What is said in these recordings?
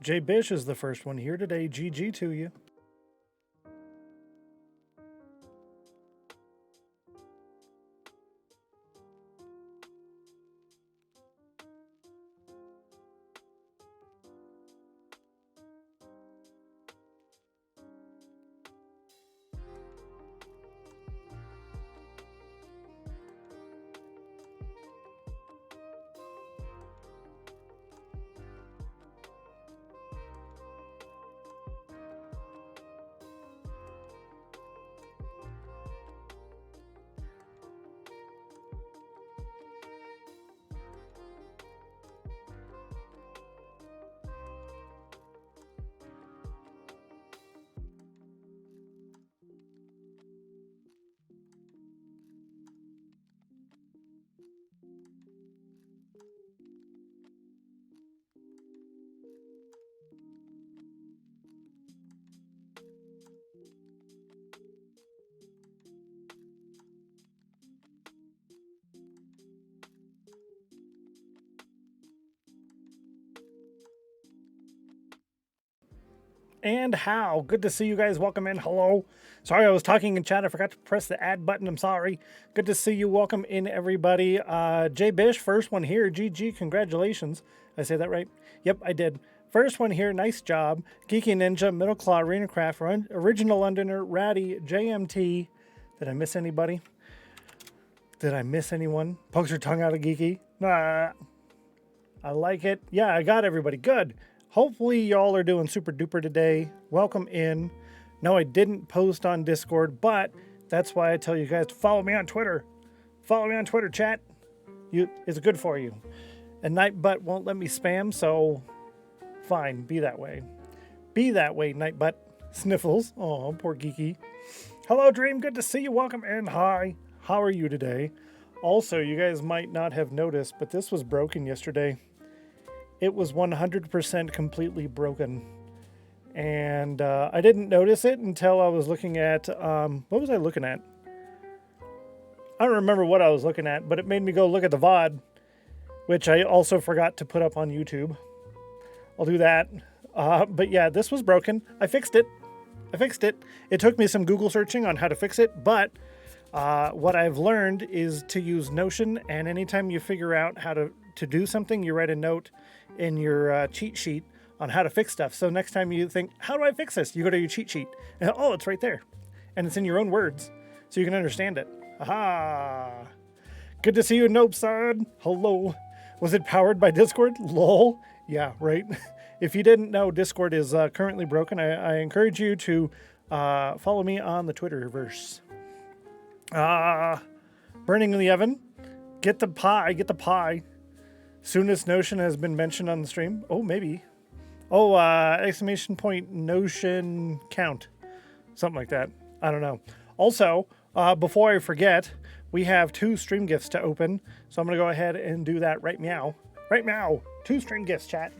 Jay Bish is the first one here today. GG to you. And how? Good to see you guys. Welcome in. Hello. Sorry, I was talking in chat. I forgot to press the add button. I'm sorry. Good to see you. Welcome in, everybody. Jay Bish, first one here. GG, congratulations. Did I say that right? Yep, I did. First one here. Nice job. Geeky Ninja, Middle Claw, Arena Craft, Original Londoner, Ratty, JMT. Did I miss anybody? Did I miss anyone? Pokes your tongue out of Geeky. Nah. I like it. Yeah, I got everybody. Good. Hopefully y'all are doing super duper today. Welcome in. No, I didn't post on Discord, but that's why I tell you guys to follow me on Twitter. Follow me on Twitter, chat. It's good for you. And Nightbutt won't let me spam, so fine, be that way. Be that way, Nightbutt. Sniffles. Oh, poor Geeky. Hello, Dream. Good to see you. Welcome in. Hi. How are you today? Also, you guys might not have noticed, but this was broken yesterday. It was 100% completely broken. And I didn't notice it until I was looking at, what was I looking at? I don't remember what I was looking at, but it made me go look at the VOD, which I also forgot to put up on YouTube. I'll do that. But yeah, this was broken. I fixed it. It took me some Google searching on how to fix it, but what I've learned is to use Notion, and anytime you figure out how to do something, you write a note in your cheat sheet on how to fix stuff. So next time you think, how do I fix this? You go to your cheat sheet, and oh, it's right there. And it's in your own words, so you can understand it. Aha! Good to see you, Nope Side. Hello. Was it powered by Discord? Lol. Yeah, right. If you didn't know, Discord is currently broken. I encourage you to follow me on the Twitterverse. Burning in the oven. Get the pie. Soonest Notion has been mentioned on the stream. Oh, maybe. Oh, exclamation point Notion count. Something like that. I don't know. Also, before I forget, we have 2 stream gifts to open. So I'm going to go ahead and do that right meow. Right meow. 2 stream gifts, chat.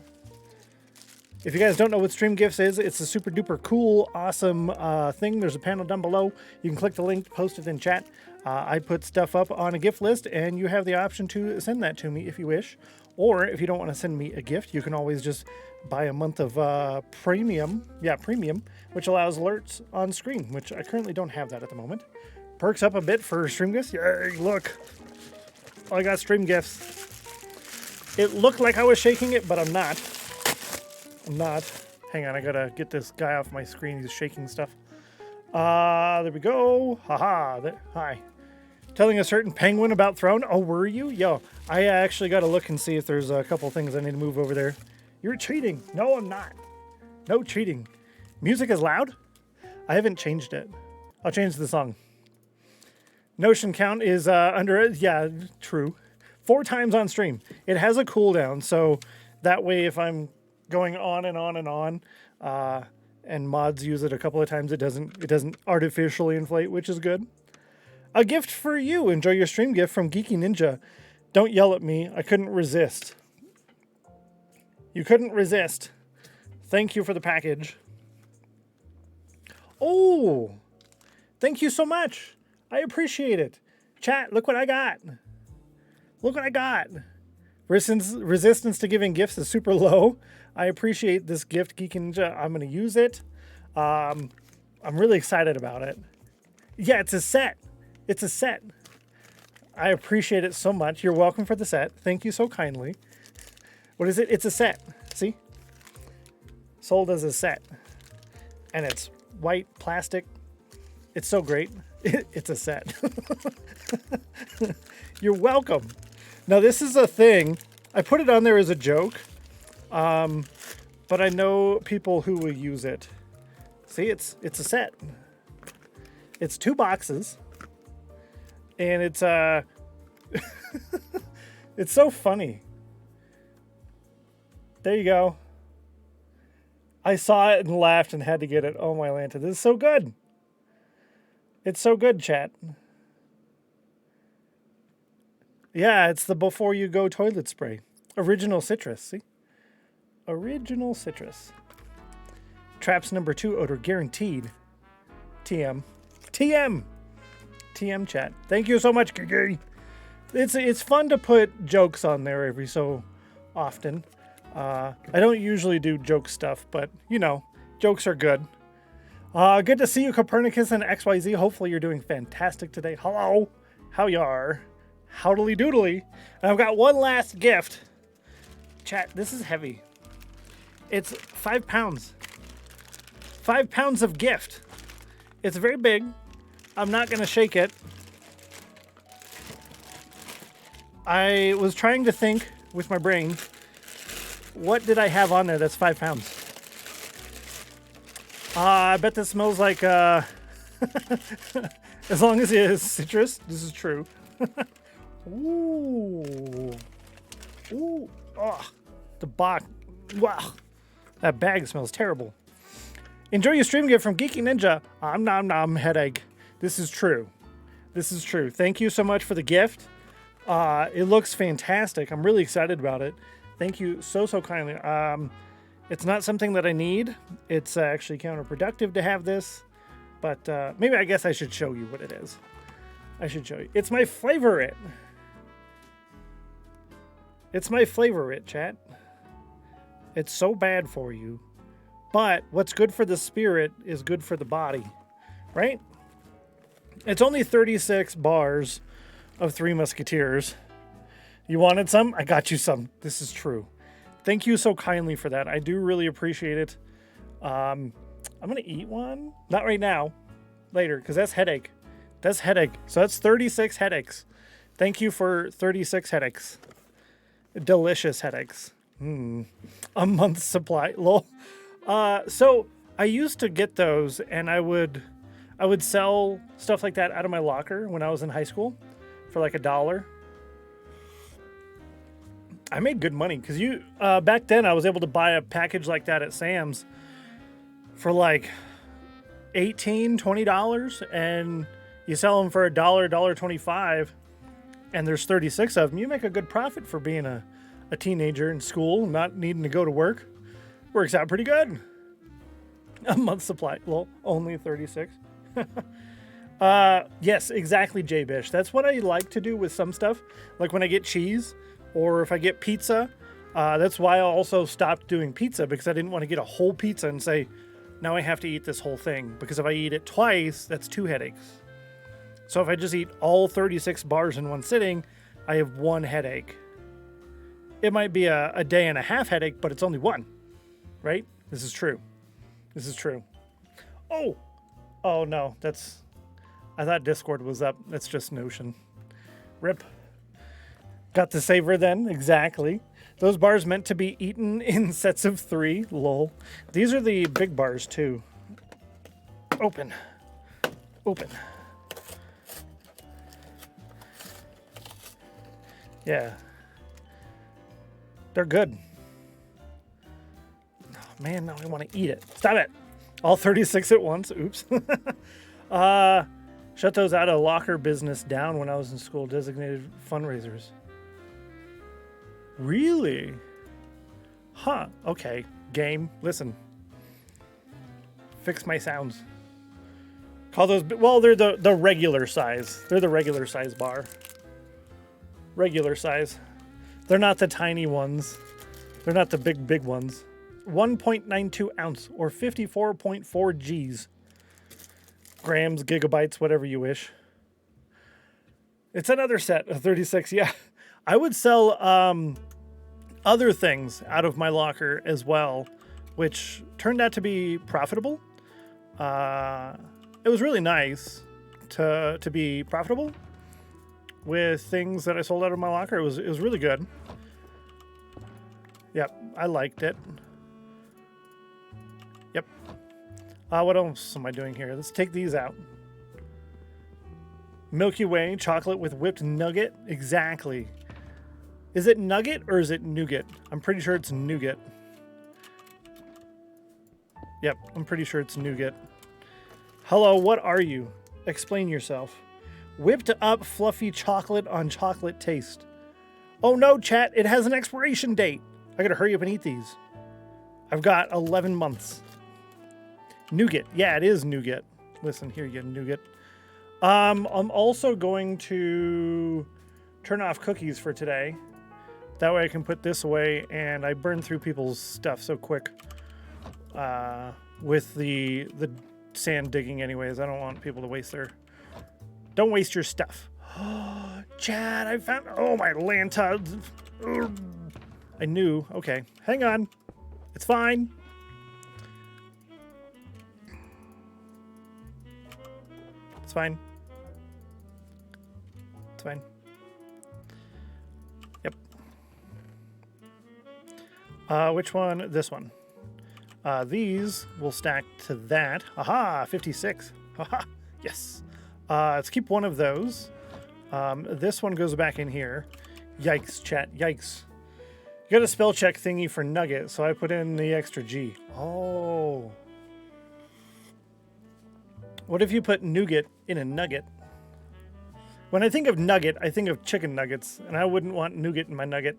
If you guys don't know what Stream Gifts is, it's a super duper cool, awesome thing. There's a panel down below. You can click the link, post it in chat. I put stuff up on a gift list, and you have the option to send that to me if you wish. Or if you don't want to send me a gift, you can always just buy a month of premium. Yeah, premium, which allows alerts on screen, which I currently don't have that at the moment. Perks up a bit for Stream Gifts. Yay, look. I got Stream Gifts. It looked like I was shaking it, but I'm not. Hang on, I gotta get this guy off my screen. He's shaking stuff. There we go. Haha. Hi. Telling a certain penguin about Throne. Oh, were you? Yo, I actually gotta look and see if there's a couple things I need to move over there. You're cheating. No, I'm not. No cheating. Music is loud? I haven't changed it. I'll change the song. Notion count is under it. Yeah, true. 4 times on stream. It has a cooldown, so that way if I'm going on and on and on, and mods use it a couple of times, it doesn't artificially inflate, which is good. A gift for you. Enjoy your stream gift from Geeky Ninja. Don't yell at me. I couldn't resist. You couldn't resist. Thank you for the package. Oh, thank you so much. I appreciate it. Chat, look what I got. Look what I got. Resistance to giving gifts is super low. I appreciate this gift, Geek Ninja. I'm going to use it. I'm really excited about it. Yeah, it's a set. It's a set. I appreciate it so much. You're welcome for the set. Thank you so kindly. What is it? It's a set. See? Sold as a set. And it's white plastic. It's so great. It's a set. You're welcome. Now, this is a thing. I put it on there as a joke. But I know people who will use it. See, it's a set. It's 2 boxes. And it's it's so funny. There you go. I saw it and laughed and had to get it. Oh my Lanta, this is so good. It's so good, chat. Yeah, it's the Before You Go toilet spray. Original citrus, see? Original citrus. Traps number 2 odor guaranteed. TM. TM! TM chat. Thank you so much, Kiki. It's fun to put jokes on there every so often. I don't usually do joke stuff, but, you know, jokes are good. Good to see you, Copernicus and XYZ. Hopefully you're doing fantastic today. Hello. How you are? Howdly doodly. And I've got one last gift. Chat, this is heavy. It's 5 pounds. 5 pounds of gift. It's very big. I'm not going to shake it. I was trying to think with my brain, what did I have on there that's 5 pounds? I bet this smells like, as long as it is citrus, this is true. Ooh. Ooh. Oh, the box. Wow. That bag smells terrible. Enjoy your stream gift from Geeky Ninja. Nom nom headache. This is true. This is true. Thank you so much for the gift. It looks fantastic. I'm really excited about it. Thank you so kindly. It's not something that I need. It's actually counterproductive to have this. But maybe I guess I should show you what it is. I should show you. It's my favorite. It's my favorite, chat. It's so bad for you. But what's good for the spirit is good for the body. Right? It's only 36 bars of Three Musketeers. You wanted some? I got you some. This is true. Thank you so kindly for that. I do really appreciate it. I'm going to eat one. Not right now. Later, because that's headache. That's headache. So that's 36 headaches. Thank you for 36 headaches. Delicious headaches. A month's supply. Lol. So I used to get those, and I would sell stuff like that out of my locker when I was in high school for like $1. I made good money because back then I was able to buy a package like that at Sam's for like $18, $20, and you sell them for $1, $1.25, and there's 36 of them. You make a good profit for being a teenager in school, not needing to go to work. Works out pretty good. A month's supply. Well, only 36. Yes, exactly, J-Bish. That's what I like to do with some stuff. Like when I get cheese or if I get pizza. That's why I also stopped doing pizza, because I didn't want to get a whole pizza and say, now I have to eat this whole thing. Because if I eat it twice, that's 2 headaches. So if I just eat all 36 bars in one sitting, I have 1 headache. It might be a day and a half headache, but it's only 1. Right? This is true. This is true. Oh no, I thought Discord was up. That's just Notion. Rip. Got the saver then, exactly. Those bars meant to be eaten in sets of 3, lol. These are the big bars too. Open. Yeah. They're good. Oh, man, now I want to eat it. Stop it. All 36 at once. Oops. Shut those out of locker business down when I was in school. Designated fundraisers. Really? Huh. Okay. Game. Listen. Fix my sounds. Call those... Well, they're the regular size. They're the regular size bar. Regular size. They're not the tiny ones. They're not the big ones. 1.92 ounce or 54.4 Gs. Grams, gigabytes, whatever you wish. It's another set of 36. Yeah. I would sell other things out of my locker as well, which turned out to be profitable. It was really nice to be profitable with things that I sold out of my locker. It was really good. Yep, I liked it. Yep. What else am I doing here? Let's take these out. Milky Way chocolate with whipped nugget. Exactly. Is it nugget or is it nougat? I'm pretty sure it's nougat. Yep, I'm pretty sure it's nougat. Hello, what are you? Explain yourself. Whipped up fluffy chocolate on chocolate taste. Oh no, chat, it has an expiration date. I gotta hurry up and eat these. I've got 11 months. Nougat. Yeah, it is nougat. Listen, here you go, nougat. I'm also going to turn off cookies for today. That way I can put this away, and I burn through people's stuff so quick with the sand digging anyways. I don't want people to waste their... Don't waste your stuff. Chad, I found... Oh, my Lanta. I knew. Okay, hang on. It's fine. It's fine. It's fine. Which one? This one. These will stack to that. Aha! 56. Haha! Yes. Let's keep one of those. This one goes back in here. Yikes, chat. Yikes. You got a spell check thingy for nugget, so I put in the extra G. Oh. What if you put nougat in a nugget? When I think of nugget, I think of chicken nuggets, and I wouldn't want nougat in my nugget.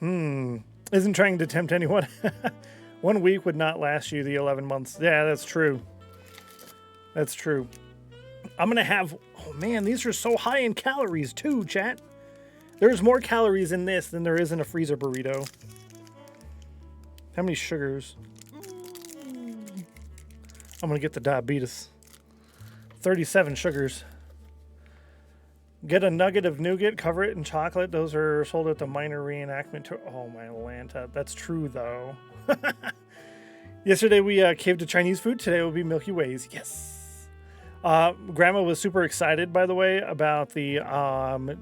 Isn't trying to tempt anyone. 1 week would not last you the 11 months. Yeah, that's true. That's true. I'm going to have... Oh, man, these are so high in calories, too, chat. There's more calories in this than there is in a freezer burrito. How many sugars? I'm going to get the diabetes. 37 sugars. Get a nugget of nougat, cover it in chocolate. Those are sold at the minor reenactment. Oh, my Lanta. That's true, though. Yesterday, we caved to Chinese food. Today will be Milky Ways. Yes. Grandma was super excited, by the way, about the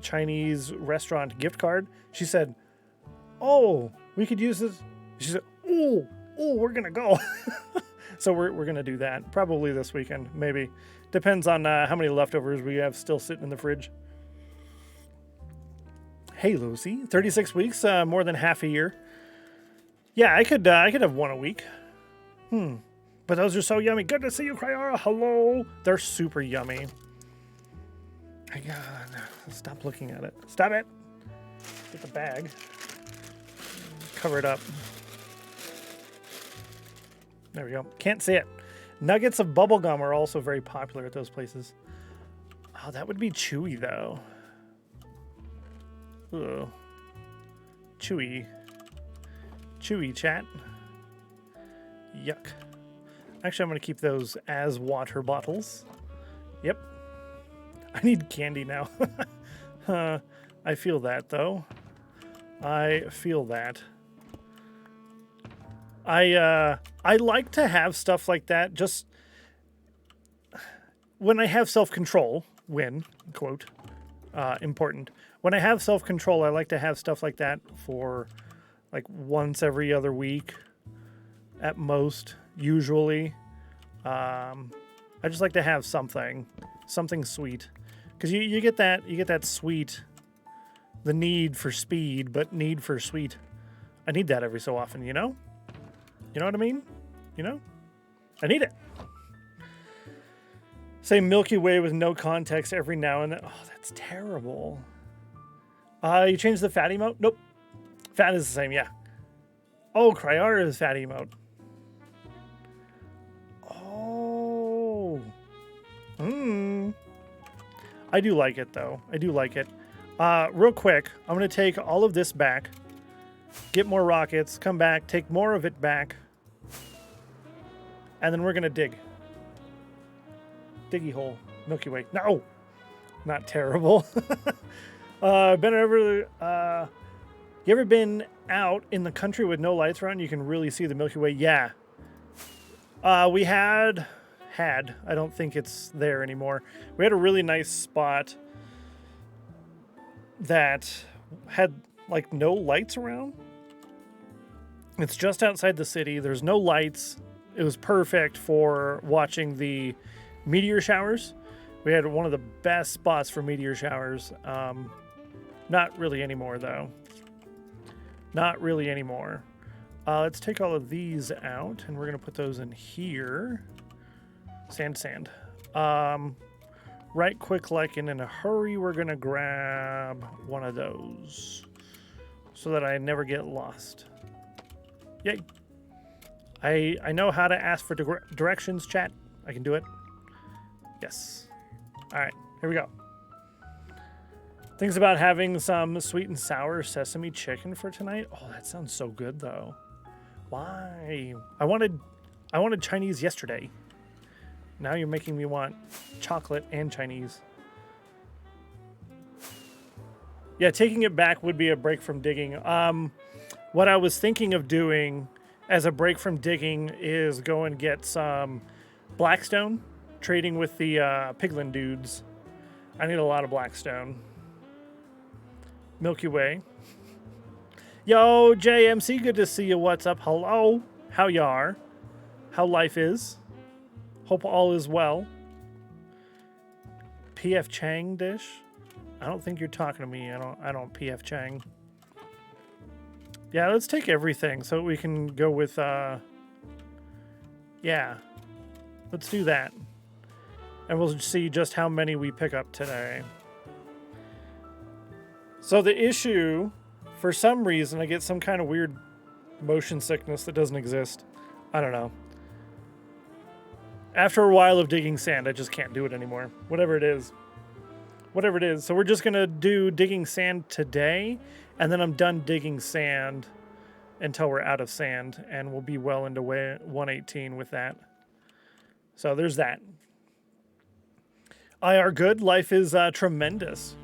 Chinese restaurant gift card. She said, oh, we could use this. She said, oh, we're going to go. So we're going to do that. Probably this weekend, maybe. Depends on how many leftovers we have still sitting in the fridge. Hey, Lucy. 36 weeks, more than half a year. Yeah, I could have one a week. But those are so yummy. Good to see you, Cryara. Hello. They're super yummy. I gotta stop looking at it. Stop it. Get the bag. Cover it up. There we go. Can't see it. Nuggets of bubblegum are also very popular at those places. Oh, that would be chewy, though. Ugh. Chewy. Chewy, chat. Yuck. Actually, I'm going to keep those as water bottles. Yep. I need candy now. I feel that, though. I feel that. I like to have stuff like that just when I have self-control, quote, important. When I have self-control, I like to have stuff like that for like once every other week at most, usually. I just like to have something sweet. Because you get that sweet, the need for speed, but need for sweet. I need that every so often, you know? You know what I mean? You know? I need it. Say Milky Way with no context every now and then. Oh, that's terrible. You changed the fat emote? Nope. Fat is the same, yeah. Oh, Cryara is fat emote. Oh. I do like it, though. I do like it. Real quick, I'm going to take all of this back, get more rockets, come back, take more of it back, and then we're going to dig. Diggy hole. Milky Way. No! Not terrible. You ever been out in the country with no lights around? You can really see the Milky Way. Yeah. We had, I don't think it's there anymore. We had a really nice spot that had like no lights around. It's just outside the city. There's no lights. It was perfect for watching the meteor showers. We had one of the best spots for meteor showers. Not really anymore, though. Not really anymore. Let's take all of these out, and we're going to put those in here. Sand. Right quick, like in a hurry, we're going to grab one of those so that I never get lost. Yay. I know how to ask for directions, chat. I can do it. Yes. All right, here we go. Thinks about having some sweet and sour sesame chicken for tonight. Oh, that sounds so good, though. Why? I wanted Chinese yesterday. Now you're making me want chocolate and Chinese. Yeah, taking it back would be a break from digging. What I was thinking of doing as a break from digging is go and get some blackstone, trading with the piglin dudes. I need a lot of blackstone. Milky Way. Yo, JMC, good to see you. What's up? Hello. How you are? How life is? Hope all is well. PF Chang dish? I don't think you're talking to me. I don't PF Chang. Yeah, let's take everything so we can go with yeah. Let's do that. And we'll see just how many we pick up today. So the issue, for some reason, I get some kind of weird motion sickness that doesn't exist. I don't know. After a while of digging sand, I just can't do it anymore. Whatever it is. Whatever it is. So we're just going to do digging sand today, and then I'm done digging sand until we're out of sand, and we'll be well into 118 with that. So there's that. IR good. Life is tremendous.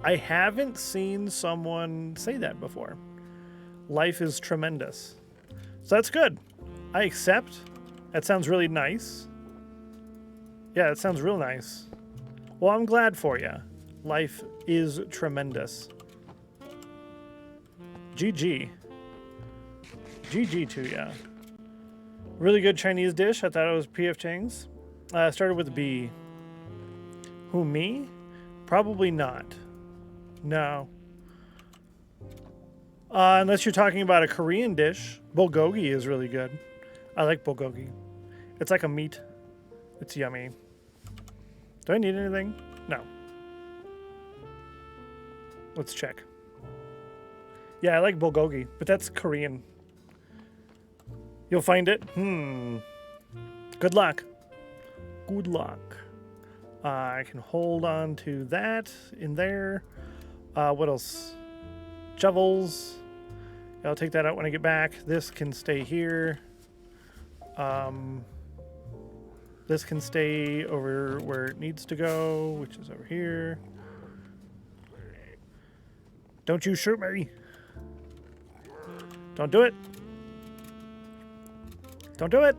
I haven't seen someone say that before. Life is tremendous. So that's good. I accept. That sounds really nice. Yeah, that sounds real nice. Well, I'm glad for you. Life is tremendous. GG. GG to ya. Really good Chinese dish. I thought it was PF Chang's. Started with a B. Who, me? Probably not. No. Unless you're talking about a Korean dish. Bulgogi is really good. I like bulgogi. It's like a meat. It's yummy. Do I need anything? No. Let's check. Yeah, I like bulgogi, but that's Korean. You'll find it? Good luck. Good luck. I can hold on to that in there. What else? Shovels. I'll take that out when I get back. This can stay here. This can stay over where it needs to go, which is over here. Don't you shoot me. Don't do it. Don't do it.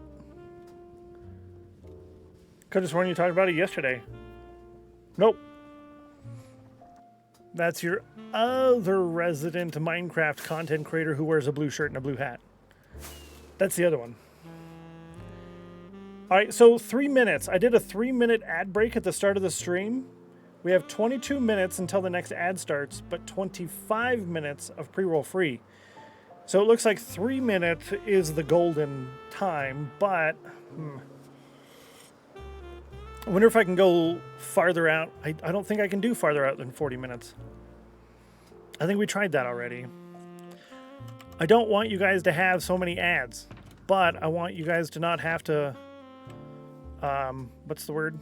Could have sworn you talked about it yesterday. Nope. That's your other resident Minecraft content creator who wears a blue shirt and a blue hat. That's the other one. All right, so 3 minutes. I did a 3-minute ad break at the start of the stream. We have 22 minutes until the next ad starts, but 25 minutes of pre-roll free. So it looks like 3 minutes is the golden time, but I wonder if I can go farther out. I don't think I can do farther out than 40 minutes. I think we tried that already. I don't want you guys to have so many ads, but I want you guys to not have to... what's the word?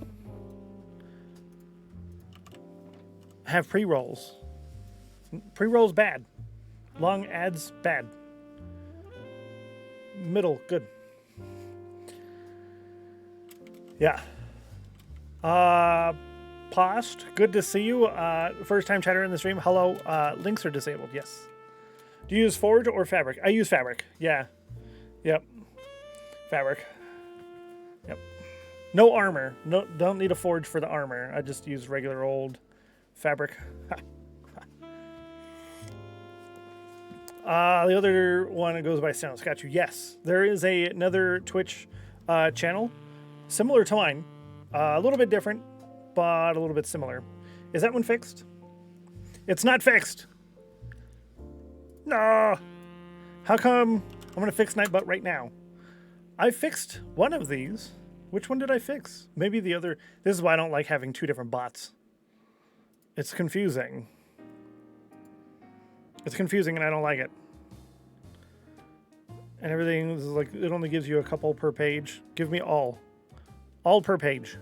have pre-rolls. Pre-rolls bad. Long ads bad. Middle good. Yeah. Post, good to see you. First time chatter in the stream. Hello. Links are disabled. Yes. Do you use Forge or Fabric? I use Fabric. Yeah. Yep. Fabric. Yep. No armor. No, don't need a Forge for the armor. I just use regular old Fabric. The other one goes by Stennos. Got you. Yes. There is another Twitch channel similar to mine. A little bit different, but a little bit similar. Is that one fixed? It's not fixed. No. How come I'm going to fix Nightbot right now? I fixed one of these. Which one did I fix? Maybe the other. This is why I don't like having two different bots. It's confusing. It's confusing and I don't like it. And everything is like, it only gives you a couple per page. Give me all. All per page.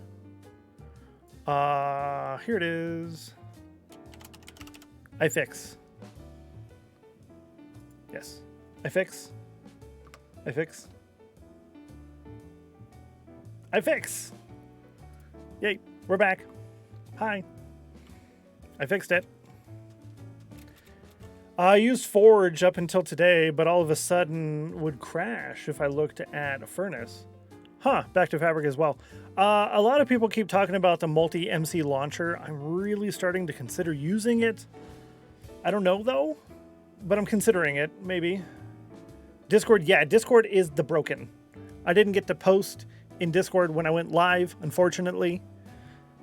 Here it is. I fix. Yes. I fix. I fix. I fix. Yay. We're back. Hi. I fixed it. I used Forge up until today, but all of a sudden would crash if I looked at a furnace. Huh, back to Fabric as well. A lot of people keep talking about the multi-MC launcher. I'm really starting to consider using it. I don't know, though, but I'm considering it, maybe. Discord, yeah, Discord is the broken. I didn't get to post in Discord when I went live, unfortunately.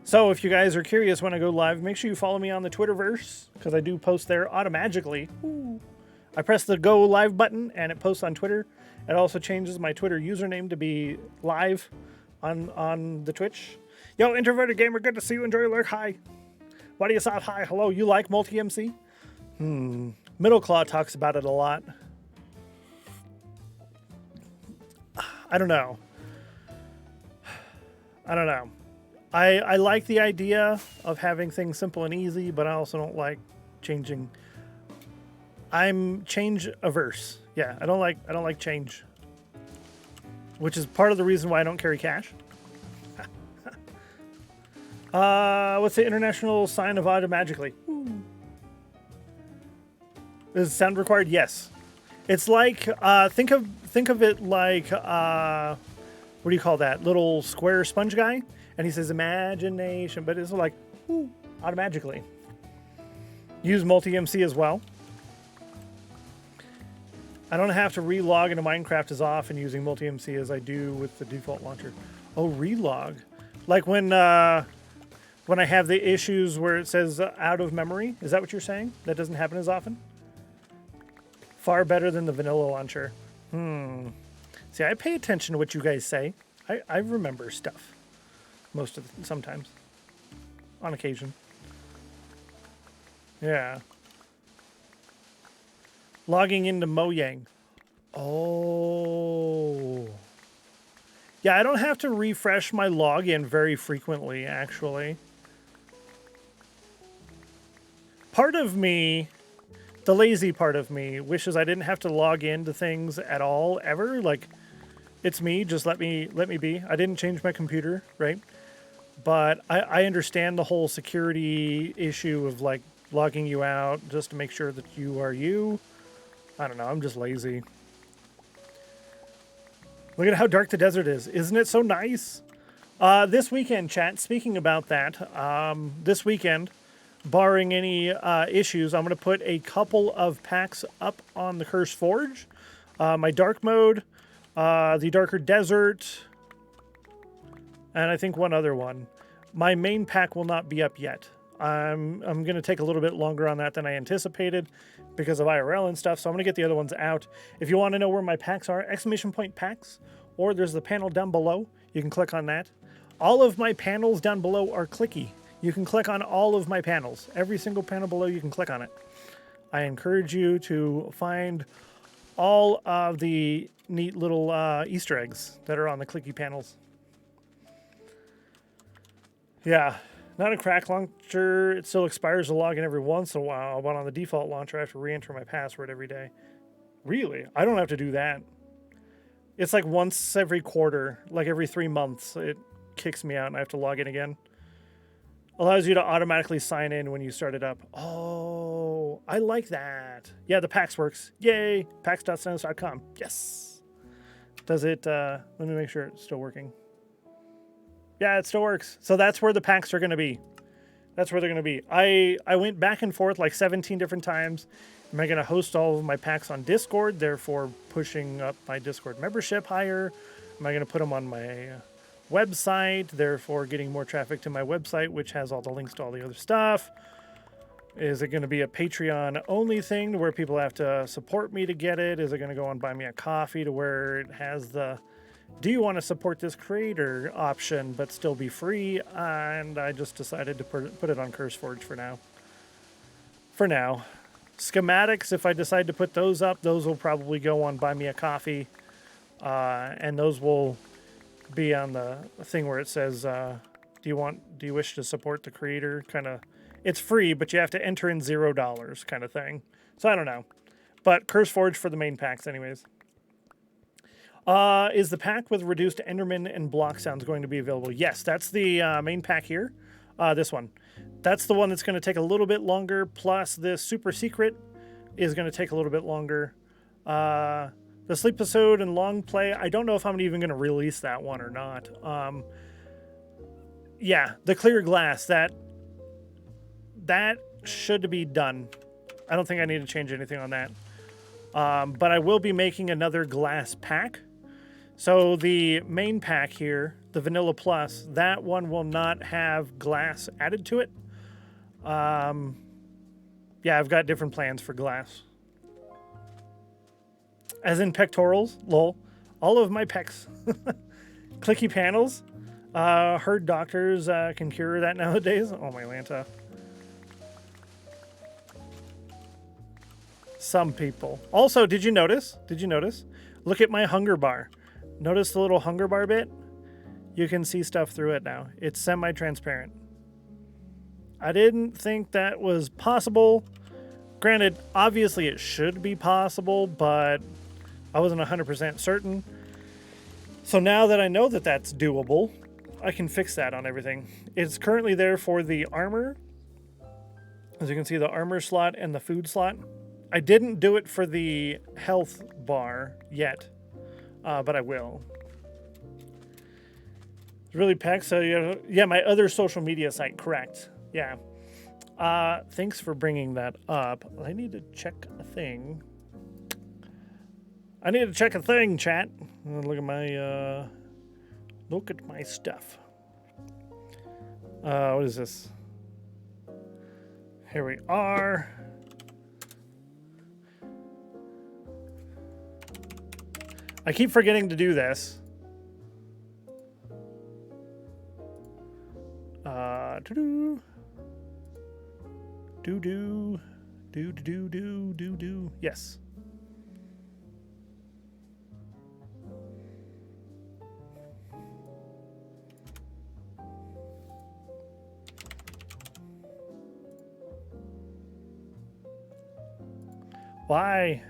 So if you guys are curious when I go live, make sure you follow me on the Twitterverse, because I do post there automatically. Ooh. I press the go live button and it posts on Twitter. It also changes my Twitter username to be live on the Twitch. Yo, Introverted Gamer, good to see you. Enjoy your lurk. Hi. Why do you sound hi? Hello, you like multi-MC? Middleclaw talks about it a lot. I don't know. I like the idea of having things simple and easy, but I also don't like changing. I'm change averse. Yeah, I don't like change. Which is part of the reason why I don't carry cash. What's the international sign of automatically? Is sound required? Yes. It's like think of it like what do you call that? Little square sponge guy, and he says imagination, but it's like automatically. Use multi-MC as well. I don't have to relog into Minecraft as often using multi-MC as I do with the default launcher. Oh, relog. Like when I have the issues where it says out of memory. Is that what you're saying? That doesn't happen as often? Far better than the vanilla launcher. See, I pay attention to what you guys say. I remember stuff. Sometimes. On occasion. Yeah. Logging into Mojang. Oh. Yeah, I don't have to refresh my login very frequently, actually. Part of me, the lazy part of me, wishes I didn't have to log into things at all, ever. Like, it's me, just let me be. I didn't change my computer, right? But I understand the whole security issue of, like, logging you out just to make sure that you are you. I don't know, I'm just lazy. Look at how dark the desert is. Isn't it so nice? This weekend, chat, speaking about that, this weekend, barring any issues, I'm going to put a couple of packs up on the Curse Forge. My dark mode, the darker desert, and I think one other one. My main pack will not be up yet. I'm going to take a little bit longer on that than I anticipated because of IRL and stuff, so I'm going to get the other ones out. If you want to know where my packs are, exclamation point packs, or there's the panel down below. You can click on that. All of my panels down below are clicky. You can click on all of my panels. Every single panel below, you can click on it. I encourage you to find all of the neat little Easter eggs that are on the clicky panels. Yeah. Not a crack launcher. It still expires the login every once in a while, but on the default launcher, I have to re-enter my password every day. Really? I don't have to do that. It's like once every quarter, like every 3 months, it kicks me out and I have to log in again. Allows you to automatically sign in when you start it up. Oh, I like that. Yeah, the PAX works. Yay! PAX.stennos.com. Yes! Does it, let me make sure it's still working. Yeah, it still works. So that's where the packs are going to be. That's where they're going to be. I went back and forth like 17 different times. Am I going to host all of my packs on Discord, therefore pushing up my Discord membership higher? Am I going to put them on my website, therefore getting more traffic to my website, which has all the links to all the other stuff? Is it going to be a Patreon only thing where people have to support me to get it? Is it going to go on Buy Me a Coffee to where it has the do you want to support this creator option but still be free? And I just decided to put it on CurseForge for now. For now. Schematics, if I decide to put those up, those will probably go on Buy Me a Coffee. And those will be on the thing where it says, do you wish to support the creator? Kind of, it's free, but you have to enter in $0 kind of thing. So I don't know. But CurseForge for the main packs anyways. Is the pack with reduced Enderman and block sounds going to be available? Yes, that's the main pack here. This one. That's the one that's going to take a little bit longer, plus the super secret is going to take a little bit longer. The sleep episode and long play, I don't know if I'm even going to release that one or not. Yeah, the clear glass, that should be done. I don't think I need to change anything on that. But I will be making another glass pack. So the main pack here, the Vanilla Plus, that one will not have glass added to it. Yeah, I've got different plans for glass. As in pectorals, lol. All of my pecs. Clicky panels. Heard doctors can cure that nowadays. Oh my Lanta. Some people. Also, did you notice? Look at my hunger bar. Notice the little hunger bar bit? You can see stuff through it now. It's semi-transparent. I didn't think that was possible. Granted, obviously it should be possible, but I wasn't 100% certain. So now that I know that that's doable, I can fix that on everything. It's currently there for the armor. As you can see, the armor slot and the food slot. I didn't do it for the health bar yet. But I will. It's really packed. So yeah, my other social media site, correct? Yeah. Thanks for bringing that up. I need to check a thing. Chat. Look at my stuff. What is this? Here we are. I keep forgetting to do this. Yes. Why?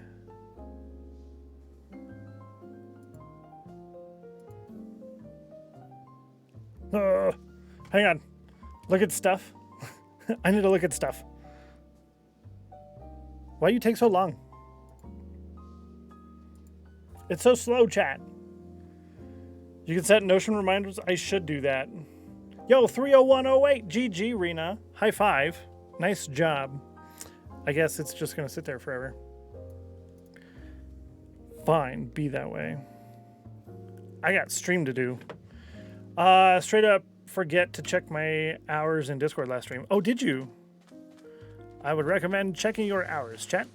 Hang on. Look at stuff. I need to look at stuff. Why do you take so long? It's so slow, chat. You can set Notion reminders. I should do that. Yo, 30108. GG, Rena. High five. Nice job. I guess it's just going to sit there forever. Fine. Be that way. I got stream to do. Straight up forget to check my hours in Discord last stream. Oh, did you? I would recommend checking your hours, chat.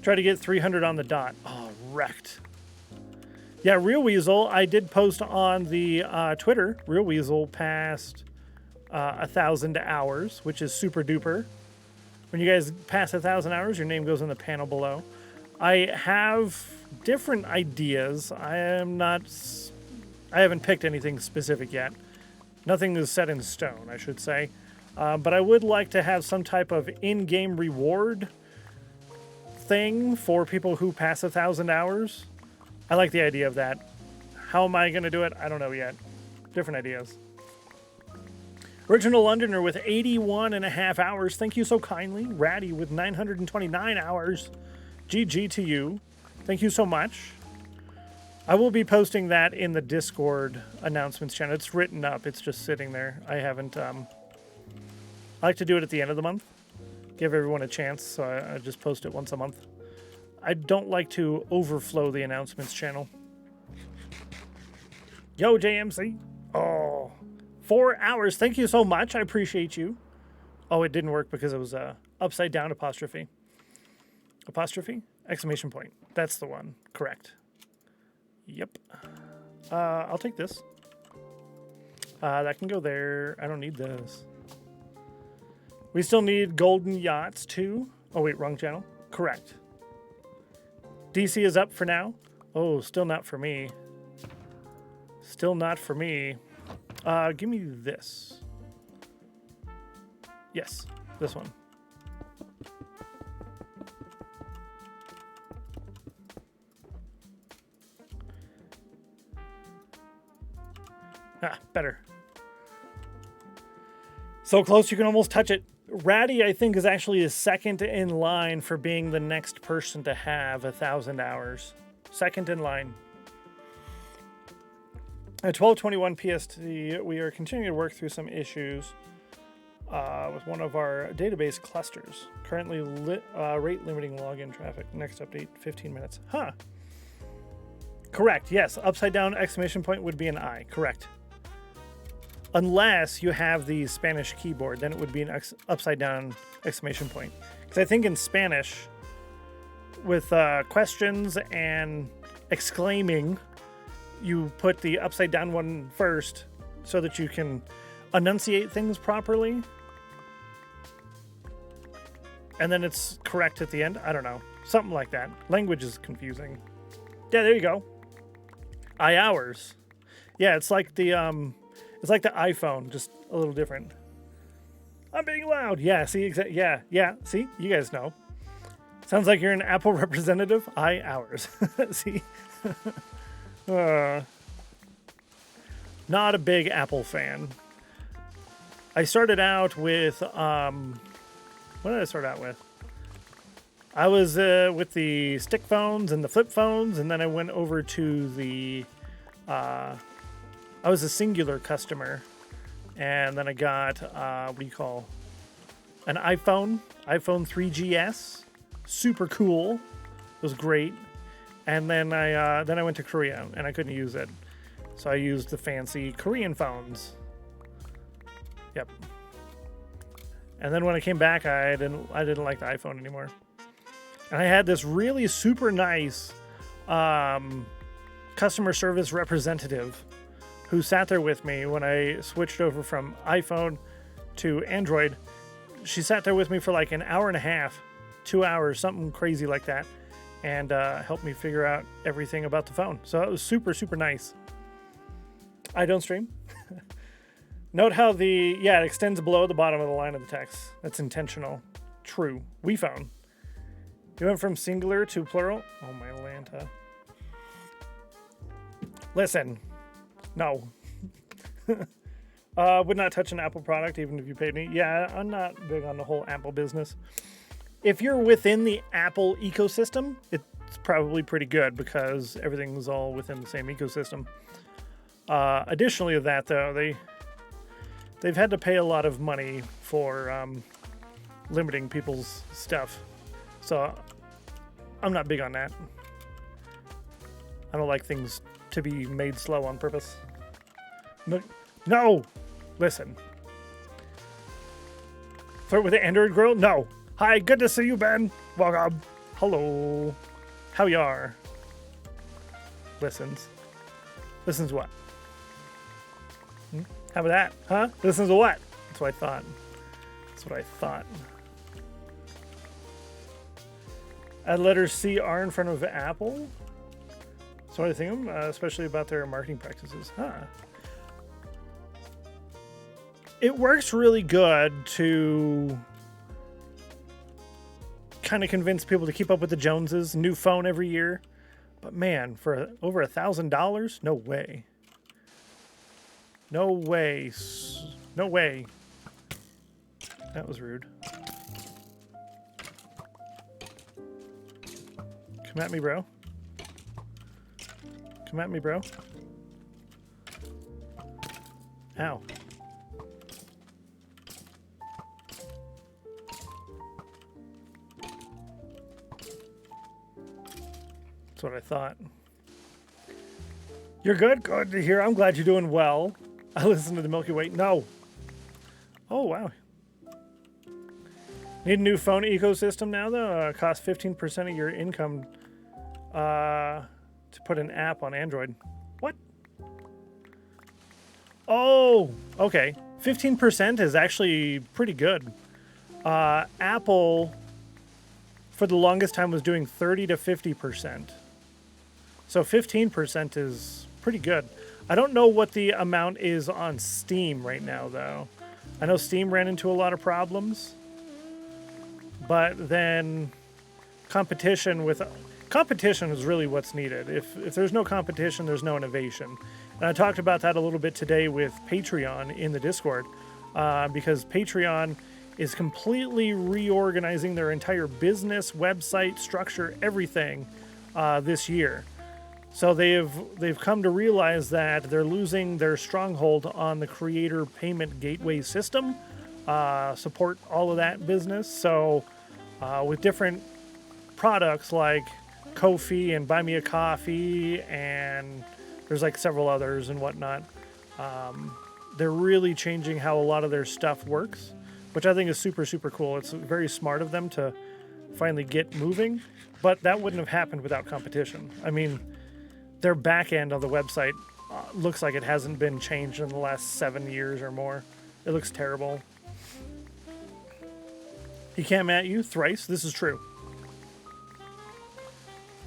Try to get 300 on the dot. Oh, wrecked. Yeah, Real Weasel, I did post on the Twitter. Real Weasel passed 1,000 hours, which is super duper. When you guys pass 1,000 hours, your name goes in the panel below. I have different ideas. I haven't picked anything specific yet. Nothing is set in stone, I should say. But I would like to have some type of in-game reward thing for people who pass 1,000 hours. I like the idea of that. How am I going to do it? I don't know yet. Different ideas. Original Londoner with 81.5 hours. Thank you so kindly. Ratty with 929 hours. GG to you. Thank you so much. I will be posting that in the Discord announcements channel. It's written up. It's just sitting there. I haven't... I like to do it at the end of the month. Give everyone a chance, so I just post it once a month. I don't like to overflow the announcements channel. Yo, JMC. Oh, 4 hours. Thank you so much. I appreciate you. Oh, it didn't work because it was upside down apostrophe. Apostrophe? Exclamation point. That's the one. Correct. Yep. I'll take this. That can go there. I don't need this. We still need golden yachts too. Oh wait, wrong channel. Correct. DC is up for now. Oh, still not for me. Still not for me. Give me this. Yes, this one. Ah, better. So close you can almost touch it. Ratty, I think, is actually the second in line for being the next person to have 1,000 hours. Second in line. At 12:21 PST, we are continuing to work through some issues with one of our database clusters. Currently rate limiting login traffic. Next update, 15 minutes. Huh. Correct, yes. Upside down exclamation point would be an I. Correct. Unless you have the Spanish keyboard, then it would be an upside down exclamation point. Because I think in Spanish, with questions and exclaiming, you put the upside down one first so that you can enunciate things properly. And then it's correct at the end. I don't know. Something like that. Language is confusing. Yeah, there you go. hours. Yeah, it's like the iPhone, just a little different. I'm being loud. Yeah, see, yeah. See, you guys know. Sounds like you're an Apple representative. Hours. See? Not a big Apple fan. I started out with, what did I start out with? I was with the stick phones and the flip phones, and then I went over to the, I was a singular customer, and then I got, what do you call, an iPhone 3GS, super cool, it was great, and then I went to Korea, and I couldn't use it, so I used the fancy Korean phones. Yep. And then when I came back, I didn't like the iPhone anymore. And I had this really super nice customer service representative who sat there with me when I switched over from iPhone to Android. She sat there with me for like an hour and a half, 2 hours, something crazy like that, and helped me figure out everything about the phone. So it was super, super nice. I don't stream. Note how it extends below the bottom of the line of the text. That's intentional. True. We phone. You went from singular to plural? Oh, my Lanta. Listen. No. Would not touch an Apple product even if you paid me. Yeah, I'm not big on the whole Apple business. If you're within the Apple ecosystem, it's probably pretty good because everything's all within the same ecosystem. Additionally to that, though, they've had to pay a lot of money for limiting people's stuff. So I'm not big on that. I don't like things to be made slow on purpose. No! Listen. Flirt with the Android girl? No. Hi, good to see you, Ben. Welcome. Hello. How you are? Listens. Listens what? How about that? Huh? Listens to what? That's what I thought. That's what I thought. Add letters C-R in front of Apple? So I think, especially about their marketing practices. Huh. it works really good to kind of convince people to keep up with the Joneses. New phone every year. But man, for over $1,000? No way. No way. No way. That was rude. Come at me, bro. Come at me, bro. Ow. That's what I thought. You're good? Good to hear. I'm glad you're doing well. I listen to the Milky Way. No. Oh, wow. Need a new phone ecosystem now, though? Costs 15% of your income to put an app on Android. What? Oh, okay. 15% is actually pretty good. Apple, for the longest time, was doing 30 to 50%. So 15% is pretty good. I don't know what the amount is on Steam right now, though. I know Steam ran into a lot of problems. But then competition is really what's needed. If there's no competition, there's no innovation. And I talked about that a little bit today with Patreon in the Discord, because Patreon is completely reorganizing their entire business, website, structure, everything this year. So they've come to realize that they're losing their stronghold on the creator payment gateway system, support all of that business. So with different products like Ko-fi and Buy Me a Coffee, and there's like several others and whatnot, they're really changing how a lot of their stuff works, which I think is super, super cool. It's very smart of them to finally get moving, but that wouldn't have happened without competition. I mean, their back end of the website looks like it hasn't been changed in the last 7 years or more. It looks terrible. He came at you thrice. This is true.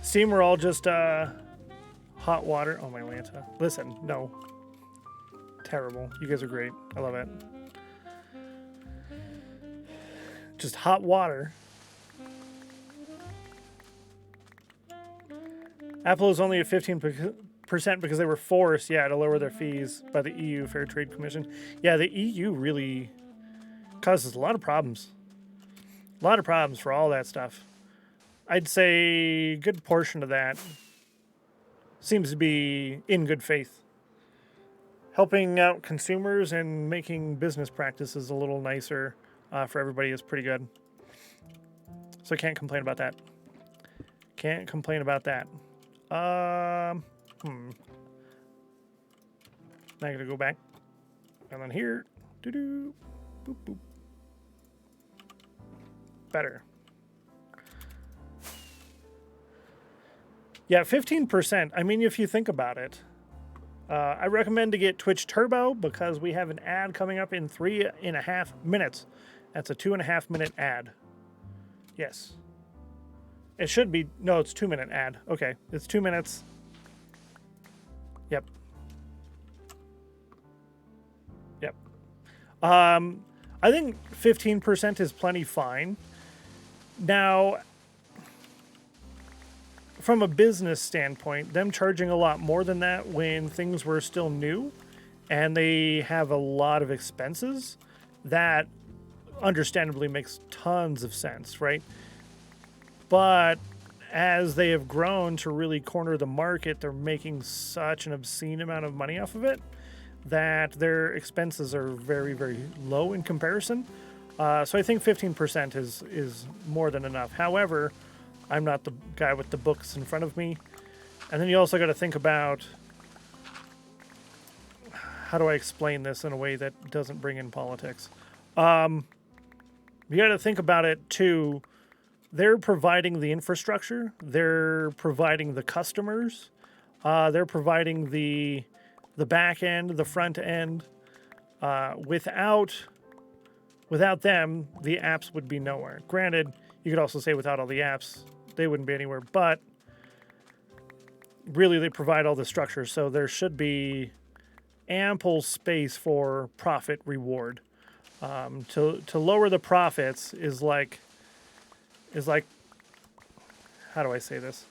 Steam, we're all just hot water. Oh, my Lanta. Listen, no. Terrible. You guys are great. I love it. Just hot water. Apple is only at 15% because they were forced, to lower their fees by the EU Fair Trade Commission. Yeah, the EU really causes a lot of problems. A lot of problems for all that stuff. I'd say a good portion of that seems to be in good faith. Helping out consumers and making business practices a little nicer for everybody is pretty good. So I can't complain about that. Can't complain about that. Now I gotta go back. And then here. Doo-doo. Boop, boop. Better. Yeah, 15%. I mean, if you think about it, I recommend to get Twitch Turbo because we have an ad coming up in 3.5 minutes. That's a 2.5 minute ad. Yes. It should be, no, it's 2 minute ad. Okay, it's 2 minutes. Yep. Yep. I think 15% is plenty fine. Now, from a business standpoint, them charging a lot more than that when things were still new and they have a lot of expenses, that understandably makes tons of sense, right? But as they have grown to really corner the market, they're making such an obscene amount of money off of it that their expenses are very, very low in comparison. So I think 15% is more than enough. However, I'm not the guy with the books in front of me. And then you also got to think about, how do I explain this in a way that doesn't bring in politics? You got to think about it too. They're providing the infrastructure. They're providing the customers. They're providing the back end, the front end. Without them, the apps would be nowhere. Granted, you could also say without all the apps, they wouldn't be anywhere. But really, they provide all the structure. So there should be ample space for profit reward. To lower the profits is like, how do I say this?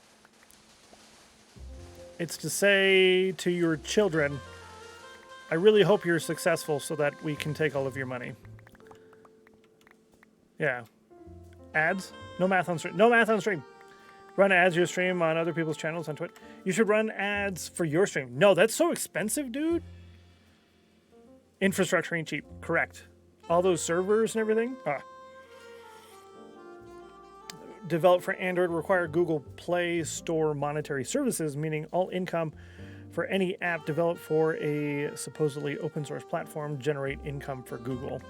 It's to say to your children, I really hope you're successful so that we can take all of your money. Yeah. Ads? No math on stream. No math on stream. Run ads your stream on other people's channels on Twitch. You should run ads for your stream. No, that's so expensive, dude. Infrastructure ain't cheap. Correct. All those servers and everything. Developed for Android require Google Play Store monetary services, meaning all income for any app developed for a supposedly open source platform generate income for Google.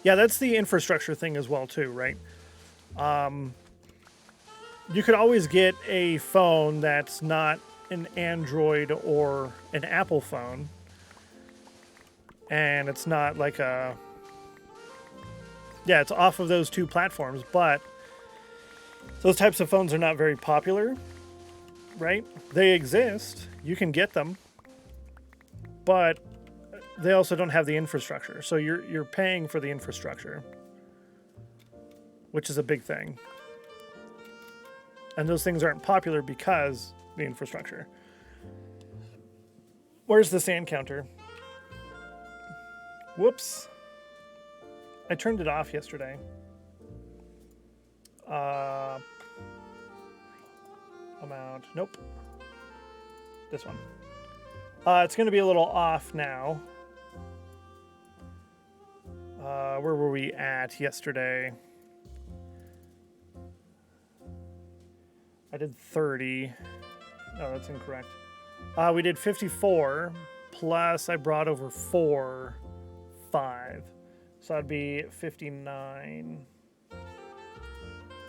Yeah, that's the infrastructure thing as well too, right? You could always get a phone that's not an Android or an Apple phone. And it's not like a... Yeah, it's off of those two platforms, but those types of phones are not very popular, right? They exist. You can get them. But they also don't have the infrastructure. So you're paying for the infrastructure, which is a big thing. And those things aren't popular because the infrastructure. Where's the sand counter? Whoops. I turned it off yesterday. Amount. Nope. This one. It's going to be a little off now. Where were we at yesterday? I did 30. No, that's incorrect. We did 54 plus I brought over 5. So that'd be 59.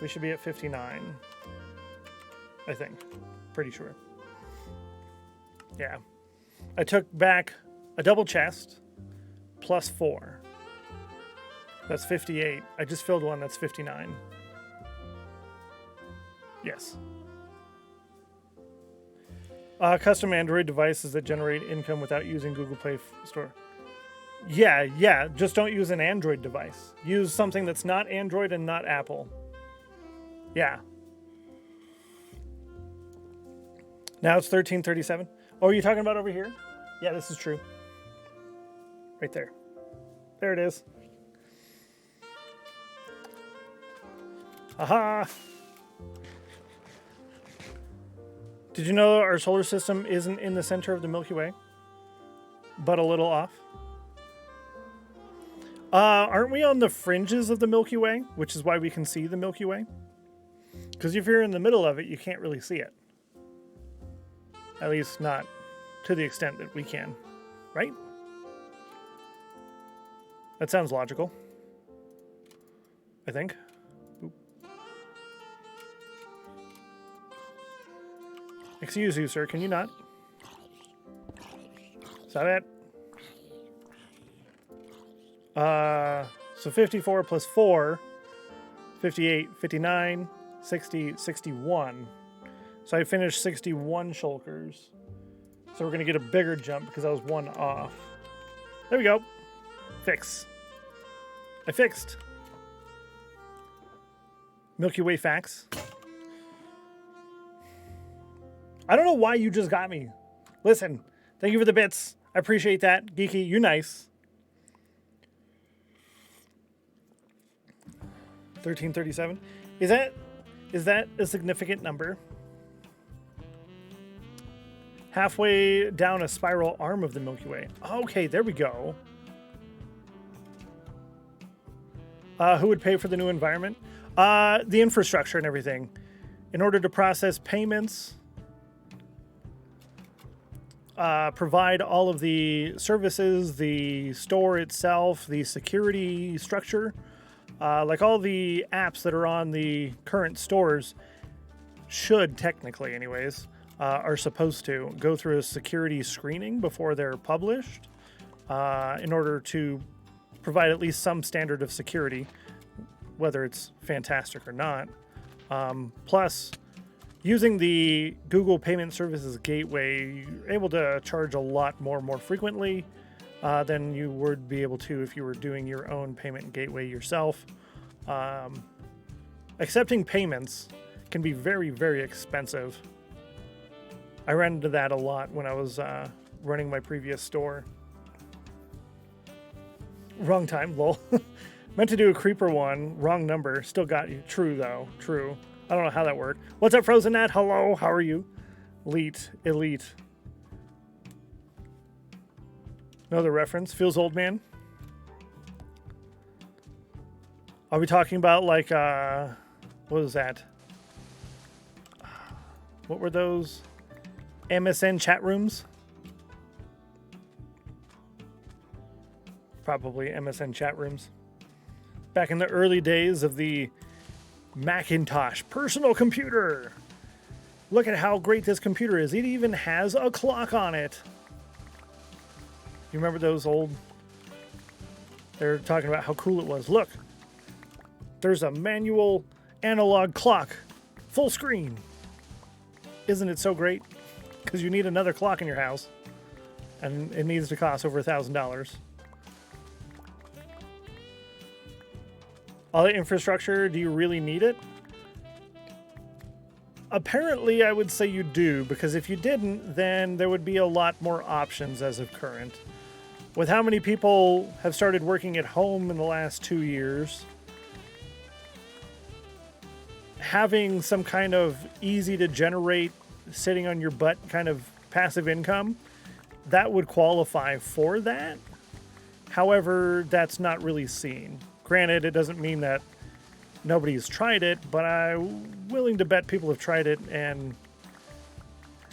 We should be at 59. I think. Pretty sure. Yeah. I took back a double chest plus 4. That's 58. I just filled one. That's 59. Yes. Custom Android devices that generate income without using Google Play Store. Yeah. Just don't use an Android device. Use something that's not Android and not Apple. Yeah. Now it's 1337. Oh, are you talking about over here? Yeah, this is true. Right there. There it is. Aha! Did you know our solar system isn't in the center of the Milky Way, but a little off? Aren't we on the fringes of the Milky Way, which is why we can see the Milky Way? Because if you're in the middle of it, you can't really see it. At least not to the extent that we can, right? That sounds logical, I think. Oop. Excuse you, sir. Can you not? Is that it? So 54 plus 4, 58, 59, 60, 61. So I finished 61 shulkers. So we're going to get a bigger jump because I was one off. There we go. Fix. I fixed. Milky Way facts. I don't know why you just got me. Listen, thank you for the bits. I appreciate that. Geeky, you nice. 1337. Is that a significant number? Halfway down a spiral arm of the Milky Way. Okay, there we go. Who would pay for the new environment? The infrastructure and everything. In order to process payments, provide all of the services, the store itself, the security structure, like all the apps that are on the current stores should technically anyways, are supposed to go through a security screening before they're published in order to provide at least some standard of security, whether it's fantastic or not. Plus, using the Google Payment Services Gateway, you're able to charge a lot more frequently than you would be able to if you were doing your own payment gateway yourself. Accepting payments can be very expensive. I ran into that a lot when I was running my previous store. Wrong time, lol. Meant to do a creeper one, wrong number. Still got you. True, though. True. I don't know how that worked. What's up, Frozen Nat? Hello, how are you? Elite. Know the reference? Feels old, man. Are we talking about, like, what was that? What were those? MSN chat rooms? Probably MSN chat rooms. Back in the early days of the Macintosh personal computer. Look at how great this computer is. It even has a clock on it. You remember those old... They're talking about how cool it was. Look. There's a manual analog clock. Full screen. Isn't it so great? Because you need another clock in your house. And it needs to cost over $1,000. All the infrastructure, do you really need it? Apparently, I would say you do, because if you didn't, then there would be a lot more options as of current. With how many people have started working at home in the last 2 years, having some kind of easy to generate, sitting on your butt kind of passive income, that would qualify for that. However, that's not really seen. Granted, it doesn't mean that nobody's tried it, but I'm willing to bet people have tried it and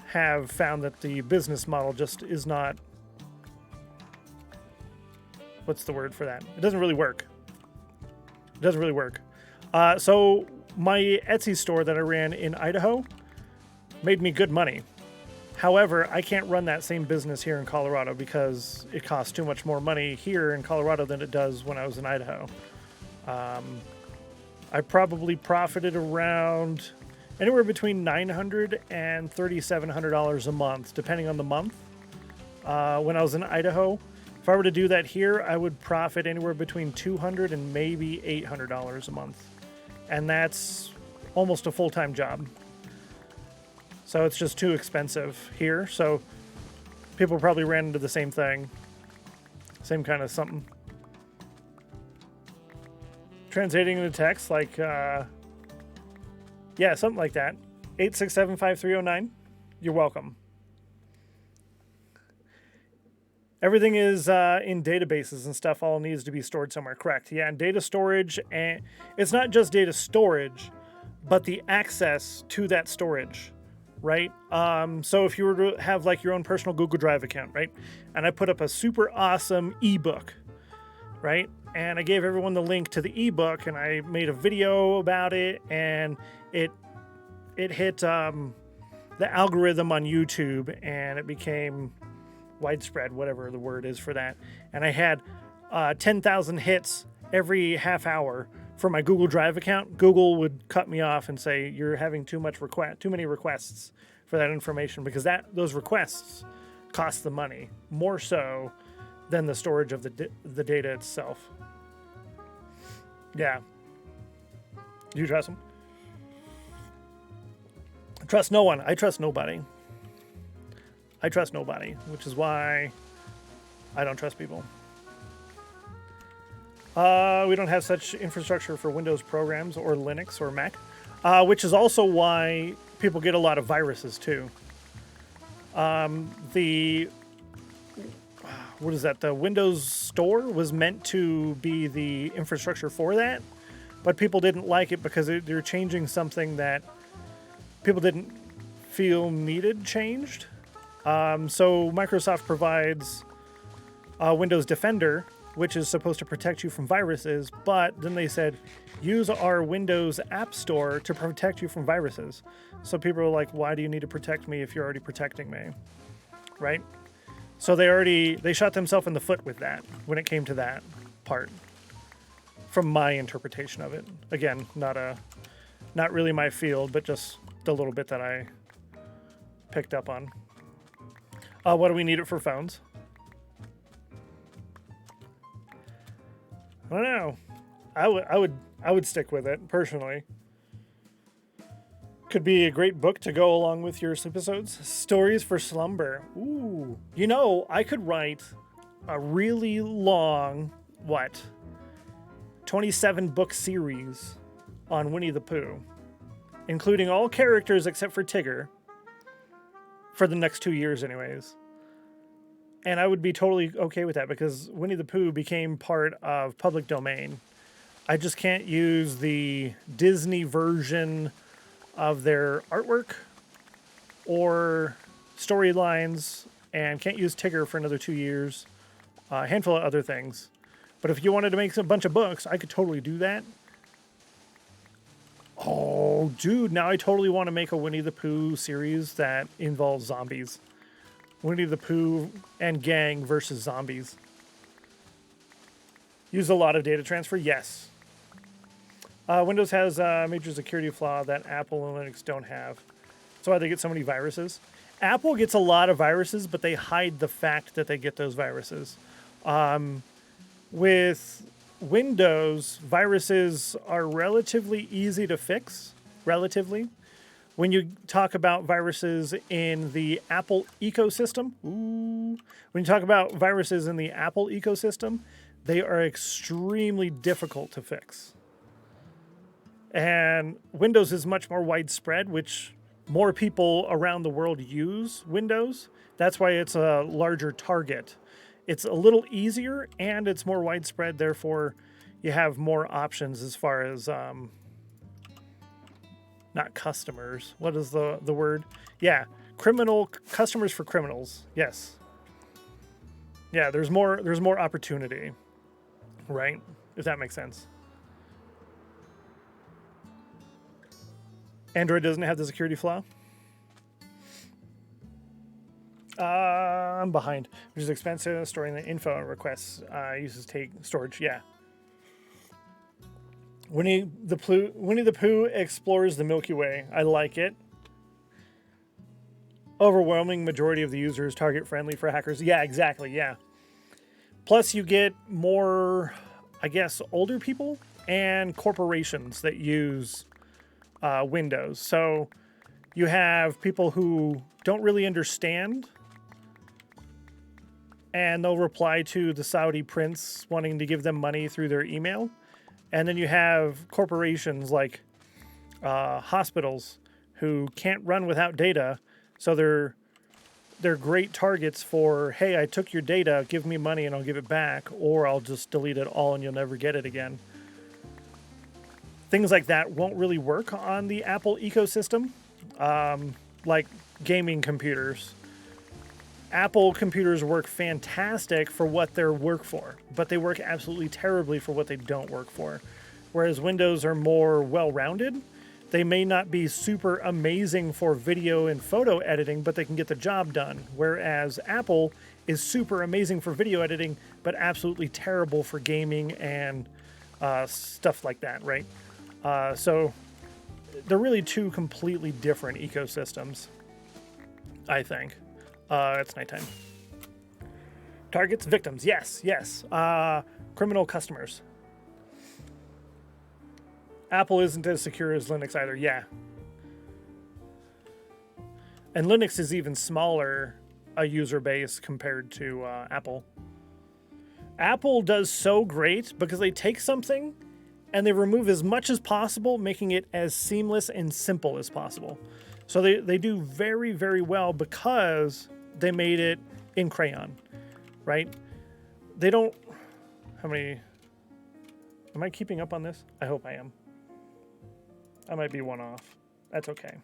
have found that the business model just is not... What's the word for that? It doesn't really work. It doesn't really work. So my Etsy store that I ran in Idaho made me good money. However, I can't run that same business here in Colorado because it costs too much more money here in Colorado than it does when I was in Idaho. I probably profited around anywhere between $900 and $3,700 a month, depending on the month. When I was in Idaho, if I were to do that here, I would profit anywhere between $200 and maybe $800 a month. And that's almost a full-time job. So it's just too expensive here. So people probably ran into the same thing. Same kind of something. Translating into text, like, yeah, something like that. 8675309. You're welcome. Everything is in databases and stuff. All needs to be stored somewhere. Correct. Yeah, and data storage. And it's not just data storage, but the access to that storage. Right? So if you were to have like your own personal Google Drive account, right? And I put up a super awesome ebook, right? And I gave everyone the link to the ebook and I made a video about it and it hit the algorithm on YouTube and it became widespread, whatever the word is for that. And I had 10,000 hits every half hour for my Google Drive account. Google would cut me off and say, you're having too many requests for that information because those requests cost the money more so than the storage of the data itself. Yeah. Do you trust them? I trust no one. I trust nobody. I trust nobody, which is why I don't trust people. We don't have such infrastructure for Windows programs or Linux or Mac, which is also why people get a lot of viruses too. The Windows Store was meant to be the infrastructure for that, but people didn't like it because they're changing something that people didn't feel needed changed. So Microsoft provides Windows Defender, which is supposed to protect you from viruses, but then they said, use our Windows App Store to protect you from viruses. So people are like, why do you need to protect me if you're already protecting me? Right? So they shot themselves in the foot with that when it came to that part, from my interpretation of it. Again, not a Not really my field, but just the little bit that I picked up on. What do we need it for phones? I don't know. I would stick with it personally. Could be a great book to go along with your episodes. Stories for slumber. Ooh. You know, I could write a really long, 27 book series on Winnie the Pooh, including all characters except for Tigger, for the next 2 years anyways. And I would be totally okay with that because Winnie the Pooh became part of public domain. I just can't use the Disney version of their artwork or storylines, and can't use Tigger for another 2 years. A handful of other things. But if you wanted to make a bunch of books, I could totally do that. Oh, dude, now I totally want to make a Winnie the Pooh series that involves zombies. Winnie the Pooh and gang versus zombies. Use a lot of data transfer? Yes. Windows has a major security flaw that Apple and Linux don't have. That's why they get so many viruses. Apple gets a lot of viruses, but they hide the fact that they get those viruses. With Windows, viruses are relatively easy to fix. Relatively. When you talk about viruses in the Apple ecosystem, when you talk about viruses in the Apple ecosystem, they are extremely difficult to fix. And Windows is much more widespread, which more people around the world use Windows. That's why it's a larger target. It's a little easier and it's more widespread. Therefore, you have more options as far as not customers. What is the word? Yeah, customers for criminals. Yes. Yeah, there's more opportunity, right? If that makes sense. Android doesn't have the security flaw. I'm behind, which is expensive. Storing the info and requests uses take storage. Yeah. Winnie the Pooh explores the Milky Way. I like it. Overwhelming majority of the users target friendly for hackers. Yeah, exactly. Yeah. Plus, you get more, I guess, older people and corporations that use Windows. So you have people who don't really understand, and they'll reply to the Saudi prince wanting to give them money through their email. And then you have corporations like hospitals who can't run without data, so they're great targets for, hey, I took your data, give me money and I'll give it back, or I'll just delete it all and you'll never get it again. Things like that won't really work on the Apple ecosystem, like gaming computers. Apple computers work fantastic for what they work for, but they work absolutely terribly for what they don't work for. Whereas Windows are more well-rounded. They may not be super amazing for video and photo editing, but they can get the job done. Whereas Apple is super amazing for video editing, but absolutely terrible for gaming and stuff like that, right? So they're really two completely different ecosystems, I think. It's nighttime. Targets, victims. Yes. Criminal customers. Apple isn't as secure as Linux either. Yeah. And Linux is even smaller a user base compared to Apple. Apple does so great because they take something and they remove as much as possible, making it as seamless and simple as possible. So they do very, very well because they made it in crayon, right? They don't... How many... Am I keeping up on this? I hope I am. I might be one off. That's okay.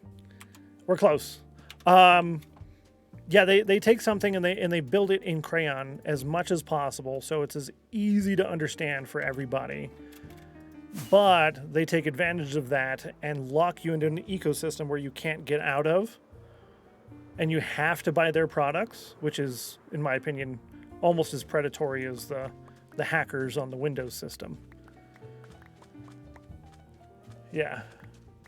We're close. Yeah, they take something and they build it in crayon as much as possible so it's as easy to understand for everybody. But they take advantage of that and lock you into an ecosystem where you can't get out of. And you have to buy their products, which is, in my opinion, almost as predatory as the hackers on the Windows system. Yeah.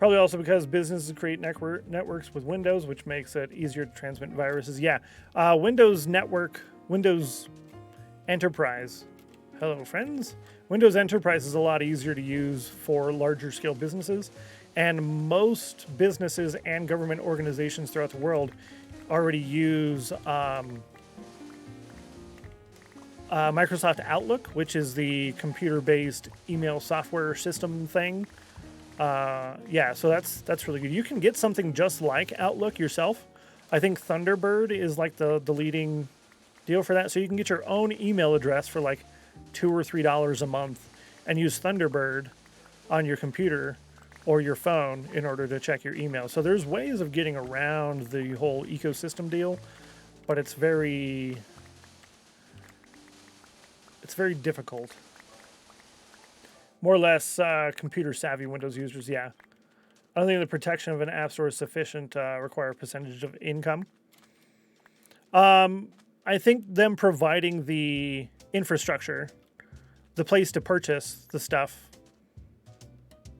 Probably also because businesses create networks with Windows, which makes it easier to transmit viruses. Yeah, Windows Network, Windows Enterprise. Hello, friends. Windows Enterprise is a lot easier to use for larger scale businesses, and most businesses and government organizations throughout the world already use Microsoft Outlook, which is the computer-based email software system thing. Yeah, so that's really good. You can get something just like Outlook yourself. I think Thunderbird is like the leading deal for that. So you can get your own email address for like $2 or $3 a month and use Thunderbird on your computer or your phone in order to check your email. So there's ways of getting around the whole ecosystem deal, but it's very difficult. More or less computer savvy Windows users, yeah. I don't think the protection of an app store is sufficient to require a percentage of income. I think them providing the infrastructure, the place to purchase the stuff,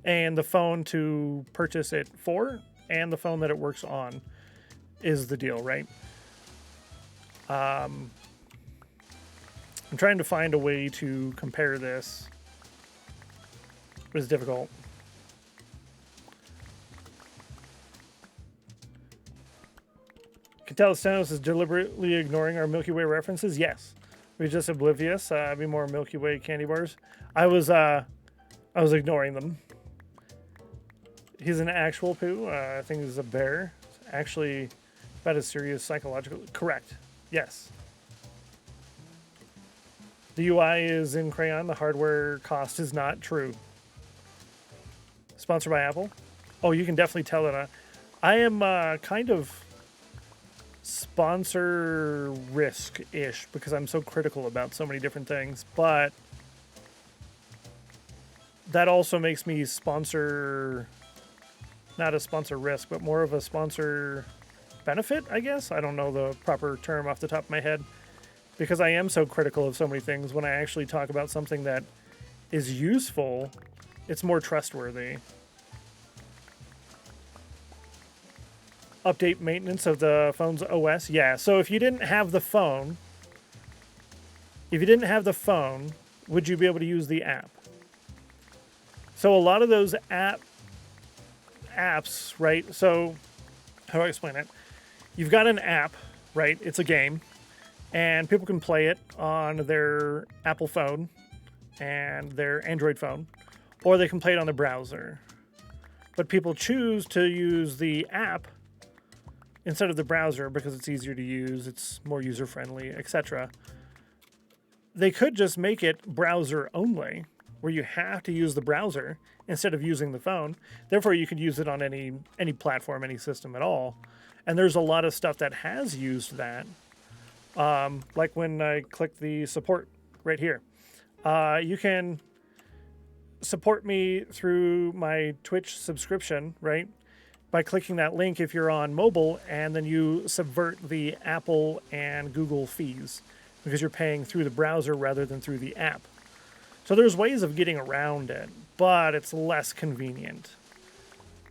and the phone to purchase it for, and the phone that it works on is the deal, right? I'm trying to find a way to compare this. But it's difficult. Can tell Stennos is deliberately ignoring our Milky Way references. Yes, we're just oblivious. Be more Milky Way candy bars. I was ignoring them. He's an actual poo. I think he's a bear. It's actually about as serious psychological. Correct. Yes. The UI is in crayon. The hardware cost is not true. Sponsored by Apple. Oh, you can definitely tell that I am kind of sponsor risk-ish because I'm so critical about so many different things, but that also makes me sponsor, not a sponsor risk, but more of a sponsor benefit, I guess. I don't know the proper term off the top of my head because I am so critical of so many things. When I actually talk about something that is useful, it's more trustworthy. Update maintenance of the phone's OS. Yeah, so if you didn't have the phone, would you be able to use the app? So a lot of those apps, right? So how do I explain it? You've got an app, right? It's a game, and people can play it on their Apple phone and their Android phone, or they can play it on the browser. But people choose to use the app instead of the browser because it's easier to use, it's more user-friendly, etc. They could just make it browser only, where you have to use the browser instead of using the phone. Therefore, you could use it on any platform, any system at all. And there's a lot of stuff that has used that. Like when I click the support right here. You can support me through my Twitch subscription, right? By clicking that link if you're on mobile, and then you subvert the Apple and Google fees because you're paying through the browser rather than through the app. So there's ways of getting around it, but it's less convenient.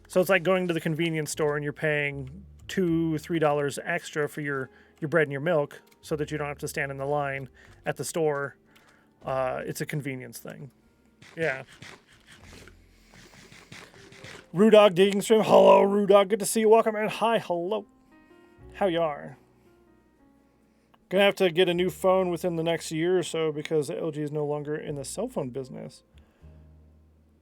So it's like going to the convenience store and you're paying $2, $3 extra for your bread and your milk so that you don't have to stand in the line at the store. It's a convenience thing. Yeah. Rudog digging stream. Hello, Rudog. Good to see you. Welcome in. Hi, hello. How you are? Gonna have to get a new phone within the next year or so because LG is no longer in the cell phone business.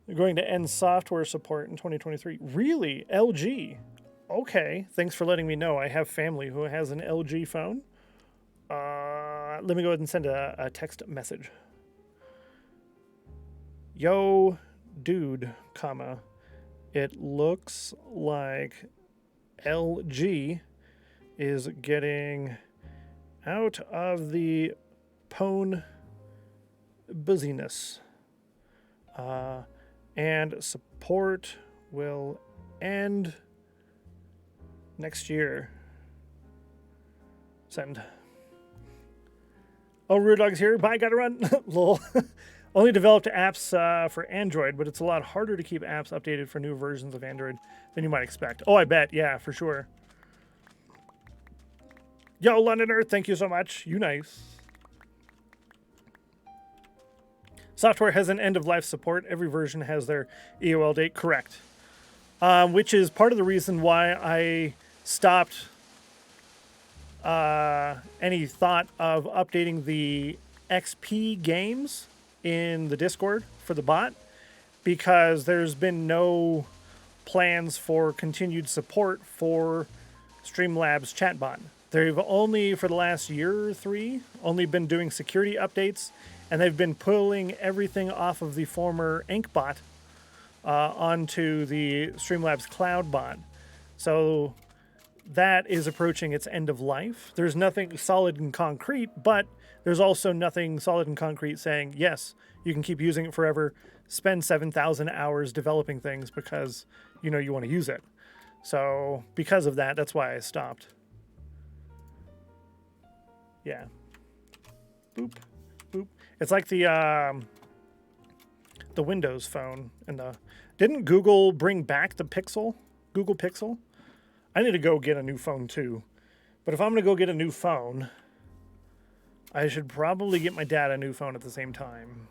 They're going to end software support in 2023. Really? LG? Okay. Thanks for letting me know. I have family who has an LG phone. Let me go ahead and send a text message. Yo, dude, comma. It looks like LG is getting out of the phone busyness. And support will end next year. Send. Oh, Rudog's here. Bye, gotta run. Lol. Only developed apps for Android, but it's a lot harder to keep apps updated for new versions of Android than you might expect. Oh, I bet. Yeah, for sure. Yo, Londoner, thank you so much. You nice. Software has an end-of-life support. Every version has their EOL date. Correct. Which is part of the reason why I stopped any thought of updating the XP games in the Discord for the bot, because there's been no plans for continued support for Streamlabs chatbot. They've only, for the last year or three, only been doing security updates, and they've been pulling everything off of the former Inkbot onto the Streamlabs cloud bot. So that is approaching its end of life. There's nothing solid and concrete, but there's also nothing solid and concrete saying, yes, you can keep using it forever, spend 7,000 hours developing things because you know you want to use it. So because of that, that's why I stopped. Yeah. Boop, boop. It's like the Windows phone and the... Didn't Google bring back the Pixel? Google Pixel? I need to go get a new phone too. But if I'm going to go get a new phone, I should probably get my dad a new phone at the same time.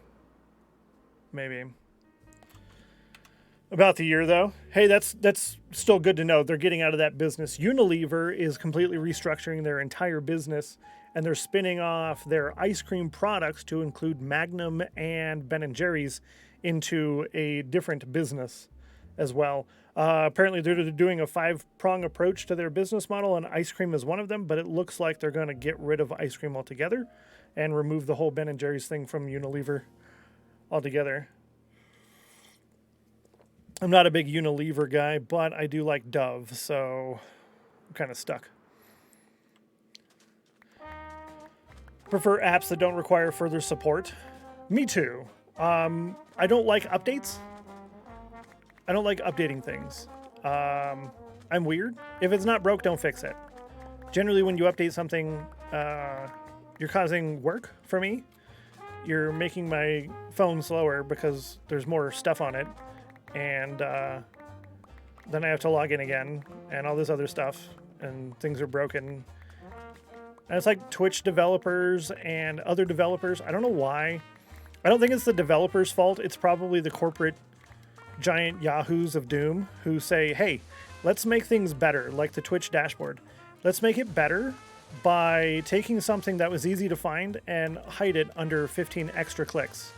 Maybe. About the year, though. Hey, that's still good to know. They're getting out of that business. Unilever is completely restructuring their entire business, and they're spinning off their ice cream products to include Magnum and Ben & Jerry's into a different business as well. Apparently, they're doing a 5-prong approach to their business model, and ice cream is one of them, but it looks like they're going to get rid of ice cream altogether and remove the whole Ben & Jerry's thing from Unilever altogether. I'm not a big Unilever guy, but I do like Dove, so I'm kind of stuck. Prefer apps that don't require further support. Me too. I don't like updates. I don't like updating things. I'm weird. If it's not broke, don't fix it. Generally, when you update something, you're causing work for me. You're making my phone slower because there's more stuff on it. And then I have to log in again and all this other stuff, and things are broken. And it's like Twitch developers and other developers. I don't know why. I don't think it's the developers' fault. It's probably the corporate giant yahoos of doom who say, hey, let's make things better, like the Twitch dashboard. Let's make it better by taking something that was easy to find and hide it under 15 extra clicks.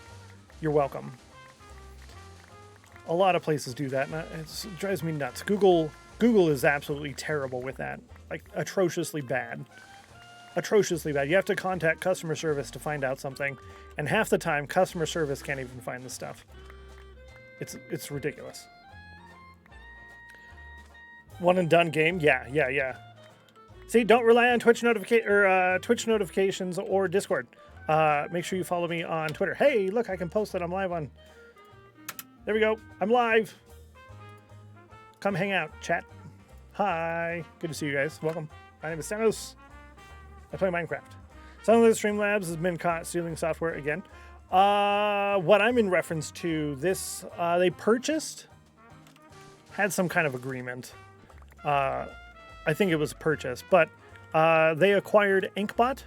You're welcome. A lot of places do that, and it drives me nuts. Google is absolutely terrible with that. Like, atrociously bad. Atrociously bad. You have to contact customer service to find out something, and half the time, customer service can't even find the stuff. It's ridiculous. One and done game? Yeah. See, don't rely on Twitch notifications or Discord. Make sure you follow me on Twitter. Hey, look, I can post that I'm live on... There we go. I'm live. Come hang out, chat. Hi. Good to see you guys. Welcome. My name is Stennos. I play Minecraft. Some of the Streamlabs has been caught stealing software again. What I'm in reference to, this, they purchased, had some kind of agreement. I think it was purchased, but they acquired Inkbot,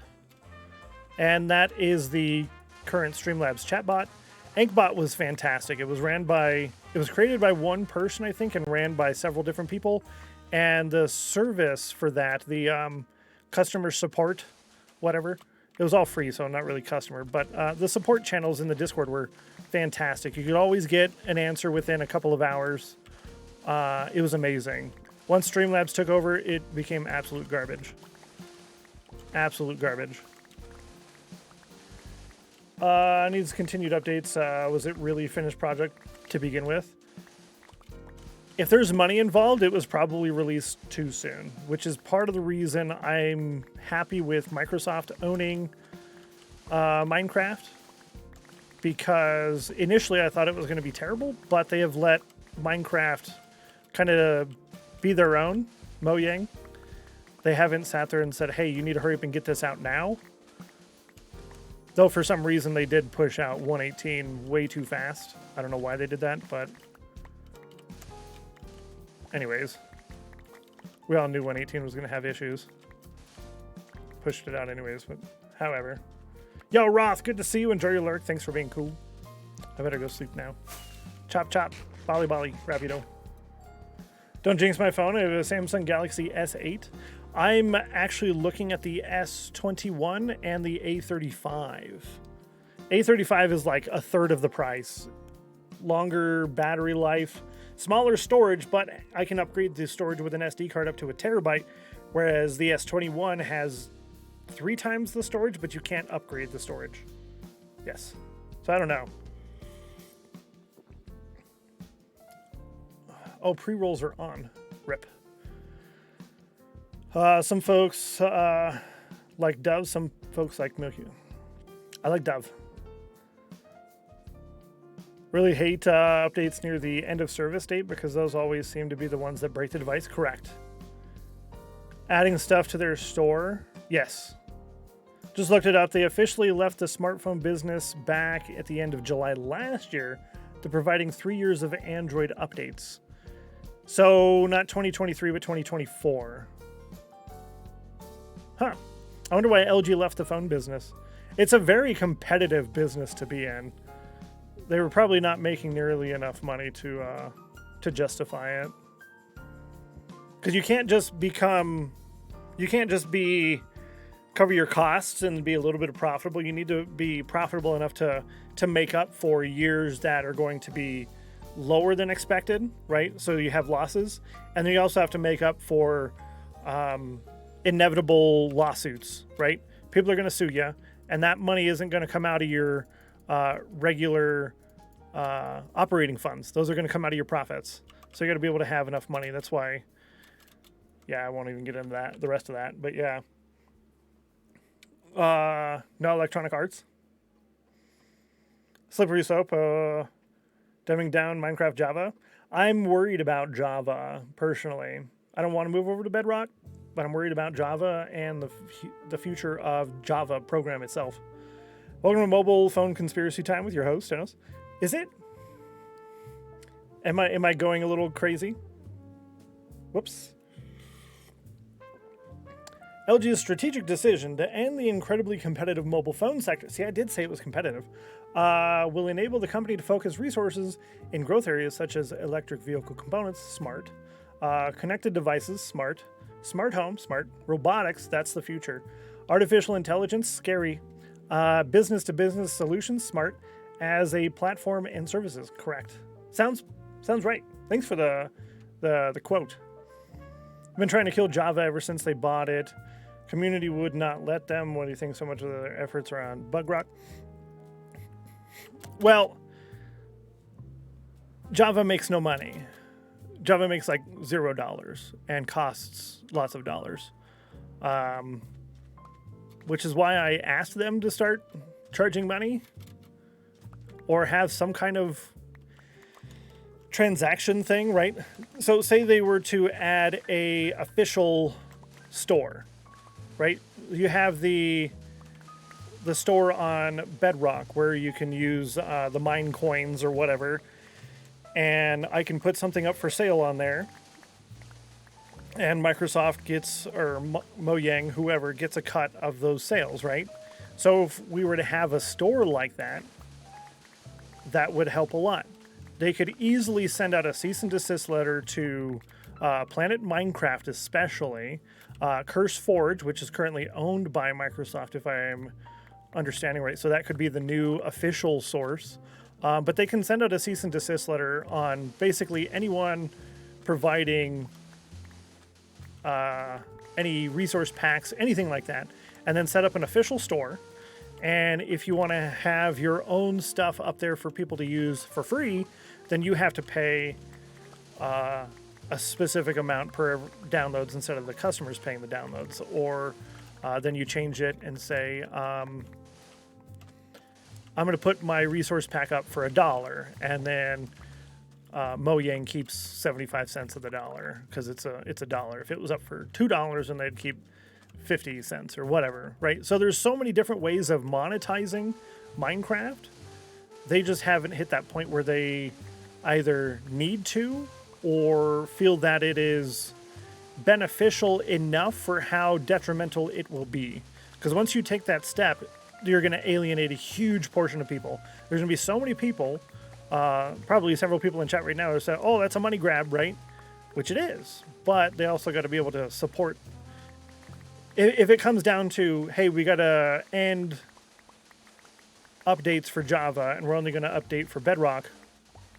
and that is the current Streamlabs chatbot. Inkbot was fantastic. It was created by one person, I think, and ran by several different people. And the service for that, the customer support, whatever, it was all free, so not really customer. But the support channels in the Discord were fantastic. You could always get an answer within a couple of hours. It was amazing. Once Streamlabs took over, it became absolute garbage. Absolute garbage. Needs continued updates. Was it really a finished project to begin with? If there's money involved, it was probably released too soon, which is part of the reason I'm happy with Microsoft owning Minecraft, because initially I thought it was going to be terrible, but they have let Minecraft kind of be their own Mojang. They haven't sat there and said, hey, you need to hurry up and get this out now. Though for some reason they did push out 118 way too fast. I don't know why they did that, but anyways, we all knew 118 was going to have issues. Pushed it out anyways, but however. Yo, Roth, good to see you. Enjoy your lurk. Thanks for being cool. I better go sleep now. Chop, chop. Bali, bali. Rapido. Don't jinx my phone. I have a Samsung Galaxy S8. I'm actually looking at the S21 and the A35. A35 is like a third of the price. Longer battery life, smaller storage, but I can upgrade the storage with an SD card up to 1 terabyte, whereas the S21 has 3 times the storage, but you can't upgrade the storage. Yes. So I don't know. Oh, pre-rolls are on. Rip. Some folks like Dove. Some folks like Milky. I like Dove. Really hate updates near the end of service date because those always seem to be the ones that break the device. Correct. Adding stuff to their store. Yes. Just looked it up. They officially left the smartphone business back at the end of July last year to providing 3 years of Android updates. So not 2023, but 2024. Huh. I wonder why LG left the phone business. It's a very competitive business to be in. They were probably not making nearly enough money to justify it. Because you can't just cover your costs and be a little bit profitable. You need to be profitable enough to make up for years that are going to be lower than expected, right? So you have losses, and then you also have to make up for inevitable lawsuits, right? People are going to sue you, and that money isn't going to come out of your regular operating funds. Those are going to come out of your profits. So you got to be able to have enough money. That's why, yeah, I won't even get into that, the rest of that, but yeah. No Electronic Arts. Slippery Soap, dumbing down Minecraft Java. I'm worried about Java, personally. I don't want to move over to Bedrock, but I'm worried about Java and the future of Java program itself. Welcome to Mobile Phone Conspiracy Time with your host, Stennos. Is it? Am I going a little crazy? Whoops. LG's strategic decision to end the incredibly competitive mobile phone sector, see, I did say it was competitive, will enable the company to focus resources in growth areas such as electric vehicle components, smart, connected devices, smart, smart home, smart, robotics, that's the future, artificial intelligence, scary, business-to-business solutions, smart, as a platform and services, correct. Sounds right. Thanks for the quote. I've been trying to kill Java ever since they bought it. Community would not let them. What do you think so much of their efforts around Bugrock? Well, Java makes no money. Java makes like $0 and costs lots of dollars. Which is why I asked them to start charging money or have some kind of transaction thing, right? So say they were to add a official store, right? You have the store on Bedrock where you can use the mine coins or whatever, and I can put something up for sale on there, and Microsoft gets, or Mojang, whoever, gets a cut of those sales, right? So if we were to have a store like that, that would help a lot. They could easily send out a cease and desist letter to Planet Minecraft, especially Curse Forge, which is currently owned by Microsoft, if I am understanding right. So that could be the new official source. But they can send out a cease and desist letter on basically anyone providing any resource packs, anything like that, and then set up an official store. And if you want to have your own stuff up there for people to use for free, then you have to pay a specific amount per downloads instead of the customers paying the downloads. Or then you change it and say, I'm going to put my resource pack up for $1, and then Mojang keeps 75 cents of the dollar because it's a dollar. If it was up for $2, then they'd keep 50 cents or whatever, right? So there's so many different ways of monetizing Minecraft. They just haven't hit that point where they either need to or feel that it is beneficial enough for how detrimental it will be. Because once you take that step, you're going to alienate a huge portion of people. There's going to be so many people, probably several people in chat right now who say, oh, that's a money grab, right? Which it is. But they also got to be able to support. If it comes down to, hey, we got to end updates for Java and we're only going to update for Bedrock,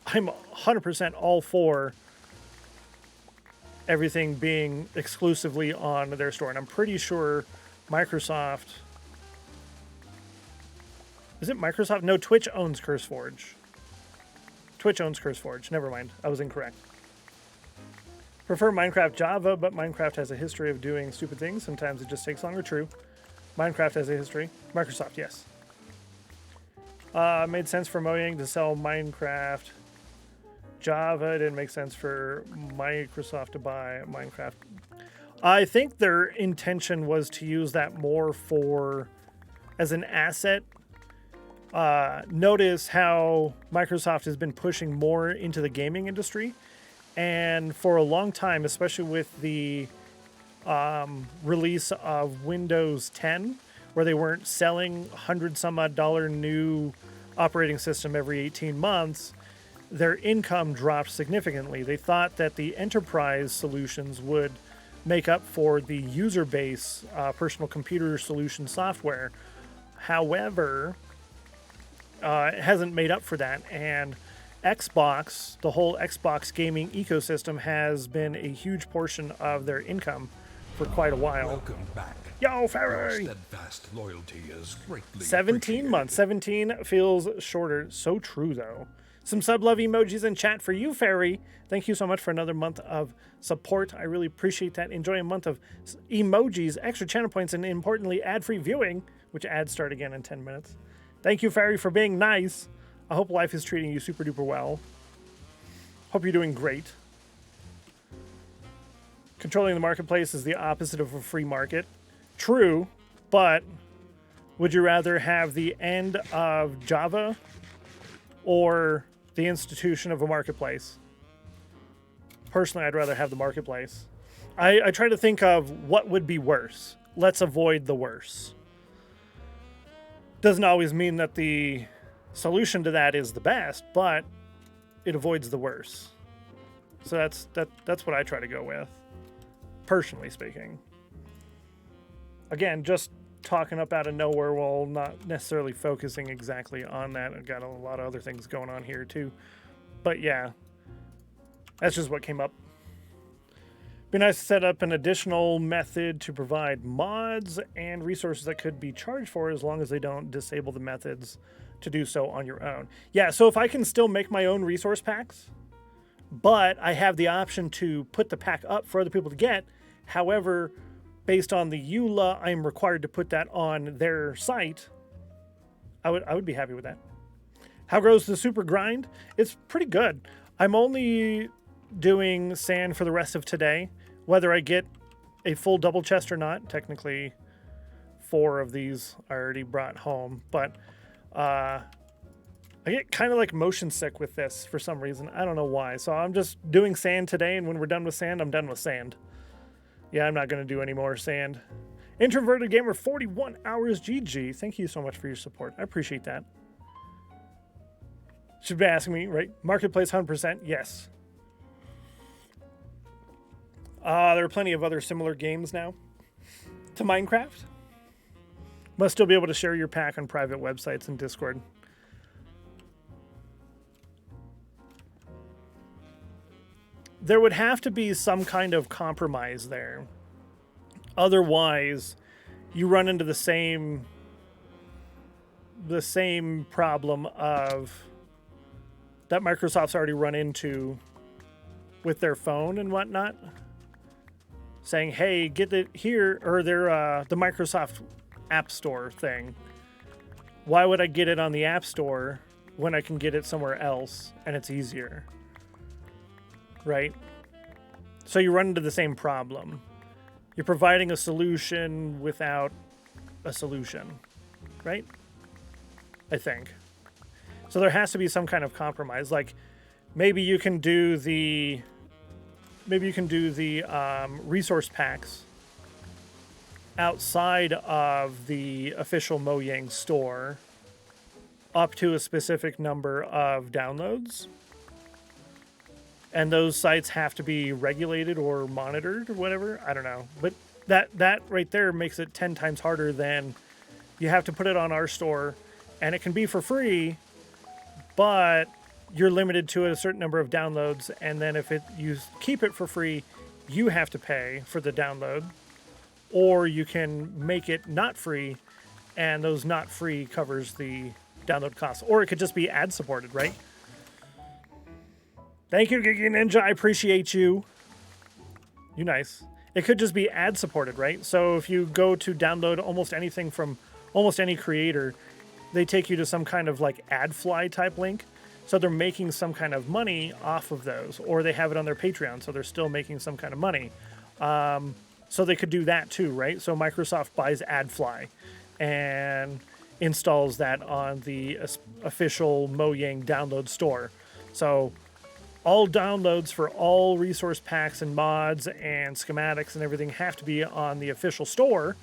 I'm 100% all for everything being exclusively on their store. And I'm pretty sure Microsoft... Is it Microsoft? No, Twitch owns CurseForge. Twitch owns CurseForge. Never mind. I was incorrect. Prefer Minecraft Java, but Minecraft has a history of doing stupid things. Sometimes it just takes longer. True. Minecraft has a history. Microsoft, yes. Made sense for Mojang to sell Minecraft. Java didn't make sense for Microsoft to buy Minecraft. I think their intention was to use that more for as an asset. Notice how Microsoft has been pushing more into the gaming industry. And for a long time, especially with the release of Windows 10, where they weren't selling $100-some-odd new operating system every 18 months, their income dropped significantly. They thought that the enterprise solutions would make up for the user base personal computer solution software. However, it hasn't made up for that. And Xbox, the whole Xbox gaming ecosystem, has been a huge portion of their income for quite a while. Welcome back. Yo, Ferry! Your steadfast loyalty is greatly 17 months. 17 feels shorter. So true, though. Some sub-love emojis in chat for you, Ferry. Thank you so much for another month of support. I really appreciate that. Enjoy a month of emojis, extra channel points, and importantly, ad-free viewing, which ads start again in 10 minutes. Thank you, Ferry, for being nice. I hope life is treating you super duper well. Hope you're doing great. Controlling the marketplace is the opposite of a free market. True, but would you rather have the end of Java or the institution of a marketplace? Personally, I'd rather have the marketplace. I try to think of what would be worse. Let's avoid the worse. Doesn't always mean that the solution to that is the best, but it avoids the worse. So that's what I try to go with, personally speaking. Again, just talking up out of nowhere while not necessarily focusing exactly on that. I've got a lot of other things going on here too. But yeah, that's just what came up. Be nice to set up an additional method to provide mods and resources that could be charged for, as long as they don't disable the methods to do so on your own. Yeah, so if I can still make my own resource packs, but I have the option to put the pack up for other people to get. However, based on the EULA, I'm required to put that on their site. I would be happy with that. How grows the super grind? It's pretty good. I'm only doing sand for the rest of today. Whether I get a full double chest or not, technically 4 of these I already brought home, but I get kind of like motion sick with this for some reason. I don't know why. So I'm just doing sand today, and when we're done with sand, I'm done with sand. Yeah, I'm not going to do any more sand. Introverted Gamer 41 hours GG. Thank you so much for your support. I appreciate that. Should be asking me, right? Marketplace 100%? Yes. There are plenty of other similar games now to Minecraft. Must still be able to share your pack on private websites and Discord. There would have to be some kind of compromise there. Otherwise, you run into the same problem of that Microsoft's already run into with their phone and whatnot. Saying, hey, get it here, or their the Microsoft App Store thing. Why would I get it on the App Store when I can get it somewhere else and it's easier? Right? So you run into the same problem. you're providing a solution without a solution, right? I think. So there has to be some kind of compromise. Like maybe you can do the resource packs outside of the official Mojang store up to a specific number of downloads. And those sites have to be regulated or monitored or whatever. I don't know. But that right there makes it 10 times harder than you have to put it on our store. And it can be for free, but you're limited to a certain number of downloads. And then if you keep it for free, you have to pay for the download. Or you can make it not free, and those not free covers the download costs. Or it could just be ad supported, right? Thank you, Gigi Ninja. I appreciate you. You nice. It could just be ad supported, right? So if you go to download almost anything from almost any creator, they take you to some kind of like AdFly type link. So they're making some kind of money off of those. Or they have it on their Patreon, so they're still making some kind of money. So they could do that too, right? So Microsoft buys AdFly and installs that on the official Mojang download store. So all downloads for all resource packs and mods and schematics and everything have to be on the official store,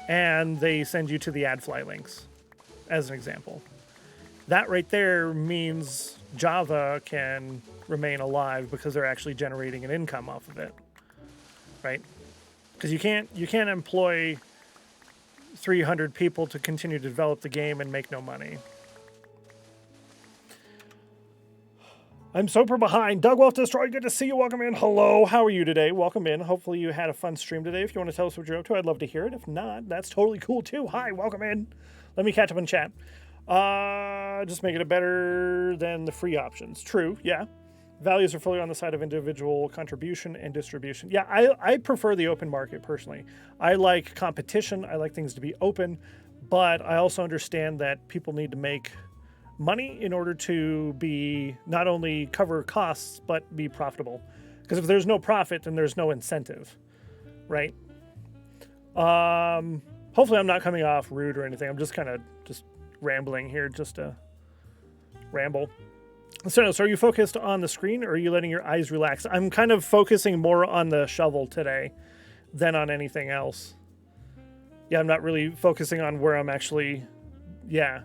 and they send you to the AdFly links, as an example. That right there means Java can remain alive because they're actually generating an income off of it, right? Because you can't employ 300 people to continue to develop the game and make no money. I'm super behind. Doug Wolf Destroy, good to see you. Welcome in. Hello, how are you today? Welcome in. Hopefully you had a fun stream today. If you want to tell us what you're up to, I'd love to hear it. If not, that's totally cool too. Hi, welcome in. Let me catch up in chat. Just make it better than the free options. True, yeah. Values are fully on the side of individual contribution and distribution. Yeah, I prefer the open market personally. I like competition. I like things to be open, but I also understand that people need to make money in order to be not only cover costs, but be profitable. Because if there's no profit, then there's no incentive, right? Hopefully I'm not coming off rude or anything. I'm just kind of just rambling here, just to ramble. So are you focused on the screen or are you letting your eyes relax? I'm kind of focusing more on the shovel today than on anything else. Yeah, I'm not really focusing on where I'm actually, yeah.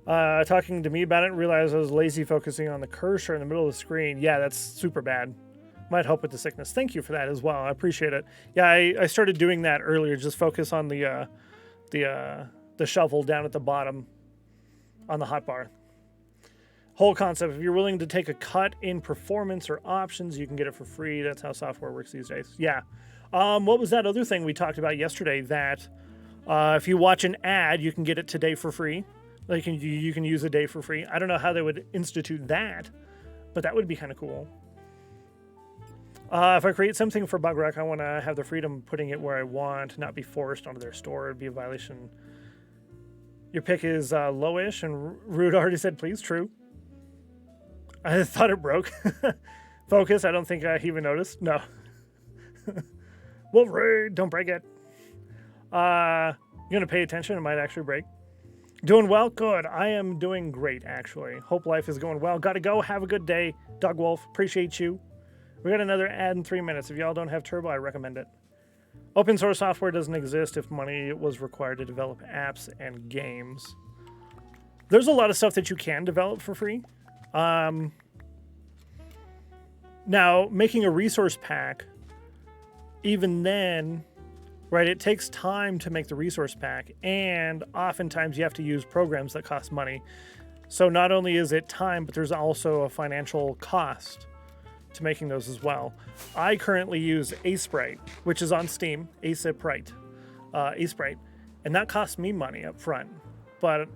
Talking to me about it, realized I was lazy focusing on the cursor in the middle of the screen. Yeah, that's super bad. Might help with the sickness. Thank you for that as well. I appreciate it. Yeah, I started doing that earlier. Just focus on the shovel down at the bottom on the hotbar. Whole concept. If you're willing to take a cut in performance or options, you can get it for free. That's how software works these days. Yeah. What was that other thing we talked about yesterday? That if you watch an ad, you can get it today for free. Like you can use a day for free. I don't know how they would institute that, but that would be kind of cool. If I create something for Bugrack, I want to have the freedom of putting it where I want, not be forced onto their store. It'd be a violation. Your pick is lowish, and Rude already said please. True. I thought it broke. Focus, I don't think he even noticed. No. Wolverine, don't break it. You're going to pay attention. It might actually break. Doing well? Good. I am doing great, actually. Hope life is going well. Gotta go. Have a good day. Doug Wolf, appreciate you. We got another ad in 3 minutes. If y'all don't have Turbo, I recommend it. Open source software doesn't exist if money was required to develop apps and games. There's a lot of stuff that you can develop for free. Now, making a resource pack, even then, right, it takes time to make the resource pack, and oftentimes you have to use programs that cost money. So not only is it time, but there's also a financial cost to making those as well. I currently use Asprite, which is on Steam, Asprite, and that costs me money up front, but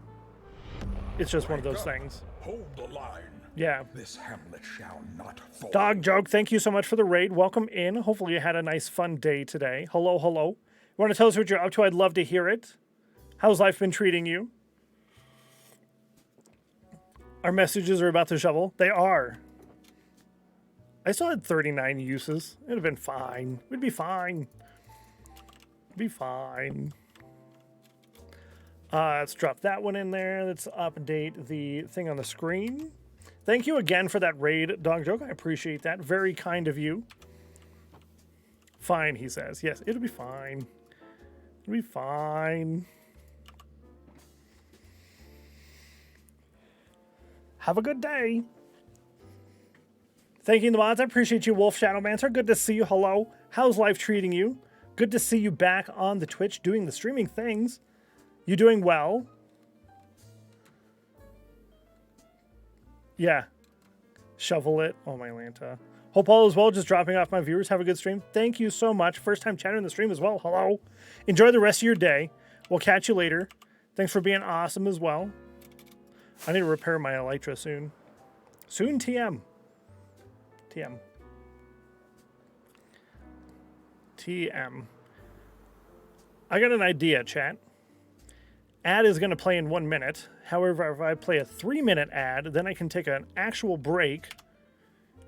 it's just one of those things. Hold the line. Yeah. This hamlet shall not fall. Dog Joke, thank you so much for the raid. Welcome in. Hopefully you had a nice, fun day today. Hello, hello. You want to tell us what you're up to? I'd love to hear it. How's life been treating you? Our messages are about to shovel. They are. I still had 39 uses. It'd have been fine. We'd be fine. Be fine. Let's drop that one in there. Let's update the thing on the screen. Thank you again for that raid, Dog Joke. I appreciate that. Very kind of you. Fine, he says. Yes, it'll be fine. It'll be fine. Have a good day. Thanking the mods. I appreciate you, Wolf Shadowmancer. Good to see you. Hello. How's life treating you? Good to see you back on the Twitch doing the streaming things. You doing well? Yeah. Shovel it. Oh, my Lanta. Hope all is well. Just dropping off my viewers. Have a good stream. Thank you so much. First time chatting in the stream as well. Hello. Enjoy the rest of your day. We'll catch you later. Thanks for being awesome as well. I need to repair my Elytra soon. Soon, TM. TM. TM. I got an idea, chat. Ad is going to play in 1 minute. However, if I play a 3-minute ad, then I can take an actual break.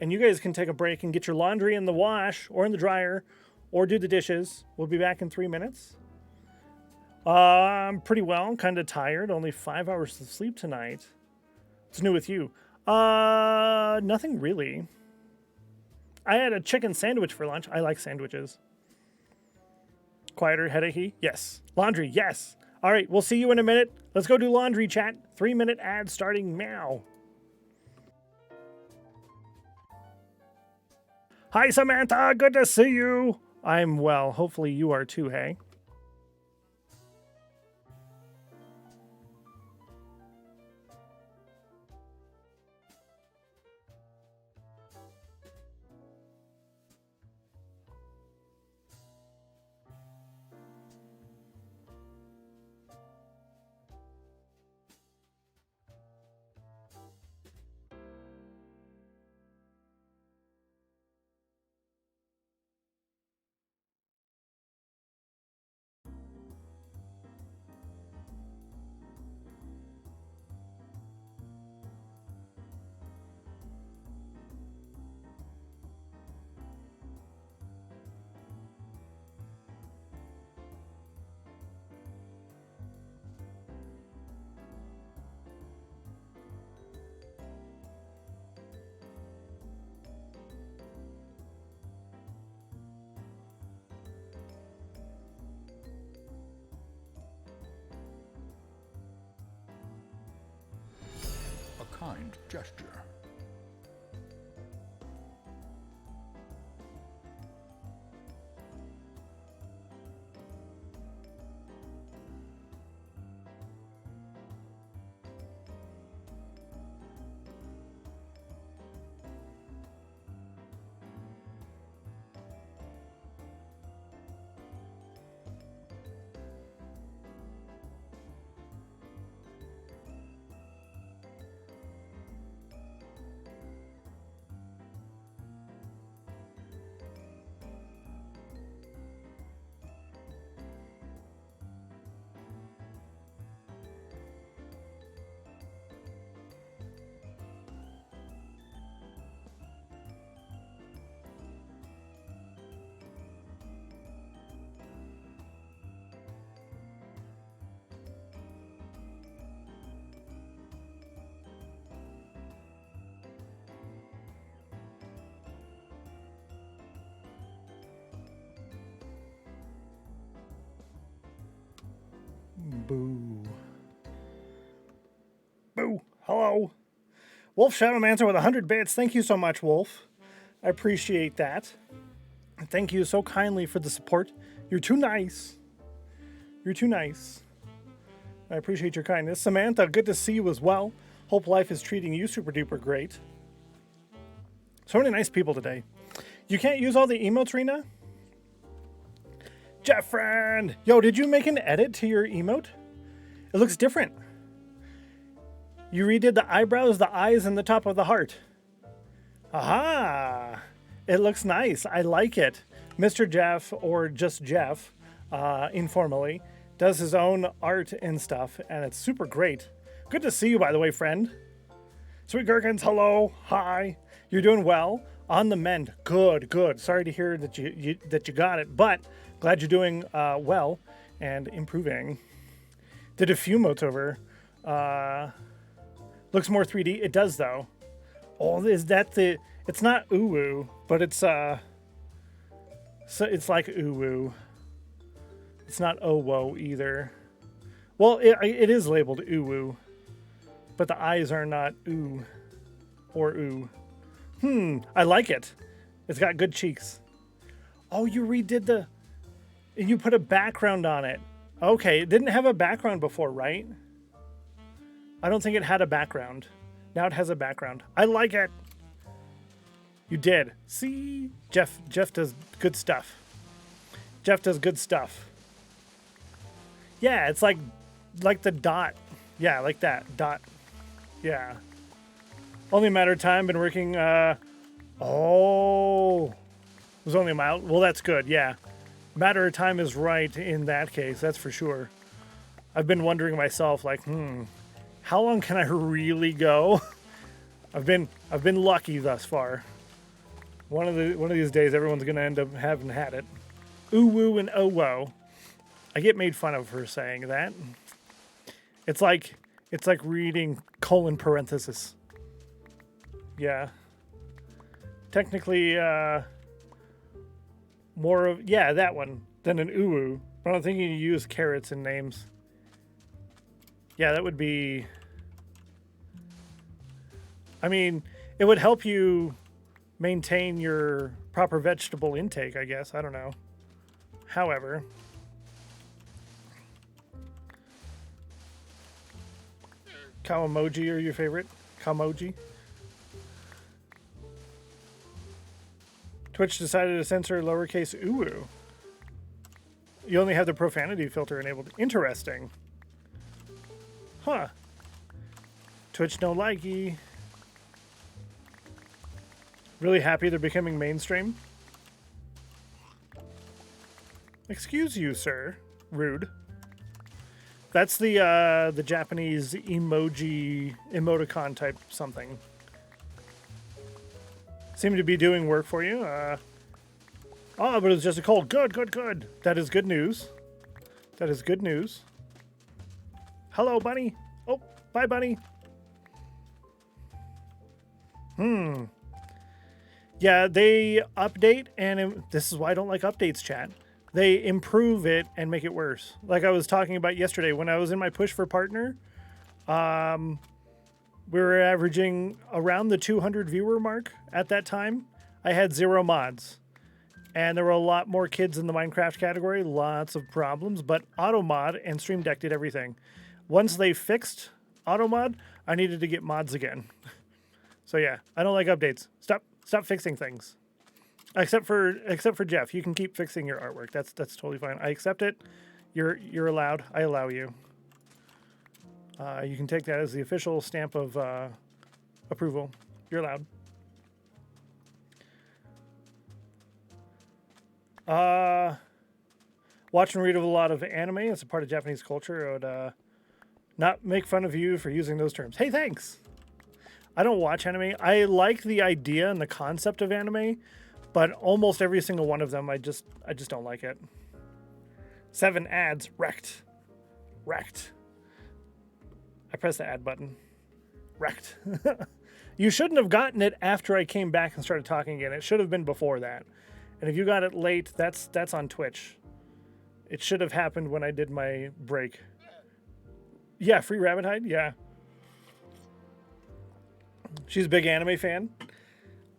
And you guys can take a break and get your laundry in the wash or in the dryer or do the dishes. We'll be back in 3 minutes. I'm pretty well. Kind of tired. Only 5 hours of sleep tonight. What's new with you? Nothing really. I had a chicken sandwich for lunch. I like sandwiches. Quieter, headache? Yes. Laundry, yes. All right, we'll see you in a minute. Let's go do laundry, chat. 3-minute ad starting now. Hi, Samantha. Good to see you. I'm well. Hopefully you are too, hey? A kind gesture. Boo. Boo. Hello. Wolf Shadowmancer with 100 bits. Thank you so much, Wolf. I appreciate that. And thank you so kindly for the support. You're too nice. You're too nice. I appreciate your kindness. Samantha, good to see you as well. Hope life is treating you super duper great. So many nice people today. You can't use all the emotes, Rena? Jeff friend! Yo, did you make an edit to your emote? It looks different. You redid the eyebrows, the eyes, and the top of the heart. Aha! It looks nice. I like it. Mr. Jeff, or just Jeff, informally, does his own art and stuff, and it's super great. Good to see you, by the way, friend. Sweet Gherkins, hello. Hi. You're doing well. On the mend. Good, good. Sorry to hear that you got it, but Glad you're doing well and improving. Did a few motes over. Looks more 3D. It does though. Oh, is that the? It's not uwu, but it's so it's like uwu. It's not owo either. Well, it is labeled uwu, but the eyes are not oo or oo. I like it. It's got good cheeks. Oh, you redid the... And you put a background on it. Okay, it didn't have a background before, right? I don't think it had a background. Now it has a background. I like it. You did. See? Jeff does good stuff. Jeff does good stuff. Yeah, it's like the dot. Yeah, like that. Dot. Yeah. Only a matter of time. Been working... Oh. It was only a mile. Well, that's good. Yeah. Matter of time is right in that case. That's for sure. I've been wondering myself, like, how long can I really go? I've been lucky thus far. One of these days, everyone's gonna end up having had it. Ooh woo and oh whoa. I get made fun of for saying that. It's like reading colon parenthesis. Yeah. Technically, more of, yeah, that one than an uwu. I don't think you use carrots in names. Yeah, that would be... I mean, it would help you maintain your proper vegetable intake, I guess. I don't know. However... Cow emoji are your favorite? Cowmoji? Twitch decided to censor lowercase uwu. You only have the profanity filter enabled. Interesting. Huh. Twitch no likey. Really happy they're becoming mainstream. Excuse you, sir. Rude. That's the Japanese emoticon type something. Seem to be doing work for you. Oh, but it's just a cold. Good, good, good. That is good news. That is good news. Hello, bunny. Oh, bye, bunny. Yeah, they update, and this is why I don't like updates, chat. They improve it and make it worse. Like I was talking about yesterday when I was in my push for partner, we were averaging around the 200 viewer mark at that time. I had 0 mods. And there were a lot more kids in the Minecraft category, lots of problems, but AutoMod and Stream Deck did everything. Once they fixed AutoMod, I needed to get mods again. So yeah, I don't like updates. Stop fixing things. Except for Jeff. You can keep fixing your artwork. That's totally fine. I accept it. You're allowed. I allow you. You can take that as the official stamp of approval. You're allowed. Watch and read of a lot of anime. It's a part of Japanese culture. I would not make fun of you for using those terms. Hey, thanks. I don't watch anime. I like the idea and the concept of anime, but almost every single one of them, I just don't like it. 7 ads. Wrecked. I pressed the add button. Wrecked. You shouldn't have gotten it after I came back and started talking again. It should have been before that. And if you got it late, that's on Twitch. It should have happened when I did my break. Yeah, Free Rabbit Hide? Yeah. She's a big anime fan.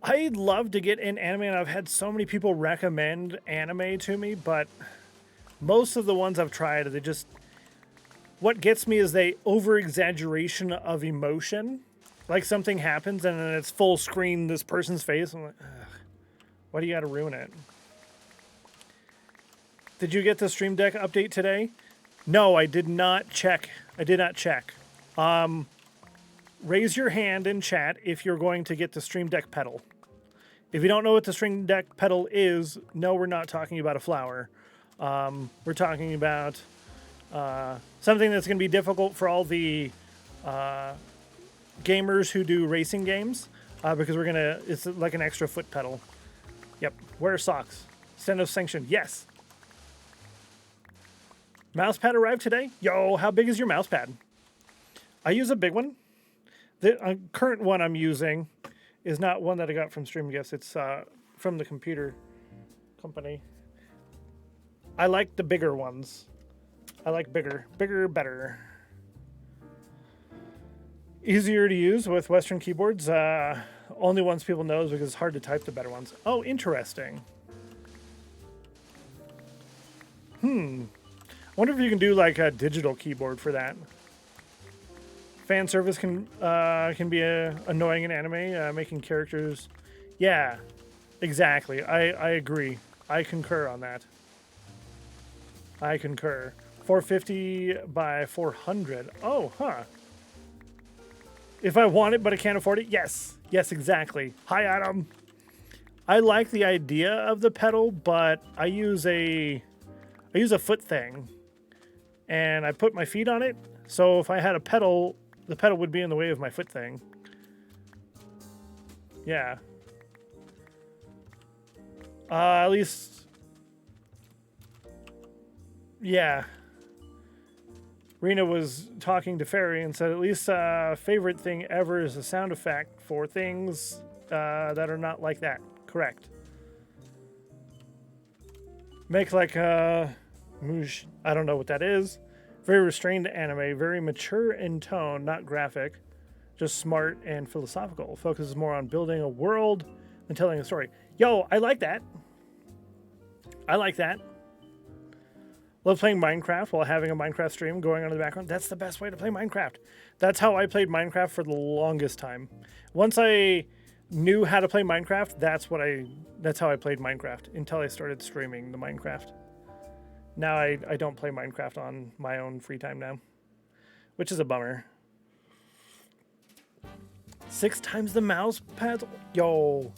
I'd love to get in anime, and I've had so many people recommend anime to me, but most of the ones I've tried, they just... What gets me is the over-exaggeration of emotion. Like something happens, and then it's full screen, this person's face. I'm like, ugh. Why do you got to ruin it? Did you get the Stream Deck update today? No, I did not check. Raise your hand in chat if you're going to get the Stream Deck pedal. If you don't know what the Stream Deck pedal is, no, we're not talking about a flower. We're talking about something that's going to be difficult for all the gamers who do racing games because it's like an extra foot pedal. Yep. Wear socks. Stennos sanctioned. Yes. Mouse pad arrived today. Yo, how big is your mouse pad? I use a big one. The current one I'm using is not one that I got from Stream Gifts. It's from the computer company. I like the bigger ones. I like bigger. Bigger, better. Easier to use with Western keyboards. Only ones people know because it's hard to type the better ones. Oh, interesting. I wonder if you can do like a digital keyboard for that. Fan service can be annoying in anime, making characters. Yeah, exactly. I agree. I concur on that. I concur. 450 by 400. Oh, huh. If I want it but I can't afford it, yes. Yes, exactly. Hi, Adam. I like the idea of the pedal, but I use a foot thing. And I put my feet on it, so if I had a pedal, the pedal would be in the way of my foot thing. Yeah. At least... Yeah. Rena was talking to Fairy and said, at least favorite thing ever is a sound effect for things that are not like that. Correct. Make like a... I don't know what that is. Very restrained anime, very mature in tone, not graphic, just smart and philosophical. Focuses more on building a world than telling a story. Yo, I like that. I like that. Love playing Minecraft while having a Minecraft stream going on in the background. That's the best way to play Minecraft. That's how I played Minecraft for the longest time. Once I knew how to play Minecraft, that's how I played Minecraft until I started streaming the Minecraft. Now I don't play Minecraft on my own free time now, which is a bummer. 6 times the mouse pads? Yo.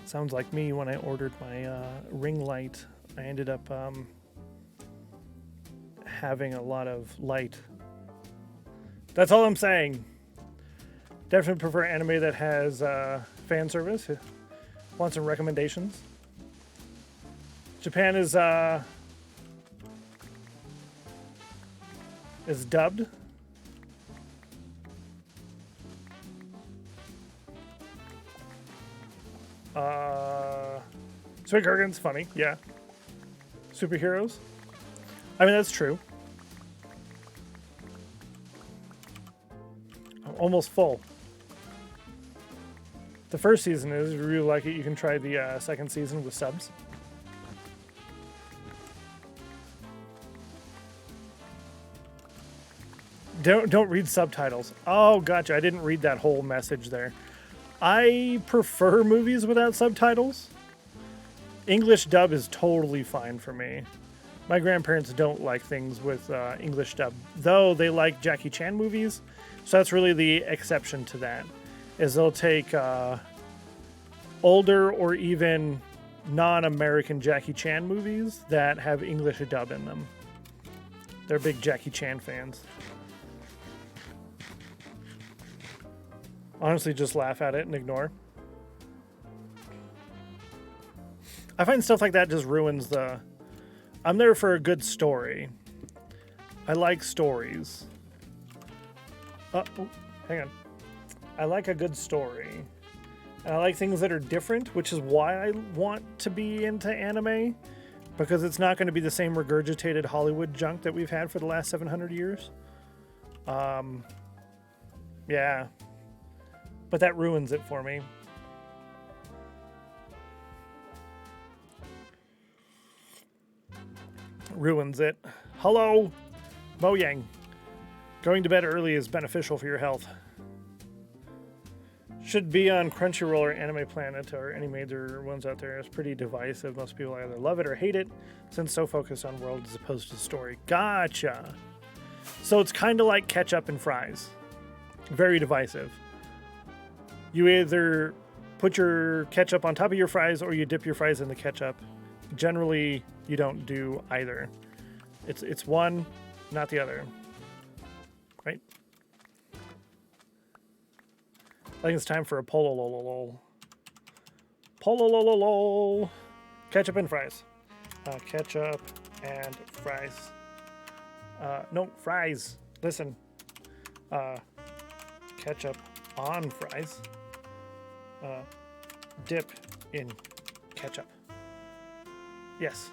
Sounds like me when I ordered my ring light. I ended up having a lot of light. That's all I'm saying. Definitely prefer anime that has fan service. Want some recommendations? Japan is dubbed. Sweet Gargan's funny, yeah. Superheroes. I mean, that's true. I'm almost full. The first season is, if you really like it, you can try the second season with subs. Don't read subtitles. Oh, gotcha. I didn't read that whole message there. I prefer movies without subtitles. English dub is totally fine for me. My grandparents don't like things with English dub, though they like Jackie Chan movies. So that's really the exception to that, is they'll take older or even non-American Jackie Chan movies that have English dub in them. They're big Jackie Chan fans. Honestly, just laugh at it and ignore. I find stuff like that just ruins the... I'm there for a good story. I like stories. Oh, hang on. I like a good story. And I like things that are different, which is why I want to be into anime. Because it's not going to be the same regurgitated Hollywood junk that we've had for the last 700 years. Yeah. But that ruins it for me. Ruins it. Hello, Mo Yang. Going to bed early is beneficial for your health. Should be on Crunchyroll or Anime Planet or any major ones out there. It's pretty divisive. Most people either love it or hate it, since so focused on world as opposed to story. Gotcha. So it's kind of like ketchup and fries. Very divisive. You either put your ketchup on top of your fries or you dip your fries in the ketchup. Generally, you don't do either. It's one, not the other. Right? I think it's time for a polololol. Polololol. Ketchup and fries. Ketchup and fries. No, fries. Listen. Ketchup on fries. Dip in ketchup. Yes.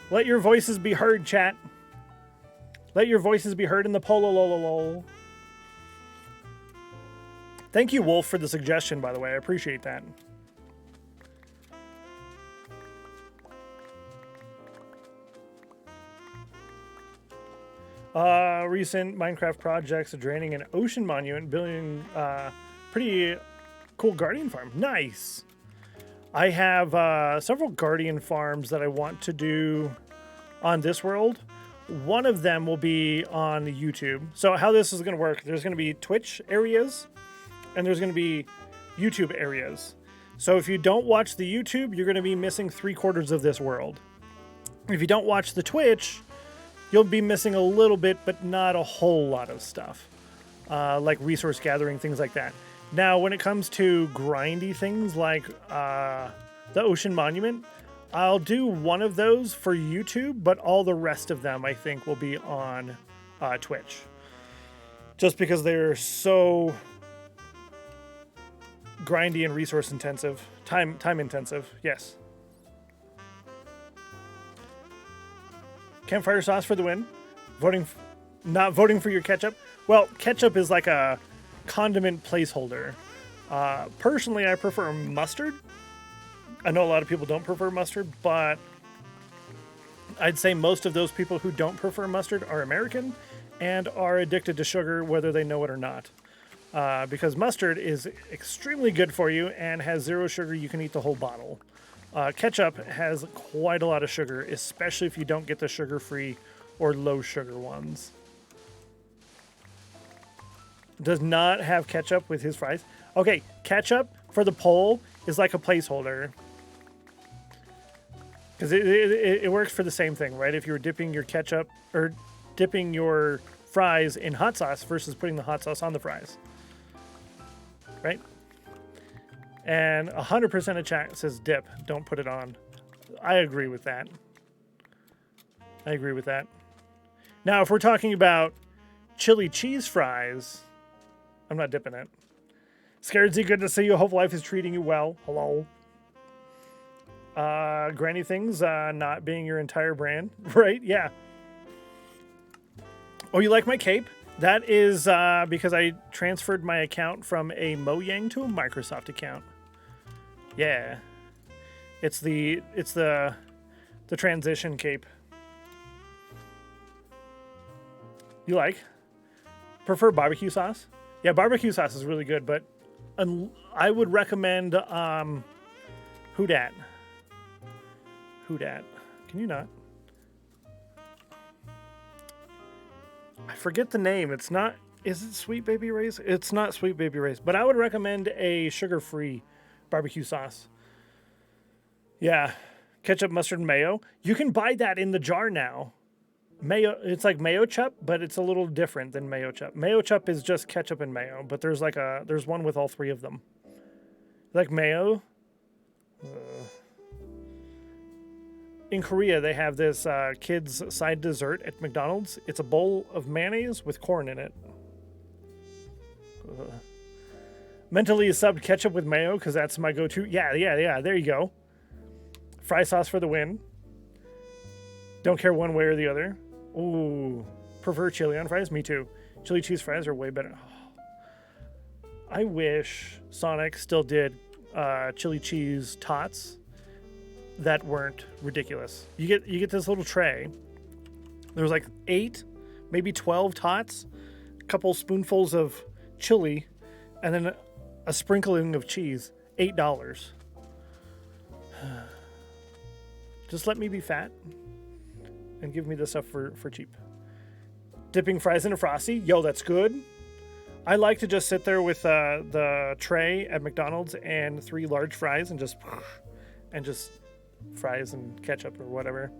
Let your voices be heard, chat. Let your voices be heard in the pololololol. Thank you, Wolf, for the suggestion, by the way. I appreciate that. Recent Minecraft projects draining an ocean monument, building pretty cool guardian farm. Nice. I have several guardian farms that I want to do on this world. One of them will be on YouTube. So how this is going to work, there's going to be Twitch areas and there's going to be YouTube areas. So if you don't watch the YouTube, you're going to be missing 3/4 of this world. If you don't watch the Twitch, you'll be missing a little bit, but not a whole lot of stuff, like resource gathering, things like that. Now, when it comes to grindy things like the Ocean Monument, I'll do one of those for YouTube, but all the rest of them, I think, will be on Twitch. Just because they're so grindy and resource intensive, time intensive, yes. Campfire sauce for the win. Not voting for your ketchup. Well, ketchup is like a condiment placeholder. Personally, I prefer mustard. I know a lot of people don't prefer mustard, but I'd say most of those people who don't prefer mustard are American and are addicted to sugar, whether they know it or not. Because mustard is extremely good for you and has 0 sugar. You can eat the whole bottle. Ketchup has quite a lot of sugar, especially if you don't get the sugar-free or low-sugar ones. Does not have ketchup with his fries. Okay, ketchup for the poll is like a placeholder. Because it works for the same thing, right? If you were dipping your ketchup or dipping your fries in hot sauce versus putting the hot sauce on the fries. Right? And 100% of chat says dip, don't put it on. I agree with that. I agree with that. Now, if we're talking about chili cheese fries, I'm not dipping it. Scared Z, good to see you. Hope life is treating you well. Hello. Granny Things not being your entire brand, right? Yeah. Oh, you like my cape? That is because I transferred my account from a Mojang to a Microsoft account. Yeah. It's the transition cape. You like? Prefer barbecue sauce? Yeah, barbecue sauce is really good, but I would recommend Who Dat. Who Dat? Can you not? I forget the name. It's not. Is it Sweet Baby Ray's? It's not Sweet Baby Ray's, but I would recommend a sugar-free barbecue sauce. Yeah, ketchup, mustard, and mayo. You can buy that in the jar now. Mayo, it's like mayo chup, but it's a little different than mayo chup. Mayo chup is just ketchup and mayo, but there's one with all 3 of them. Like mayo. In Korea, they have this kids' side dessert at McDonald's. It's a bowl of mayonnaise with corn in it. Mentally subbed ketchup with mayo because that's my go-to. Yeah. There you go. Fry sauce for the win. Don't care one way or the other. Ooh, prefer chili on fries? Me too. Chili cheese fries are way better. Oh. I wish Sonic still did chili cheese tots that weren't ridiculous. You get this little tray. There was like 8, maybe 12 tots, a couple spoonfuls of chili, and then a sprinkling of cheese. $8. Just let me be fat and give me the stuff for cheap. Dipping fries in a Frosty. Yo, that's good. I like to just sit there with the tray at McDonald's and 3 large fries and just fries and ketchup or whatever.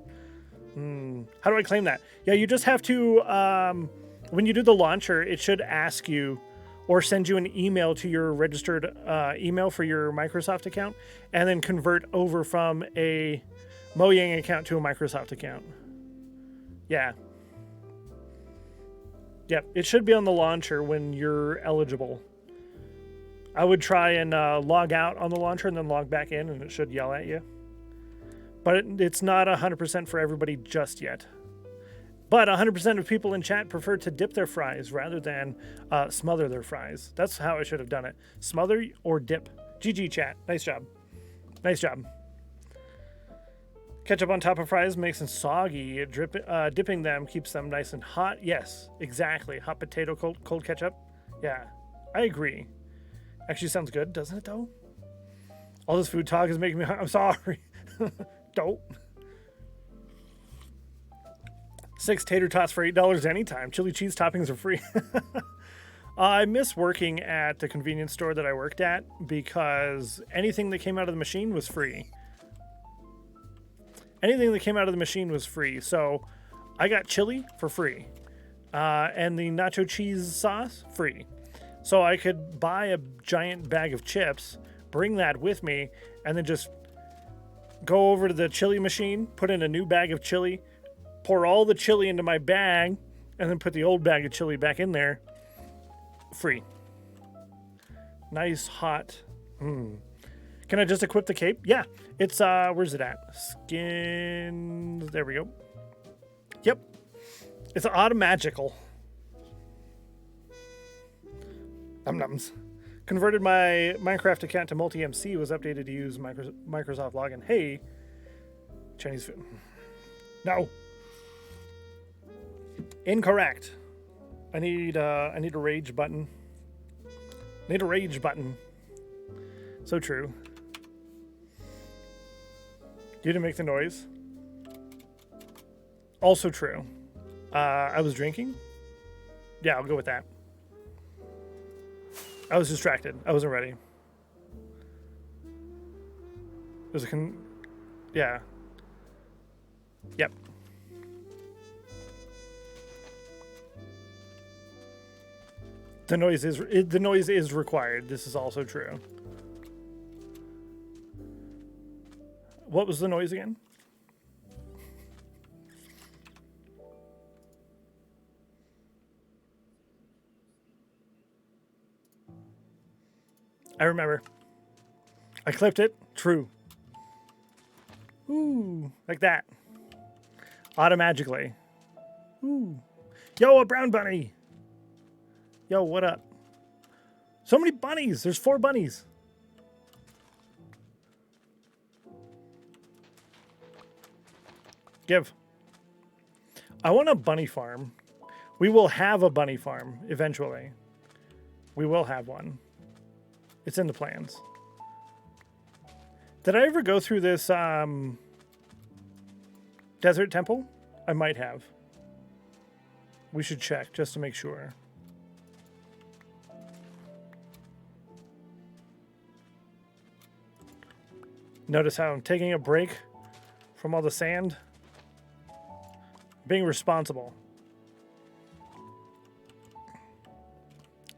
How do I claim that? Yeah, you just have to, when you do the launcher, it should ask you or send you an email to your registered email for your Microsoft account and then convert over from a Mojang account to a Microsoft account. Yeah. Yep, it should be on the launcher when you're eligible. I would try and log out on the launcher and then log back in, and it should yell at you. But it's not 100% for everybody just yet. But 100% of people in chat prefer to dip their fries rather than smother their fries. That's how I should have done it. Smother or dip. GG chat. Nice job. Nice job. Ketchup on top of fries makes them soggy. Dipping them keeps them nice and hot. Yes, exactly. Hot potato cold ketchup. Yeah, I agree. Actually sounds good, doesn't it though? All this food talk is making me... I'm sorry. Dope. 6 tater tots for $8 anytime. Chili cheese toppings are free. I miss working at the convenience store that I worked at because anything that came out of the machine was free. Anything that came out of the machine was free. So I got chili for free. And the nacho cheese sauce, free. So I could buy a giant bag of chips, bring that with me, and then just go over to the chili machine, put in a new bag of chili, pour all the chili into my bag, and then put the old bag of chili back in there. Free. Nice, hot. Can I just equip the cape? Yeah. It's, where's it at? Skins. There we go. Yep. It's automagical. Nums. Converted my Minecraft account to multi-MC, was updated to use Microsoft login. Hey. Chinese food. No. Incorrect. I need a rage button. Need a rage button. So true. You didn't make the noise. Also true. I was drinking. Yeah, I'll go with that. I was distracted. I wasn't ready. There's a yeah. Yep. The noise is required. This is also true. What was the noise again? I remember. I clipped it. True. Ooh, like that. Automagically. Ooh. Yo, a brown bunny. Yo, what up? So many bunnies. There's 4 bunnies. Give. I want a bunny farm. We will have a bunny farm eventually. We will have one. It's in the plans. Did I ever go through this desert temple? I might have. We should check just to make sure. Notice how I'm taking a break from all the sand. Being responsible.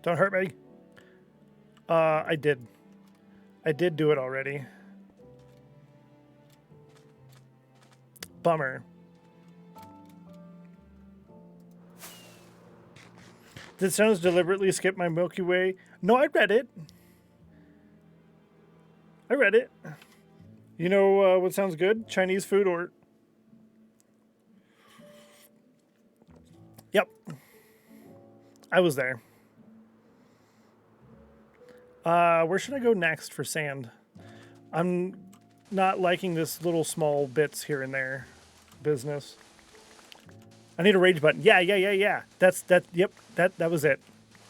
Don't hurt me. I did. I did do it already. Bummer. Did Stennos deliberately skip my Milky Way? No, I read it. I read it. You know what sounds good? Chinese food or... Yep. I was there. Where should I go next for sand? I'm not liking this little small bits here and there business. I need a rage button. Yeah. Yep, that was it.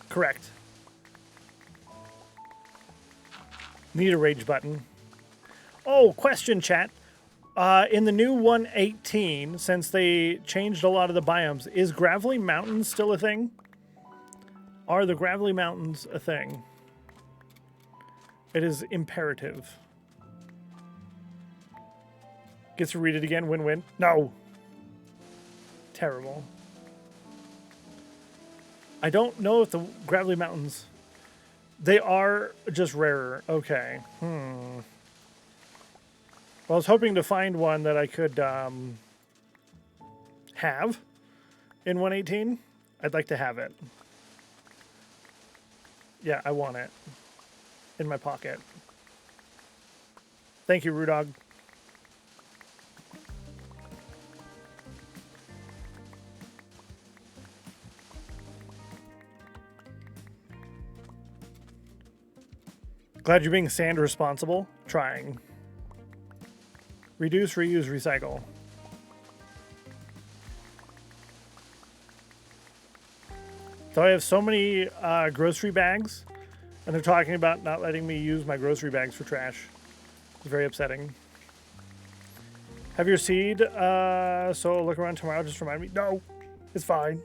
Correct. Need a rage button. Oh, question chat. In the new 1.18, since they changed a lot of the biomes, is Gravelly Mountains still a thing? Are the Gravelly Mountains a thing? It is imperative. Gets to read it again, win-win. No. Terrible. I don't know if the Gravelly Mountains... They are just rarer. Okay. Well, I was hoping to find one that I could have in 118. I'd like to have it. Yeah, I want it in my pocket. Thank you, Rudog. Glad you're being sand responsible. Trying. Reduce, reuse, recycle. So I have so many grocery bags, and they're talking about not letting me use my grocery bags for trash. It's very upsetting. Have your seed, so look around tomorrow, just remind me. No, it's fine.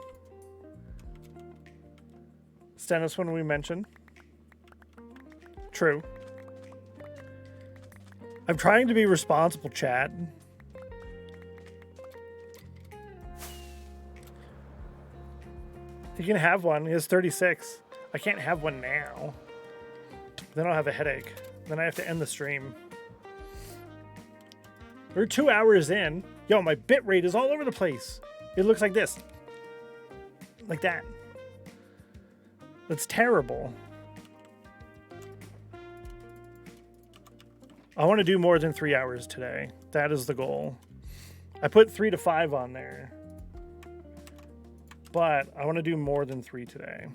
Stennos when we mention. True. I'm trying to be responsible, chat. You can have one. He has 36. I can't have one now. Then I'll have a headache. Then I have to end the stream. We're 2 hours in. Yo, my bit rate is all over the place. It looks like this. Like that. That's terrible. I want to do more than 3 hours today. That is the goal. I put 3 to 5 on there. But I want to do more than 3 today.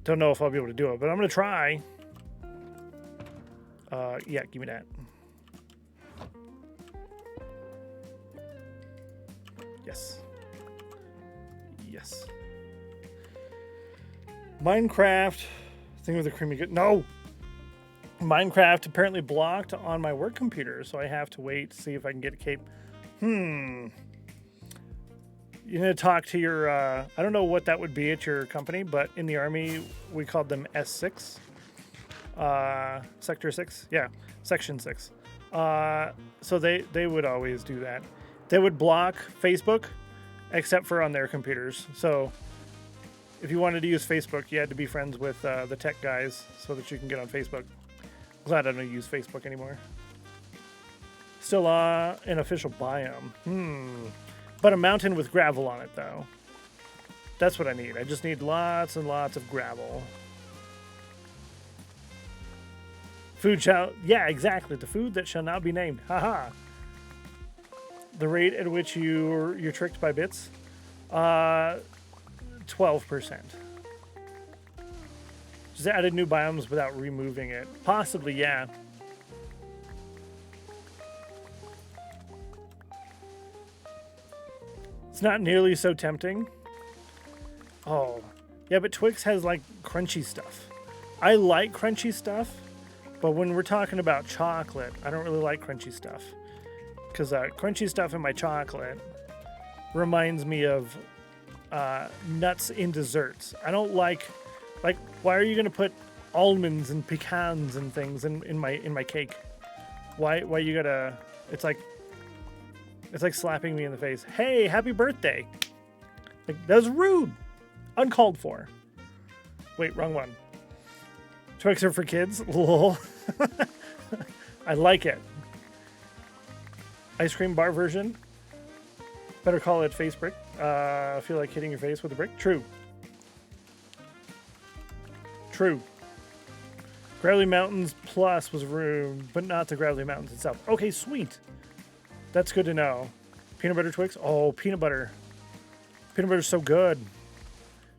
Don't know if I'll be able to do it, but I'm going to try. Yeah, give me that. Yes. Yes. Minecraft. Thing with the creamy good. No! Minecraft apparently blocked on my work computer, so I have to wait to see if I can get a cape. You're going to talk to your, I don't know what that would be at your company, but in the Army, we called them S6. Sector 6? Yeah, Section 6. So they would always do that. They would block Facebook, except for on their computers. So if you wanted to use Facebook, you had to be friends with the tech guys so that you can get on Facebook. Glad I don't use Facebook anymore. Still an official biome. But a mountain with gravel on it, though. That's what I need. I just need lots and lots of gravel. Food shall... Yeah, exactly. The food that shall not be named. Haha. The rate at which you're tricked by bits? 12%. Just added new biomes without removing it. Possibly, yeah. It's not nearly so tempting. Oh. Yeah, but Twix has, like, crunchy stuff. I like crunchy stuff, but when we're talking about chocolate, I don't really like crunchy stuff. Because crunchy stuff in my chocolate reminds me of nuts in desserts. I don't like why are you gonna put almonds and pecans and things in my cake? Why you gotta? It's like slapping me in the face. Hey, happy birthday! Like that's rude, uncalled for. Wait, wrong one. Twix are for kids. Lol. I like it. Ice cream bar version. Better call it face brick. Feel like hitting your face with a brick. True. True. Gravelly Mountains Plus was ruined, but not the Gravelly Mountains itself. Okay, sweet. That's good to know. Peanut butter Twix? Oh, peanut butter. Peanut butter's so good.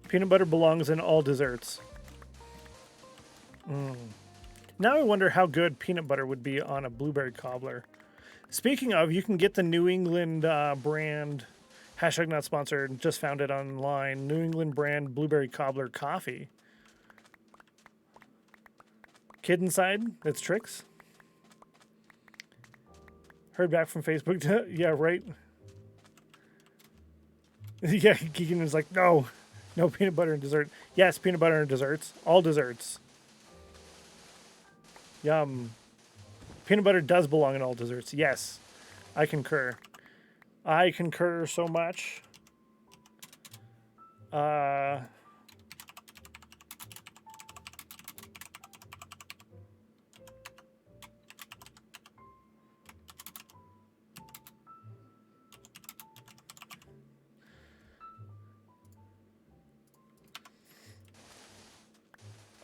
Peanut butter belongs in all desserts. Now I wonder how good peanut butter would be on a blueberry cobbler. Speaking of, you can get the New England brand, hashtag not sponsored, just found it online, New England brand blueberry cobbler coffee. Kid inside, that's Tricks. Heard back from Facebook. Yeah, right. Yeah, Keegan was like, no peanut butter in dessert. Yes, peanut butter in desserts. All desserts. Yum. Peanut butter does belong in all desserts. Yes, I concur. I concur so much.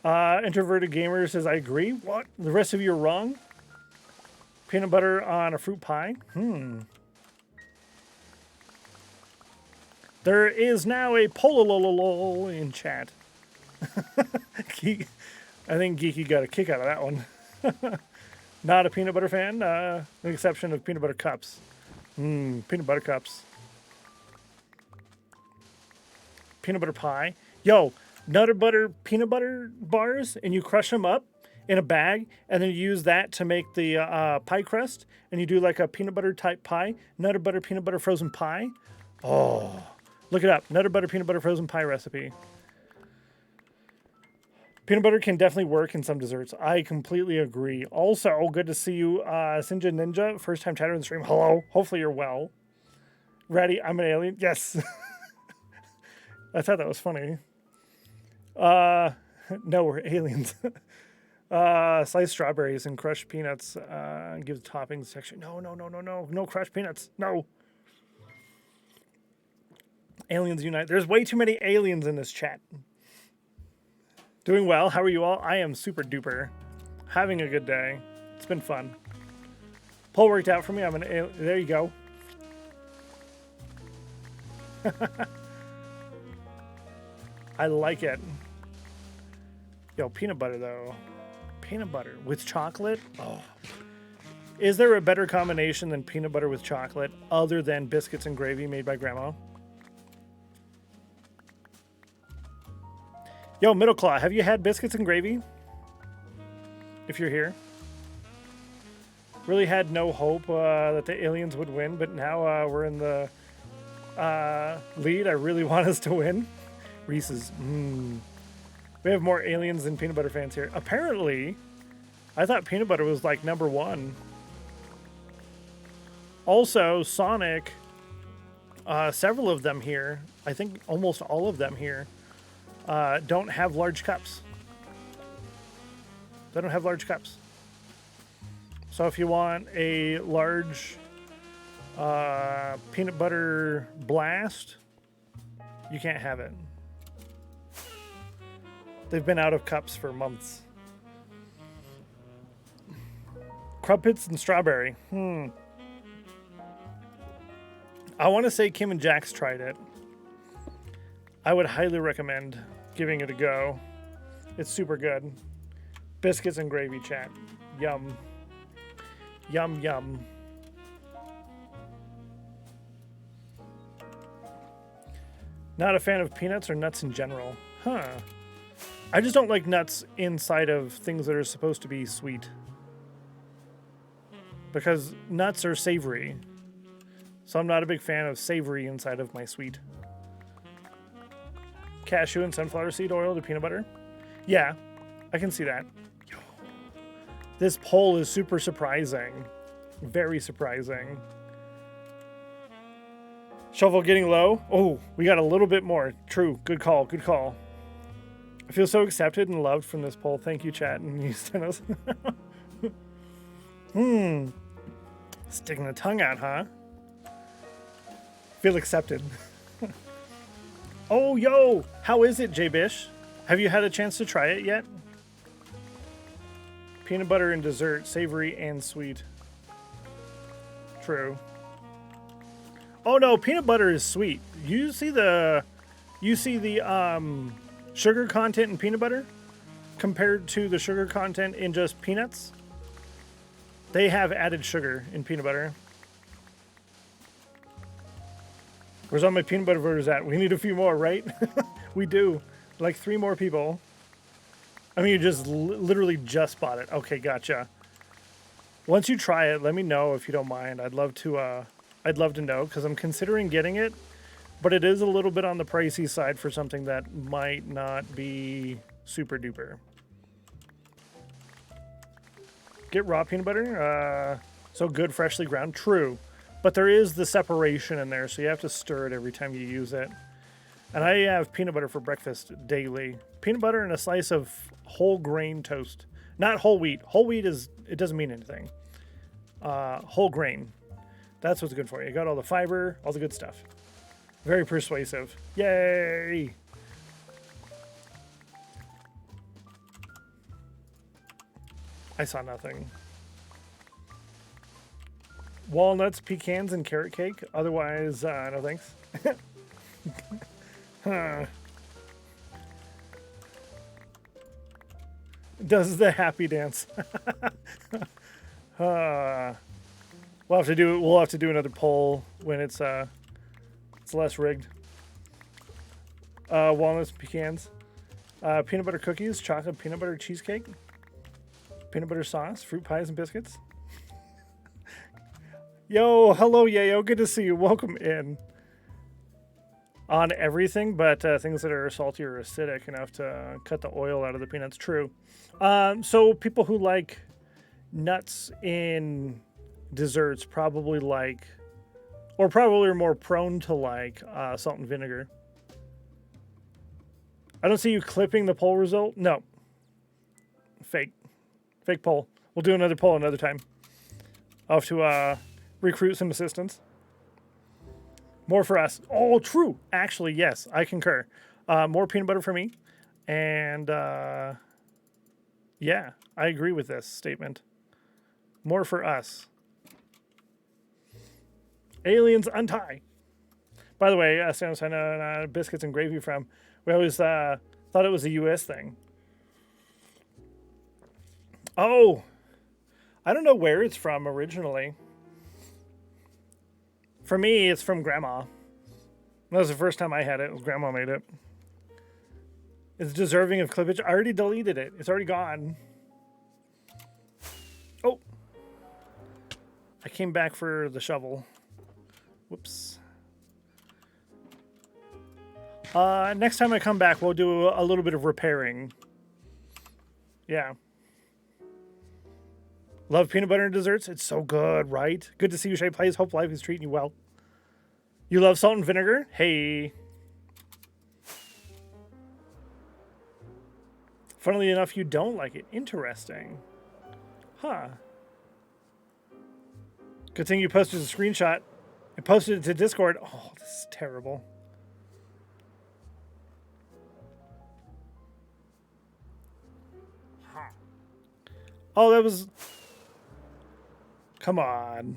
Introverted Gamer says, I agree. What? The rest of you are wrong? Peanut butter on a fruit pie? There is now a polololol in chat. I think Geeky got a kick out of that one. Not a peanut butter fan, with the exception of peanut butter cups. Peanut butter cups. Peanut butter pie. Yo, Nutter Butter peanut butter bars, and you crush them up in a bag, and then you use that to make the pie crust, and you do like a peanut butter type pie. Nutter Butter peanut butter frozen pie. Oh, look it up. Nutter Butter peanut butter frozen pie recipe. Peanut butter can definitely work in some desserts. I completely agree. Also, good to see you, Sinja Ninja. First time chatter in the stream. Hello. Hopefully you're well. Ready? I'm an alien. Yes. I thought that was funny. No, we're aliens. Sliced strawberries and crushed peanuts. Give the toppings texture. No. No crushed peanuts. No. Aliens unite. There's way too many aliens in this chat. Doing well. How are you all? I am super duper. Having a good day. It's been fun. Poll worked out for me. I'm an alien. There you go. I like it. Yo, peanut butter though. Peanut butter with chocolate? Oh. Is there a better combination than peanut butter with chocolate other than biscuits and gravy made by grandma? Yo, Middle Claw, have you had biscuits and gravy? If you're here. Really had no hope that the aliens would win, but now we're in the lead. I really want us to win. Reese's. We have more aliens than peanut butter fans here. Apparently, I thought peanut butter was like #1. Also, Sonic, several of them here, I think almost all of them here, don't have large cups. They don't have large cups. So if you want a large peanut butter blast, you can't have it. They've been out of cups for months. Crumpets and strawberry. I want to say Kim and Jax tried it. I would highly recommend giving it a go. It's super good. Biscuits and gravy, chat. Yum. Yum, yum. Not a fan of peanuts or nuts in general. Huh. I just don't like nuts inside of things that are supposed to be sweet. Because nuts are savory. So I'm not a big fan of savory inside of my sweet. Cashew and sunflower seed oil to peanut butter? Yeah, I can see that. This poll is super surprising. Very surprising. Shovel getting low. Oh, we got a little bit more. True. Good call. Good call. I feel so accepted and loved from this poll. Thank you, chat and you, Stennos. Sticking the tongue out, huh? Feel accepted. Oh, yo! How is it, J Bish? Have you had a chance to try it yet? Peanut butter and dessert, savory and sweet. True. Oh no, peanut butter is sweet. You see the sugar content in peanut butter compared to the sugar content in just peanuts? They have added sugar in peanut butter. Where's all my peanut butter voters at? We need a few more, right? We do. Like 3 more people. I mean, you just literally just bought it. Okay, gotcha. Once you try it, let me know if you don't mind. I'd love to know because I'm considering getting it, but it is a little bit on the pricey side for something that might not be super duper. Get raw peanut butter. So good, freshly ground. True. But there is the separation in there, so you have to stir it every time you use it. And I have peanut butter for breakfast daily. Peanut butter and a slice of whole grain toast. Not whole wheat. Whole wheat it doesn't mean anything. Whole grain. That's what's good for you. You got all the fiber, all the good stuff. Very persuasive. Yay! I saw nothing. Walnuts, pecans, and carrot cake. Otherwise, no thanks. Huh. Does the happy dance. We'll have to do another poll when it's less rigged. Walnuts, pecans, peanut butter cookies, chocolate peanut butter cheesecake, peanut butter sauce, fruit pies and biscuits. Yo, hello, Yayo. Good to see you. Welcome in. On everything, but things that are salty or acidic enough to cut the oil out of the peanuts. True. So people who like nuts in desserts probably like, or probably are more prone to like salt and vinegar. I don't see you clipping the poll result. No. Fake poll. We'll do another poll another time. I'll have to recruit some assistants. More for us. Oh, true. Actually, yes, I concur. More peanut butter for me. And yeah, I agree with this statement. More for us. Aliens untie. By the way, Stennos, I know biscuits and gravy from. We always thought it was a U.S. thing. Oh, I don't know where it's from originally. For me, it's from Grandma. That was the first time I had it. Grandma made it. It's deserving of clippage. I already deleted it. It's already gone. Oh. I came back for the shovel. Whoops. Next time I come back, we'll do a little bit of repairing. Yeah. Love peanut butter and desserts. It's so good, right? Good to see you, Shay Plays. Hope life is treating you well. You love salt and vinegar? Hey. Funnily enough, you don't like it. Interesting. Huh. Good thing you posted a screenshot. I posted it to Discord. Oh, this is terrible. Oh, that was... Come on.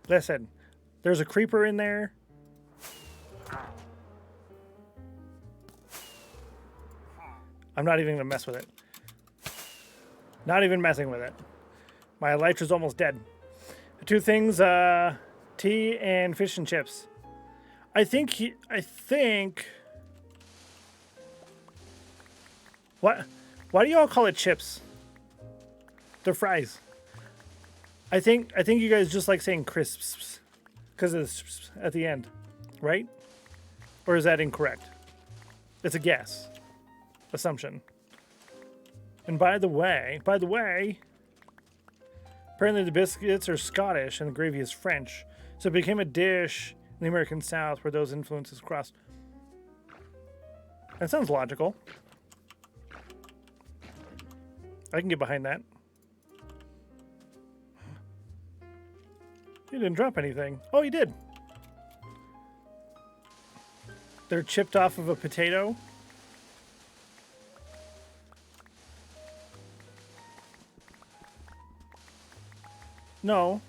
Listen, there's a creeper in there. I'm not even going to mess with it. Not even messing with it. My elytra's almost dead. Two things, tea and fish and chips. I think... What? Why do you all call it chips? They're fries. I think you guys just like saying crisps because it's at the end, right? Or is that incorrect? It's a guess, assumption. And by the way, apparently the biscuits are Scottish and the gravy is French, so it became a dish in the American South where those influences crossed. That sounds logical. I can get behind that. He didn't drop anything. Oh, he did. They're chipped off of a potato. No.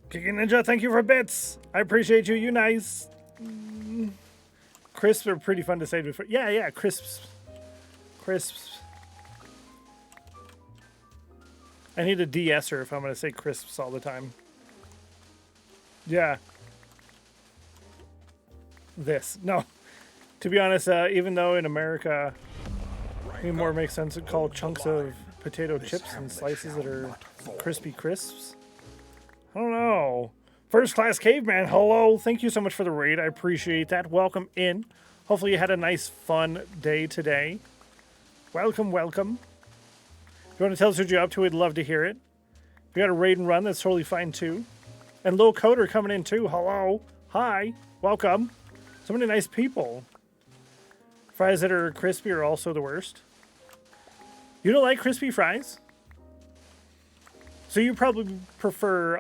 Kicking Ninja, thank you for bits. I appreciate you. You nice. Crisps are pretty fun to say before. Yeah, crisps. Crisps. I need a de-esser if I'm going to say crisps all the time. Yeah. This. No. To be honest, even though in America, it more makes sense to call chunks of potato chips and slices that are crispy crisps. I don't know. First Class Caveman, hello. Thank you so much for the raid. I appreciate that. Welcome in. Hopefully you had a nice, fun day today. Welcome, welcome. If you want to tell us what you're up to, we'd love to hear it. If you got a raid and run, that's totally fine too. And Lil Coder coming in too. Hello. Hi. Welcome. So many nice people. Fries that are crispy are also the worst. You don't like crispy fries? So you probably prefer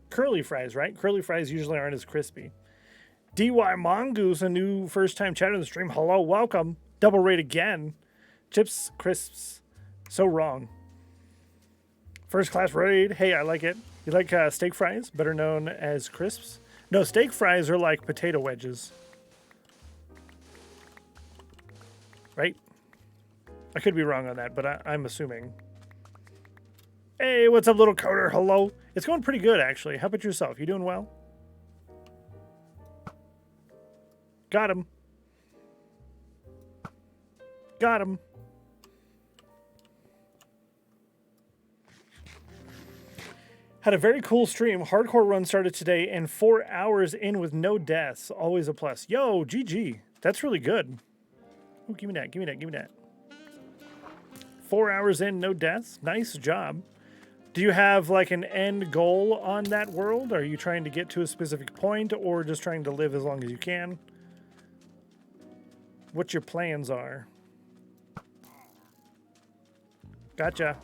curly fries, right? Curly fries usually aren't as crispy. DY Mongoose, a new first-time chatter in the stream. Hello, welcome. Double rate again. Chips, crisps. So wrong. First class raid. Hey, I like it. You like steak fries, better known as crisps? No, steak fries are like potato wedges. Right? I could be wrong on that, but I'm assuming. Hey, what's up, little coder? Hello. It's going pretty good, actually. How about yourself? You doing well? Got him. Got him. Had a very cool stream. Hardcore run started today and 4 hours in with no deaths. Always a plus. Yo, GG. That's really good. Ooh, give me that. Give me that. Give me that. 4 hours in, no deaths. Nice job. Do you have like an end goal on that world? Are you trying to get to a specific point or just trying to live as long as you can? What your plans are? Gotcha.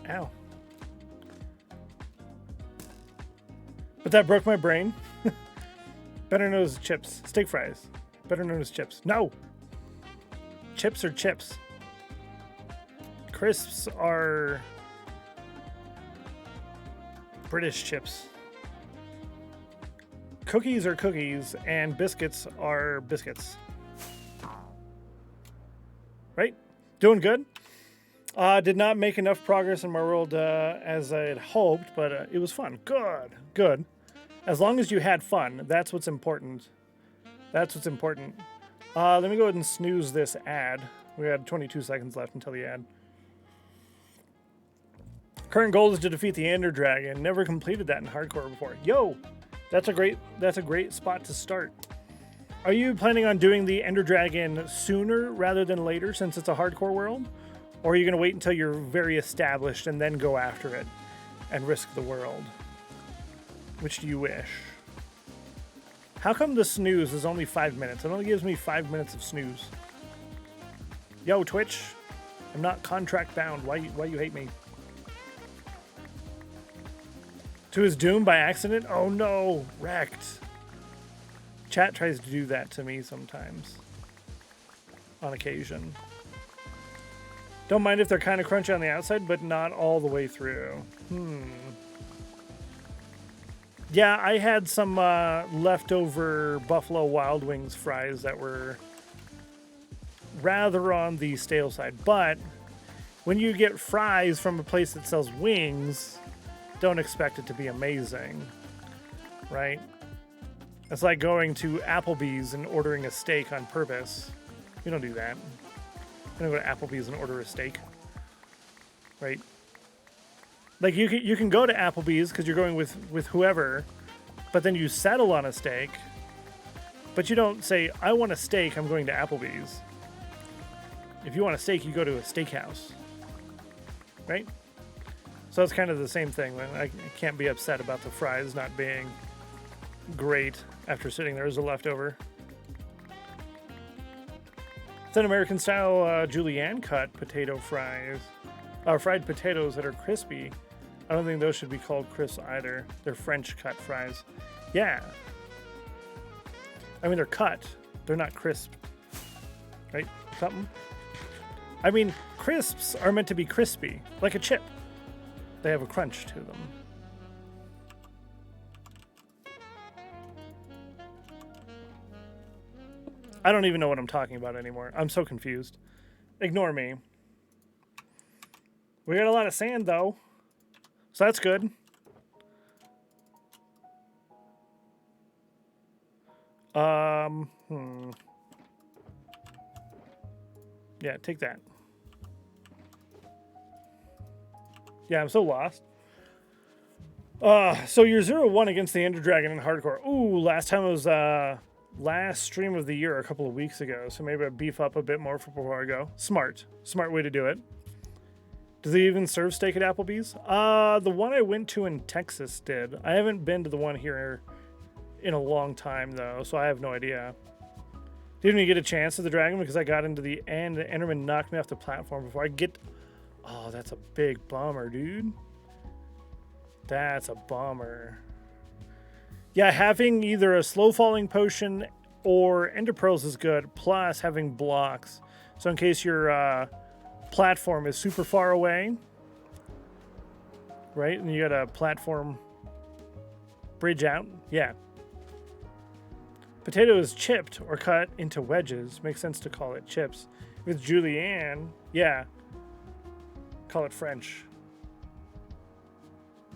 Ow. But that broke my brain. Better known as chips. Steak fries. Better known as chips. No! Chips are chips. Crisps are British chips. Cookies are cookies, and biscuits are biscuits. Right? Doing good? Did not make enough progress in my world as I had hoped, but it was fun. Good. Good. As long as you had fun, that's what's important. That's what's important. Let me go ahead and snooze this ad. We had 22 seconds left until the ad. Current goal is to defeat the Ender Dragon. Never completed that in hardcore before. Yo, that's a great spot to start. Are you planning on doing the Ender Dragon sooner rather than later since it's a hardcore world? Or are you going to wait until you're very established and then go after it and risk the world? Which do you wish? How come the snooze is only 5 minutes? It only gives me 5 minutes of snooze. Yo, Twitch. I'm not contract bound. Why you hate me? To his doom by accident? Oh no, wrecked. Chat tries to do that to me sometimes. On occasion. Don't mind if they're kind of crunchy on the outside, but not all the way through. Yeah, I had some leftover Buffalo Wild Wings fries that were rather on the stale side. But when you get fries from a place that sells wings, don't expect it to be amazing, right? It's like going to Applebee's and ordering a steak on purpose. You don't do that. I'm gonna go to Applebee's and order a steak, right? Like you can go to Applebee's because you're going with whoever, but then you settle on a steak. But you don't say, I want a steak, I'm going to Applebee's. If you want a steak, you go to a steakhouse, right? So it's kind of the same thing. I can't be upset about the fries not being great after sitting there as a leftover. It's an American style julienne cut potato fries. Fried potatoes that are crispy. I don't think those should be called crisps either. They're French cut fries. Yeah. I mean, they're cut. They're not crisp. Right? Something? I mean, crisps are meant to be crispy, like a chip. They have a crunch to them. I don't even know what I'm talking about anymore. I'm so confused. Ignore me. We got a lot of sand, though. So that's good. Yeah, take that. Yeah, I'm so lost. So you're 0-1 against the Ender Dragon in hardcore. Ooh, last time was last stream of the year a couple of weeks ago. So maybe I beef up a bit more before I go. Smart way to do it. Does they even serve steak at Applebee's? The one I went to in Texas did. I haven't been to the one here in a long time though, so I have no idea. Didn't even get a chance to the dragon because I got into the end. The Enderman knocked me off the platform before I get... Oh, that's a big bummer, dude. That's a bummer. Yeah, having either a slow falling potion or ender pearls is good, plus having blocks. So in case your platform is super far away, right? And you got a platform bridge out. Yeah. Potato is chipped or cut into wedges. Makes sense to call it chips. With Julianne, yeah. Call it French.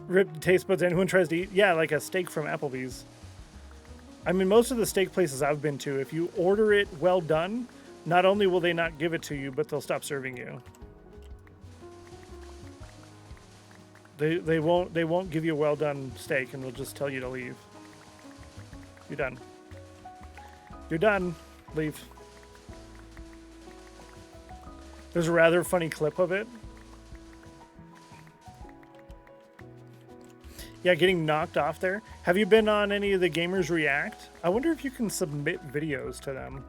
Ripped taste buds anyone tries to eat. Yeah, like a steak from Applebee's. I mean, most of the steak places I've been to, if you order it well done, not only will they not give it to you, but they'll stop serving you. They won't give you a well done steak, and they'll just tell you to leave. You're done. You're done. Leave. There's a rather funny clip of it. Yeah, getting knocked off there. Have you been on any of the Gamers React? I wonder if you can submit videos to them.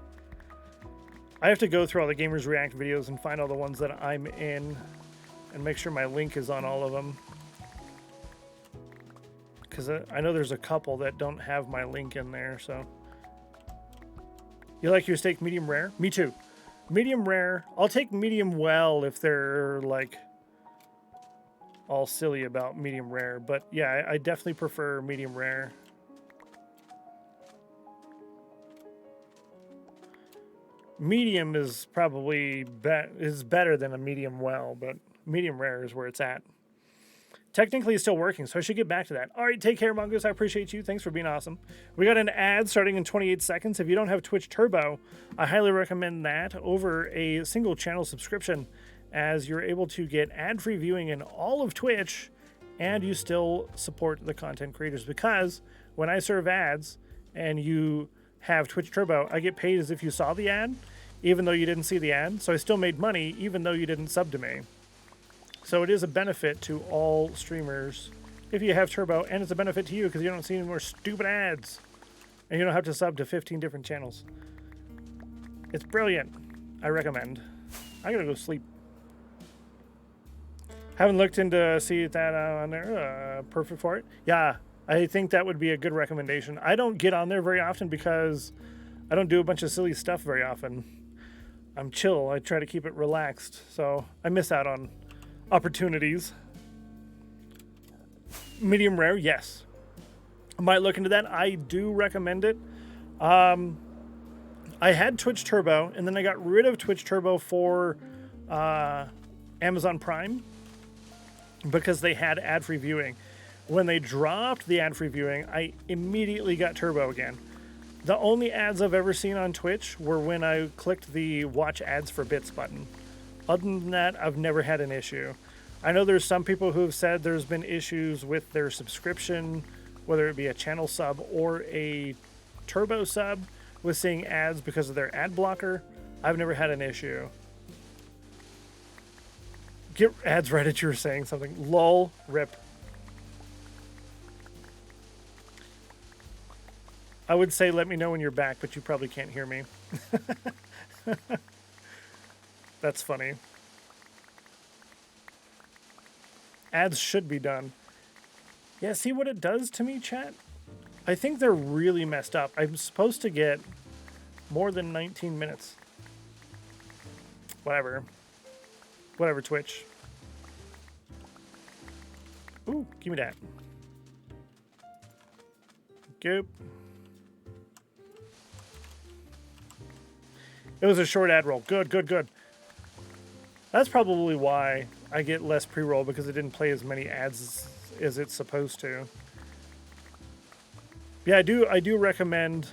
I have to go through all the Gamers React videos and find all the ones that I'm in and make sure my link is on all of them. Because I know there's a couple that don't have my link in there, so... You like your steak medium rare? Me too. Medium rare. I'll take medium well if they're like all silly about medium rare. But yeah, I definitely prefer medium rare. Medium is probably better than a medium well, but medium rare is where it's at. Technically, it's still working, so I should get back to that. All right, take care, Mongoose. I appreciate you. Thanks for being awesome. We got an ad starting in 28 seconds. If you don't have Twitch Turbo, I highly recommend that over a single channel subscription, as you're able to get ad-free viewing in all of Twitch, and you still support the content creators. Because when I serve ads and you have Twitch Turbo, I get paid as if you saw the ad, even though you didn't see the ad. So I still made money, even though you didn't sub to me. So it is a benefit to all streamers if you have Turbo, and it's a benefit to you because you don't see any more stupid ads. And you don't have to sub to 15 different channels. It's brilliant. I recommend. I gotta go sleep. Haven't looked into see that on there. Perfect for it. Yeah, I think that would be a good recommendation. I don't get on there very often because I don't do a bunch of silly stuff very often. I'm chill. I try to keep it relaxed. So I miss out on opportunities. Medium rare, yes. I might look into that. I do recommend it. I had Twitch Turbo, and then I got rid of Twitch Turbo for Amazon Prime because they had ad-free viewing. When they dropped the ad-free viewing, I immediately got Turbo again. The only ads I've ever seen on Twitch were when I clicked the Watch Ads for Bits button. Other than that, I've never had an issue. I know there's some people who have said there's been issues with their subscription, whether it be a channel sub or a Turbo sub, with seeing ads because of their ad blocker. I've never had an issue. Get ads right at you were saying something. Lol, rip. I would say let me know when you're back, but you probably can't hear me. That's funny. Ads should be done. Yeah, see what it does to me, chat? I think they're really messed up. I'm supposed to get more than 19 minutes. Whatever. Whatever, Twitch. Ooh, give me that. Goop. It was a short ad roll. Good, good, good. That's probably why I get less pre-roll, because it didn't play as many ads as it's supposed to. Yeah, I do recommend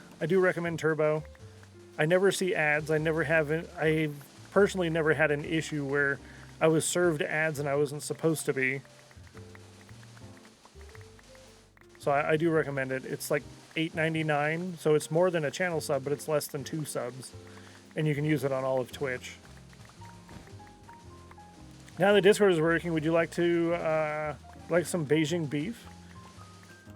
Turbo. I never see ads. I personally never had an issue where I was served ads and I wasn't supposed to be. So I do recommend it. It's like $8.99, so it's more than a channel sub, but it's less than 2 subs. And you can use it on all of Twitch. Now the Discord is working, would you like to, like some Beijing beef?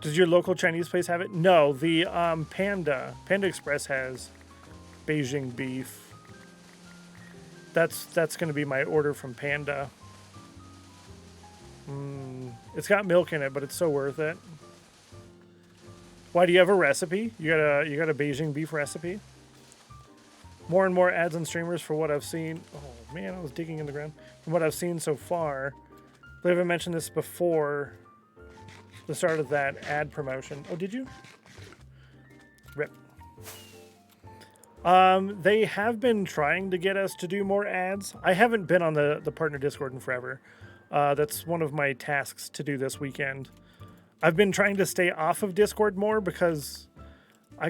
Does your local Chinese place have it? No, the Panda Express has. Beijing beef. That's going to be my order from Panda. It's got milk in it, but it's so worth it. Why, do you have a recipe? You got a Beijing beef recipe? More and more ads on streamers for what I've seen. Oh man, I was digging in the ground. From what I've seen so far. I believe I mentioned this before the start of that ad promotion. Oh, did you? Rip. They have been trying to get us to do more ads. I haven't been on the partner Discord in forever. That's one of my tasks to do this weekend. I've been trying to stay off of Discord more because I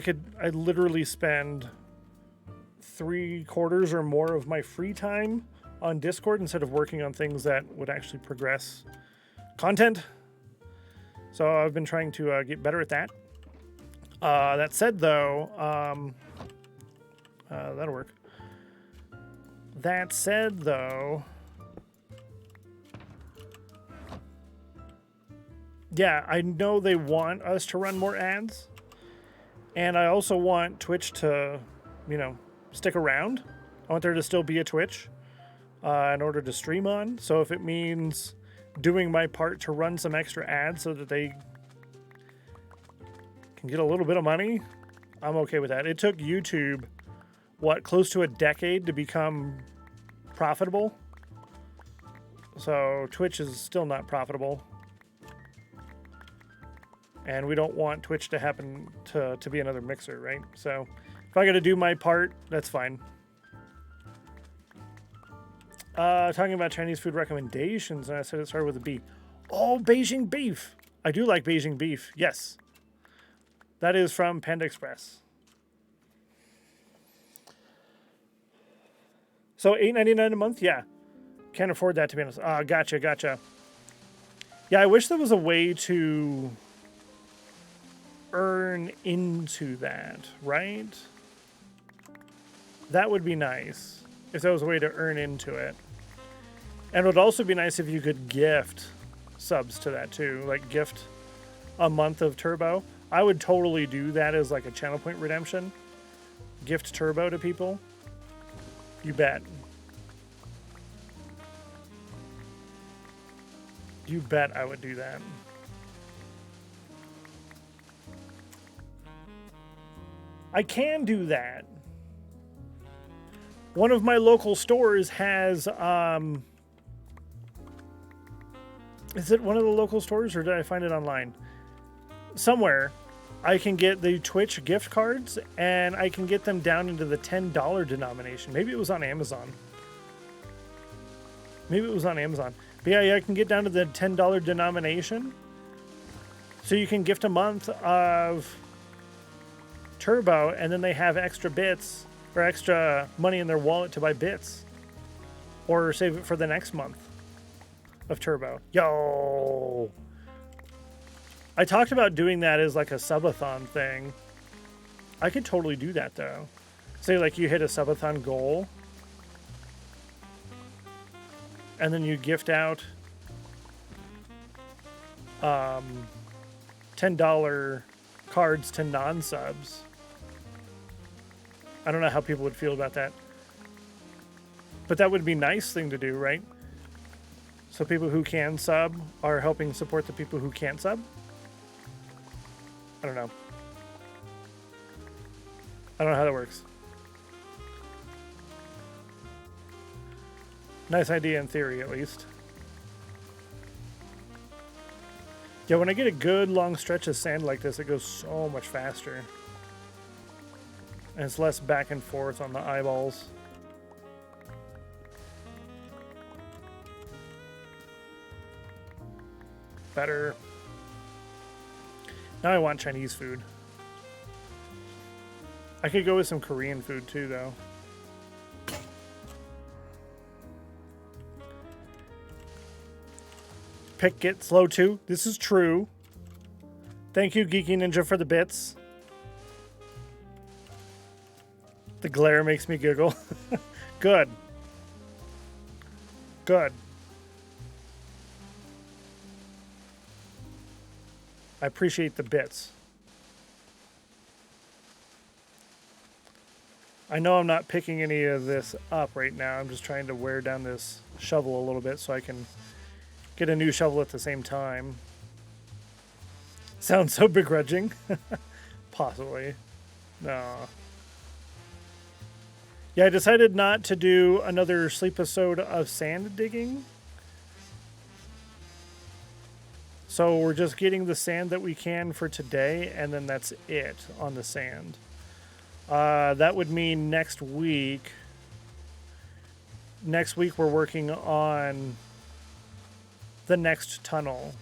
literally spend 3/4 or more of my free time on Discord instead of working on things that would actually progress content. So I've been trying to get better at that. That said, though, that'll work. That said, though, yeah, I know they want us to run more ads, and I also want Twitch to, stick around. I want there to still be a Twitch in order to stream on. So if it means doing my part to run some extra ads so that they can get a little bit of money, I'm okay with that. It took YouTube, close to a decade to become profitable. So Twitch is still not profitable. And we don't want Twitch to happen to be another Mixer, right? So if I got to do my part, that's fine. Talking about Chinese food recommendations, and I said it started with a B. Oh, Beijing beef. I do like Beijing beef. Yes. That is from Panda Express. So $8.99 a month? Yeah. Can't afford that, to be honest. Gotcha. Yeah, I wish there was a way to earn into that, right? That would be nice if there was a way to earn into it. And it would also be nice if you could gift subs to that too, like gift a month of Turbo. I would totally do that as like a channel point redemption. Gift Turbo to people. You bet. You bet I would do that. I can do that. One of my local stores has, is it one of the local stores or did I find it online? Somewhere I can get the Twitch gift cards and I can get them down into the $10 denomination. Maybe it was on Amazon. But yeah, I can get down to the $10 denomination. So you can gift a month of Turbo and then they have extra bits or extra money in their wallet to buy bits or save it for the next month of Turbo. Yo! I talked about doing that as like a subathon thing. I could totally do that though. Say like you hit a subathon goal and then you gift out $10 cards to non-subs. I don't know how people would feel about that. But that would be a nice thing to do, right? So people who can sub are helping support the people who can't sub. I don't know. I don't know how that works. Nice idea in theory, at least. Yeah, when I get a good long stretch of sand like this, it goes so much faster. And it's less back and forth on the eyeballs. Better. Now I want Chinese food. I could go with some Korean food too, though. Pick get slow too. This is true. Thank you, Geeky Ninja, for the bits. The glare makes me giggle. Good. Good. I appreciate the bits. I know I'm not picking any of this up right now. I'm just trying to wear down this shovel a little bit so I can get a new shovel at the same time. Sounds so begrudging. Possibly. No. Yeah, I decided not to do another sleep episode of sand digging. So we're just getting the sand that we can for today, and then that's it on the sand. That would mean next week. Next week we're working on the next tunnel.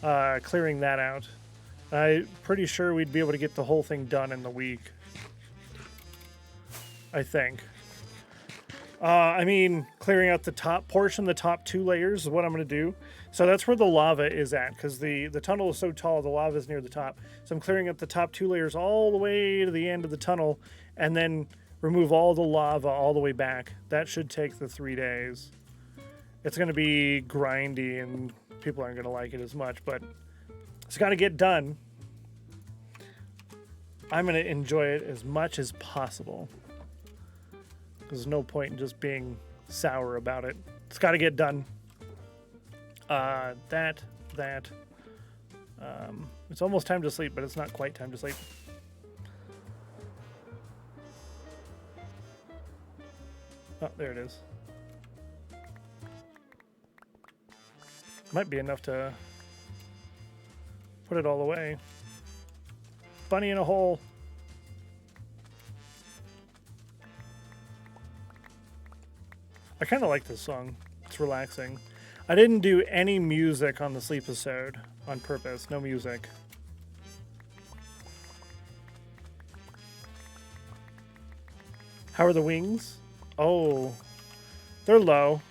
Clearing that out. I'm pretty sure we'd be able to get the whole thing done in the week. I think. I mean, clearing out the top portion, the top 2 layers is what I'm going to do. So that's where the lava is at, because the tunnel is so tall, the lava is near the top. So I'm clearing up the top 2 layers all the way to the end of the tunnel, and then remove all the lava all the way back. That should take the 3 days. It's going to be grindy, and people aren't going to like it as much, but it's got to get done. I'm going to enjoy it as much as possible. There's no point in just being sour about it. It's got to get done. It's almost time to sleep, but it's not quite time to sleep. Oh, there it is. Might be enough to put it all away. Bunny in a hole. I kind of like this song. It's relaxing. I didn't do any music on the sleep episode on purpose. No music. How are the wings? Oh, they're low.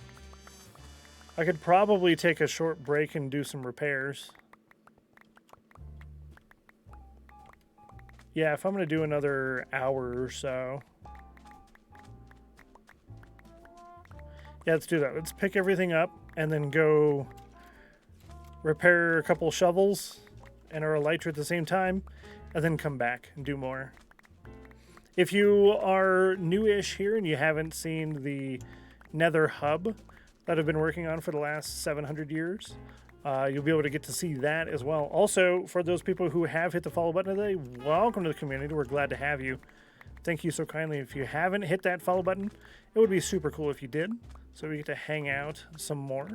I could probably take a short break and do some repairs. Yeah, if I'm going to do another hour or so. Yeah, let's do that. Let's pick everything up and then go repair a couple shovels and our elytra at the same time, and then come back and do more. If you are newish here and you haven't seen the Nether hub that I've been working on for the last 700 years, you'll be able to get to see that as well. Also, for those people who have hit the follow button today, welcome to the community. We're glad to have you. Thank you so kindly. If you haven't hit that follow button, it would be super cool if you did, so we get to hang out some more.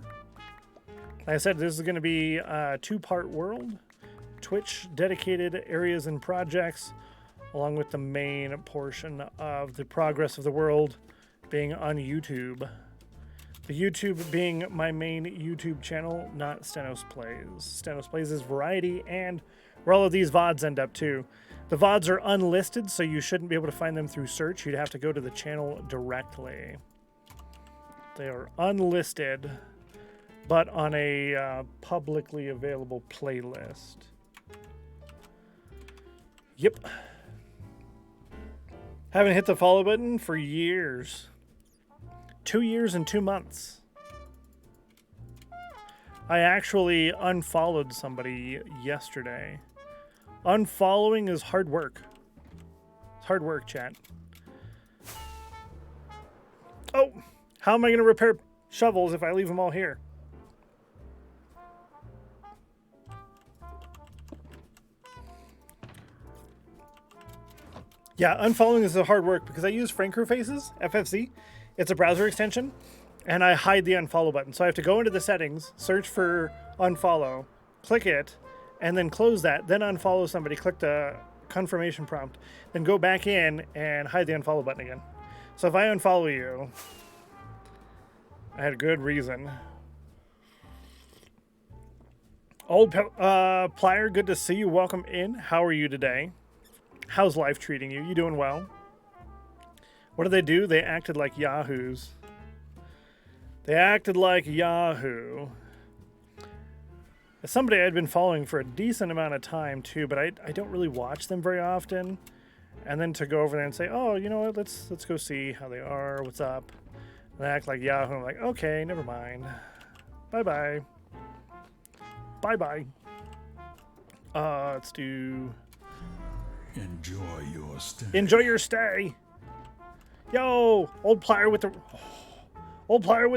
Like I said, this is going to be a 2-part world. Twitch dedicated areas and projects, along with the main portion of the progress of the world being on YouTube. The YouTube being my main YouTube channel, not Stennos Plays. Stennos Plays is variety, and where all of these VODs end up too. The VODs are unlisted, so you shouldn't be able to find them through search. You'd have to go to the channel directly. They are unlisted, but on a publicly available playlist. Yep. Haven't hit the follow button for years. 2 years and 2 months. I actually unfollowed somebody yesterday. Unfollowing is hard work. It's hard work, chat. Oh, how am I going to repair shovels if I leave them all here? Yeah, unfollowing is a hard work because I use Franker Faces, FFC. It's a browser extension, and I hide the unfollow button. So I have to go into the settings, search for unfollow, click it, and then close that, then unfollow somebody, click the confirmation prompt, then go back in and hide the unfollow button again. So if I unfollow you, I had a good reason. Old Plier, good to see you. Welcome in. How are you today? How's life treating you? You doing well? What did they do? They acted like yahoos. They acted like Yahoo. As somebody I'd been following for a decent amount of time too, but I don't really watch them very often. And then to go over there and say, oh, you know what? Let's go see how they are. What's up? And they act like Yahoo. I'm like, okay, never mind. Bye bye. Bye bye. Let's do. Enjoy your stay. Enjoy your stay. Yo, old plier with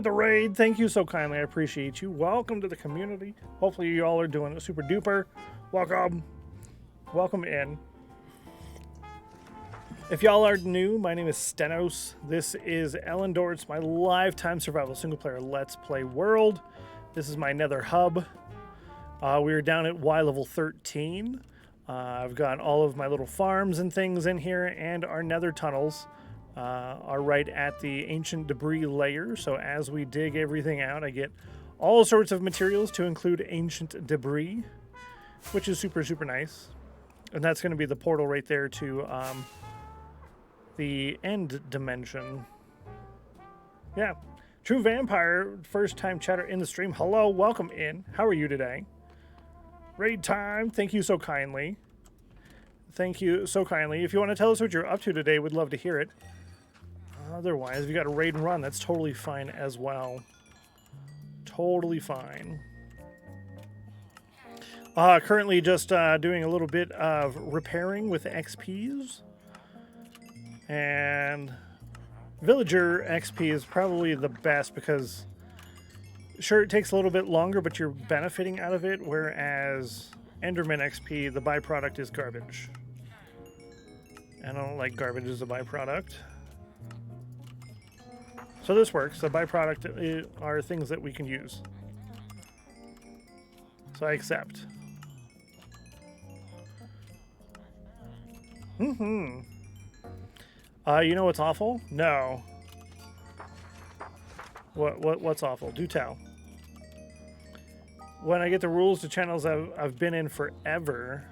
the raid. Thank you so kindly. I appreciate you. Welcome to the community. Hopefully you all are doing super duper. Welcome. Welcome in. If y'all are new, my name is Stennos. This is Elendor. It's my lifetime survival single player Let's Play world. This is my nether hub. We are down at Y level 13. I've got all of my little farms and things in here, and our nether tunnels are right at the ancient debris layer. So as we dig everything out, I get all sorts of materials to include ancient debris, which is super, super nice. And that's going to be the portal right there to the end dimension. Yeah. True Vampire, first time chatter in the stream. Hello, welcome in. How are you today? Raid time. Thank you so kindly. Thank you so kindly. If you want to tell us what you're up to today, we'd love to hear it. Otherwise, if you got a raid and run, that's totally fine as well. Totally fine. Currently just doing a little bit of repairing with XPs. And villager XP is probably the best because, sure, it takes a little bit longer, but you're benefiting out of it, whereas Enderman XP, the byproduct is garbage. And I don't like garbage as a byproduct. So this works. The byproduct are things that we can use. So I accept. You know what's awful? No. What's awful? Do tell. When I get the rules to channels I've been in forever,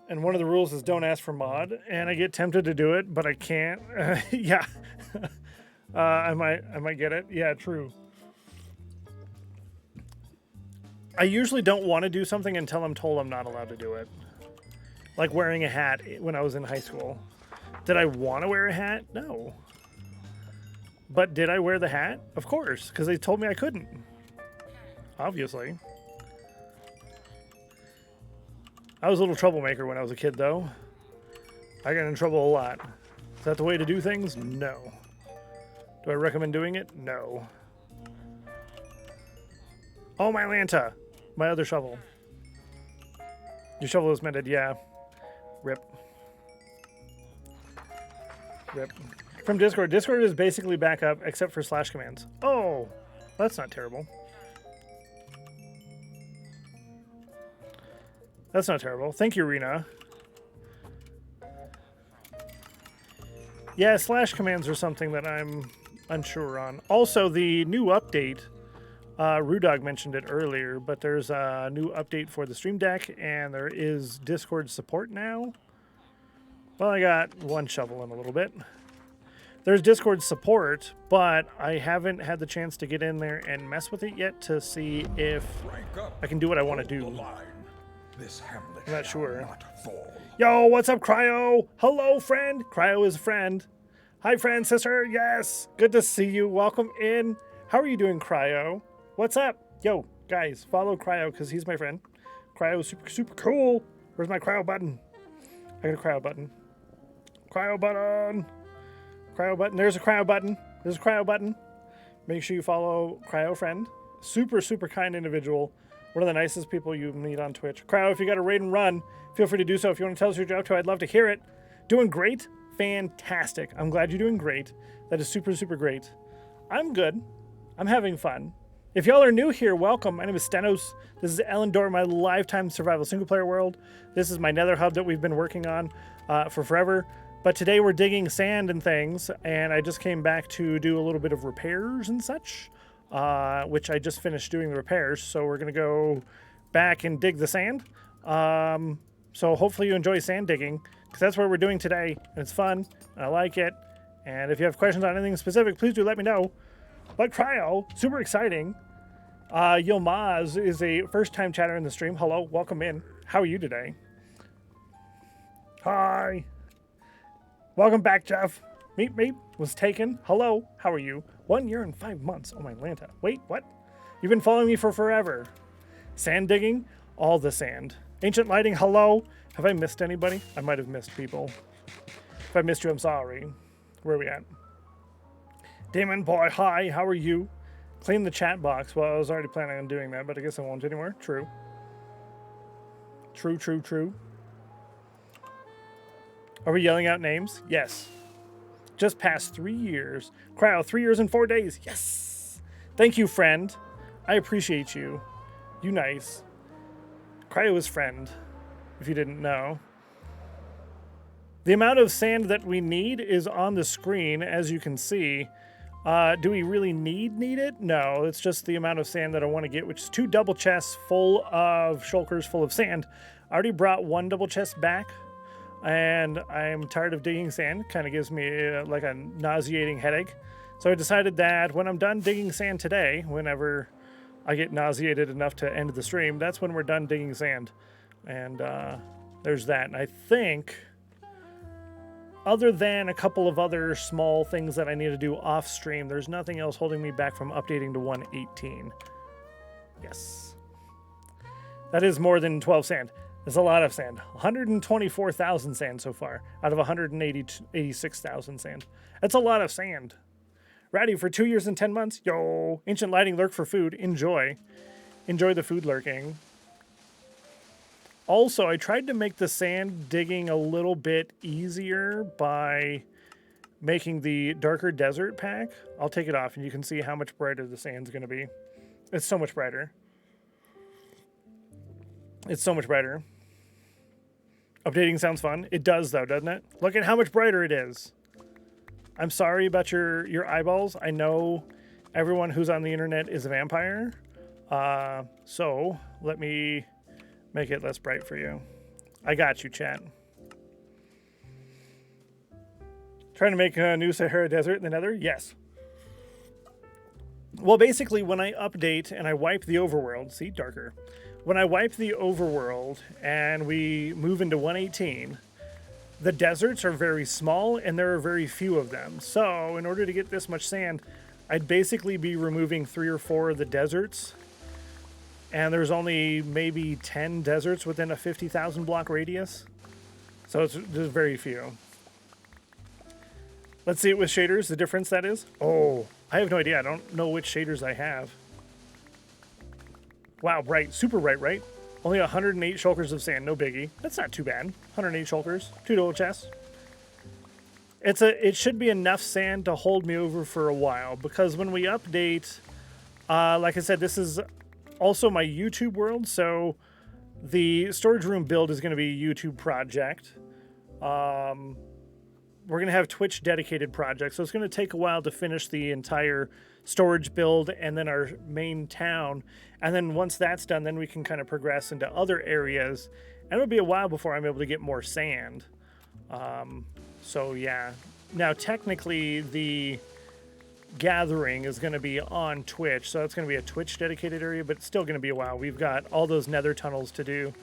and one of the rules is don't ask for mod, and I get tempted to do it, but I can't. Yeah. I might get it. Yeah, true. I usually don't want to do something until I'm told I'm not allowed to do it. Like wearing a hat when I was in high school. Did I want to wear a hat? No. But did I wear the hat? Of course, because they told me I couldn't. Obviously. I was a little troublemaker when I was a kid, though. I got in trouble a lot. Is that the way to do things? No. Do I recommend doing it? No. Oh, my Lanta. My other shovel. Your shovel is mended, yeah. Rip. Rip. From Discord. Discord is basically back up except for slash commands. Oh, that's not terrible. That's not terrible. Thank you, Rena. Yeah, slash commands are something that I'm unsure on. Also, the new update, Rudog mentioned it earlier, but there's a new update for the Stream Deck, and there is Discord support now. Well, I got one shovel in a little bit. There's Discord support, but I haven't had the chance to get in there and mess with it yet to see if I can do what I want to do. This hamlet I'm not sure. not fall. Yo, what's up, Cryo? Hello, friend. Cryo is a friend. Hi, friend, sister. Yes. Good to see you. Welcome in. How are you doing, Cryo? What's up? Yo, guys, follow Cryo because he's my friend. Cryo is super, super cool. Where's my Cryo button? I got a Cryo button. Cryo button. Cryo button. There's a Cryo button. There's a Cryo button. Make sure you follow Cryo friend. Super, super kind individual. One of the nicest people you meet on Twitch. Cryo, if you got a raid and run, feel free to do so. If you want to tell us what you're up to, I'd love to hear it. Doing great? Fantastic. I'm glad you're doing great. That is super, super great. I'm good. I'm having fun. If y'all are new here, welcome. My name is Stennos. This is Elendor, my lifetime survival single-player world. This is my nether hub that we've been working on for forever. But today we're digging sand and things, and I just came back to do a little bit of repairs and such, which I just finished doing the repairs. So we're going to go back and dig the sand. So hopefully you enjoy sand digging, because that's what we're doing today, and it's fun, and I like it. And if you have questions on anything specific, please do let me know. But Cryo, super exciting. Yilmaz is a first-time chatter in the stream. Hello, welcome in. How are you today? Hi. Welcome back, Jeff. Meep was taken. Hello, how are you? 1 year and 5 months. Oh, my Lanta. Wait, what? You've been following me for forever. Sand digging? all the sand. Ancient Lighting, hello. Have I missed anybody? I might have missed people. If I missed you, I'm sorry. Where are we at? Damon Boy, hi. How are you? Clean the chat box. Well, I was already planning on doing that, but I guess I won't anymore. True. True, true, true. Are we yelling out names? Yes. Just past 3 years. Cryo, 3 years and 4 days. Yes. Thank you, friend. I appreciate you. You nice. Cryo is friend, if you didn't know. The amount of sand that we need is on the screen, as you can see. Do we really need it? No, it's just the amount of sand that I want to get, which is 2 double chests full of shulkers full of sand. I already brought 1 double chest back. And I'm tired of digging sand. Kind of gives me like a nauseating headache. So I decided that when I'm done digging sand today, whenever I get nauseated enough to end the stream, that's when we're done digging sand. And there's that. And I think, other than a couple of other small things that I need to do off stream, there's nothing else holding me back from updating to 118. Yes. That is more than 12 sand. It's a lot of sand. 124,000 sand so far out of 186,000 sand. That's a lot of sand. Ratty for 2 years and 10 months. Yo, Ancient Lighting, lurk for food. Enjoy. Enjoy the food lurking. Also, I tried to make the sand digging a little bit easier by making the darker desert pack. I'll take it off and you can see how much brighter the sand's going to be. It's so much brighter. It's so much brighter. Updating sounds fun. It does, though, doesn't it? Look at how much brighter it is. I'm sorry about your eyeballs. I know everyone who's on the internet is a vampire. So let me make it less bright for you. I got you, chat. Trying to make a new Sahara Desert in the Nether? Yes. Well, basically, when I update and I wipe the overworld, see, darker. When I wipe the overworld and we move into 118, the deserts are very small and there are very few of them. So in order to get this much sand, I'd basically be removing 3 or 4 of the deserts. And there's only maybe 10 deserts within a 50,000 block radius. So it's just very few. Let's see it with shaders, the difference that is. Oh, I have no idea. I don't know which shaders I have. Wow, bright. Super bright, right? Only 108 shulkers of sand. No biggie. That's not too bad. 108 shulkers. 2 double chests. It should be enough sand to hold me over for a while. Because when we update, like I said, this is also my YouTube world. So the storage room build is going to be a YouTube project. We're going to have Twitch dedicated projects. So it's going to take a while to finish the entire storage build and then our main town. And then once that's done, then we can kind of progress into other areas. And it'll be a while before I'm able to get more sand. So yeah. Now technically the gathering is going to be on Twitch. So it's going to be a Twitch dedicated area, but it's still going to be a while. We've got all those nether tunnels to do.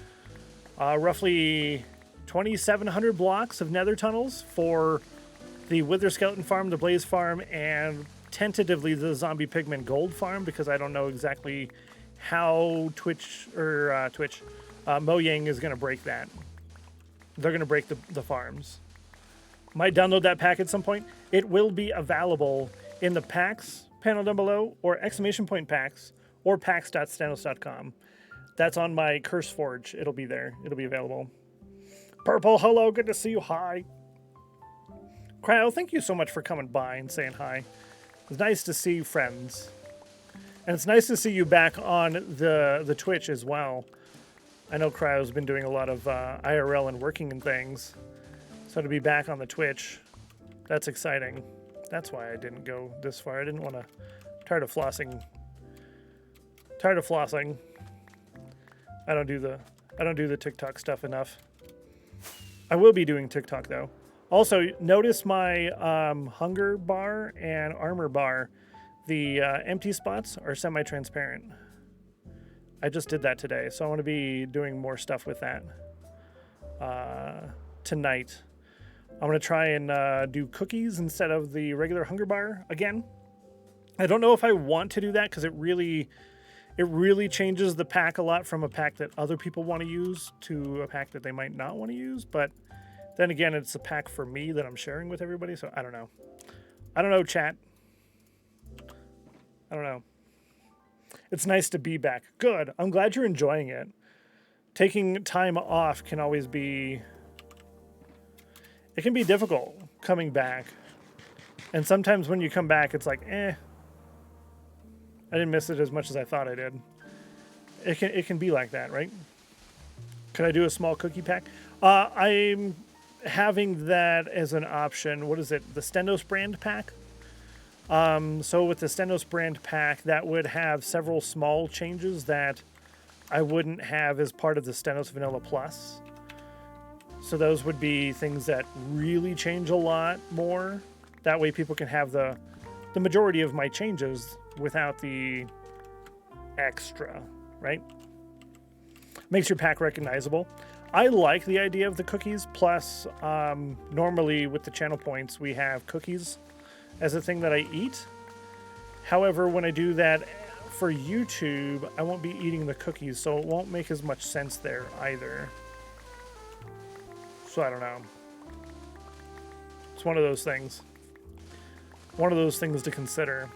Roughly 2,700 blocks of nether tunnels for the Wither Skeleton Farm, the Blaze Farm, and tentatively the Zombie Pigman Gold Farm, because I don't know exactly how Mojang is going to break that. They're going to break the farms. Might download that pack at some point. It will be available in the packs panel down below, or exclamation point packs, or packs.stennos.com. That's on my Curse Forge. It'll be there. It'll be available. Purple, hello. Good to see you. Hi. Cryo, thank you so much for coming by and saying hi. It's nice to see friends. And it's nice to see you back on the Twitch as well. I know Cryo's been doing a lot of IRL and working and things. So to be back on the Twitch, that's exciting. That's why I didn't go this far. I didn't want to... Tired of flossing. Tired of flossing. I don't do the TikTok stuff enough. I will be doing TikTok though. Also, notice my hunger bar and armor bar. The empty spots are semi-transparent. I just did that today, so I want to be doing more stuff with that tonight. I'm going to try and do cookies instead of the regular hunger bar again. I don't know if I want to do that because it it really changes the pack a lot from a pack that other people want to use to a pack that they might not want to use. But then again, it's a pack for me that I'm sharing with everybody. So I don't know. I don't know, chat. I don't know. It's nice to be back. Good. I'm glad you're enjoying it. Taking time off can always be... It can be difficult coming back. And sometimes when you come back, it's like, I didn't miss it as much as I thought I did. It can be like that, right? Could I do a small cookie pack? I'm having that as an option. What is it? The Stennos brand pack? So with the Stennos brand pack, that would have several small changes that I wouldn't have as part of the Stennos Vanilla Plus. So those would be things that really change a lot more. That way people can have the majority of my changes without the extra, right? Makes your pack recognizable. I like the idea of the cookies. Plus, normally with the channel points, we have cookies as a thing that I eat. However, when I do that for YouTube, I won't be eating the cookies, so it won't make as much sense there either. So I don't know. It's one of those things. One of those things to consider.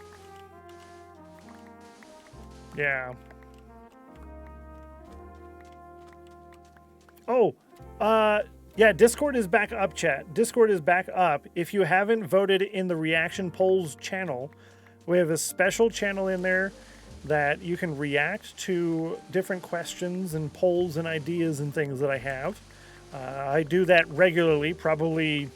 Yeah. Oh, yeah, Discord is back up, chat. Discord is back up. If you haven't voted in the reaction polls channel, we have a special channel in there that you can react to different questions and polls and ideas and things that I have. I do that regularly, probably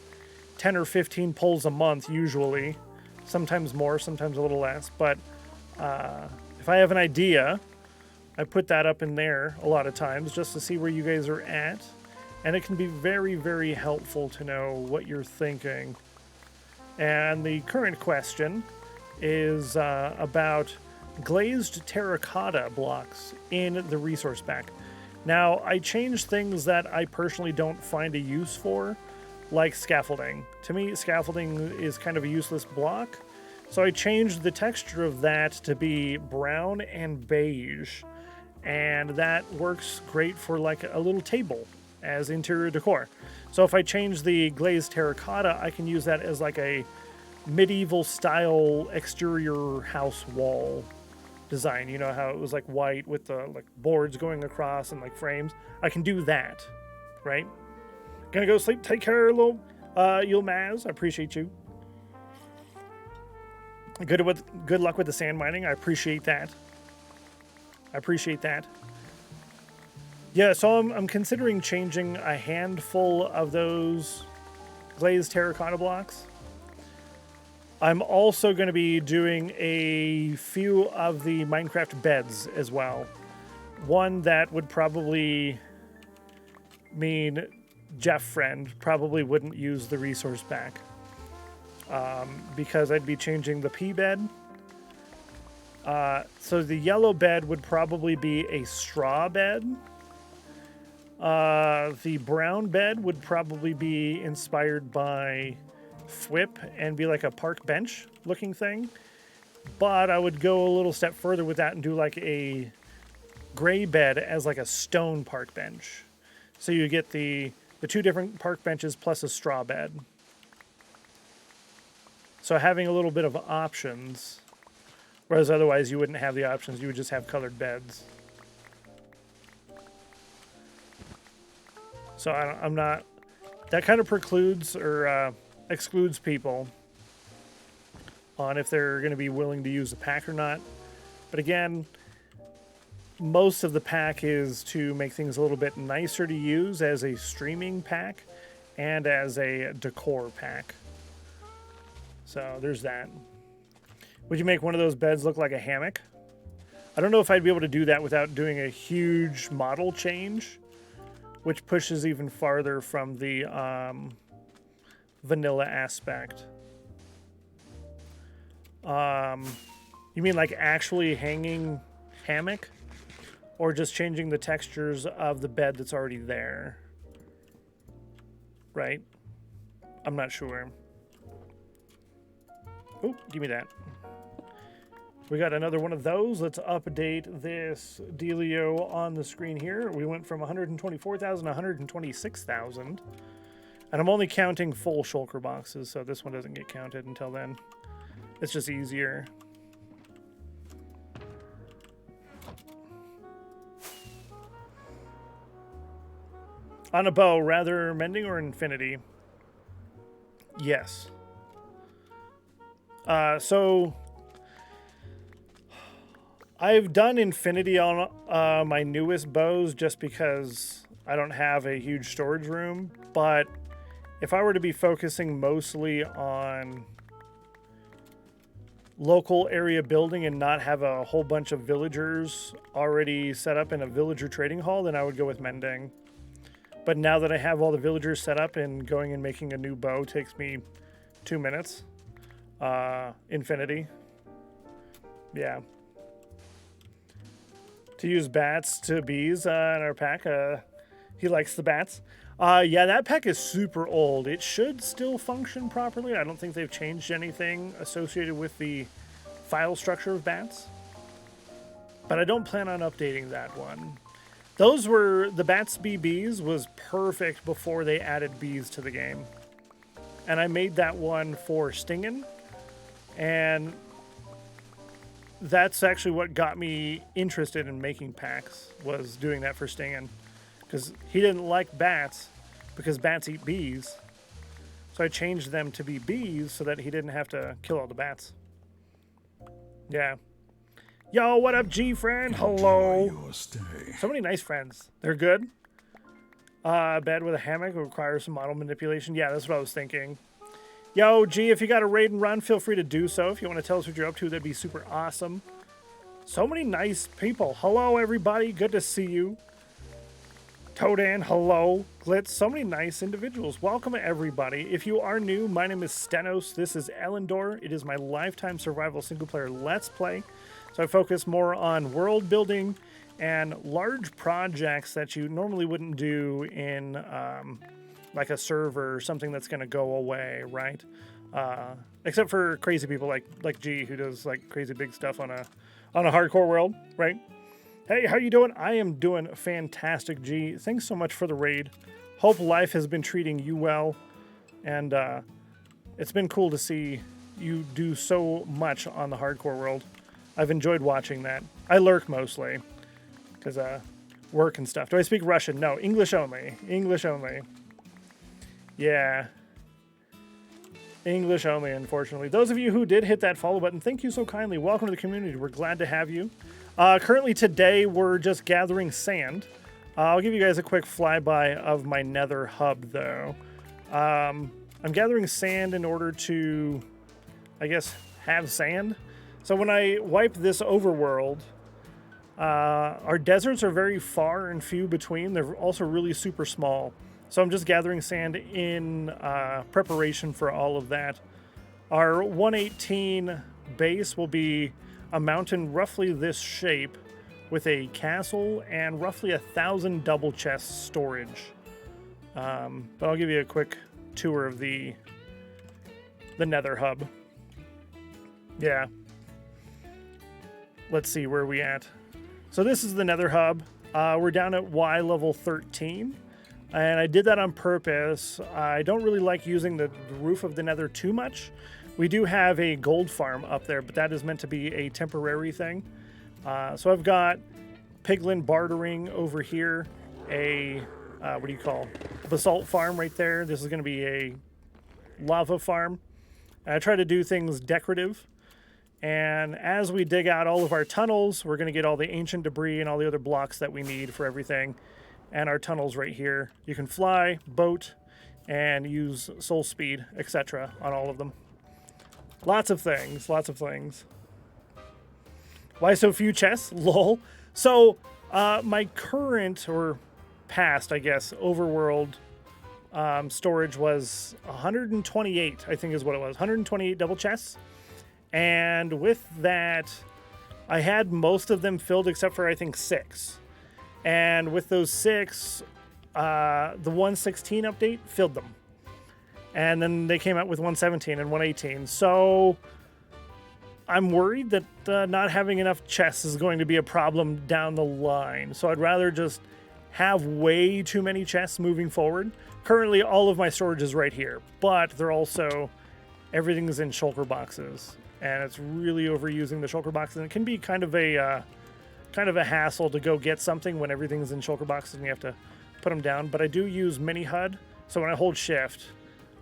10 or 15 polls a month usually. Sometimes more, sometimes a little less. But if I have an idea, I put that up in there a lot of times just to see where you guys are at. And it can be very, very helpful to know what you're thinking. And the current question is about glazed terracotta blocks in the resource pack. Now, I changed things that I personally don't find a use for, like scaffolding. To me, scaffolding is kind of a useless block. So I changed the texture of that to be brown and beige. And that works great for like a little table as interior decor. So if I change the glazed terracotta, I can use that as like a medieval style exterior house wall design. You know how it was like white with the like boards going across and like frames. I can do that, right? Gonna go sleep. Take care, little Yulmaz. I appreciate you. Good luck with the sand mining. I appreciate that. I appreciate that. Yeah, so I'm considering changing a handful of those glazed terracotta blocks. I'm also going to be doing a few of the Minecraft beds as well. One that would probably mean Jeff Friend probably wouldn't use the resource pack. Because I'd be changing the P bed. So the yellow bed would probably be a straw bed. The brown bed would probably be inspired by FWIP and be like a park bench looking thing. But I would go a little step further with that and do like a gray bed as like a stone park bench. So you get the two different park benches plus a straw bed. So having a little bit of options, whereas otherwise you wouldn't have the options, you would just have colored beds. So I'm not, that kind of precludes or excludes people on if they're going to be willing to use the pack or not. But again, most of the pack is to make things a little bit nicer to use as a streaming pack and as a decor pack. So there's that. Would you make one of those beds look like a hammock? I don't know if I'd be able to do that without doing a huge model change, which pushes even farther from the vanilla aspect. You mean like actually hanging hammock? Or just changing the textures of the bed that's already there? Right? I'm not sure. Oh, give me that. We got another one of those. Let's update this dealio on the screen here. We went from 124,000 to 126,000. And I'm only counting full shulker boxes, so this one doesn't get counted until then. It's just easier. On a bow, rather mending or infinity? Yes. So I've done infinity on my newest bows just because I don't have a huge storage room, but if I were to be focusing mostly on local area building and not have a whole bunch of villagers already set up in a villager trading hall, then I would go with mending. But now that I have all the villagers set up, and going and making a new bow takes me 2 minutes. Infinity. Yeah. To use bats to bees in our pack. He likes the bats. Yeah, that pack is super old. It should still function properly. I don't think they've changed anything associated with the file structure of bats. But I don't plan on updating that one. Those were, the Bats Be Bees was perfect before they added bees to the game. And I made that one for Stingin'. And that's actually what got me interested in making packs, was doing that for Stingin'. Because he didn't like bats, because bats eat bees. So I changed them to be bees so that he didn't have to kill all the bats. Yeah. Yo, what up, G-friend? Hello. Your stay. So many nice friends. They're good. Bed with a hammock requires some model manipulation. Yeah, that's what I was thinking. Yo, G, if you got a raid and run, feel free to do so. If you want to tell us what you're up to, that'd be super awesome. So many nice people. Hello, everybody. Good to see you. Toadan, hello. Glitz, so many nice individuals. Welcome, everybody. If you are new, my name is Stennos. This is Elendor. It is my lifetime survival single-player Let's Play. So I focus more on world building and large projects that you normally wouldn't do in like a server or something that's going to go away, right? Except for crazy people like G, who does like crazy big stuff on a hardcore world, right? Hey, how you doing? I am doing fantastic, G. Thanks so much for the raid. Hope life has been treating you well, and it's been cool to see you do so much on the hardcore world. I've enjoyed watching that. I lurk mostly, because work and stuff. Do I speak Russian? No, English only. English only. Yeah. English only, unfortunately. Those of you who did hit that follow button, thank you so kindly. Welcome to the community. We're glad to have you. Currently today, we're just gathering sand. I'll give you guys a quick flyby of my nether hub, though. I'm gathering sand in order to, I guess, have sand. So when I wipe this overworld, our deserts are very far and few between. They're also really super small. So I'm just gathering sand in preparation for all of that. Our 118 base will be a mountain roughly this shape with a castle and roughly 1,000 double chest storage. But I'll give you a quick tour of the nether hub. Yeah. Let's see, where are we at? So this is the nether hub. We're down at Y level 13. And I did that on purpose. I don't really like using the roof of the nether too much. We do have a gold farm up there, but that is meant to be a temporary thing. So I've got piglin bartering over here, a, what do you call, basalt farm right there. This is going to be a lava farm. And I try to do things decorative. And as we dig out all of our tunnels, we're going to get all the ancient debris and all the other blocks that we need for everything. And our tunnels right here. You can fly, boat, and use soul speed, etc. on all of them. Lots of things, lots of things. Why so few chests? Lol. So, my current, or past, I guess, overworld storage was 128, I think is what it was. 128 double chests. And with that, I had most of them filled except for, I think, 6. And with those 6, the 116 update filled them. And then they came out with 117 and 118. So I'm worried that not having enough chests is going to be a problem down the line. So I'd rather just have way too many chests moving forward. Currently, all of my storage is right here, but they're also, everything's in shulker boxes, and it's really overusing the shulker boxes. And it can be kind of a hassle to go get something when everything's in shulker boxes and you have to put them down. But I do use mini HUD, so when I hold shift,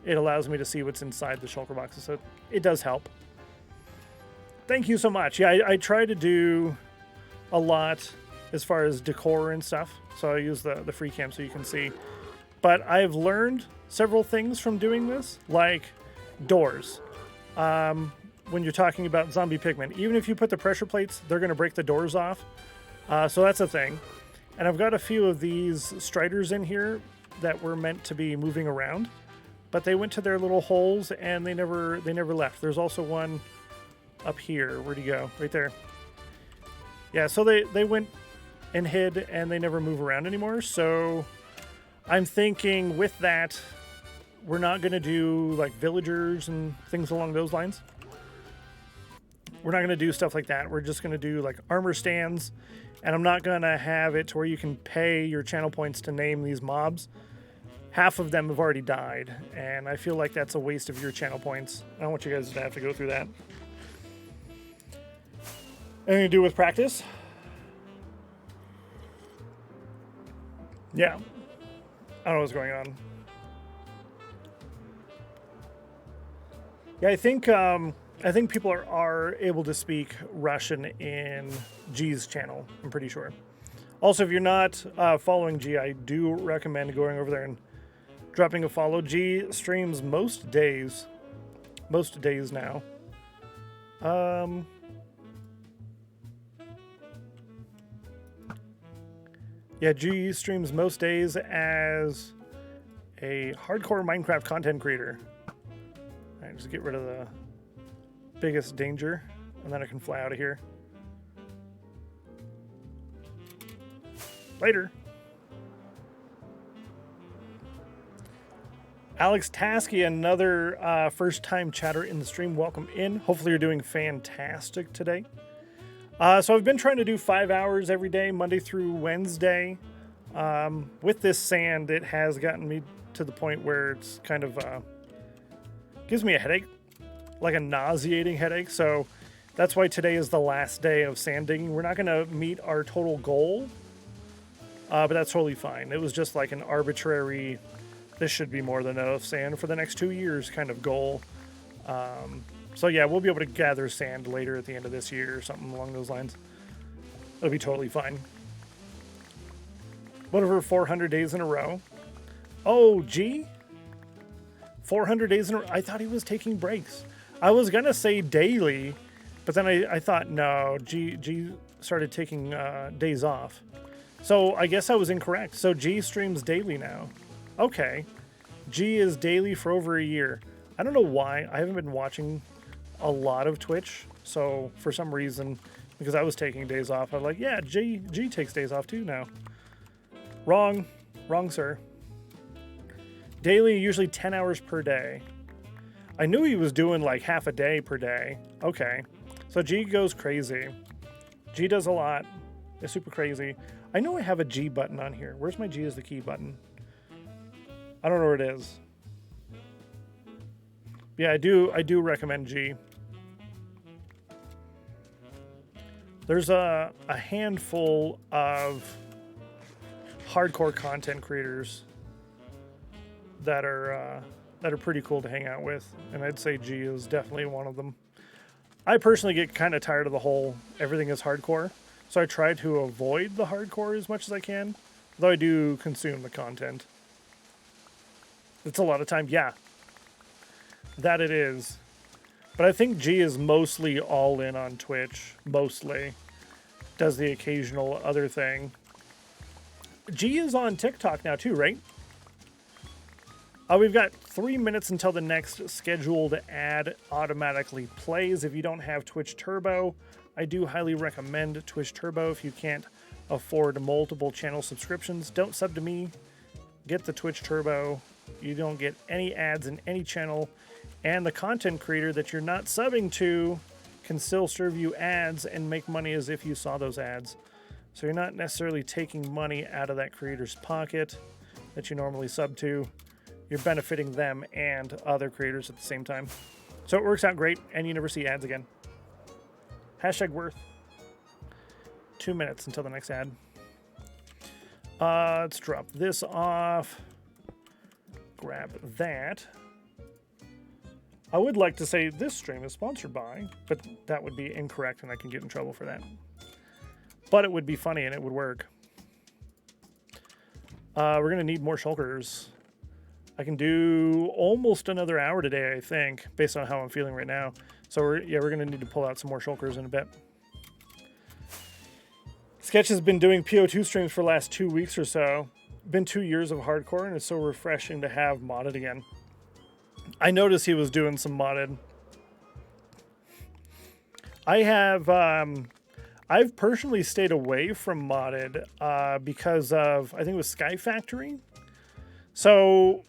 it allows me to see what's inside the shulker boxes. So it does help. Thank you so much. Yeah, I try to do a lot as far as decor and stuff. So I use the free cam so you can see. But I've learned several things from doing this, like doors. When you're talking about zombie pigmen, even if you put the pressure plates, they're going to break the doors off. So that's a thing. And I've got a few of these striders in here that were meant to be moving around, but they went to their little holes and they never left. There's also one up here. Where'd he go? Right there. Yeah, so they went and hid and they never move around anymore. So I'm thinking with that, we're not going to do like villagers and things along those lines. We're not going to do stuff like that. We're just going to do like armor stands, and I'm not going to have it to where you can pay your channel points to name these mobs. Half of them have already died, and I feel like that's a waste of your channel points. I don't want you guys to have to go through that. Anything to do with practice? Yeah. I don't know what's going on. Yeah, I think people are able to speak Russian in G's channel, I'm pretty sure. Also, if you're not following G, I do recommend going over there and dropping a follow. G streams most days now. Yeah, G streams most days as a hardcore Minecraft content creator. All right, just get rid of the biggest danger, and then I can fly out of here. Later. Alex Tasky, another first-time chatter in the stream. Welcome in. Hopefully you're doing fantastic today. So I've been trying to do 5 hours every day, Monday through Wednesday. With this sand, it has gotten me to the point where it's kind of gives me a headache, like a nauseating headache. So that's why today is the last day of sand digging. We're not going to meet our total goal, but that's totally fine. It was just like an arbitrary, this should be more than enough sand for the next 2 years kind of goal. So yeah, we'll be able to gather sand later at the end of this year or something along those lines. It'll be totally fine. What over 400 days in a row? Oh, G? 400 days in a row? I thought he was taking breaks. I was going to say daily, but then I thought, no, G started taking days off. So I guess I was incorrect. So G streams daily now. Okay. G is daily for over a year. I don't know why. I haven't been watching a lot of Twitch. So for some reason, because I was taking days off, I'm like, yeah, G takes days off too now. Wrong, sir. Daily, usually 10 hours per day. I knew he was doing like half a day per day. Okay. So G goes crazy. G does a lot. It's super crazy. I know I have a G button on here. Where's my G as the key button? I don't know where it is. Yeah, I do recommend G. There's a handful of hardcore content creators that are pretty cool to hang out with, and I'd say G is definitely one of them. I personally get kind of tired of the whole everything is hardcore, so I try to avoid the hardcore as much as I can, though I do consume the content. It's a lot of time, yeah. That it is. But I think G is mostly all in on Twitch, mostly. Does the occasional other thing. G is on TikTok now too, right? We've got 3 minutes until the next scheduled ad automatically plays. If you don't have Twitch Turbo, I do highly recommend Twitch Turbo if you can't afford multiple channel subscriptions. Don't sub to me. Get the Twitch Turbo. You don't get any ads in any channel. And the content creator that you're not subbing to can still serve you ads and make money as if you saw those ads. So you're not necessarily taking money out of that creator's pocket that you normally sub to. You're benefiting them and other creators at the same time. So it works out great, and you never see ads again. Hashtag worth. 2 minutes until the next ad. Let's drop this off. Grab that. I would like to say this stream is sponsored by, but that would be incorrect and I can get in trouble for that. But it would be funny and it would work. We're going to need more shulkers. I can do almost another hour today, I think, based on how I'm feeling right now. So we're going to need to pull out some more shulkers in a bit. Sketch has been doing PO2 streams for the last 2 weeks or so. Been 2 years of hardcore, and it's so refreshing to have modded again. I noticed he was doing some modded. I've personally stayed away from modded because of, I think it was Sky Factory. So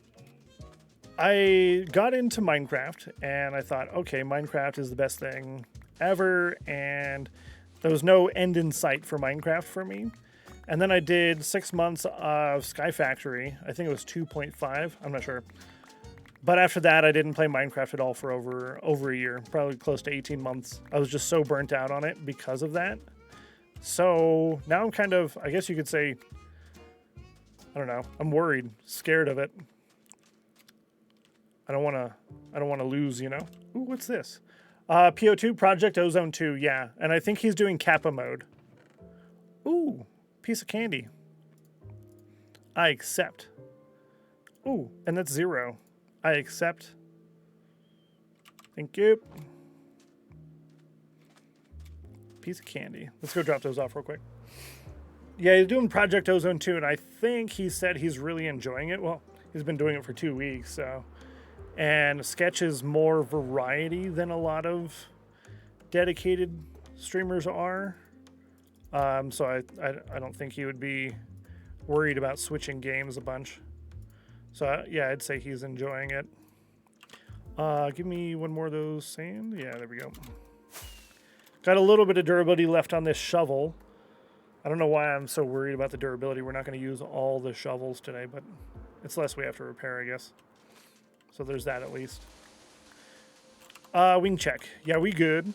I got into Minecraft, and I thought, okay, Minecraft is the best thing ever, and there was no end in sight for Minecraft for me. And then I did 6 months of Sky Factory. I think it was 2.5. I'm not sure. But after that, I didn't play Minecraft at all for over a year, probably close to 18 months. I was just so burnt out on it because of that. So now I'm kind of, I guess you could say, I don't know, I'm worried, scared of it. I don't want to lose, you know. Ooh, what's this? PO2, Project Ozone 2, yeah. And I think he's doing Kappa mode. Ooh, piece of candy. I accept. Ooh, and that's 0. I accept. Thank you. Piece of candy. Let's go drop those off real quick. Yeah, he's doing Project Ozone 2, and I think he said he's really enjoying it. Well, he's been doing it for 2 weeks, so. And Sketch is more variety than a lot of dedicated streamers are. So I don't think he would be worried about switching games a bunch. So yeah, I'd say he's enjoying it. Give me one more of those sand. Yeah, there we go. Got a little bit of durability left on this shovel. I don't know why I'm so worried about the durability. We're not going to use all the shovels today, but it's less we have to repair, I guess. So there's that at least. Wing check. Yeah, we good.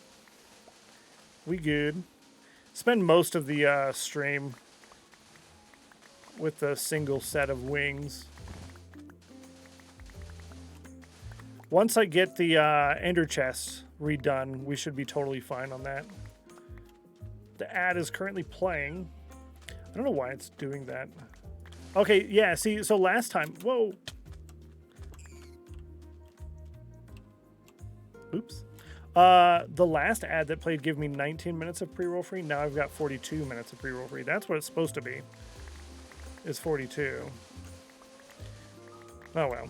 We good. Spend most of the stream with a single set of wings. Once I get the ender chest redone, we should be totally fine on that. The ad is currently playing. I don't know why it's doing that. Okay, yeah, see, so last time... Whoa! Oops. The last ad that played gave me 19 minutes of pre-roll free. Now I've got 42 minutes of pre-roll free. That's what it's supposed to be. Is 42. Oh well.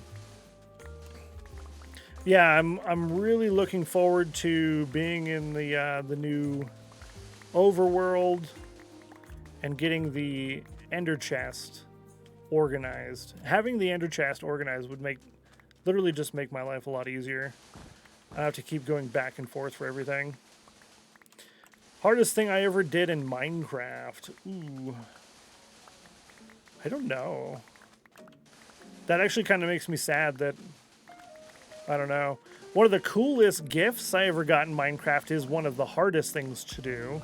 Yeah, I'm really looking forward to being in the new overworld and getting the ender chest organized. Having the ender chest organized would literally just make my life a lot easier. I have to keep going back and forth for everything. Hardest thing I ever did in Minecraft. Ooh. I don't know. That actually kind of makes me sad that... I don't know. One of the coolest gifts I ever got in Minecraft is one of the hardest things to do.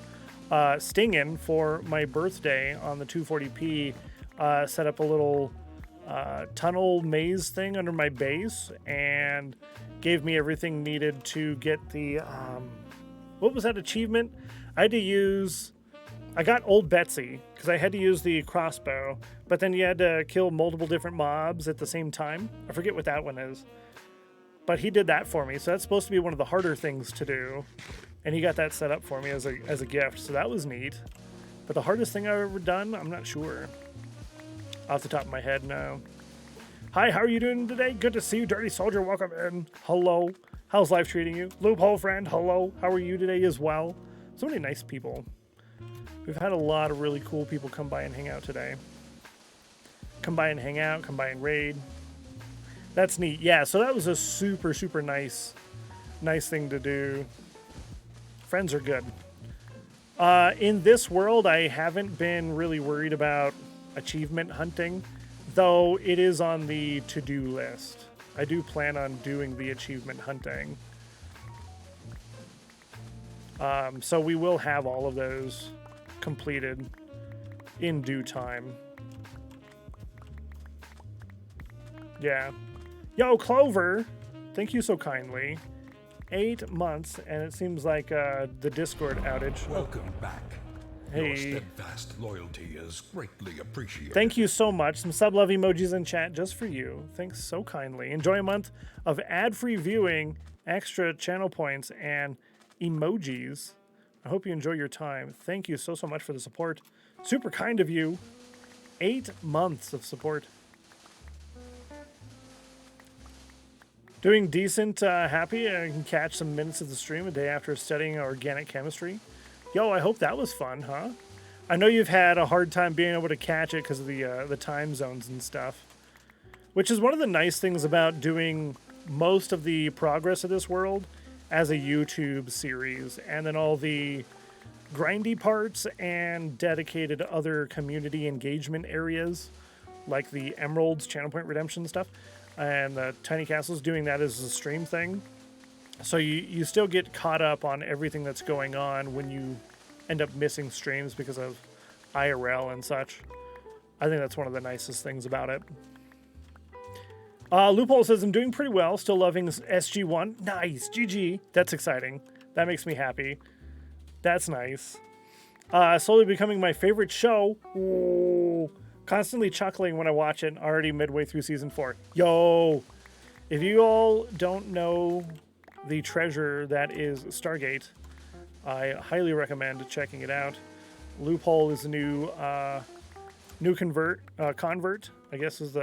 Stingin, for my birthday on the 240p, set up a little tunnel maze thing under my base and gave me everything needed to get the... what was that achievement? I got Old Betsy, because I had to use the crossbow, but then you had to kill multiple different mobs at the same time. I forget what that one is. But he did that for me, so that's supposed to be one of the harder things to do. And he got that set up for me as a gift, so that was neat. But the hardest thing I've ever done, I'm not sure. Off the top of my head, no. Hi, how are you doing today? Good to see you, Dirty Soldier. Welcome in. Hello. How's life treating you? Loophole friend, hello. How are you today as well? So many nice people. We've had a lot of really cool people come by and hang out today. Come by and hang out, come by and raid. That's neat. Yeah, so that was a super, super nice thing to do. Friends are good. In this world, I haven't been really worried about achievement hunting, though it is on the to-do list. I do plan on doing the achievement hunting. So we will have all of those completed in due time. Yeah. Yo, Clover, thank you so kindly. 8 months, and it seems like the Discord outage. Welcome back. Hey. Your steadfast loyalty is greatly appreciated. Thank you so much. Some sub love emojis in chat just for you. Thanks so kindly. Enjoy a month of ad-free viewing, extra channel points, and emojis. I hope you enjoy your time. Thank you so much for the support. Super kind of you. 8 months of support. Doing decent, happy. I can catch some minutes of the stream a day after studying organic chemistry. Yo, I hope that was fun, huh? I know you've had a hard time being able to catch it because of the time zones and stuff. Which is one of the nice things about doing most of the progress of this world as a YouTube series. And then all the grindy parts and dedicated other community engagement areas, like the Emeralds, Channel Point Redemption stuff. And the Tiny Castles, doing that as a stream thing. So you still get caught up on everything that's going on when you end up missing streams because of IRL and such. I think that's one of the nicest things about it. Loophole says, I'm doing pretty well. Still loving SG1. Nice. GG. That's exciting. That makes me happy. That's nice. Slowly becoming my favorite show. Ooh. Constantly chuckling when I watch it, already midway through season 4. Yo! If you all don't know the treasure that is Stargate, I highly recommend checking it out. Loophole is a new convert, I guess is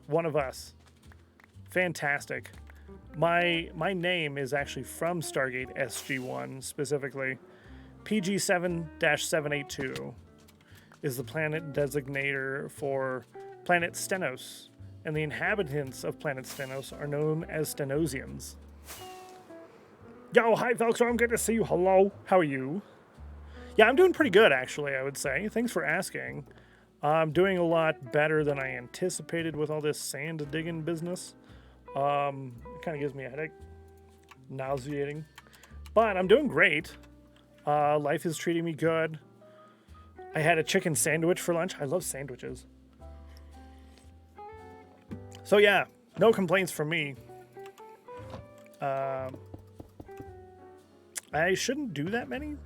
one of us. Fantastic. My name is actually from Stargate SG1 specifically. PG7-782 is the planet designator for planet Stennos, and the inhabitants of planet Stennos are known as Stennosians. Yo, hi Velcro, I'm good to see you. Hello, how are you? Yeah, I'm doing pretty good actually, I would say. Thanks for asking. I'm doing a lot better than I anticipated with all this sand digging business. It kind of gives me a headache. Nauseating. But I'm doing great. Life is treating me good. I had a chicken sandwich for lunch. I love sandwiches. So yeah, no complaints from me. I shouldn't do that many.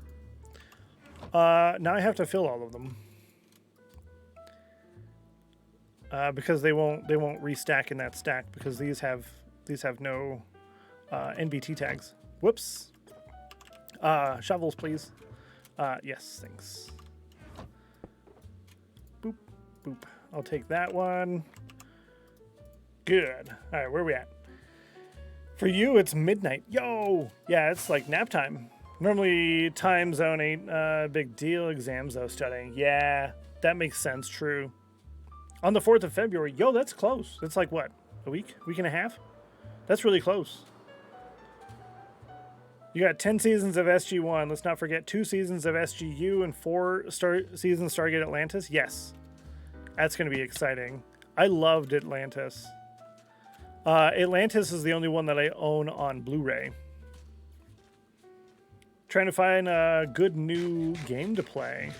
Now I have to fill all of them. Because they won't restack in that stack because these have no NBT tags. Whoops. Shovels, please. Yes, thanks. Boop, boop. I'll take that one. Good. All right, where are we at? For you, it's midnight. Yo! Yeah, it's like nap time. Normally, time zone ain't a big deal. Exams, though, studying. Yeah, that makes sense. True. On the 4th of February. Yo, that's close. It's like, what, a week? Week and a half? That's really close. You got 10 seasons of SG-1. Let's not forget 2 seasons of SGU and 4 seasons Stargate Atlantis. Yes. That's going to be exciting. I loved Atlantis. Atlantis is the only one that I own on Blu-ray. Trying to find a good new game to play.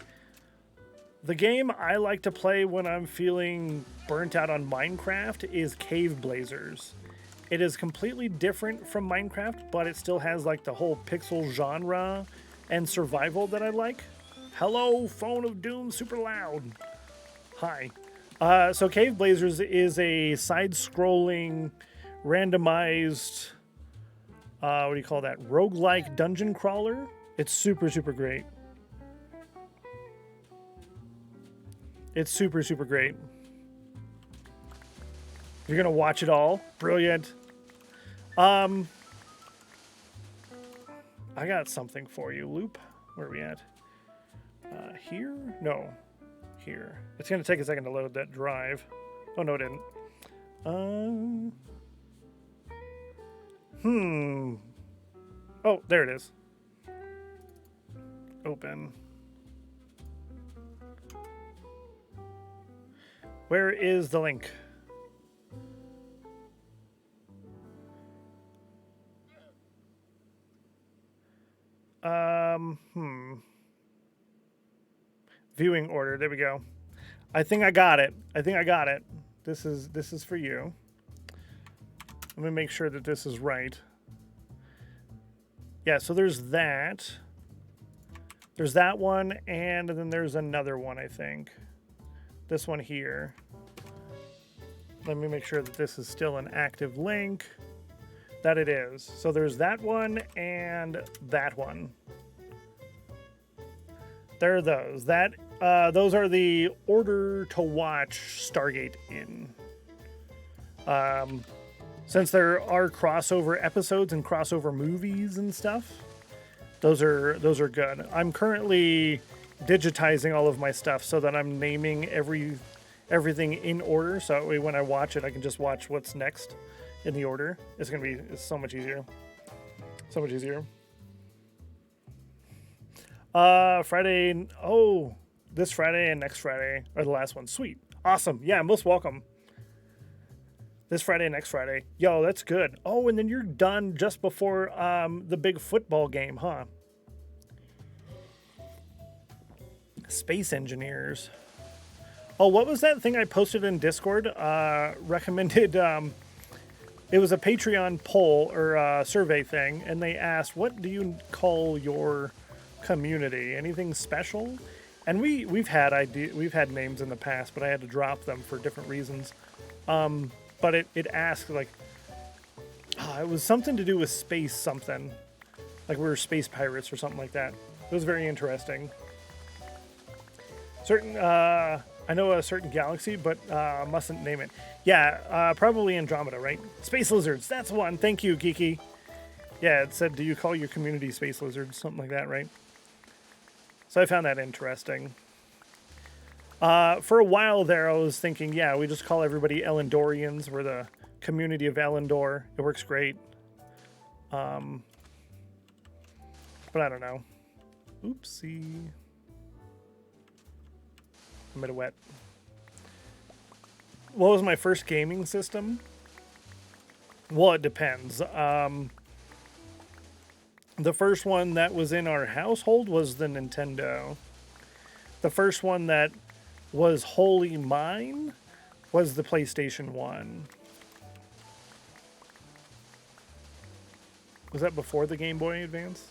The game I like to play when I'm feeling burnt out on Minecraft is Cave Blazers. It is completely different from Minecraft, but it still has like the whole pixel genre and survival that I like. Hello, Phone of Doom, super loud. Hi. So Cave Blazers is a side-scrolling, randomized, what do you call that? Roguelike dungeon crawler. It's super, super great. It's super, super great. You're gonna watch it all. Brilliant. I got something for you, Loop. Where are we at? Here? No. Here. It's gonna take a second to load that drive. Oh, no, it didn't. Oh, there it is. open. Where is the link? Viewing order. There we go. I think I got it. This is for you. Let me make sure that this is right. Yeah, so there's that. There's that one, and then there's another one, I think. This one here. Let me make sure that this is still an active link. That it is. So there's that one and that one. There are those. Those are the order to watch Stargate in. Since there are crossover episodes and crossover movies and stuff, those are good. I'm currently digitizing all of my stuff so that I'm naming everything in order. So that way when I watch it, I can just watch what's next in the order. It's so much easier. So much easier. Friday. Oh, this Friday and next Friday are the last ones. Sweet. Awesome. Yeah, most welcome. This Friday and next Friday. Yo, that's good. Oh, and then you're done just before the big football game, huh? Space engineers. Oh, what was that thing I posted in Discord? Recommended. It was a Patreon poll or survey thing, and they asked, "What do you call your community? Anything special?" And we've had names in the past, but I had to drop them for different reasons. But it asked like, it was something to do with space something, like we were space pirates or something like that. It was very interesting. I know a certain galaxy, but mustn't name it. Yeah, probably Andromeda, right? Space lizards, that's one. Thank you, Geeky. Yeah, it said, do you call your community space lizards? Something like that, right? So I found that interesting. For a while there, I was thinking, yeah, we just call everybody Elendorians. We're the community of Elendor. It works great. But I don't know. Oopsie. I made a wet. What was my first gaming system? Well, it depends. The first one that was in our household was the Nintendo. The first one that was wholly mine was the PlayStation 1. Was that before the Game Boy Advance?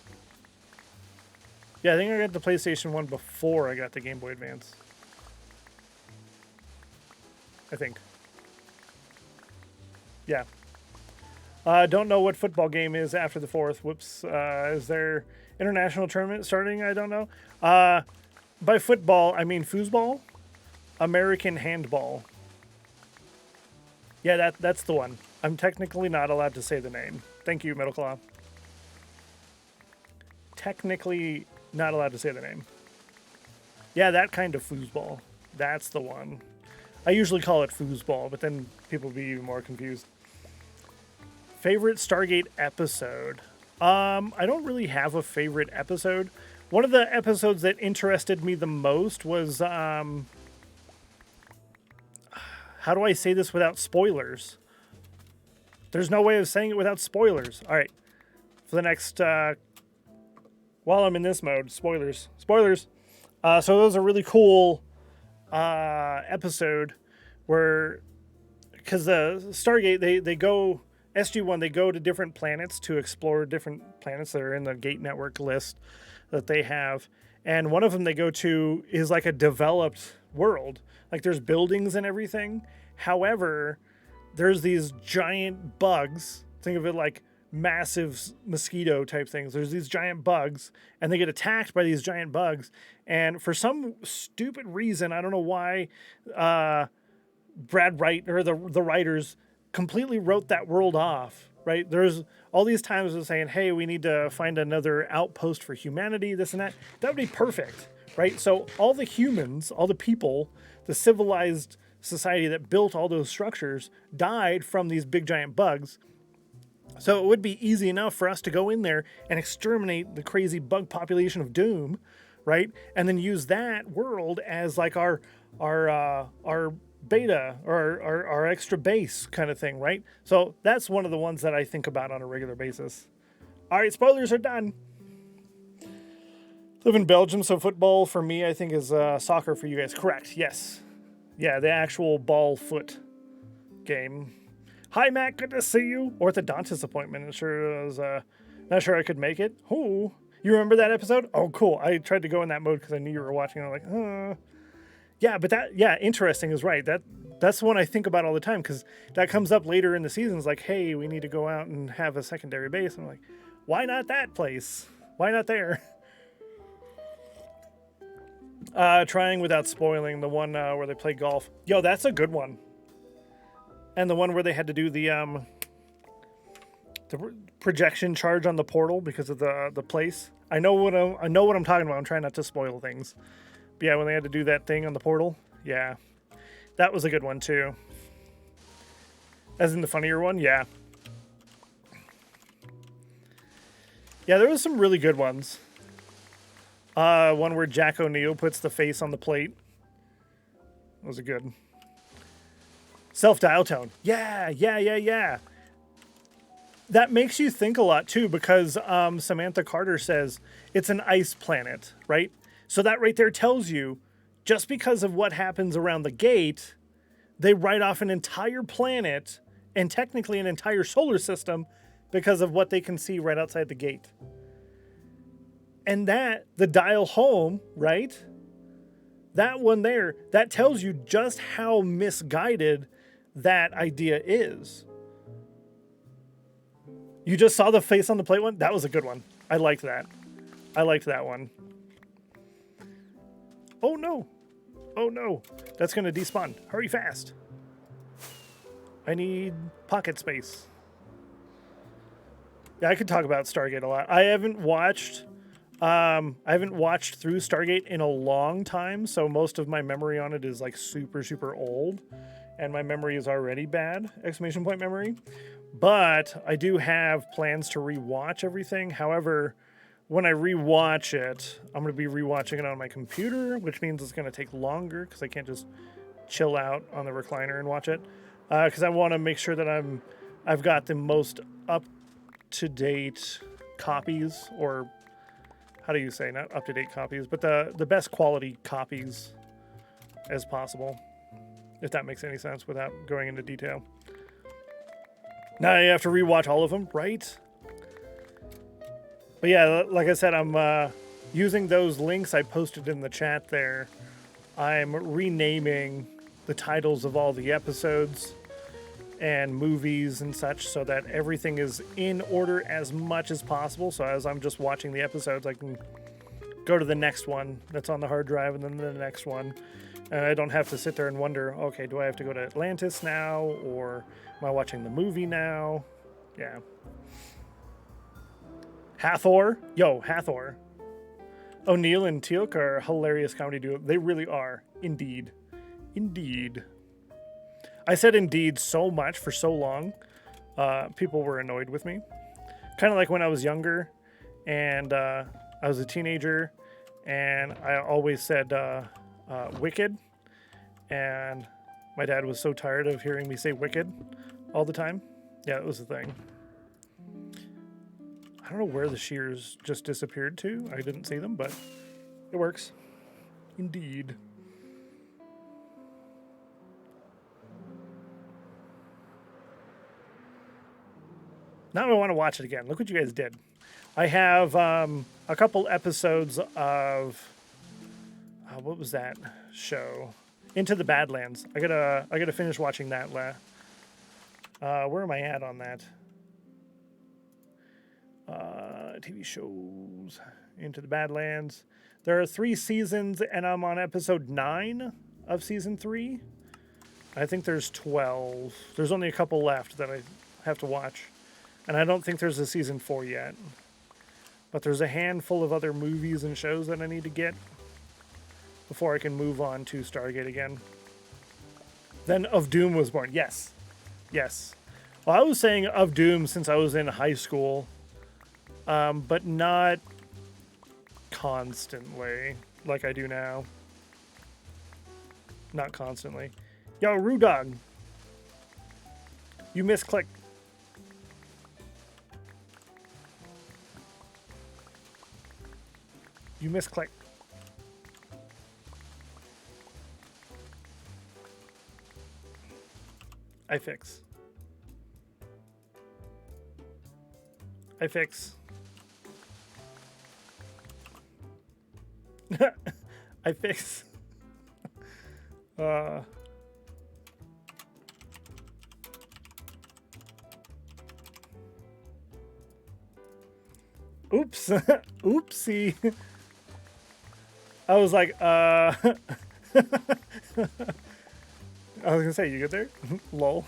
Yeah, I think I got the PlayStation 1 before I got the Game Boy Advance. I think. Yeah. Don't know what football game is after the 4th. Whoops. Is there international tournament starting? I don't know. By football, I mean foosball. American handball. Yeah, that's the one. I'm technically not allowed to say the name. Thank you, Middle Claw. Technically not allowed to say the name. Yeah, that kind of foosball. That's the one. I usually call it foosball, but then people will be even more confused. Favorite Stargate episode? I don't really have a favorite episode. One of the episodes that interested me the most was, how do I say this without spoilers? There's no way of saying it without spoilers. All right. For the next, while I'm in this mode, spoilers. Spoilers. So that was a really cool episode where, because the Stargate, they go, SG-1, they go to different planets to explore different planets that are in the Gate Network list that they have. And one of them they go to is like a developed world. Like there's buildings and everything. However, there's these giant bugs. Think of it like massive mosquito type things. There's these giant bugs and they get attacked by these giant bugs. And for some stupid reason, I don't know why, Brad Wright or the writers completely wrote that world off, right? There's all these times of saying, hey, we need to find another outpost for humanity, this and that. That would be perfect, right? So all the humans, all the people, the civilized society that built all those structures died from these big giant bugs. So it would be easy enough for us to go in there and exterminate the crazy bug population of Doom, right? And then use that world as like our beta or our extra base kind of thing, right? So that's one of the ones that I think about on a regular basis. All right, spoilers are done. Live in Belgium, so football for me, I think, is soccer for you guys. Correct, yes. Yeah, the actual ball foot game. Hi, Matt, good to see you. Orthodontist appointment. Not sure I could make it. Oh, you remember that episode? Oh, cool. I tried to go in that mode because I knew you were watching. I'm like, yeah, but interesting is right. That's the one I think about all the time because that comes up later in the season. It's like, hey, we need to go out and have a secondary base. I'm like, why not that place? Why not there? Trying without spoiling, the one where they play golf. Yo, that's a good one. And the one where they had to do the projection charge on the portal because of the place. I know what I'm talking about. I'm trying not to spoil things. But yeah, when they had to do that thing on the portal, yeah, that was a good one too. As in the funnier one, yeah. Yeah, there was some really good ones. One where Jack O'Neill puts the face on the plate. That was a good. Self-dial tone. Yeah. That makes you think a lot, too, because Samantha Carter says it's an ice planet, right? So that right there tells you, just because of what happens around the gate, they write off an entire planet and technically an entire solar system because of what they can see right outside the gate. And the dial home, right? That one there, that tells you just how misguided that idea is. You just saw the face on the plate one? That was a good one. I liked that. I liked that one. Oh no. That's going to despawn. Hurry fast. I need pocket space. Yeah, I could talk about Stargate a lot. I haven't watched through Stargate in a long time, so most of my memory on it is like super, super old. And my memory is already bad, exclamation point memory. But I do have plans to rewatch everything. However, when I rewatch it, I'm going to be rewatching it on my computer, which means it's going to take longer because I can't just chill out on the recliner and watch it. Because I want to make sure that I've got the most up-to-date copies, or how do you say, not up-to-date copies, but the best quality copies as possible. If that makes any sense without going into detail. Now you have to rewatch all of them, right? But yeah, like I said, I'm using those links I posted in the chat there. I'm renaming the titles of all the episodes and movies and such so that everything is in order as much as possible. So as I'm just watching the episodes, I can go to the next one that's on the hard drive and then the next one. And I don't have to sit there and wonder, okay, do I have to go to Atlantis now? Or am I watching the movie now? Yeah. Hathor. Yo, Hathor. O'Neill and Teal'c are a hilarious comedy duo. They really are. Indeed. I said indeed so much for so long. People were annoyed with me. Kind of like when I was younger and I was a teenager and I always said... wicked, and my dad was so tired of hearing me say wicked all the time. Yeah, it was a thing. I don't know where the shears just disappeared to. I didn't see them, but it works. Indeed. Now I want to watch it again. Look what you guys did. I have a couple episodes of what was that show? Into the Badlands. I gotta finish watching that. Where am I at on that? TV shows. Into the Badlands. There are 3 seasons, and I'm on episode 9 of season 3. I think there's 12. There's only a couple left that I have to watch, and I don't think there's a season 4 yet. But there's a handful of other movies and shows that I need to get before I can move on to Stargate again. Then Of Doom was born. Yes. Well, I was saying of Doom since I was in high school, but not constantly like I do now. Not constantly. Yo, Rudog, you misclicked. You misclicked. I fix. I fix. I fix. Oops. Oopsie. I was like, I was gonna say, you good there? Lol.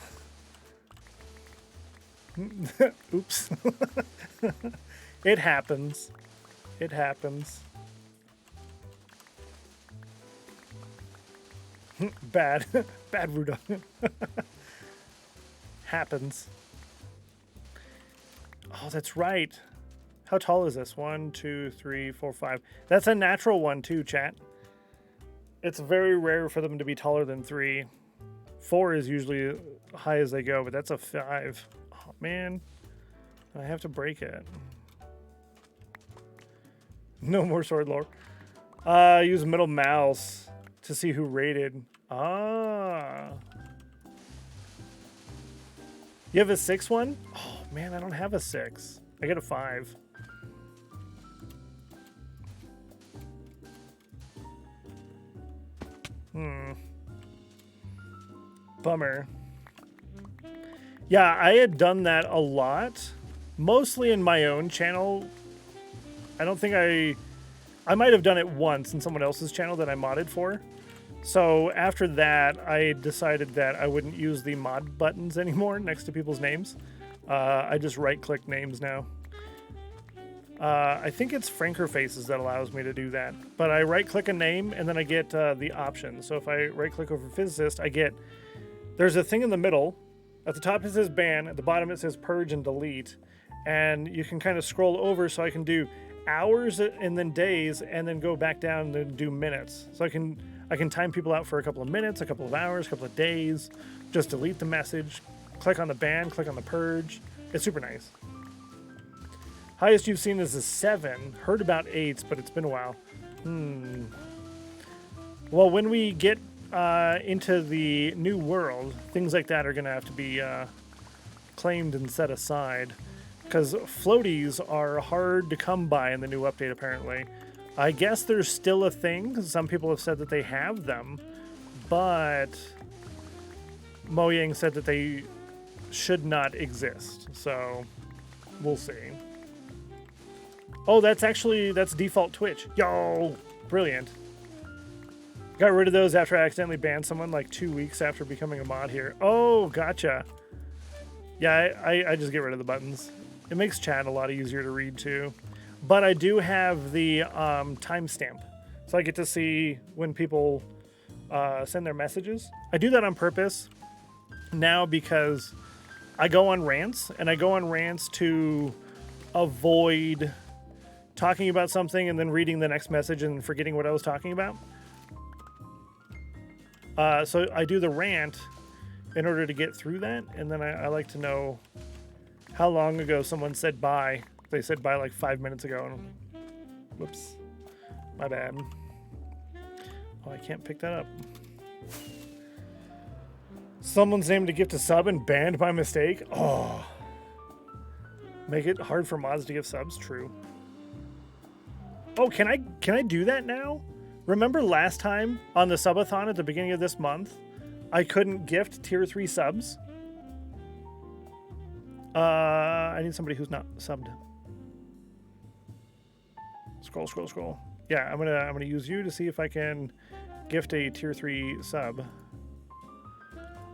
Oops. It happens. It happens. Bad. Bad Rudolph. Happens. Oh, that's right. How tall is this? 1, 2, 3, 4, 5. That's a natural one too, chat. It's very rare for them to be taller than 3. 4 is usually high as they go, but that's a 5. Oh, man. I have to break it. No more sword lore. Use middle mouse to see who rated. Ah. You have a 6 one? Oh, man, I don't have a 6. I get a 5. Bummer. Yeah, I had done that a lot. Mostly in my own channel. I don't think I might have done it once in someone else's channel that I modded for. So after that, I decided that I wouldn't use the mod buttons anymore next to people's names. I just right-click names now. I think it's Franker Faces that allows me to do that. But I right-click a name, and then I get the options. So if I right-click over Physicist, I get... There's a thing in the middle. At the top it says ban. At the bottom it says purge and delete. And you can kind of scroll over so I can do hours and then days, and then go back down and do minutes. So I can time people out for a couple of minutes, a couple of hours, a couple of days. Just delete the message. Click on the ban, click on the purge. It's super nice. Highest you've seen is a 7. Heard about 8s, but it's been a while. Well, when we get into the new world, things like that are going to have to be claimed and set aside. Because floaties are hard to come by in the new update, apparently. I guess there's still a thing, because some people have said that they have them. But Mojang said that they should not exist. So, we'll see. Oh, that's default Twitch. Yo, brilliant. Got rid of those after I accidentally banned someone like 2 weeks after becoming a mod here. Oh, gotcha. Yeah, I just get rid of the buttons. It makes chat a lot easier to read too. But I do have the timestamp. So I get to see when people send their messages. I do that on purpose now because I go on rants, and I go on rants to avoid talking about something and then reading the next message and forgetting what I was talking about. So I do the rant in order to get through that, and then I like to know how long ago someone said bye. They said bye like 5 minutes ago. And, whoops. My bad. Oh, I can't pick that up. Someone's named a gift a sub and banned by mistake. Oh. Make it hard for mods to give subs? True. Oh, can I do that now? Remember last time on the subathon at the beginning of this month, I couldn't gift tier 3 subs? I need somebody who's not subbed. Scroll. Yeah, I'm gonna use you to see if I can gift a tier 3 sub.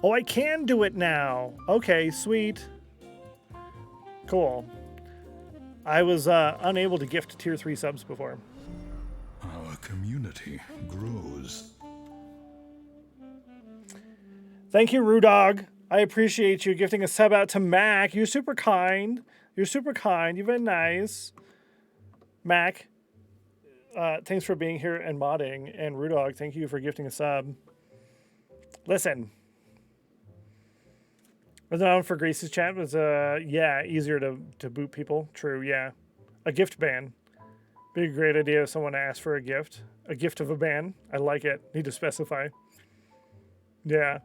Oh, I can do it now. Okay, sweet. Cool. I was unable to gift tier 3 subs before. Our community grows. Thank you, Rudog. I appreciate you gifting a sub out to Mac. You're super kind. You're super kind. You've been nice. Mac, thanks for being here and modding. And Rudog, thank you for gifting a sub. Listen. Was it on for Grace's chat? Was yeah, easier to boot people. True, yeah. A gift ban. Be a great idea if someone asked for a gift. A gift of a ban. I like it. Need to specify. Yeah.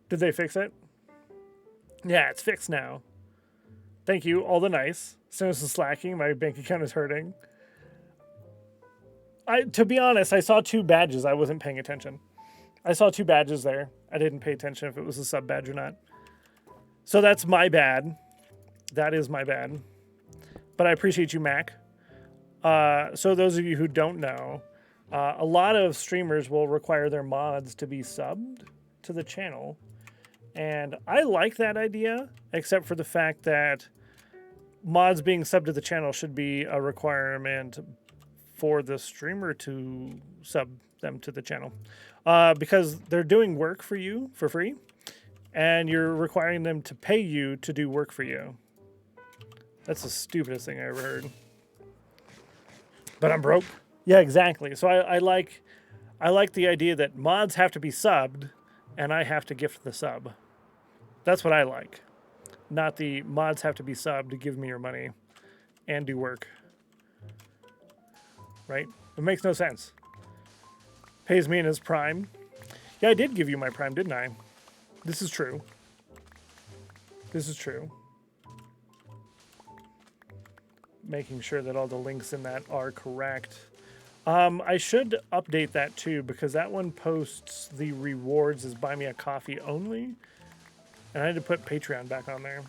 Did they fix it? Yeah, it's fixed now. Thank you. All the nice. Stennos is slacking. My bank account is hurting. To be honest, I saw 2 badges. I wasn't paying attention. I saw 2 badges there. I didn't pay attention if it was a sub badge or not. So that's my bad. That is my bad. But I appreciate you, Mac. So those of you who don't know, a lot of streamers will require their mods to be subbed to the channel. And I like that idea, except for the fact that mods being subbed to the channel should be a requirement for the streamer to sub them to the channel. Because they're doing work for you for free, and you're requiring them to pay you to do work for you. That's the stupidest thing I ever heard. But I'm broke. Yeah, exactly. So I like the idea that mods have to be subbed, and I have to gift the sub. That's what I like. Not the mods have to be subbed to give me your money and do work. Right? It makes no sense. Pays me in his prime. Yeah, I did give you my prime, didn't I? This is true. This is true. Making sure that all the links in that are correct. I should update that too, because that one posts the rewards as buy me a coffee only. And I had to put Patreon back on there.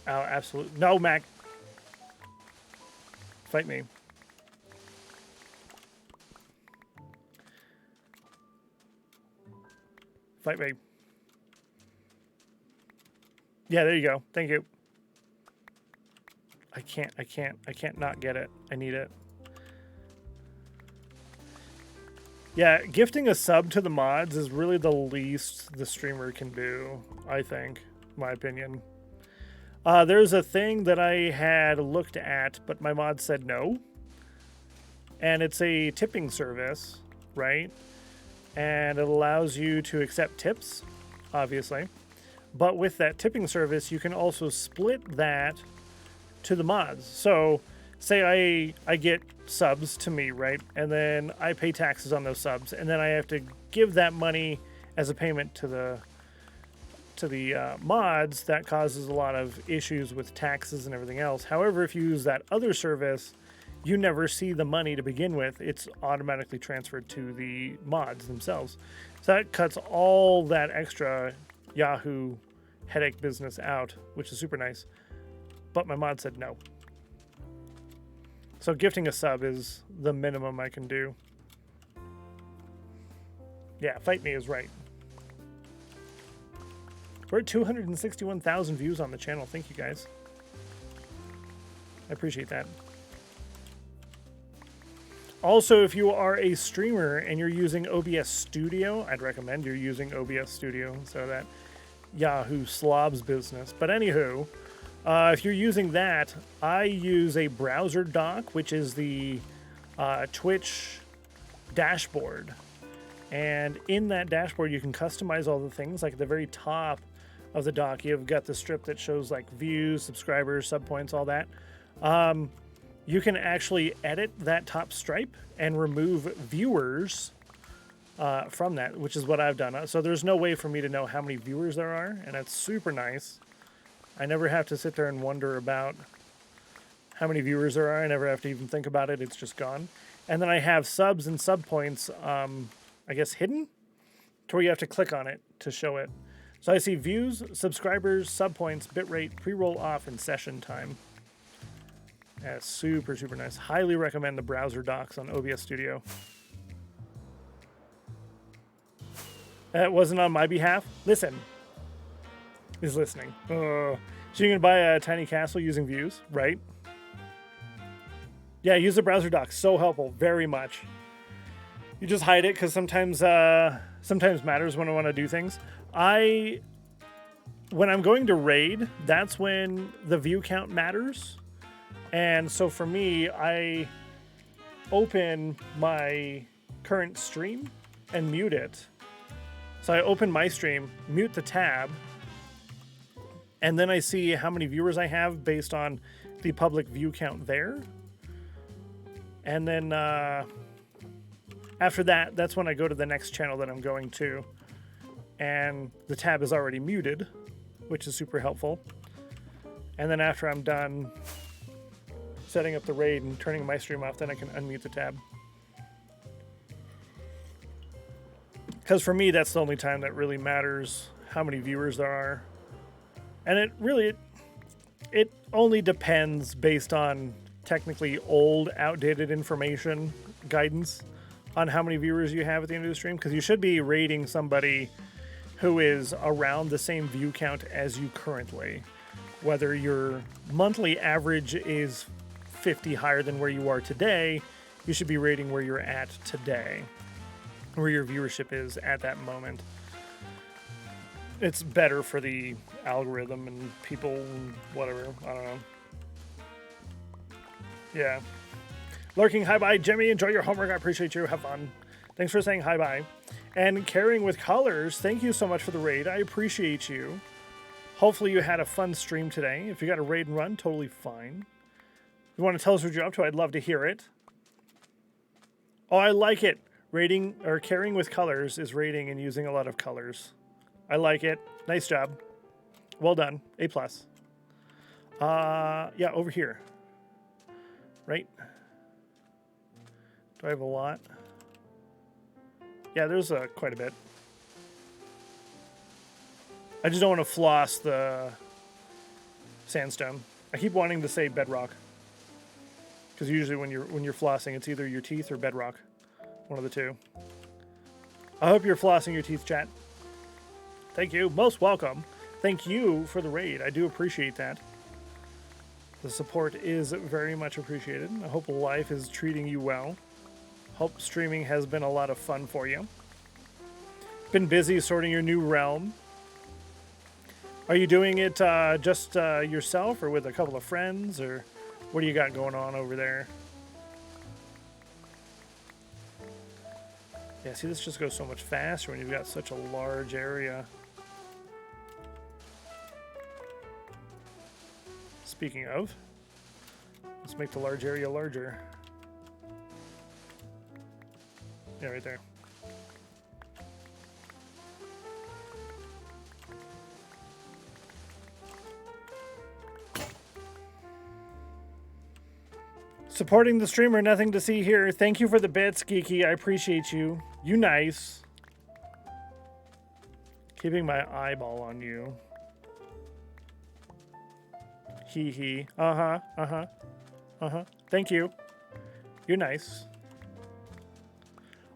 Oh, absolutely. No, Mac. Fight me. Fight me. Yeah, there you go. Thank you. I can't not get it. I need it. Yeah, gifting a sub to the mods is really the least the streamer can do, I think, my opinion. There's a thing that I had looked at, but my mod said no. And it's a tipping service, right? And it allows you to accept tips, obviously. But with that tipping service, you can also split that to the mods. So say I get subs to me, right? And then I pay taxes on those subs, and then I have to give that money as a payment to the mods. That causes a lot of issues with taxes and everything else. However, if you use that other service, you never see the money to begin with. It's automatically transferred to the mods themselves. So that cuts all that extra Yahoo headache business out, which is super nice. But my mod said no. So gifting a sub is the minimum I can do. Yeah, fight me is right. We're at 261,000 views on the channel. Thank you, guys. I appreciate that. Also, if you are a streamer and you're using OBS Studio, I'd recommend you're using OBS Studio instead of that Yahoo slobs business. But anywho, if you're using that, I use a browser dock, which is the Twitch dashboard. And in that dashboard, you can customize all the things. Like at the very top of the dock, you've got the strip that shows like views, subscribers, sub points, all that. You can actually edit that top stripe and remove viewers from that, which is what I've done. So there's no way for me to know how many viewers there are, and that's super nice. I never have to sit there and wonder about how many viewers there are. I never have to even think about it. It's just gone. And then I have subs and sub points, I guess, hidden to where you have to click on it to show it. So I see views, subscribers, sub points, bitrate, pre-roll off, and session time. Yeah, super, super nice. Highly recommend the browser docs on OBS Studio. That wasn't on my behalf. Listen. Is listening. So you can buy a tiny castle using views, right? Yeah, use the browser docs. So helpful. Very much. You just hide it because sometimes matters when I want to do things. When I'm going to raid, that's when the view count matters. And so for me, I open my current stream and mute it. So I open my stream, mute the tab, and then I see how many viewers I have based on the public view count there. And then after that, that's when I go to the next channel that I'm going to. And the tab is already muted, which is super helpful. And then after I'm done setting up the raid and turning my stream off, then I can unmute the tab. Because for me, that's the only time that really matters, how many viewers there are. And it only depends based on technically old, outdated information, guidance on how many viewers you have at the end of the stream. Because you should be rating somebody who is around the same view count as you currently. Whether your monthly average is 50 higher than where you are today, you should be rating where you're at today, where your viewership is at that moment. It's better for the algorithm and people, whatever, I don't know. Yeah. Lurking, hi bye, Jimmy, enjoy your homework, I appreciate you, have fun. Thanks for saying hi bye. And Carrying with Colors, thank you so much for the raid, I appreciate you. Hopefully you had a fun stream today. If you got a raid and run, totally fine. If you want to tell us what you're up to, I'd love to hear it. Oh, I like it. Raiding or Carrying with Colors is raiding and using a lot of colors. I like it. Nice job. Well done. A+. Yeah, over here. Right? Do I have a lot? Yeah, there's quite a bit. I just don't want to floss the sandstone. I keep wanting to say bedrock. Because usually when you're flossing, it's either your teeth or bedrock. One of the two. I hope you're flossing your teeth, chat. Thank you. Most welcome. Thank you for the raid. I do appreciate that. The support is very much appreciated. I hope life is treating you well. Hope streaming has been a lot of fun for you. Been busy sorting your new realm. Are you doing it just yourself or with a couple of friends, or what do you got going on over there? Yeah, see, this just goes so much faster when you've got such a large area. Speaking of, let's make the large area larger. Yeah, right there. Supporting the streamer, nothing to see here. Thank you for the bits, Geeky. I appreciate you. You nice. Keeping my eyeball on you. Hee hee. Uh-huh. Uh-huh. Uh-huh. Thank you. You're nice.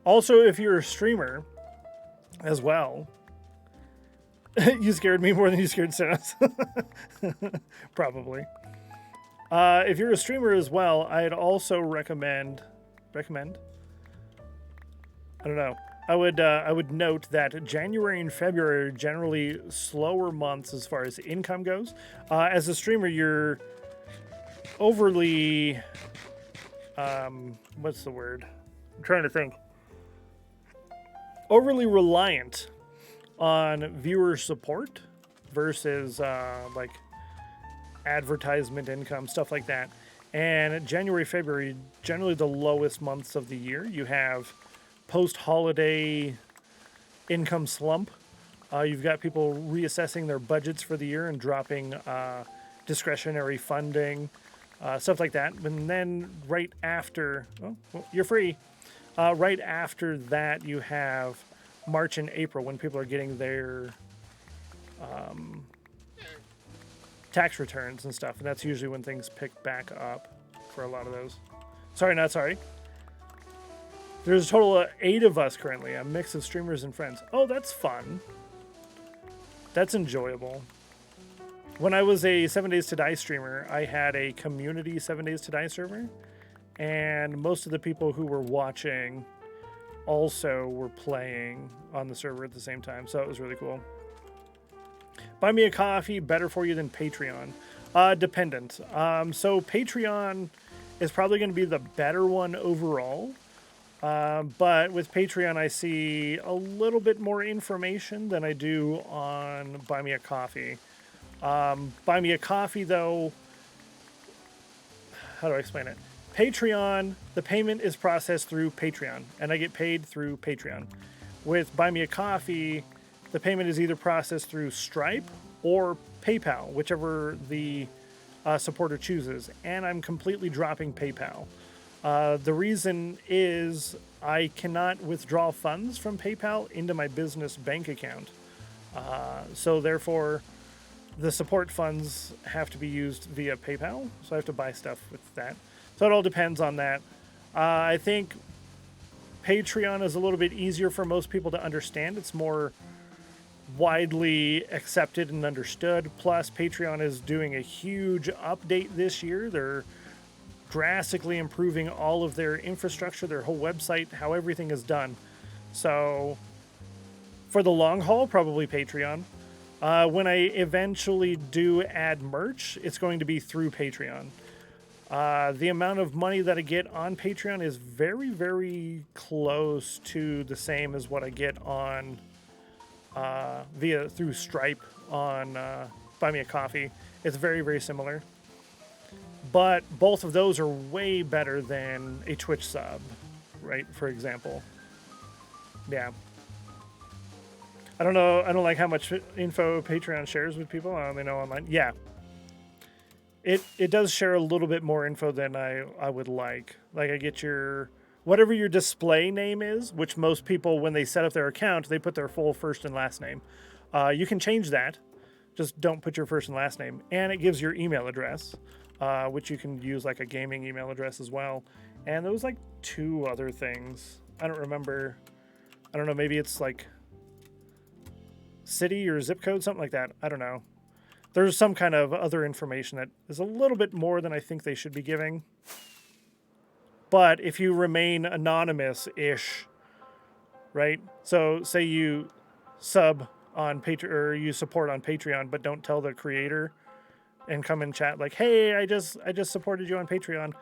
Also, if you're a streamer as well, you scared me more than you scared Stennos. Probably. If you're a streamer as well, I'd also recommend. I don't know. I would note that January and February are generally slower months as far as income goes. As a streamer, you're overly, what's the word? I'm trying to think. Overly reliant on viewer support versus like advertisement income, stuff like that. And January, February, generally the lowest months of the year. You have post-holiday income slump. You've got people reassessing their budgets for the year and dropping discretionary funding, stuff like that. And then right after, oh, well, you're free. Right after that, you have March and April when people are getting their tax returns and stuff, and that's usually when things pick back up for a lot of those. Sorry, not sorry. There's a total of 8 of us currently, a mix of streamers and friends. Oh, that's fun. That's enjoyable. When I was a 7 Days to Die streamer, I had a community 7 Days to Die server, and most of the people who were watching also were playing on the server at the same time, so it was really cool. Buy Me a Coffee better for you than Patreon? Dependent. So Patreon is probably going to be the better one overall. But with Patreon, I see a little bit more information than I do on Buy Me a Coffee. Buy Me a Coffee, though, how do I explain it? Patreon, the payment is processed through Patreon, and I get paid through Patreon. With Buy Me a Coffee, the payment is either processed through Stripe or PayPal, whichever the supporter chooses, and I'm completely dropping PayPal. The reason is I cannot withdraw funds from PayPal into my business bank account. So therefore, the support funds have to be used via PayPal, so I have to buy stuff with that. So it all depends on that. I think Patreon is a little bit easier for most people to understand. It's more widely accepted and understood. Plus, Patreon is doing a huge update this year. They're drastically improving all of their infrastructure, their whole website, how everything is done. So for the long haul, probably Patreon. When I eventually do add merch, it's going to be through Patreon. The amount of money that I get on Patreon is very, very close to the same as what I get on through Stripe on Buy Me a Coffee. It's very, very similar. But both of those are way better than a Twitch sub, right? For example. Yeah. I don't know. I don't like how much info Patreon shares with people. I only know online. Yeah. It does share a little bit more info than I would like. Like I get your, whatever your display name is, which most people, when they set up their account, they put their full first and last name. You can change that. Just don't put your first and last name. And it gives your email address, which you can use like a gaming email address as well. And there was like 2 other things. I don't remember. I don't know. Maybe it's like city or zip code, something like that. I don't know. There's some kind of other information that is a little bit more than I think they should be giving. But if you remain anonymous-ish, right? So say you sub on Patreon or you support on Patreon, but don't tell the creator and come in chat like, "Hey, I just supported you on Patreon."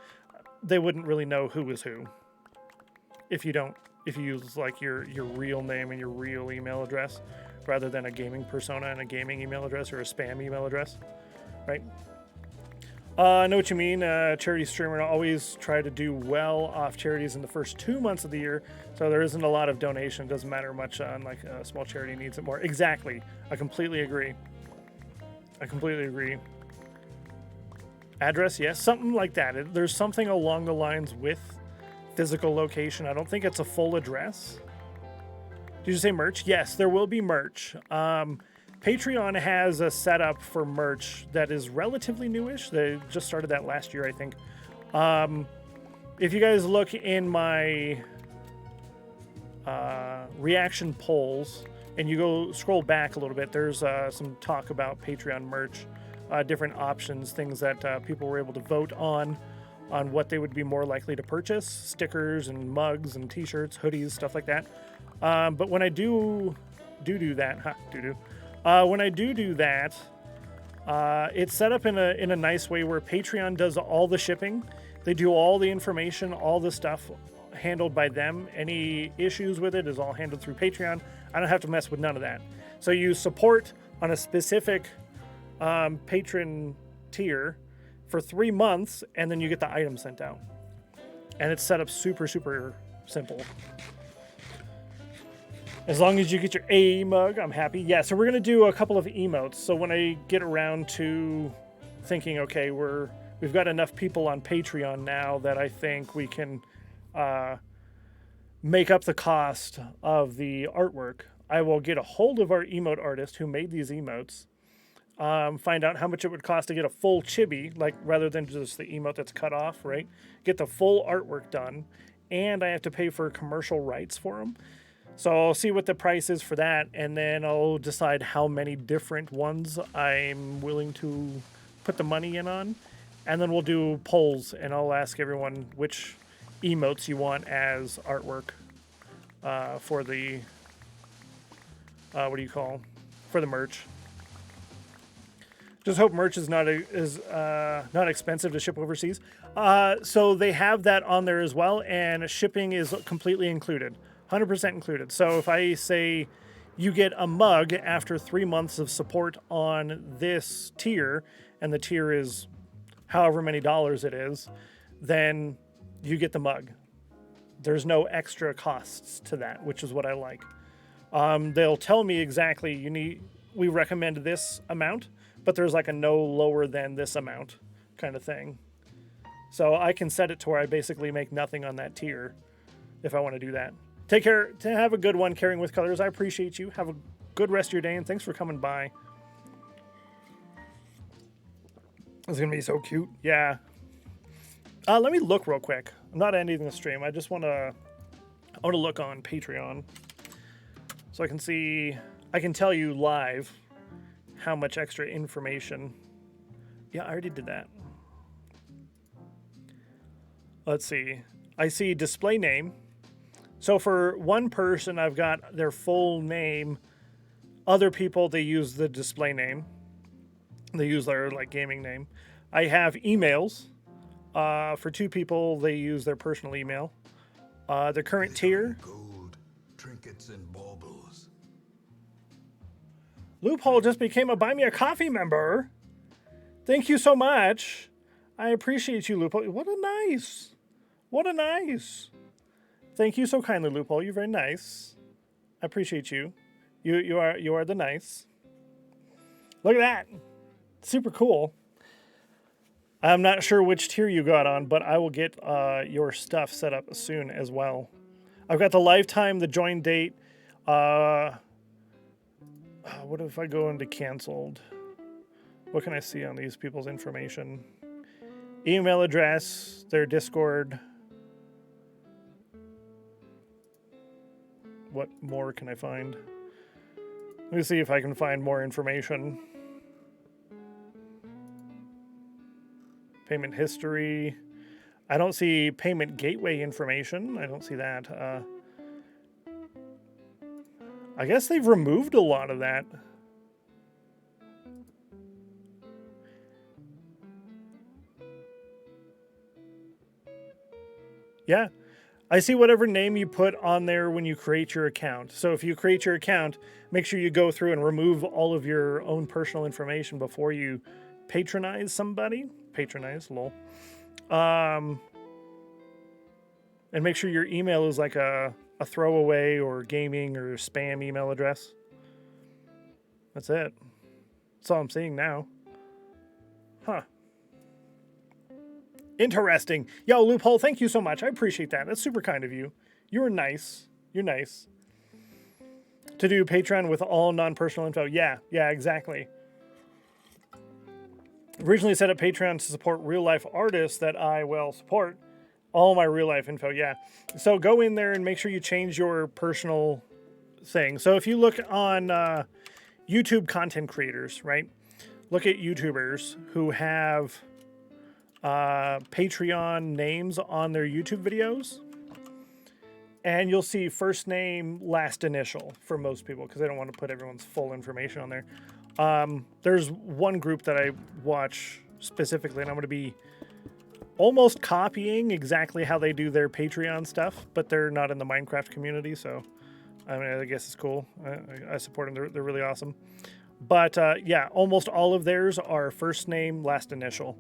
They wouldn't really know who was who if you use like your real name and your real email address rather than a gaming persona and a gaming email address or a spam email address, right? I know what you mean. Charity streamer always try to do well off charities in the first 2 months of the year, so there isn't a lot of donation. It doesn't matter much on like a small charity needs it more. Exactly. I completely agree. Address, yes, something like that. There's something along the lines with physical location. I don't think it's a full address. Did you say merch? Yes, there will be merch. Patreon has a setup for merch that is relatively newish. They just started that last year, I think. If you guys look in my reaction polls and you go scroll back a little bit, there's some talk about Patreon merch, different options, things that people were able to vote on what they would be more likely to purchase, stickers and mugs and t-shirts, hoodies, stuff like that. But when I do that, when I do that, it's set up in a nice way where Patreon does all the shipping. They do all the information, all the stuff handled by them. Any issues with it is all handled through Patreon. I don't have to mess with none of that. So you support on a specific patron tier for 3 months, and then you get the item sent out. And it's set up super, super simple. As long as you get your A mug, I'm happy. Yeah, so we're going to do a couple of emotes. So when I get around to thinking, okay, we've got enough people on Patreon now that I think we can make up the cost of the artwork, I will get a hold of our emote artist who made these emotes, find out how much it would cost to get a full chibi, like rather than just the emote that's cut off, right? Get the full artwork done, and I have to pay for commercial rights for them. So I'll see what the price is for that, and then I'll decide how many different ones I'm willing to put the money in on. And then we'll do polls, and I'll ask everyone which emotes you want as artwork for the, for the merch. Just hope merch is not expensive to ship overseas. So they have that on there as well, and shipping is completely included, 100% included. So if I say you get a mug after 3 months of support on this tier, and the tier is however many dollars it is, then you get the mug. There's no extra costs to that, which is what I like. They'll tell me exactly we recommend this amount, but there's like a no lower than this amount kind of thing. So I can set it to where I basically make nothing on that tier if I want to do that. Take care. Have a good one, Caring with Colors. I appreciate you. Have a good rest of your day, and thanks for coming by. It's going to be so cute. Yeah. Let me look real quick. I'm not ending the stream. I just want to look on Patreon so I can see, I can tell you live how much extra information. Yeah, I already did that. Let's see. I see display name. So for one person, I've got their full name. Other people, they use the display name. They use their like gaming name. I have emails. For 2 people, they use their personal email. Their current tier. Gold, trinkets and baubles. Loophole just became a Buy Me a Coffee member. Thank you so much. I appreciate you, Loophole. What a nice. What a nice. Thank you so kindly, Loophole. You're very nice. I appreciate you. You are the nice. Look at that. Super cool. I'm not sure which tier you got on, but I will get your stuff set up soon as well. I've got the lifetime, the join date. What if I go into canceled? What can I see on these people's information? Email address, their Discord. What more can I find? Let me see if I can find more information. Payment history. I don't see payment gateway information. I don't see that. I guess they've removed a lot of that. Yeah. I see whatever name you put on there when you create your account. So if you create your account, make sure you go through and remove all of your own personal information before you patronize somebody. Patronize, lol. And make sure your email is like a throwaway or gaming or spam email address. That's it. That's all I'm seeing now. Huh. Interesting. Yo, Loophole, thank you so much. I appreciate that. That's super kind of you. You were nice. You're nice. To do Patreon with all non-personal info. Yeah, exactly. Originally set up Patreon to support real-life artists that I will support. All my real-life info, yeah. So go in there and make sure you change your personal thing. So if you look on YouTube content creators, right? Look at YouTubers who have Patreon names on their YouTube videos. And you'll see first name, last initial for most people because they don't want to put everyone's full information on there. There's one group that I watch specifically, and I'm going to be almost copying exactly how they do their Patreon stuff, but they're not in the Minecraft community, so I mean, I guess it's cool. I support them. They're really awesome. But yeah, almost all of theirs are first name, last initial.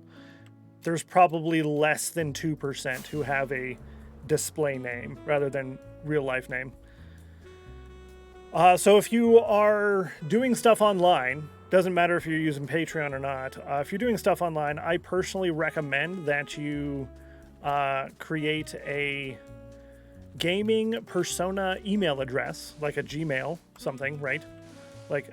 There's probably less than 2% who have a display name rather than real life name. So if you are doing stuff online, doesn't matter if you're using Patreon or not, if you're doing stuff online, I personally recommend that you create a gaming persona email address, like a Gmail, something, right? Like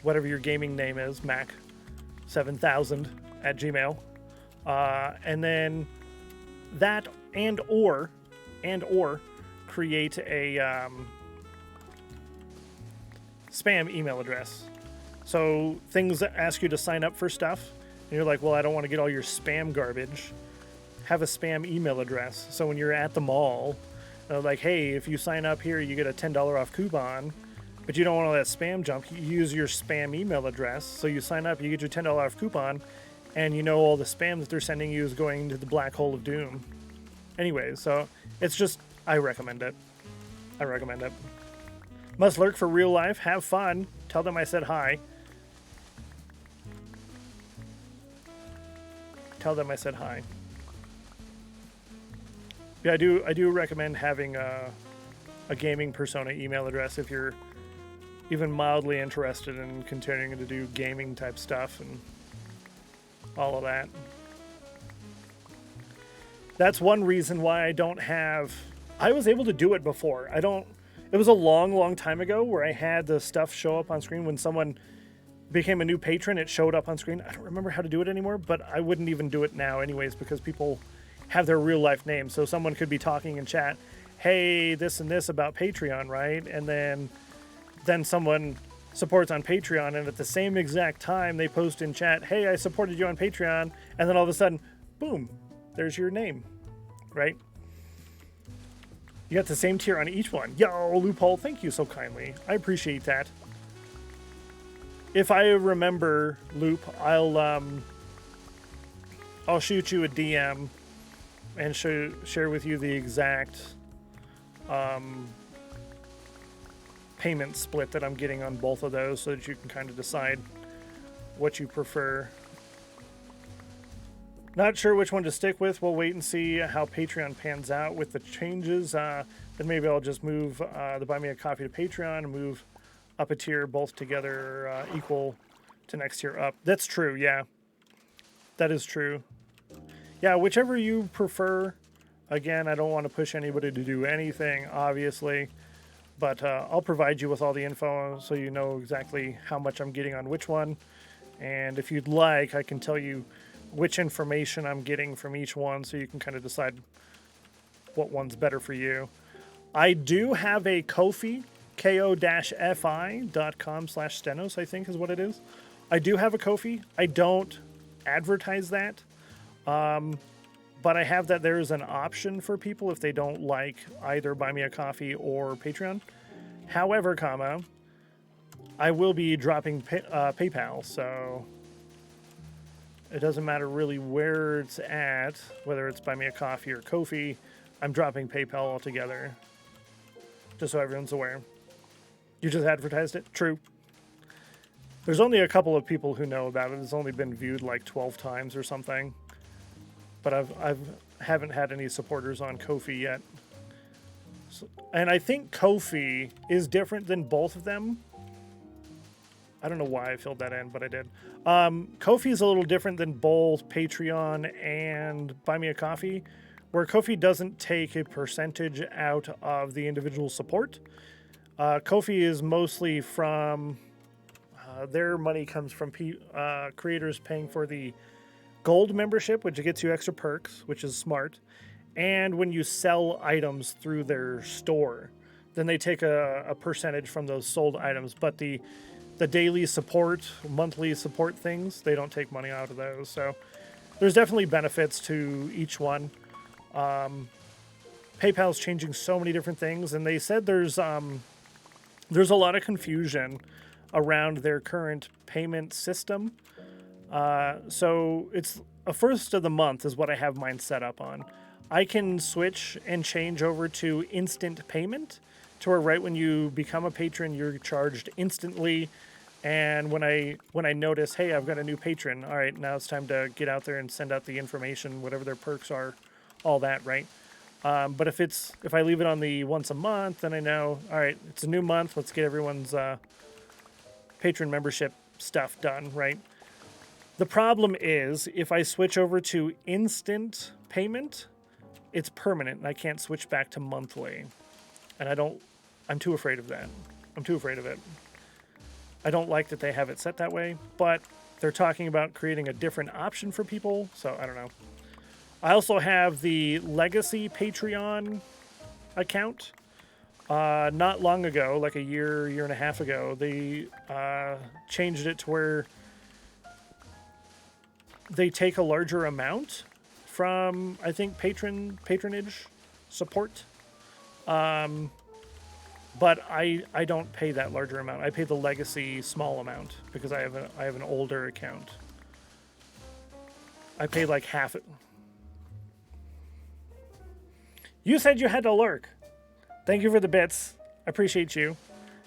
whatever your gaming name is, Mac7000 at Gmail. And then that and or create a spam email address. So things that ask you to sign up for stuff, and you're like, well, I don't want to get all your spam garbage. Have a spam email address. So when you're at the mall, like, hey, if you sign up here, you get a $10 off coupon. but you don't want all that spam junk. You use your spam email address. So you sign up, you get your $10 off coupon, and you know all the spam that they're sending you is going into the black hole of doom. Anyway, so it's just, I recommend it. I recommend it. Must lurk for real life. Have fun. Tell them I said hi. Tell them I said hi. Yeah, I do recommend having a gaming persona email address if you're even mildly interested in continuing to do gaming type stuff and all of that. That's one reason why I don't have... I was able to do it before. It was a long time ago where I had the stuff show up on screen when someone became a new patron. It showed up on screen. I don't remember how to do it anymore, but I wouldn't even do it now anyways because people have their real life names. So someone could be talking in chat, hey, this and this about Patreon, right? And then someone supports on Patreon, and at the same exact time they post in chat, hey, I supported you on Patreon, and then all of a sudden, boom, there's your name, right? You got the same tier on each one. Yo, Loophole, thank you so kindly. I appreciate that. If I remember, Loop, I'll shoot you a DM and share with you the exact payment split that I'm getting on both of those so that you can kind of decide what you prefer. Not sure which one to stick with. We'll wait and see how Patreon pans out with the changes. Then maybe I'll just move the Buy Me a Coffee to Patreon and move up a tier both together equal to next tier up. That's true, yeah. That is true. Yeah, whichever you prefer. Again, I don't want to push anybody to do anything, obviously. But I'll provide you with all the info so you know exactly how much I'm getting on which one. And if you'd like, I can tell you which information I'm getting from each one so you can kind of decide what one's better for you. I do have a Ko-fi, ko-fi.com/Stennos, I think is what it is. I do have a Ko-fi. I don't advertise that. But I have that there is an option for people if they don't like either Buy Me a Coffee or Patreon. However, I will be dropping PayPal, so it doesn't matter really where it's at, whether it's Buy Me a Coffee or Ko-fi. I'm dropping PayPal altogether, just so everyone's aware. You just advertised it? True. There's only a couple of people who know about it. It's only been viewed like 12 times or something. But I haven't had any supporters on Ko-fi yet. So, and I think Ko-fi is different than both of them. I don't know why I filled that in, but I did. Ko-fi is a little different than both Patreon and Buy Me a Coffee, where Ko-fi doesn't take a percentage out of the individual support. Ko-fi is mostly from... their money comes from creators paying for the Gold membership, which gets you extra perks, which is smart. And when you sell items through their store, then they take a percentage from those sold items. But the daily support, monthly support things, they don't take money out of those. So there's definitely benefits to each one. PayPal's changing so many different things, and they said there's a lot of confusion around their current payment system. So it's a first of the month is what I have mine set up on. I can switch and change over to instant payment to where right when you become a patron, you're charged instantly. And when I notice, hey, I've got a new patron, all right, now it's time to get out there and send out the information, whatever their perks are, all that, right? But if I leave it on the once a month, then I know, all right, it's a new month. Let's get everyone's patron membership stuff done, right? The problem is if I switch over to instant payment, it's permanent and I can't switch back to monthly. And I'm too afraid of that. I'm too afraid of it. I don't like that they have it set that way, but they're talking about creating a different option for people, so I don't know. I also have the Legacy Patreon account. Not long ago, like a year and a half ago, they changed it to where they take a larger amount from, I think, patronage support. But I don't pay that larger amount. I pay the legacy small amount because I have an older account. I paid like half it. You said you had to lurk. Thank you for the bits. I appreciate you.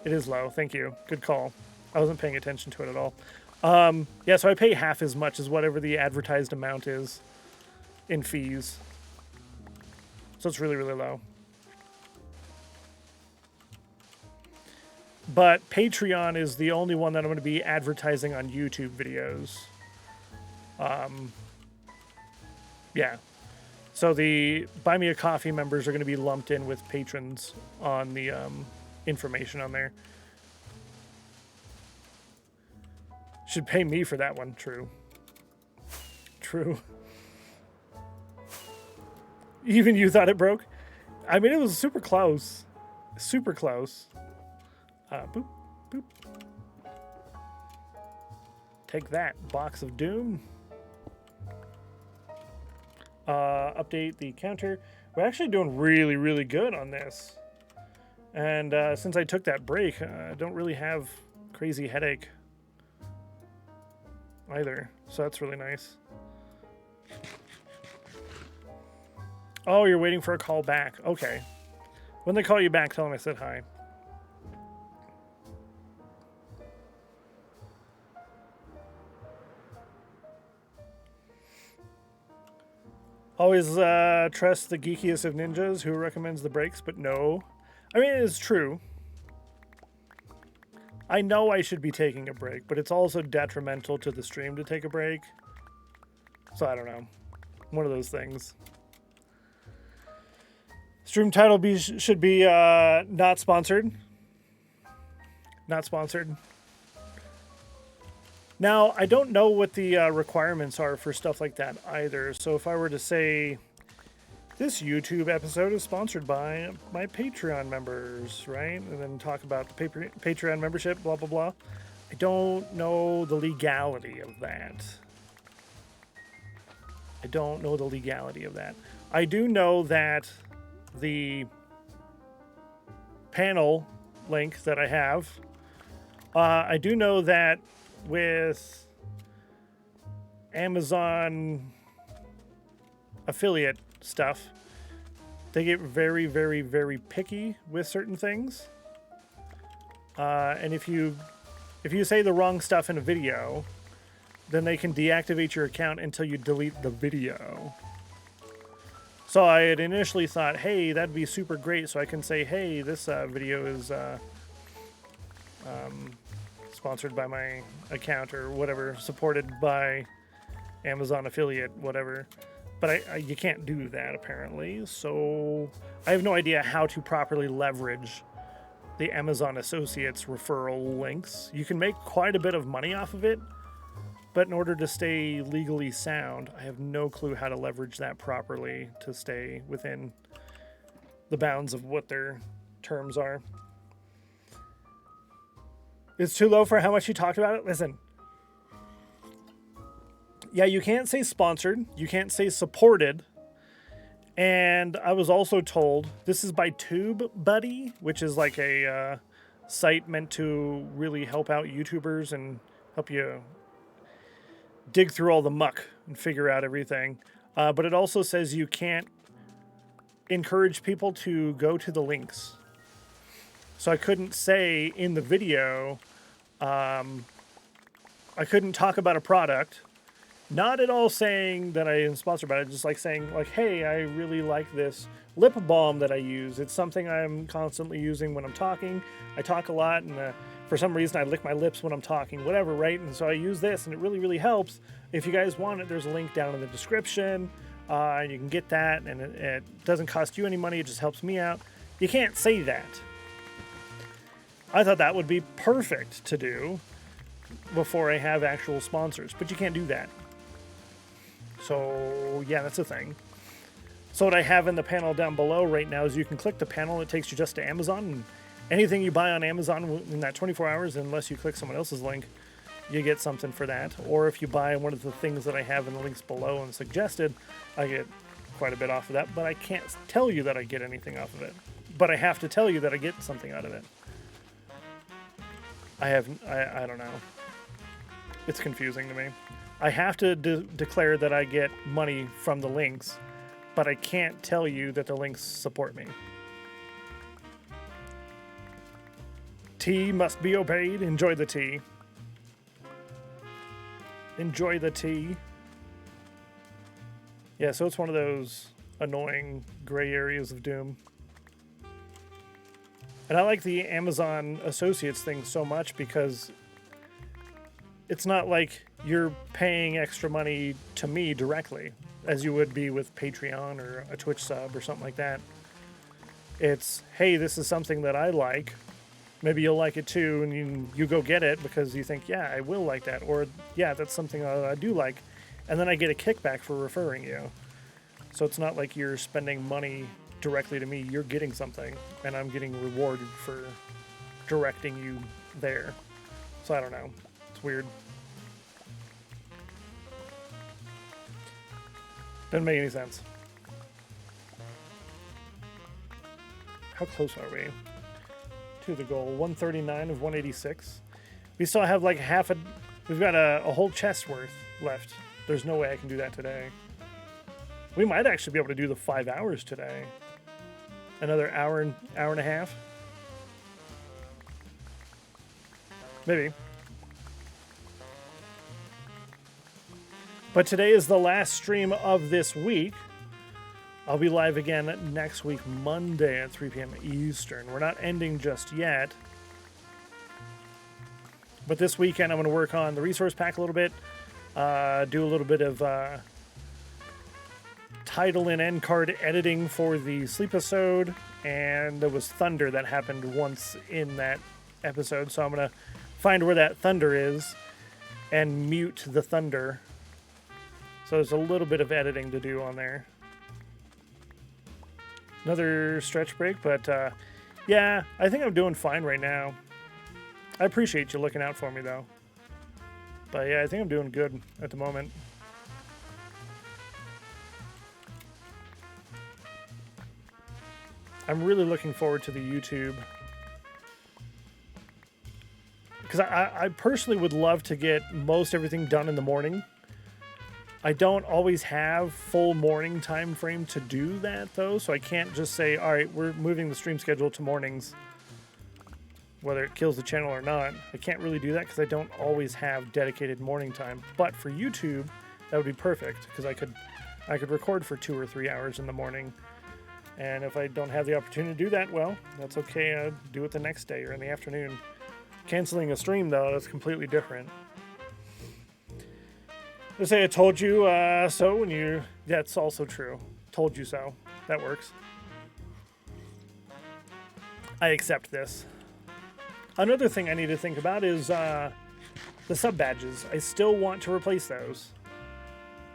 It is low. Thank you. Good call. I wasn't paying attention to it at all. Yeah, so I pay half as much as whatever the advertised amount is in fees. So it's really, really low. But Patreon is the only one that I'm going to be advertising on YouTube videos. Yeah. So the Buy Me a Coffee members are going to be lumped in with patrons on the information on there. Should pay me for that one. True. True. Even you thought it broke? I mean, it was super close. Super close. Boop, boop. Take that, Box of Doom. Update the counter. We're actually doing really, really good on this. And since I took that break, I don't really have crazy headache either. So that's really nice. Oh, you're waiting for a call back. Okay. When they call you back, tell them I said hi. Always trust the geekiest of ninjas who recommends the breaks, but no. I mean, it is true. I know I should be taking a break, but it's also detrimental to the stream to take a break. So I don't know. One of those things. Stream title should be not sponsored. Not sponsored. Now, I don't know what the requirements are for stuff like that either. So if I were to say, this YouTube episode is sponsored by my Patreon members, right? And then talk about the Patreon membership, blah, blah, blah. I don't know the legality of that. I don't know the legality of that. I do know that the panel link that I have, I do know that with Amazon affiliate stuff, they get very, very, very picky with certain things. And if you say the wrong stuff in a video, then they can deactivate your account until you delete the video. So I had initially thought, hey, that'd be super great, so I can say, hey, this video is sponsored by my account or whatever, supported by Amazon affiliate, whatever. But you can't do that, apparently. So I have no idea how to properly leverage the Amazon Associates referral links. You can make quite a bit of money off of it, but in order to stay legally sound, I have no clue how to leverage that properly to stay within the bounds of what their terms are. It's too low for how much you talked about it? Listen. Yeah, you can't say sponsored. You can't say supported. And I was also told, this is by TubeBuddy, which is like a site meant to really help out YouTubers and help you dig through all the muck and figure out everything. But it also says you can't encourage people to go to the links. So I couldn't say in the video, I couldn't talk about a product. Not at all saying that I am sponsored by it, just like saying, like, hey, I really like this lip balm that I use. It's something I'm constantly using when I'm talking. I talk a lot, and for some reason I lick my lips when I'm talking, whatever, right? And so I use this, and it really, really helps. If you guys want it, there's a link down in the description, and you can get that, and it doesn't cost you any money. It just helps me out. You can't say that. I thought that would be perfect to do before I have actual sponsors, but you can't do that. So, yeah, that's the thing. So what I have in the panel down below right now is you can click the panel. It takes you just to Amazon. And anything you buy on Amazon in that 24 hours, unless you click someone else's link, you get something for that. Or if you buy one of the things that I have in the links below and suggested, I get quite a bit off of that. But I can't tell you that I get anything off of it. but I have to tell you that I get something out of it. I don't know. It's confusing to me. I have to declare that I get money from the links, but I can't tell you that the links support me. Tea must be obeyed. Enjoy the tea. Enjoy the tea. Yeah, so it's one of those annoying gray areas of Doom. And I like the Amazon Associates thing so much because it's not like you're paying extra money to me directly, as you would be with Patreon or a Twitch sub or something like that. It's, hey, this is something that I like. Maybe you'll like it too, and you go get it because you think, yeah, I will like that. Or, yeah, that's something I do like. And then I get a kickback for referring you. So it's not like you're spending money directly to me. You're getting something, and I'm getting rewarded for directing you there. So I don't know. It's weird. Doesn't make any sense. How close are we to the goal? 139 of 186. We still have like we've got a whole chest worth left. There's no way I can do that today. We might actually be able to do the 5 hours today. Another hour and a half. Maybe. But today is the last stream of this week. I'll be live again next week, Monday at 3 p.m. Eastern. We're not ending just yet. But this weekend, I'm going to work on the resource pack a little bit. Do a little bit of title and end card editing for the sleep episode. And there was thunder that happened once in that episode. So I'm going to find where that thunder is and mute the thunder. So there's a little bit of editing to do on there. Another stretch break, but yeah, I think I'm doing fine right now. I appreciate you looking out for me, though. But yeah, I think I'm doing good at the moment. I'm really looking forward to the YouTube. Because I personally would love to get most everything done in the morning. I don't always have full morning time frame to do that, though, so I can't just say, all right, we're moving the stream schedule to mornings, whether it kills the channel or not. I can't really do that because I don't always have dedicated morning time. But for YouTube, that would be perfect because I could record for 2 or 3 hours in the morning. And if I don't have the opportunity to do that, well, that's okay. I'll do it the next day or in the afternoon. Canceling a stream, though, that's completely different. They say I told you so when you... That's also true. Told you so. That works. I accept this. Another thing I need to think about is the sub badges. I still want to replace those.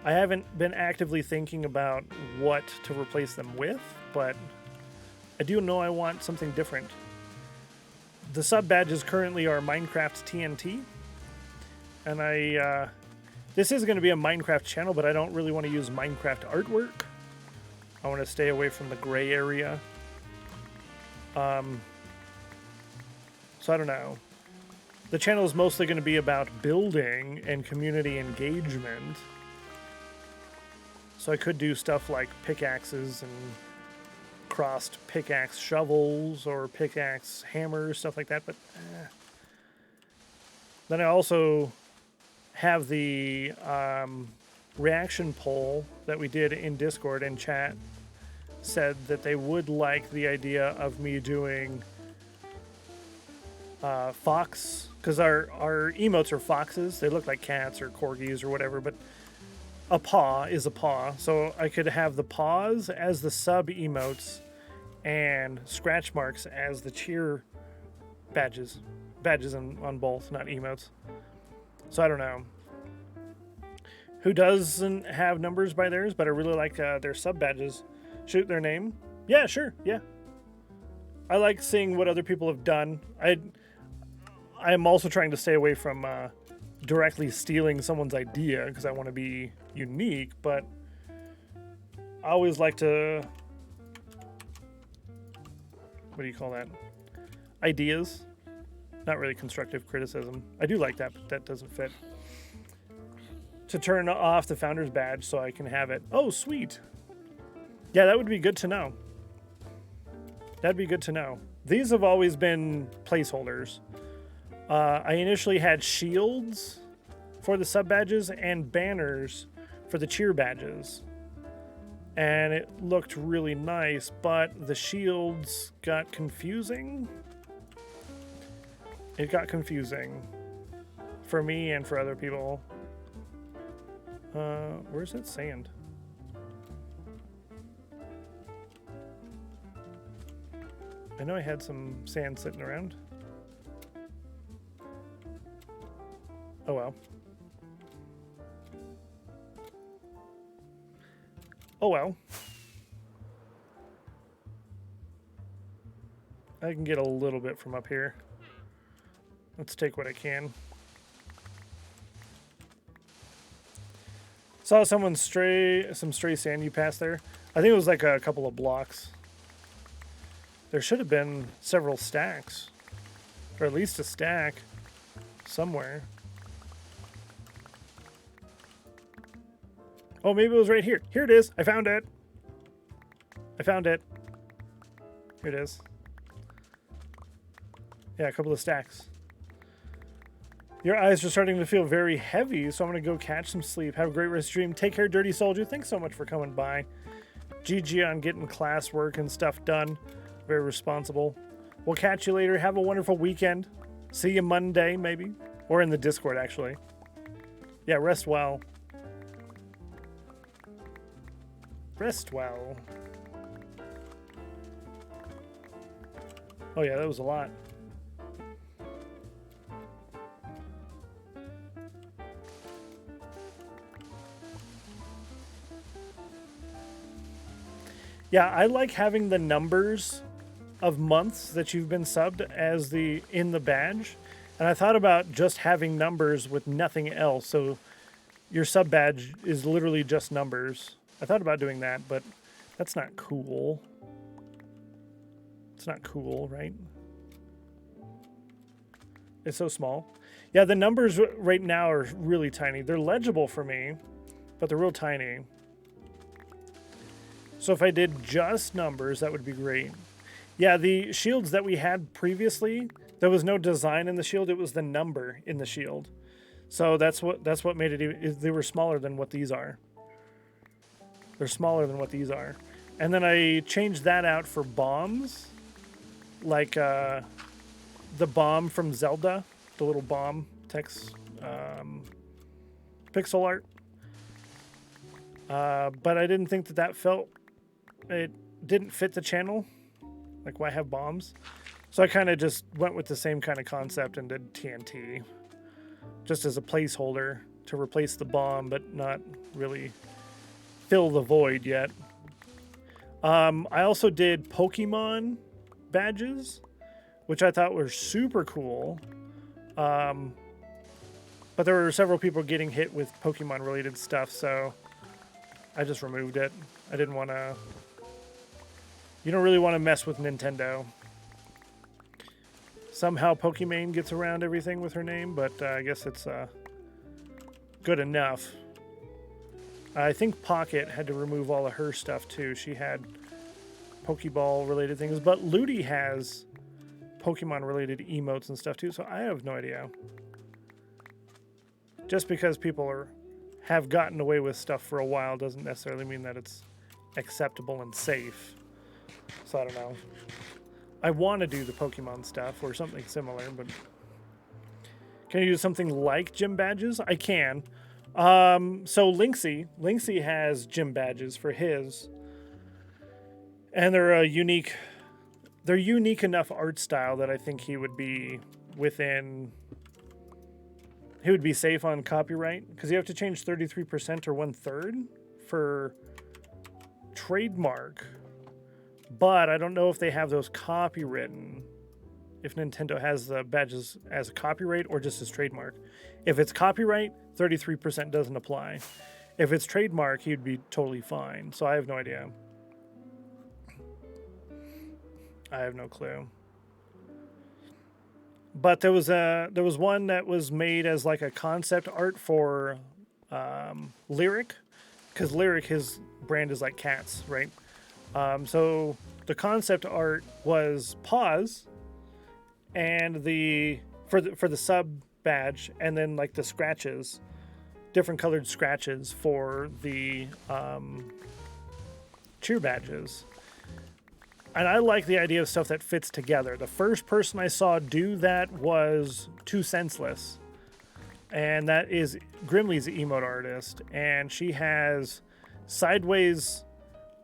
I haven't been actively thinking about what to replace them with, but I do know I want something different. The sub badges currently are Minecraft TNT, and this is going to be a Minecraft channel, but I don't really want to use Minecraft artwork. I want to stay away from the gray area. So I don't know. The channel is mostly going to be about building and community engagement. So I could do stuff like pickaxes and crossed pickaxe shovels or pickaxe hammers, stuff like that, but Then I also have the reaction poll that we did in Discord, and chat said that they would like the idea of me doing fox, because our emotes are foxes. They look like cats or corgis or whatever, but a paw is a paw. So I could have the paws as the sub emotes and scratch marks as the cheer badges. Badges on both, not emotes. So I don't know who doesn't have numbers by theirs, but I really like their sub badges. Shoot their name. Yeah, sure. Yeah. I like seeing what other people have done. I'm also trying to stay away from directly stealing someone's idea because I want to be unique, but I always like to what do you call that? Ideas. Not really constructive criticism. I do like that, but that doesn't fit. To turn off the founder's badge so I can have it. Oh, sweet. Yeah, that would be good to know. That'd be good to know. These have always been placeholders. I initially had shields for the sub badges and banners for the cheer badges. And it looked really nice, but the shields got confusing. It got confusing for me and for other people. Where's that sand? I know I had some sand sitting around. Oh well. Oh well. I can get a little bit from up here. Let's take what I can. Saw some stray sand you passed there. I think it was like a couple of blocks. There should have been several stacks. Or at least a stack somewhere. Oh, maybe it was right here. Here it is. I found it. I found it. Here it is. Yeah, a couple of stacks. Your eyes are starting to feel very heavy, so I'm going to go catch some sleep. Have a great rest stream. Take care, Dirty Soldier. Thanks so much for coming by. GG on getting classwork and stuff done. Very responsible. We'll catch you later. Have a wonderful weekend. See you Monday, maybe. Or in the Discord, actually. Yeah, rest well. Rest well. Oh yeah, that was a lot. Yeah, I like having the numbers of months that you've been subbed as in the badge. And I thought about just having numbers with nothing else. So your sub badge is literally just numbers. I thought about doing that, but that's not cool. It's not cool, right? It's so small. Yeah, the numbers right now are really tiny. They're legible for me, but they're real tiny. So if I did just numbers, that would be great. Yeah, the shields that we had previously, there was no design in the shield. It was the number in the shield. So that's what made it. They were smaller than what these are. They're smaller than what these are. And then I changed that out for bombs. Like the bomb from Zelda. The little bomb text pixel art. But I didn't think that felt... It didn't fit the channel. Like, why have bombs? So I kind of just went with the same kind of concept and did TNT. Just as a placeholder to replace the bomb, but not really fill the void yet. I also did Pokemon badges, which I thought were super cool. But there were several people getting hit with Pokemon related stuff, so I just removed it. I didn't want to... You don't really want to mess with Nintendo. Somehow Pokimane gets around everything with her name, but I guess it's good enough. I think Pocket had to remove all of her stuff too. She had Pokeball related things, but Ludi has Pokemon related emotes and stuff too, so I have no idea. Just because people have gotten away with stuff for a while doesn't necessarily mean that it's acceptable and safe. So I don't know. I want to do the Pokemon stuff or something similar, but can you do something like gym badges? I can. So Linksy has gym badges for his, and they're unique enough art style that I think he would be within. He would be safe on copyright because you have to change 33% or 1/3 for trademark. But I don't know if they have those copywritten, if Nintendo has the badges as a copyright or just as trademark. If it's copyright, 33% doesn't apply. If it's trademark, he'd be totally fine. So I have no idea. I have no clue. But there was one that was made as like a concept art for Lyric, because Lyric, his brand is like cats, right? So the concept art was Paws, and for the sub badge, and then like the scratches, different colored scratches for the cheer badges. And I like the idea of stuff that fits together. The first person I saw do that was Too Senseless. And that is Grimly's emote artist. And she has sideways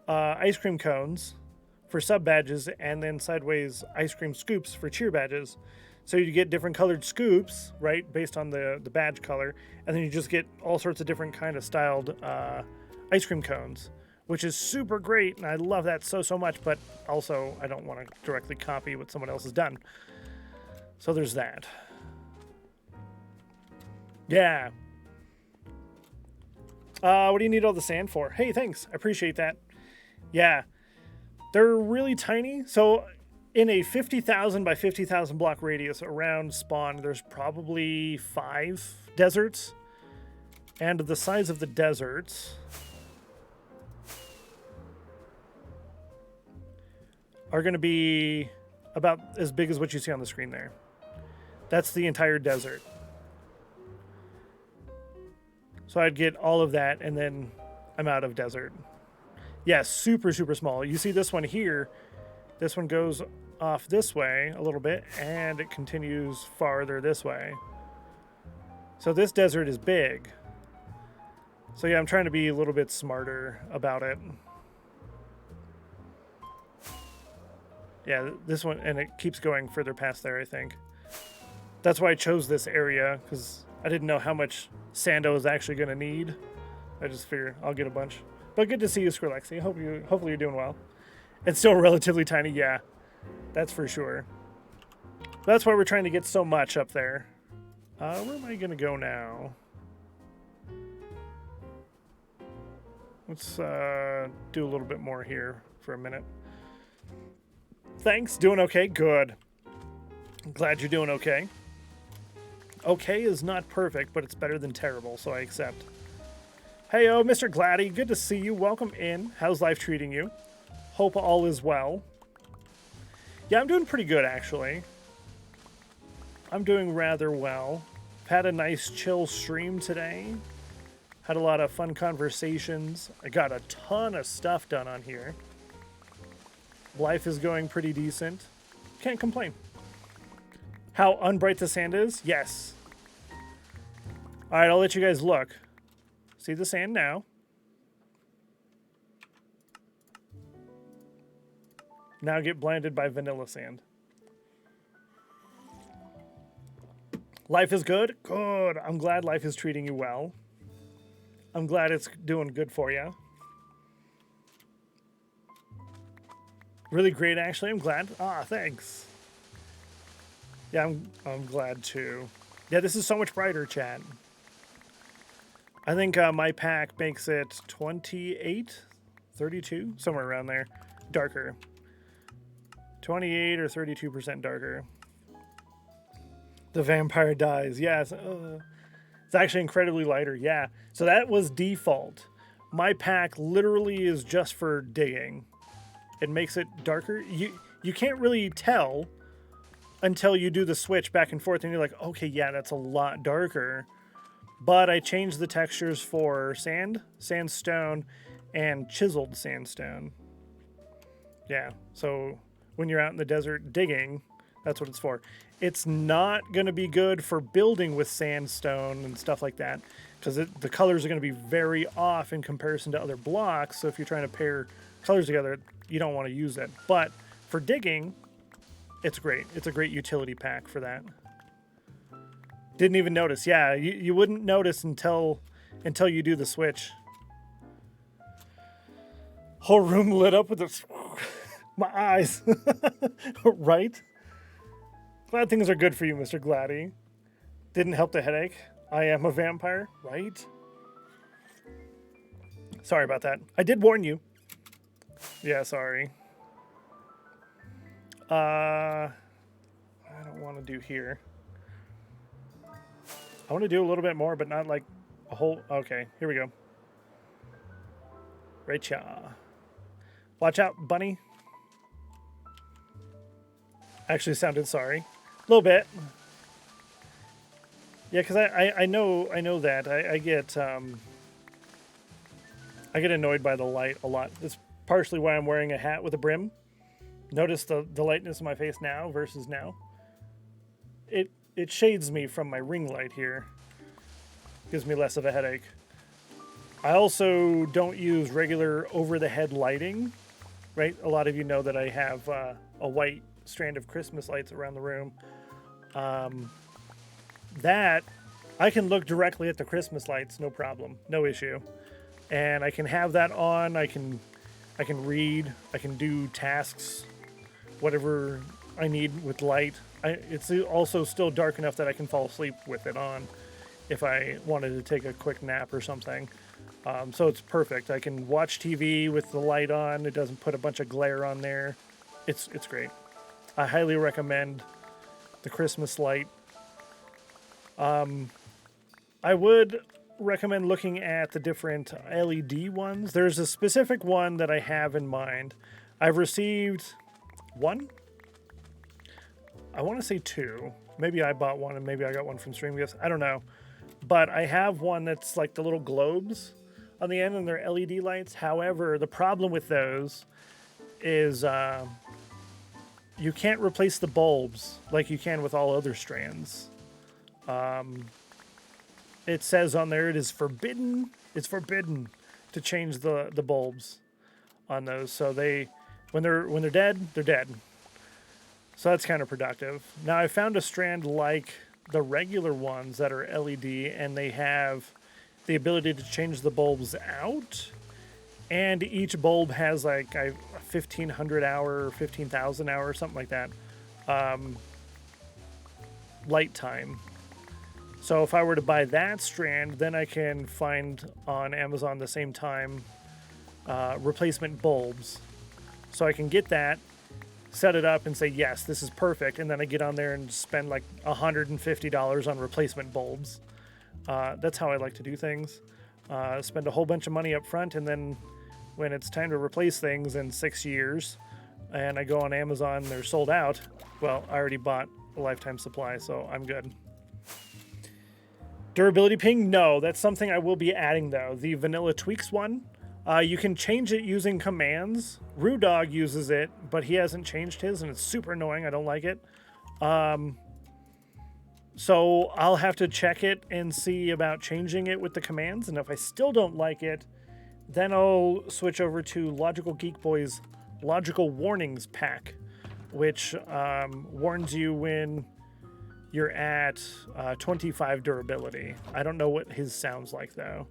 ice cream cones for sub badges, and then sideways ice cream scoops for cheer badges. So you get different colored scoops, right, based on the badge color. And then you just get all sorts of different kind of styled ice cream cones, which is super great, and I love that so much, but also I don't want to directly copy what someone else has done. So there's that. Yeah. What do you need all the sand for? Hey, thanks. I appreciate that. Yeah. They're really tiny. So in a 50,000 by 50,000 block radius around spawn, there's probably 5 deserts. And the size of the deserts are going to be about as big as what you see on the screen there. That's the entire desert. So I'd get all of that, and then I'm out of desert. Yeah, super small. You see this one here, this one goes off this way a little bit, and it continues farther this way. So this desert is big. So yeah, I'm trying to be a little bit smarter about it. Yeah, this one, and it keeps going further past there, I think. That's why I chose this area, because I didn't know how much sand I was actually going to need. I just figured I'll get a bunch. But good to see you, Skrillex. Hopefully you're doing well. It's still relatively tiny, yeah. That's for sure. That's why we're trying to get so much up there. Where am I going to go now? Let's do a little bit more here for a minute. Thanks. Doing okay? Good. I'm glad you're doing okay. Okay is not perfect, but it's better than terrible, so I accept. Hey, Mr. Gladdy. Good to see you. Welcome in. How's life treating you? Hope all is well. Yeah, I'm doing pretty good, actually. I'm doing rather well. Had a nice chill stream today. Had a lot of fun conversations. I got a ton of stuff done on here. Life is going pretty decent. Can't complain. How unbright the sand is? Yes. All right, I'll let you guys look. See the sand now. Now get blinded by vanilla sand. Life is good? Good. I'm glad life is treating you well. I'm glad it's doing good for you. Really great, actually. I'm glad. Ah, thanks. Yeah, I'm glad too. Yeah, this is so much brighter, chat. I think my pack makes it 28, 32, somewhere around there. Darker. 28 or 32% darker. The vampire dies. Yeah, it's actually incredibly lighter. Yeah, so that was default. My pack literally is just for digging. It makes it darker. You can't really tell until you do the switch back and forth and you're like, okay, yeah, that's a lot darker. But I changed the textures for sand, sandstone, and chiseled sandstone. Yeah, so when you're out in the desert digging, that's what it's for. It's not going to be good for building with sandstone and stuff like that, because the colors are going to be very off in comparison to other blocks. So if you're trying to pair colors together, you don't want to use it. But for digging, it's great. It's a great utility pack for that. Didn't even notice. Yeah, you wouldn't notice until you do the switch. Whole room lit up with the my eyes. Right? Glad things are good for you, Mr. Gladdy. Didn't help the headache. I am a vampire, right? Sorry about that. I did warn you. Yeah, sorry. I don't want to do here. I want to do a little bit more, but not like a whole... Okay, here we go. Rachel. Watch out, bunny. Actually sounded sorry. A little bit. Yeah, because I know that. I get annoyed by the light a lot. That's partially why I'm wearing a hat with a brim. Notice the lightness of my face now versus now. It shades me from my ring light here. Gives me less of a headache. I also don't use regular over-the-head lighting, right? A lot of you know that I have a white strand of Christmas lights around the room. That, I can look directly at the Christmas lights, no problem, no issue. And I can have that on, I can read, I can do tasks, whatever I need with light. It's also still dark enough that I can fall asleep with it on if I wanted to take a quick nap or something. So it's perfect. I can watch TV with the light on. It doesn't put a bunch of glare on there. It's great. I highly recommend the Christmas light. I would recommend looking at the different LED ones. There's a specific one that I have in mind. I've received one. I want to say two. Maybe I bought one and maybe I got one from Stream Gifts. I don't know. But I have one that's like the little globes on the end and they're LED lights. However, the problem with those is you can't replace the bulbs like you can with all other strands. It says on there it is forbidden. It's forbidden to change the bulbs on those. So when they're dead, they're dead. So that's kind of productive. Now I found a strand like the regular ones that are LED and they have the ability to change the bulbs out. And each bulb has like a 1,500 hour, 15,000 hour, something like that. Light time. So if I were to buy that strand, then I can find on Amazon the same time replacement bulbs. So I can get that, set it up and say, yes, this is perfect. And then I get on there and spend like $150 on replacement bulbs. That's how I like to do things. Spend a whole bunch of money up front, and then when it's time to replace things in 6 years, and I go on Amazon, they're sold out, well, I already bought a lifetime supply, so I'm good. Durability ping? No, that's something I will be adding, though. The Vanilla Tweaks one, you can change it using commands. Rue Dog uses it, but he hasn't changed his, and it's super annoying. I don't like it. So I'll have to check it and see about changing it with the commands, and if I still don't like it, then I'll switch over to Logical Geek Boy's Logical Warnings pack, which warns you when you're at 25 durability. I don't know what his sounds like, though.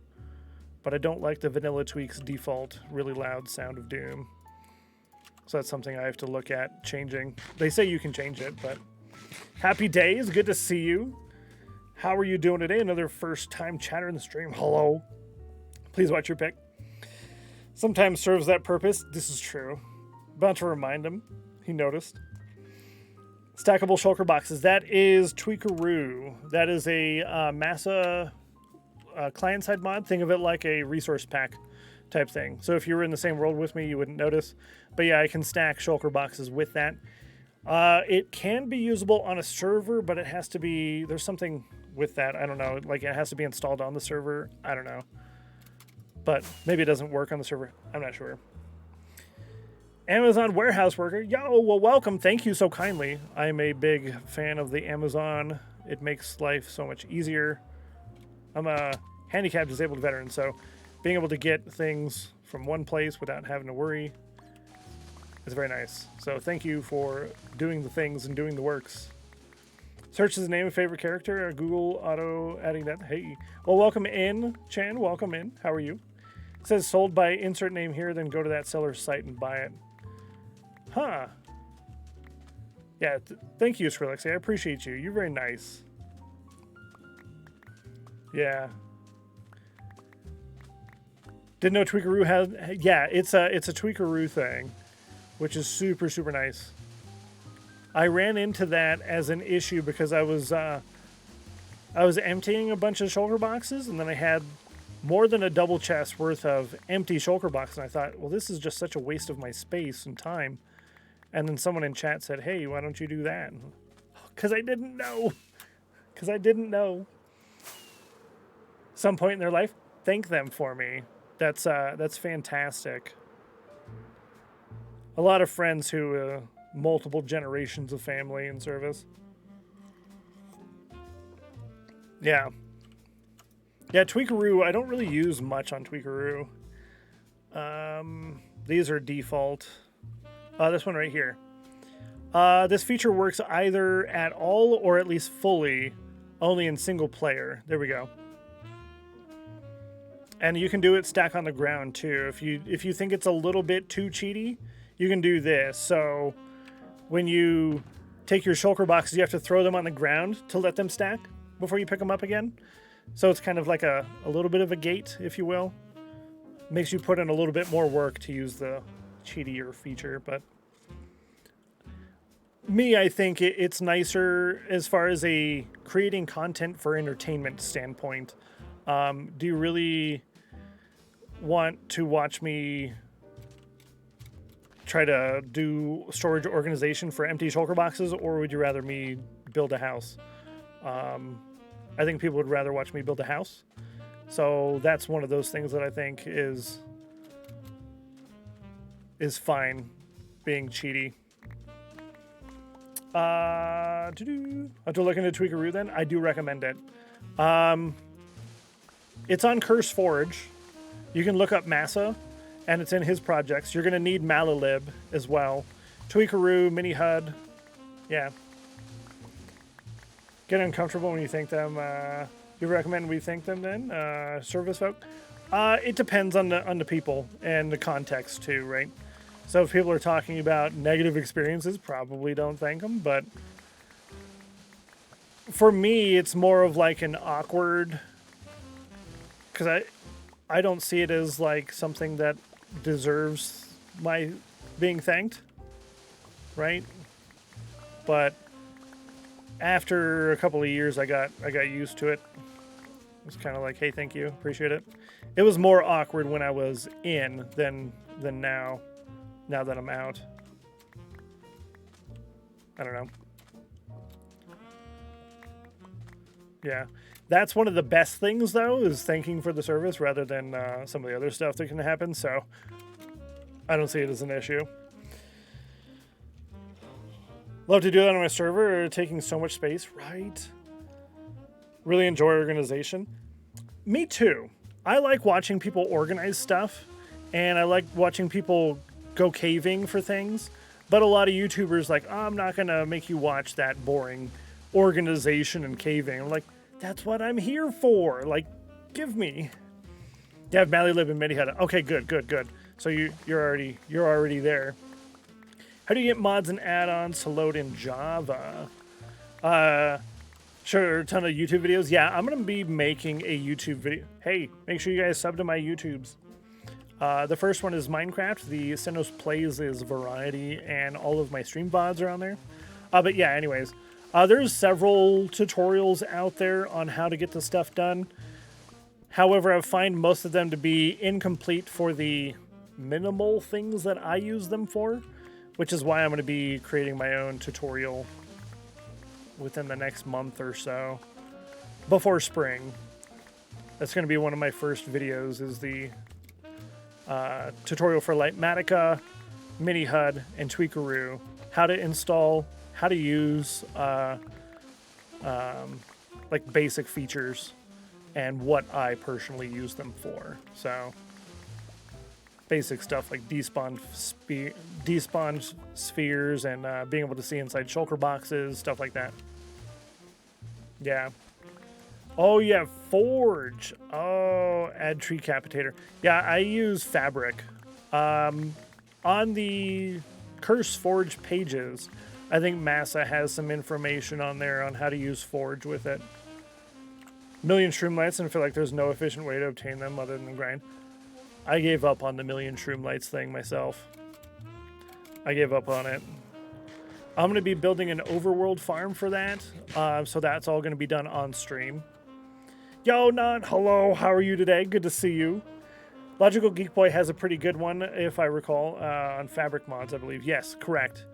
But I don't like the Vanilla Tweaks default really loud sound of Doom. So that's something I have to look at changing. They say you can change it, but... Happy days, good to see you. How are you doing today? Another first time chatter in the stream. Hello. Please watch your pick. Sometimes serves that purpose. This is true. About to remind him. He noticed. Stackable shulker boxes. That is Tweakaroo. That is a Massa client-side mod. Think of it like a resource pack type thing. So if you were in the same world with me, you wouldn't notice. But yeah, I can stack shulker boxes with that. It can be usable on a server, but it has to be... There's something with that. I don't know. Like, it has to be installed on the server. I don't know. But maybe it doesn't work on the server. I'm not sure. Amazon warehouse worker. Yo, well, welcome. Thank you so kindly. I'm a big fan of the Amazon. It makes life so much easier. I'm a handicapped disabled veteran, so being able to get things from one place without having to worry is very nice. So thank you for doing the things and doing the works. Search his name and favorite character. Google auto adding that. Hey, well, welcome in, Chan. Welcome in. How are you? It says sold by insert name here, then go to that seller's site and buy it. Huh. Yeah, thank you, Skrillex. I appreciate you. You're very nice. Yeah. Didn't know Tweakaroo has... Yeah, it's a Tweakaroo thing, which is super, super nice. I ran into that as an issue because I was emptying a bunch of shulker boxes, and then I had more than a double chest worth of empty shulker boxes, and I thought, well, this is just such a waste of my space and time. And then someone in chat said, hey, why don't you do that? Because I didn't know. Because I didn't know. Some point in their life, thank them for me. That's fantastic. A lot of friends who multiple generations of family and service. Yeah. Yeah, Tweakaroo, I don't really use much on Tweakaroo. These are default. This one right here. This feature works either at all or at least fully, only in single player. There we go. And you can do it stack on the ground too. If you think it's a little bit too cheaty, you can do this. So when you take your shulker boxes, you have to throw them on the ground to let them stack before you pick them up again. So it's kind of like a little bit of a gate, if you will. Makes you put in a little bit more work to use the cheatier feature, but me, I think it's nicer as far as a creating content for entertainment standpoint. Do you really want to watch me try to do storage organization for empty shulker boxes, or would you rather me build a house? I think people would rather watch me build a house. So that's one of those things that I think is fine being cheaty. I have to look into Tweakaroo then. I do recommend it. It's on Curse Forge. You can look up Massa, and it's in his projects. You're going to need Malalib as well. Tweakaroo, Mini HUD. Yeah. Get uncomfortable when you think them. You recommend we think them then? Service folk? It depends on the people and the context too, right? So if people are talking about negative experiences, probably don't thank them. But for me, it's more of like an awkward, because I don't see it as like something that deserves my being thanked, right? But after a couple of years, I got used to it. It was kind of like, hey, thank you, appreciate it. It was more awkward when I was in than now. Now that I'm out, I don't know. Yeah, that's one of the best things though, is thanking for the service rather than some of the other stuff that can happen. So I don't see it as an issue. Love to do that on my server, taking so much space, right? Really enjoy organization. Me too. I like watching people organize stuff, and I like watching people go caving for things. But a lot of YouTubers like, oh, I'm not going to make you watch that boring organization and caving. I'm like, that's what I'm here for. Like, give me. You have Malalib and Medihada. Okay, good. So you're already there. How do you get mods and add-ons to load in Java? Sure, a ton of YouTube videos. Yeah, I'm going to be making a YouTube video. Hey, make sure you guys sub to my YouTubes. The first one is Minecraft. The Stennos Plays is Variety, and all of my stream VODs are on there. But yeah, anyways. There's several tutorials out there on how to get the stuff done. However, I find most of them to be incomplete for the minimal things that I use them for, which is why I'm going to be creating my own tutorial within the next month or so, before spring. That's going to be one of my first videos, is the tutorial for Lightmatica, Mini HUD, and Tweakaroo. How to install, how to use like basic features, and what I personally use them for. So basic stuff like despawn spheres and being able to see inside shulker boxes, stuff like that. Yeah. Oh yeah, Forge. Oh, add tree capitator. Yeah, I use Fabric. On the Curse Forge pages, I think Massa has some information on there on how to use Forge with it. Million Shroomlights, and I feel like there's no efficient way to obtain them other than grind. I gave up on the Million Shroomlights thing myself. I gave up on it. I'm going to be building an overworld farm for that. So that's all going to be done on stream. Yo, Nan, hello. How are you today? Good to see you. Logical Geek Boy has a pretty good one, if I recall, on Fabric Mods, I believe. Yes, correct.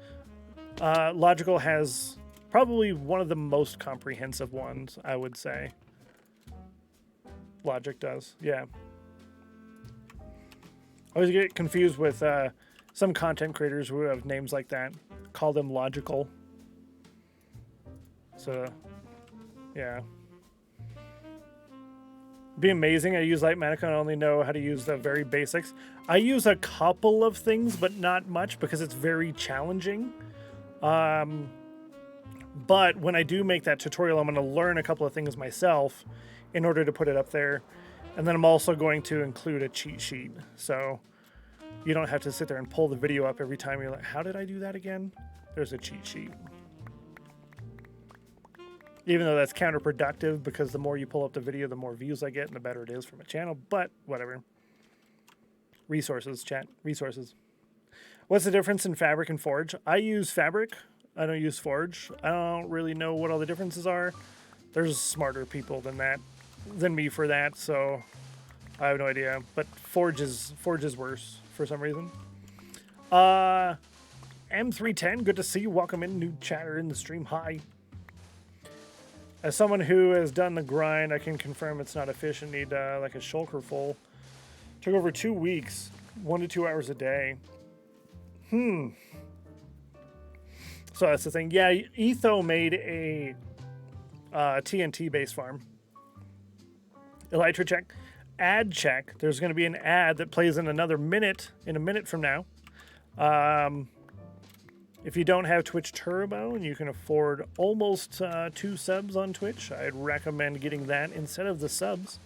Logical has probably one of the most comprehensive ones, I would say. Logic does, yeah. I always get confused with some content creators who have names like that. Call them Logical. So, yeah. Be amazing. I use Lightmatic and I only know how to use the very basics. I use a couple of things, but not much because it's very challenging. But when I do make that tutorial, I'm going to learn a couple of things myself in order to put it up there. And then I'm also going to include a cheat sheet. So you don't have to sit there and pull the video up every time you're like, how did I do that again? There's a cheat sheet. Even though that's counterproductive because the more you pull up the video, the more views I get and the better it is for my channel. But whatever. Resources, chat. Resources. What's the difference in Fabric and Forge? I use Fabric. I don't use Forge. I don't really know what all the differences are. There's smarter people than me for that, so I have no idea. But Forge is worse for some reason. M310, good to see you. Welcome in, new chatter in the stream. Hi. As someone who has done the grind, I can confirm it's not efficient. Need like a shulker full. Took over 2 weeks, 1 to 2 hours a day. So that's the thing. Yeah, Etho made a TNT base farm. Elytra check. Ad check. There's going to be an ad that plays in a minute from now. If you don't have Twitch Turbo and you can afford almost 2 subs on Twitch, I'd recommend getting that instead of the subs.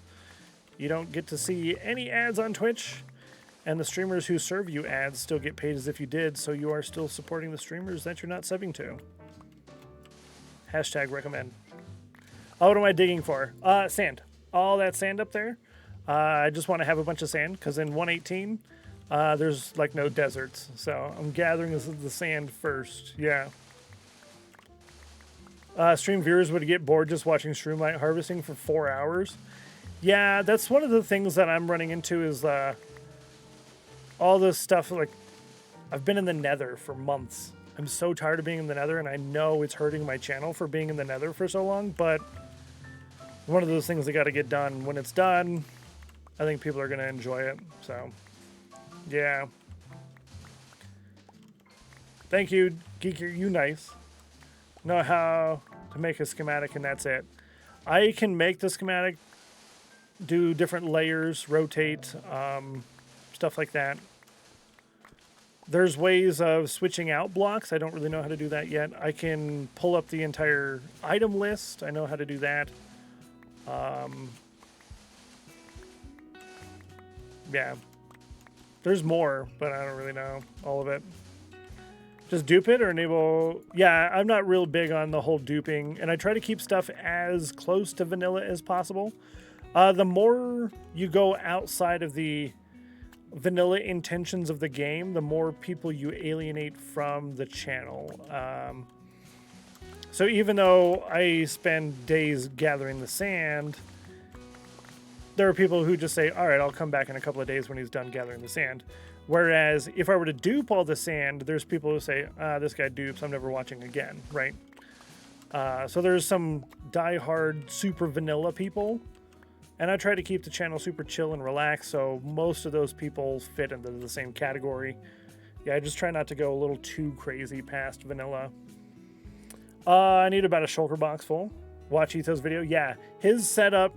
You don't get to see any ads on Twitch, and the streamers who serve you ads still get paid as if you did, so you are still supporting the streamers that you're not subbing to. Hashtag recommend. Oh, what am I digging for? Sand. All that sand up there. I just want to have a bunch of sand, because in 118... there's like no deserts, so I'm gathering the sand first. Yeah. Stream viewers would get bored just watching Streamlight harvesting for 4 hours. Yeah, that's one of the things that I'm running into is all this stuff. Like, I've been in the Nether for months. I'm so tired of being in the Nether, and I know it's hurting my channel for being in the Nether for so long, but one of those things that got to get done. When it's done, I think people are going to enjoy it, so... Yeah. Thank you, Geeker. You nice. Know how to make a schematic, and that's it. I can make the schematic, do different layers, rotate, stuff like that. There's ways of switching out blocks. I don't really know how to do that yet. I can pull up the entire item list. I know how to do that. Yeah. There's more, but I don't really know all of it. Just dupe it or enable... Yeah, I'm not real big on the whole duping, and I try to keep stuff as close to vanilla as possible. The more you go outside of the vanilla intentions of the game, the more people you alienate from the channel. So even though I spend days gathering the sand... There are people who just say, all right, I'll come back in a couple of days when he's done gathering the sand. Whereas if I were to dupe all the sand, there's people who say, this guy dupes, I'm never watching again, right? So there's some diehard super vanilla people. And I try to keep the channel super chill and relaxed, so most of those people fit into the same category. Yeah, I just try not to go a little too crazy past vanilla. I need about a shulker box full. Watch Etho's video. Yeah, his setup,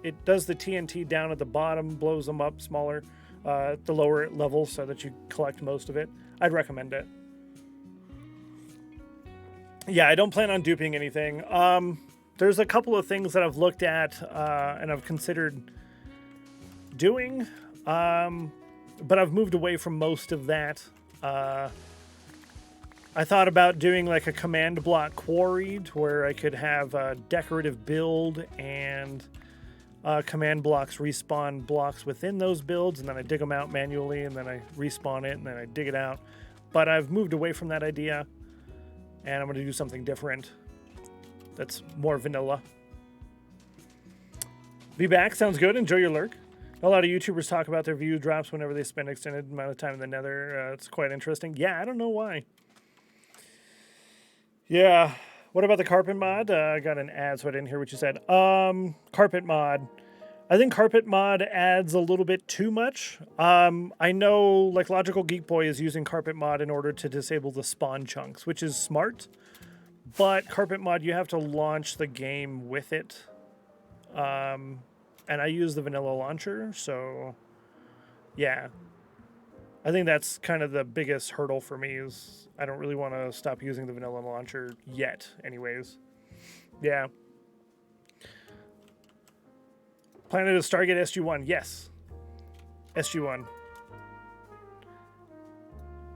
it does the TNT down at the bottom, blows them up smaller at the lower levels so that you collect most of it. I'd recommend it. Yeah, I don't plan on duping anything. There's a couple of things that I've looked at and I've considered doing, but I've moved away from most of that. I thought about doing like a command block quarry to where I could have a decorative build and command blocks respawn blocks within those builds, and then I dig them out manually, and then I respawn it, and then I dig it out. But I've moved away from that idea. And I'm going to do something different that's more vanilla. Be back. Sounds good. Enjoy your lurk. A lot of YouTubers talk about their view drops whenever they spend extended amount of time in the nether. It's quite interesting. Yeah, I don't know why. Yeah. What about the carpet mod? I got an ad, so I didn't hear what you said. Carpet mod. I think carpet mod adds a little bit too much. I know, like, Logical Geek Boy is using carpet mod in order to disable the spawn chunks, which is smart. But carpet mod, you have to launch the game with it. And I use the vanilla launcher, so yeah. I think that's kind of the biggest hurdle for me is I don't really want to stop using the vanilla launcher yet, anyways. Yeah. Planet of Stargate SG-1, yes. SG-1.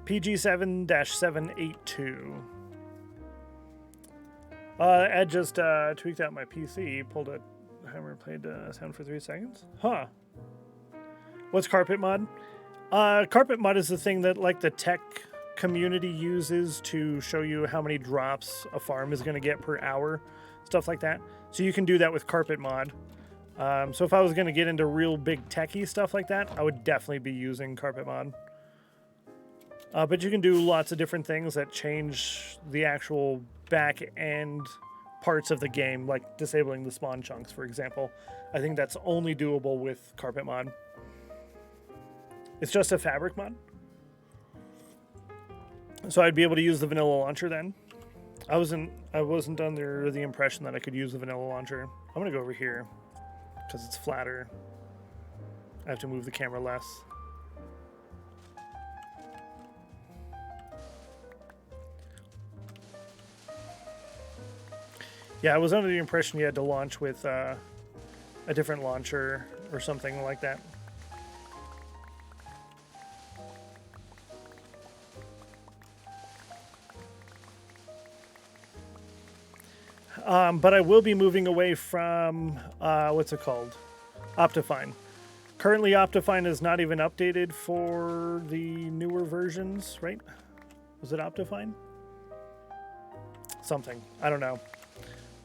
PG7-782. Ed just tweaked out my PC, pulled a hammer, played sound for 3 seconds. Huh. What's carpet mod? Carpet mod is the thing that, like, the tech community uses to show you how many drops a farm is going to get per hour, stuff like that. So you can do that with carpet mod. So if I was going to get into real big techie stuff like that, I would definitely be using carpet mod. But you can do lots of different things that change the actual back end parts of the game, like disabling the spawn chunks, for example. I think that's only doable with carpet mod. It's just a fabric mod. So I'd be able to use the vanilla launcher then. I wasn't under the impression that I could use the vanilla launcher. I'm gonna go over here because it's flatter. I have to move the camera less. Yeah, I was under the impression you had to launch with a different launcher or something like that. But I will be moving away from, what's it called? Optifine. Currently, Optifine is not even updated for the newer versions, right? Was it Optifine? Something. I don't know.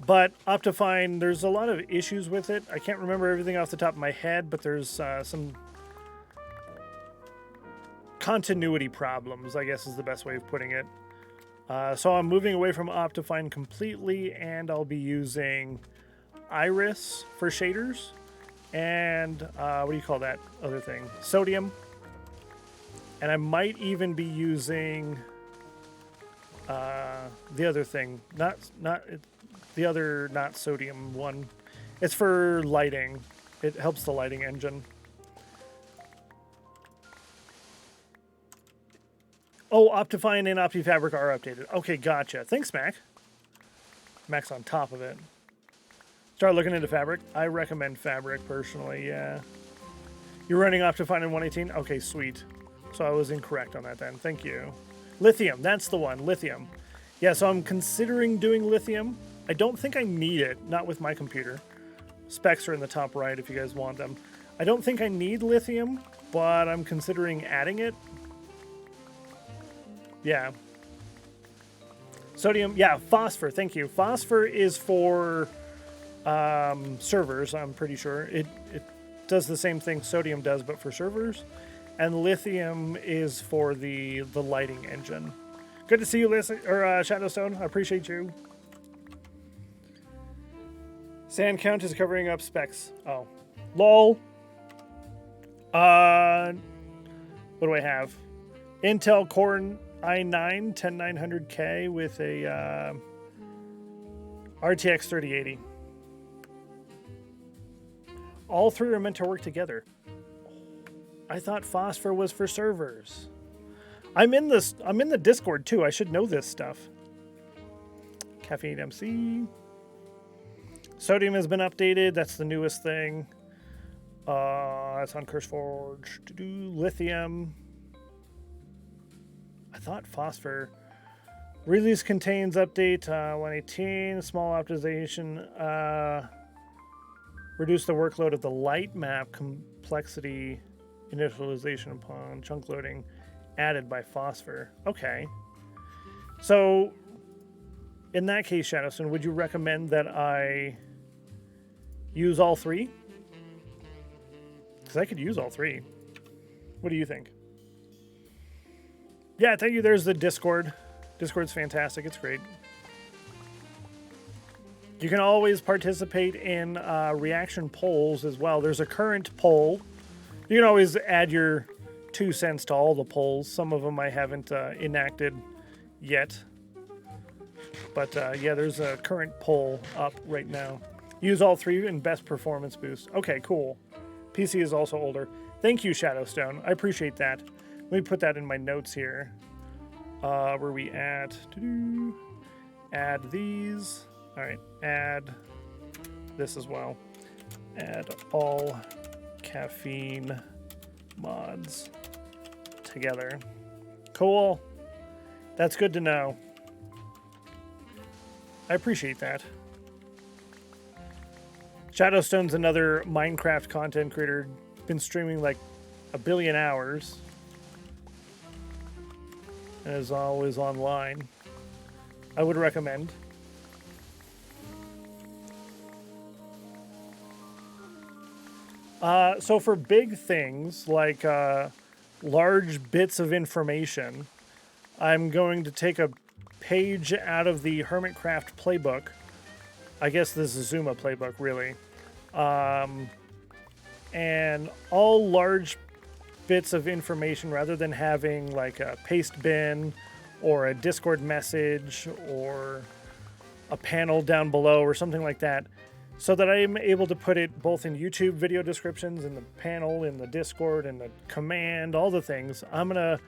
But Optifine, there's a lot of issues with it. I can't remember everything off the top of my head, but there's some continuity problems, I guess is the best way of putting it. So I'm moving away from Optifine completely, and I'll be using Iris for shaders. And what do you call that other thing? Sodium. And I might even be using the other thing. Not sodium one. It's for lighting. It helps the lighting engine. Oh, Optifine and OptiFabric are updated. Okay, gotcha. Thanks, Mac. Mac's on top of it. Start looking into Fabric. I recommend Fabric, personally, yeah. You're running Optifine in 118? Okay, sweet. So I was incorrect on that then. Thank you. Lithium, that's the one. Lithium. Yeah, so I'm considering doing lithium. I don't think I need it. Not with my computer. Specs are in the top right if you guys want them. I don't think I need lithium, but I'm considering adding it. Yeah. Sodium, yeah, phosphor, thank you. Phosphor is for servers, I'm pretty sure. It does the same thing sodium does, but for servers. And lithium is for the lighting engine. Good to see you, Shadowstone. I appreciate you. Sand count is covering up specs. Oh. LOL. What do I have? Intel Core i9 10900K with a RTX 3080. All three are meant to work together. I thought phosphor was for servers. I'm in the Discord too. I should know this stuff. Caffeine MC. Sodium has been updated. That's the newest thing. That's on CurseForge. Lithium. I thought phosphor. Release contains update 118. Small optimization. Reduce the workload of the light map complexity initialization upon chunk loading added by phosphor. Okay. So In that case, Shadowstone, would you recommend that I use all three? Because I could use all three. What do you think? Yeah, thank you. There's the Discord. Discord's fantastic. It's great. You can always participate in reaction polls as well. There's a current poll. You can always add your 2 cents to all the polls. Some of them I haven't enacted yet. But yeah, there's a current poll up right now. Use all three in best performance boost. Okay, cool. PC is also older. Thank you, Shadowstone. I appreciate that. Let me put that in my notes here. Where we at? Add these. All right, add this as well. Add all caffeine mods together. Cool. That's good to know. I appreciate that. Shadowstone's another Minecraft content creator. Been streaming like 1 billion hours. And is always online. I would recommend. So for big things like large bits of information, I'm going to take a page out of the Hermitcraft playbook. I guess this is Zuma playbook, really. And all large bits of information, rather than having like a paste bin or a Discord message or a panel down below or something like that, so that I'm able to put it both in YouTube video descriptions, in the panel, in the Discord, in the command, all the things. I'm going to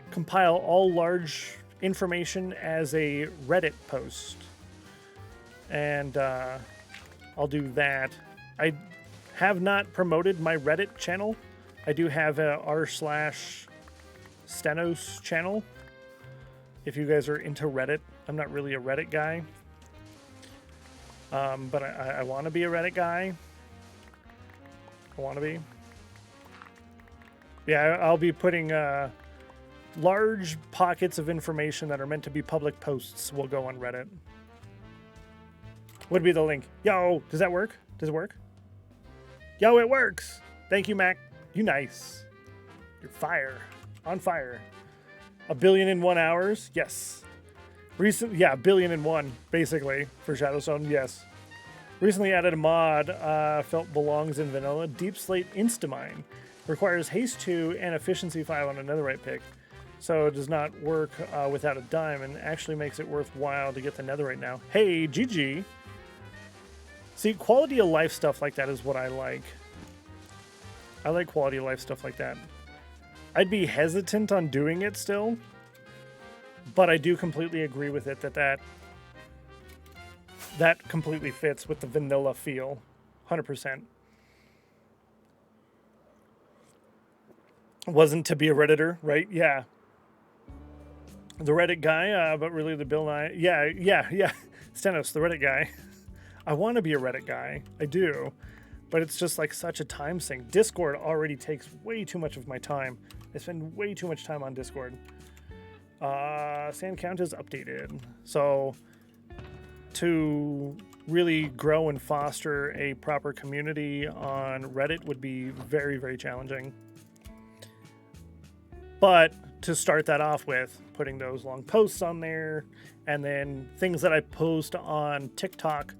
compile all large information as a Reddit post. And I'll do that. I have not promoted my Reddit channel. I do have a r/Stennos channel. If you guys are into Reddit, I'm not really a Reddit guy. But I want to be a Reddit guy. I want to be. Yeah, I'll be putting large pockets of information that are meant to be public posts will go on Reddit. Would be the link. Yo, does that work? Does it work? Yo, it works. Thank you, Mac. You nice. You're fire. On fire. 1 billion in 1 hours? Yes. Recent, yeah, 1 billion in 1, basically, for Shadowstone, yes. Recently added a mod, felt belongs in vanilla. Deep Slate Instamine. Requires haste 2 and efficiency 5 on a netherite pick. So it does not work without a diamond. Actually makes it worthwhile to get the netherite now. Hey, GG. See, quality of life stuff like that is what I like. I like quality of life stuff like that. I'd be hesitant on doing it still, but I do completely agree with it that completely fits with the vanilla feel. 100%. Wasn't to be a Redditor, right? Yeah. The Reddit guy, but really the Bill Nye. Yeah. Stennos, the Reddit guy. I want to be a Reddit guy. I do. But it's just like such a time sink. Discord already takes way too much of my time. I spend way too much time on Discord. Sand count is updated. So to really grow and foster a proper community on Reddit would be very, very challenging. But to start that off with, putting those long posts on there, and then things that I post on TikTok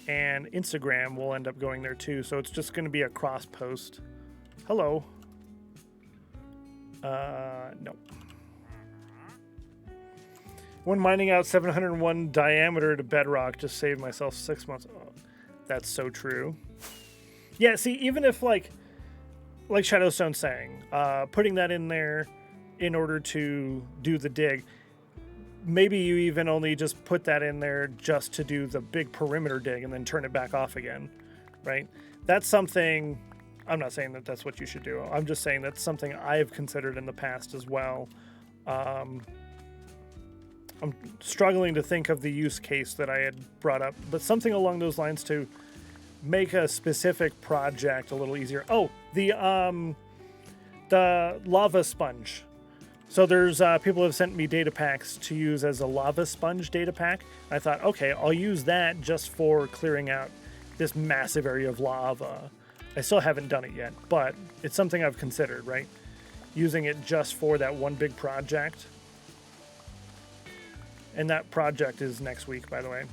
and Instagram will end up going there too. So it's just going to be a cross post. Hello. No. When mining out 701 diameter to bedrock, just saved myself 6 months. Oh, that's so true. Yeah, see, even if like Shadowstone's saying, putting that in there in order to do the dig, maybe you even only just put that in there just to do the big perimeter dig and then turn it back off again, right? That's something, I'm not saying that that's what you should do. I'm just saying that's something I've considered in the past as well. I'm struggling to think of the use case that I had brought up, but something along those lines to make a specific project a little easier. Oh, the lava sponge. So there's people have sent me data packs to use as a lava sponge data pack. I thought, okay, I'll use that just for clearing out this massive area of lava. I still haven't done it yet, but it's something I've considered, right? Using it just for that one big project. And that project is next week, by the way.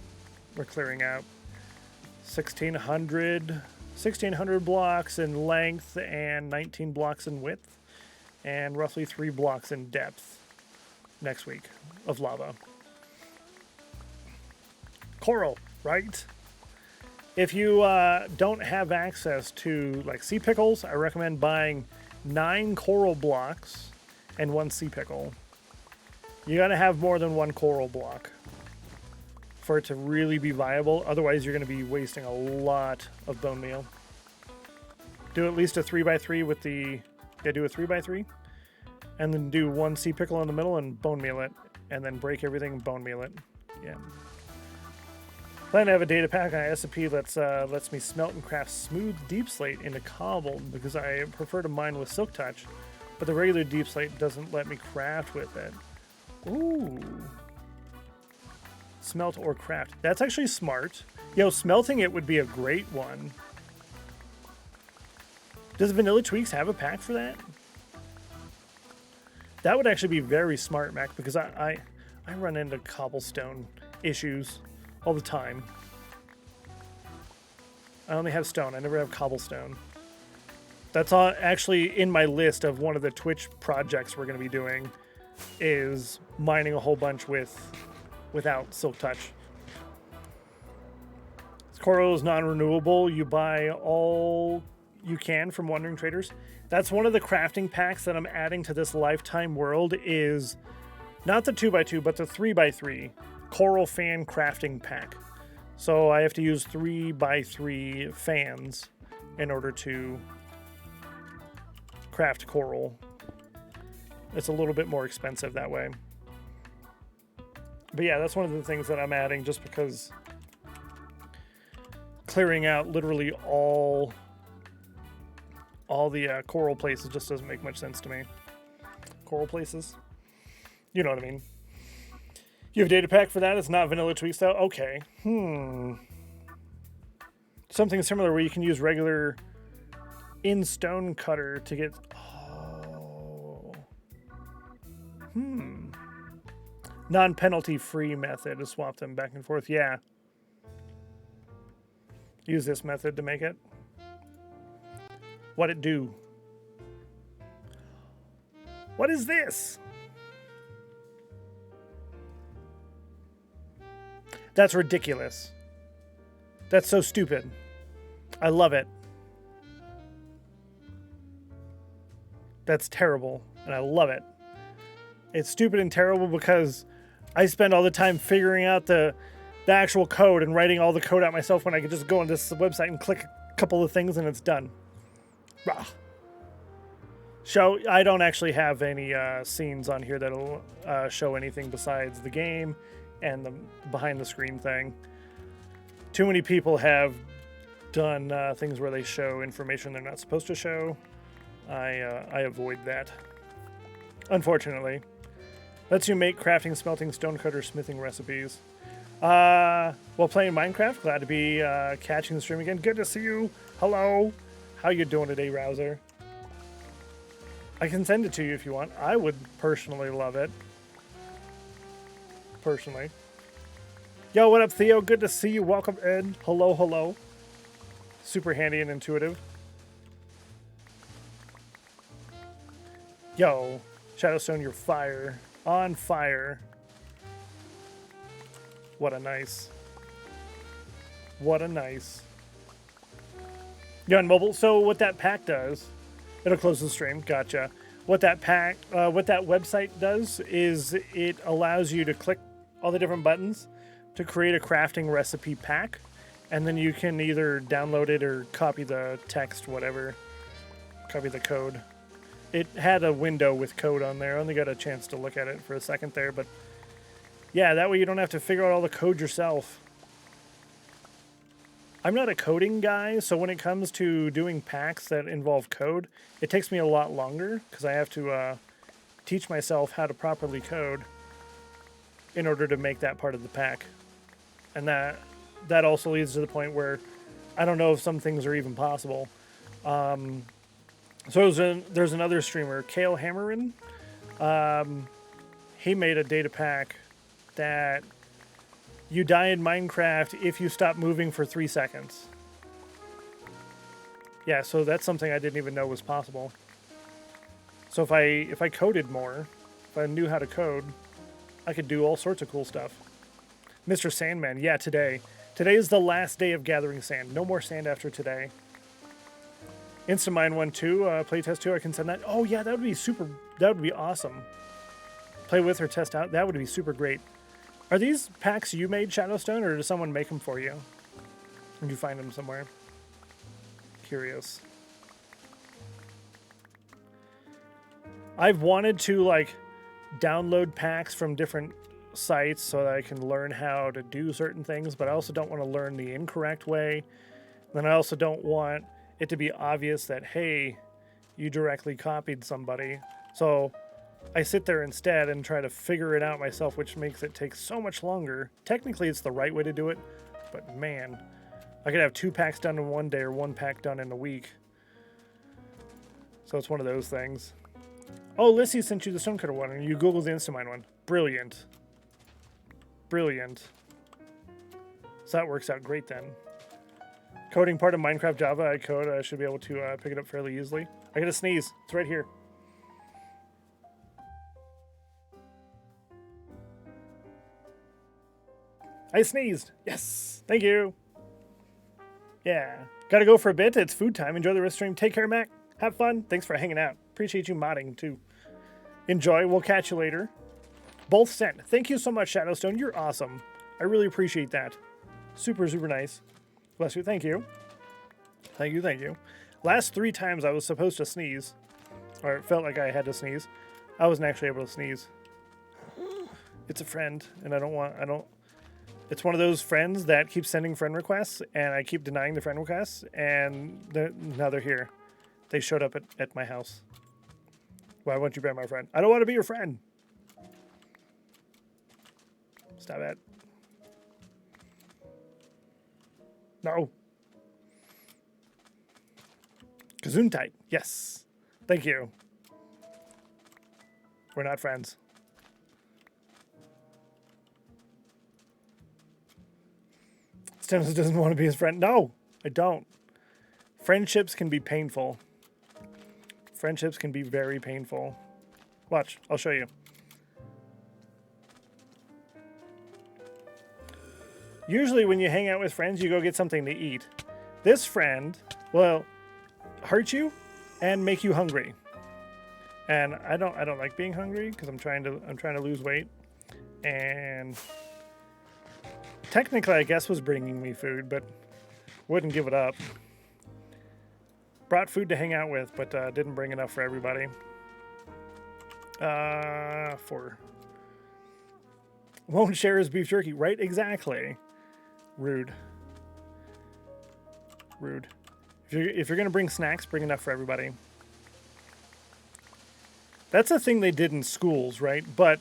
We're clearing out 1,600 blocks in length and 19 blocks in width, and roughly 3 blocks in depth next week of lava. Coral, right? If you don't have access to like sea pickles, I recommend buying 9 coral blocks and 1 sea pickle. You gotta have more than 1 coral block for it to really be viable. Otherwise, you're gonna be wasting a lot of bone meal. Do at least a 3x3 with the... Yeah, do a 3x3. And then do 1 sea pickle in the middle and bone meal it. And then break everything and bone meal it. Yeah. Plan to have a data pack on SMP that lets me smelt and craft smooth deep slate into cobbled because I prefer to mine with silk touch, but the regular deep slate doesn't let me craft with it. Ooh. Smelt or craft. That's actually smart. Yo, smelting it would be a great one. Does Vanilla Tweaks have a pack for that? That would actually be very smart, Mac, because I run into cobblestone issues all the time. I only have stone. I never have cobblestone. That's all actually in my list of one of the Twitch projects we're going to be doing is mining a whole bunch without silk touch. Coral is non-renewable. You buy all you can from Wandering Traders. That's one of the crafting packs that I'm adding to this lifetime world is not the 2x2, but the 3x3 coral fan crafting pack. So I have to use 3x3 fans in order to craft coral. It's a little bit more expensive that way. But yeah, that's one of the things that I'm adding just because clearing out literally all the coral places just doesn't make much sense to me. Coral places? You know what I mean. You have a data pack for that? It's not Vanilla Tweaks though? Okay. Something similar where you can use regular in stone cutter to get... Oh. Non-penalty free method to swap them back and forth. Yeah. Use this method to make it. What'd it do? What is this? That's ridiculous. That's so stupid. I love it. That's terrible, and I love it. It's stupid and terrible because I spend all the time figuring out the actual code and writing all the code out myself when I could just go on this website and click a couple of things and it's done. Rah. So I don't actually have any scenes on here that'll show anything besides the game and the behind the screen thing. Too many people have done things where they show information they're not supposed to show. I avoid that, unfortunately. Lets you make crafting, smelting, stonecutter, smithing recipes. While playing Minecraft, glad to be catching the stream again. Good to see you. Hello. How you doing today, Rouser? I can send it to you if you want. I would personally love it. Personally. Yo, what up, Theo? Good to see you. Welcome in. Hello, hello. Super handy and intuitive. Yo, Shadowstone, you're fire. On fire. What a nice. What a nice. Yeah, on mobile. So what that pack does, it'll close the stream. Gotcha. What that pack, what that website does is it allows you to click all the different buttons to create a crafting recipe pack, and then you can either download it or copy the text, whatever. Copy the code. It had a window with code on there. I only got a chance to look at it for a second there, but yeah, that way you don't have to figure out all the code yourself. I'm not a coding guy, so when it comes to doing packs that involve code, it takes me a lot longer because I have to teach myself how to properly code in order to make that part of the pack. And that also leads to the point where I don't know if some things are even possible. So there's another streamer, Kale Hammerin. He made a data pack that you die in Minecraft if you stop moving for 3 seconds. Yeah, so that's something I didn't even know was possible. So if I coded more, if I knew how to code, I could do all sorts of cool stuff. Mr. Sandman, yeah, today. Today is the last day of gathering sand. No more sand after today. Instamind 1-2, playtest 2, I can send that. Oh yeah, that would be super, that would be awesome. Play with or test out, that would be super great. Are these packs you made, Shadowstone, or does someone make them for you? Did you find them somewhere? Curious. I've wanted to like download packs from different sites so that I can learn how to do certain things, but I also don't want to learn the incorrect way. Then I also don't want it to be obvious that, hey, you directly copied somebody. So I sit there instead and try to figure it out myself, which makes it take so much longer. Technically, it's the right way to do it, but man, I could have 2 packs done in one day or 1 pack done in a week. So it's one of those things. Oh, Lissy sent you the Stonecutter one, and you Googled the Instamind one. Brilliant. Brilliant. So that works out great then. Coding part of Minecraft Java, I code. I should be able to pick it up fairly easily. I got a sneeze. It's right here. I sneezed. Yes. Thank you. Yeah. Gotta go for a bit. It's food time. Enjoy the rest stream. Take care, Mac. Have fun. Thanks for hanging out. Appreciate you modding, too. Enjoy. We'll catch you later. Both sent. Thank you so much, Shadowstone. You're awesome. I really appreciate that. Super, super nice. Bless you. Thank you. Thank you, thank you. Last 3 times I was supposed to sneeze, or it felt like I had to sneeze. I wasn't actually able to sneeze. It's a friend, and it's one of those friends that keeps sending friend requests, and I keep denying the friend requests, and now they're here. They showed up at my house. Why won't you be my friend? I don't want to be your friend. Stop it. No. Gesundheit. Yes. Thank you. We're not friends. Stennos doesn't want to be his friend. No, I don't. Friendships can be painful. Friendships can be very painful. Watch. I'll show you. Usually when you hang out with friends, you go get something to eat. This friend will hurt you and make you hungry. And I don't like being hungry because I'm trying to lose weight. And technically, I guess was bringing me food, but wouldn't give it up. Brought food to hang out with, but didn't bring enough for everybody. Won't share his beef jerky, right? Exactly. Rude. Rude. If you're gonna bring snacks, bring enough for everybody. That's a thing they did in schools, right? But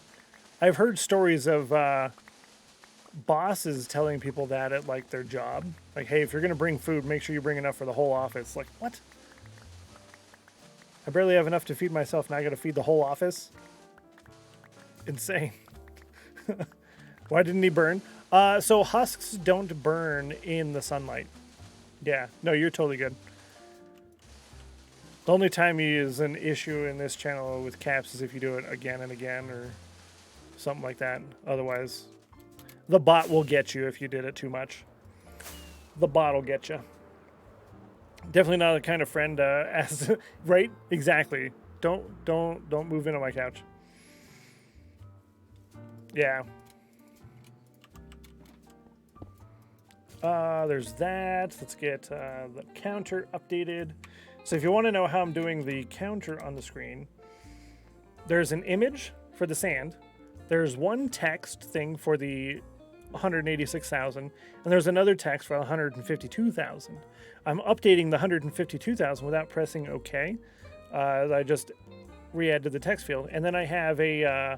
I've heard stories of bosses telling people that at like their job, like, "Hey, if you're gonna bring food, make sure you bring enough for the whole office." Like, what? I barely have enough to feed myself. Now I got to feed the whole office. Insane. Why didn't he burn? So husks don't burn in the sunlight. Yeah, no, you're totally good. The only time he is an issue in this channel with caps is if you do it again and again or something like that. Otherwise, the bot will get you if you did it too much. The bot will get you. Definitely not the kind of friend as right? Exactly. Don't move into my couch. Yeah. There's that. Let's get the counter updated. So if you want to know how I'm doing the counter on the screen, there's an image for the sand. There's one text thing for the 186,000, and there's another text for 152,000. I'm updating the 152,000 without pressing OK. I just re-add to the text field. And then I have a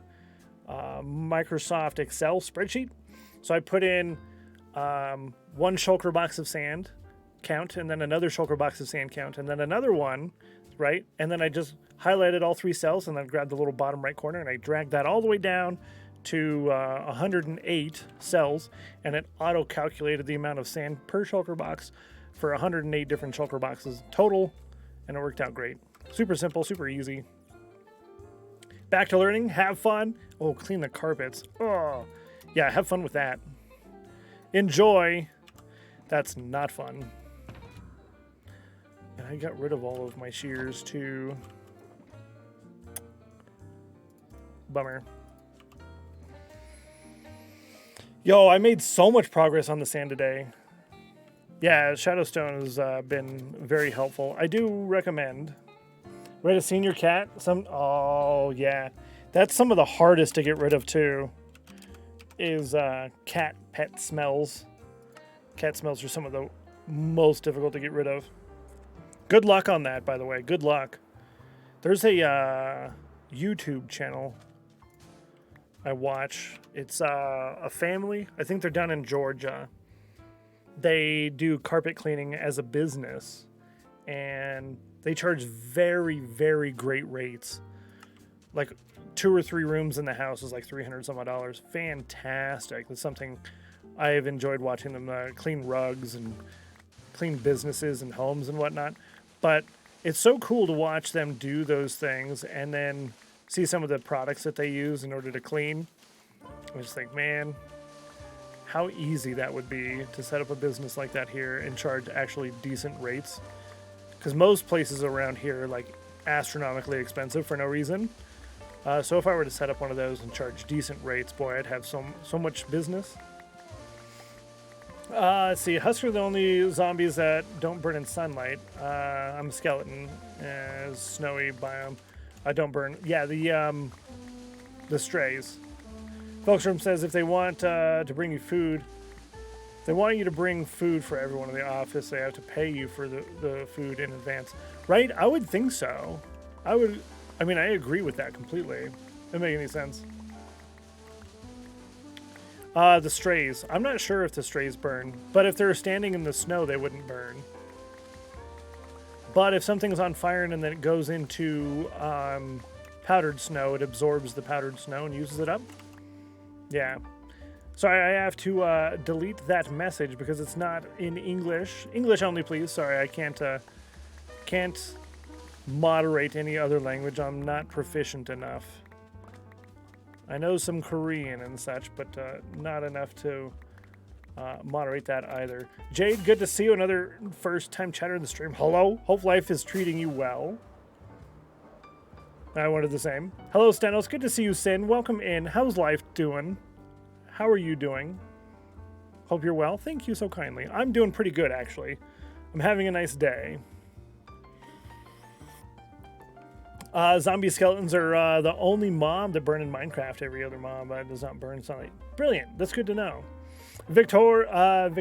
Microsoft Excel spreadsheet. So I put in one shulker box of sand count, and then another shulker box of sand count, and then another one, right? And then I just highlighted all 3 cells, and then grabbed the little bottom right corner, and I dragged that all the way down to 108 cells, and it auto-calculated the amount of sand per shulker box for 108 different shulker boxes total, and it worked out great. Super simple, super easy. Back to learning, have fun. Oh, clean the carpets. Oh, yeah, have fun with that. Enjoy. That's not fun. And I got rid of all of my shears too. Bummer. Yo, I made so much progress on the sand today. Yeah, Shadowstone has been very helpful. I do recommend. Rid of senior cat. Oh yeah, that's some of the hardest to get rid of too. Is cat pet smells. Cat smells are some of the most difficult to get rid of. Good luck on that, by the way. Good luck. There's a YouTube channel I watch. It's a family. I think they're down in Georgia. They do carpet cleaning as a business, and they charge very, very great rates. Like 2 or 3 rooms in the house is like $300 some odd. Fantastic. That's something I've enjoyed watching them clean rugs and clean businesses and homes and whatnot. But it's so cool to watch them do those things and then see some of the products that they use in order to clean. I just think, man, how easy that would be to set up a business like that here and charge actually decent rates. Because most places around here are like astronomically expensive for no reason. So if I were to set up one of those and charge decent rates, boy, I'd have so much business. Let's see. Husker are the only zombies that don't burn in sunlight. I'm a skeleton. Snowy biome. I don't burn. Yeah, the strays. Folkstrom says if they want to bring you food, if they want you to bring food for everyone in the office, they have to pay you for the food in advance. Right? I would think so. I agree with that completely. Doesn't make any sense. The strays. I'm not sure if the strays burn, but if they're standing in the snow, they wouldn't burn. But if something's on fire and then it goes into powdered snow, it absorbs the powdered snow and uses it up. Yeah. Sorry, I have to delete that message because it's not in English. English only, please. Sorry, I can't moderate any other language. I'm not proficient enough. I know some Korean and such, but not enough to moderate that either. Jade, good to see you. Another first-time chatter in the stream. Hello. Hope life is treating you well. I wanted the same. Hello, Stennos. Good to see you, Sin. Welcome in. How's life doing? How are you doing? Hope you're well. Thank you so kindly. I'm doing pretty good, actually. I'm having a nice day. Zombie skeletons are the only mob that burn in Minecraft. Every other mob does not burn sunlight. Brilliant. That's good to know. Victorina?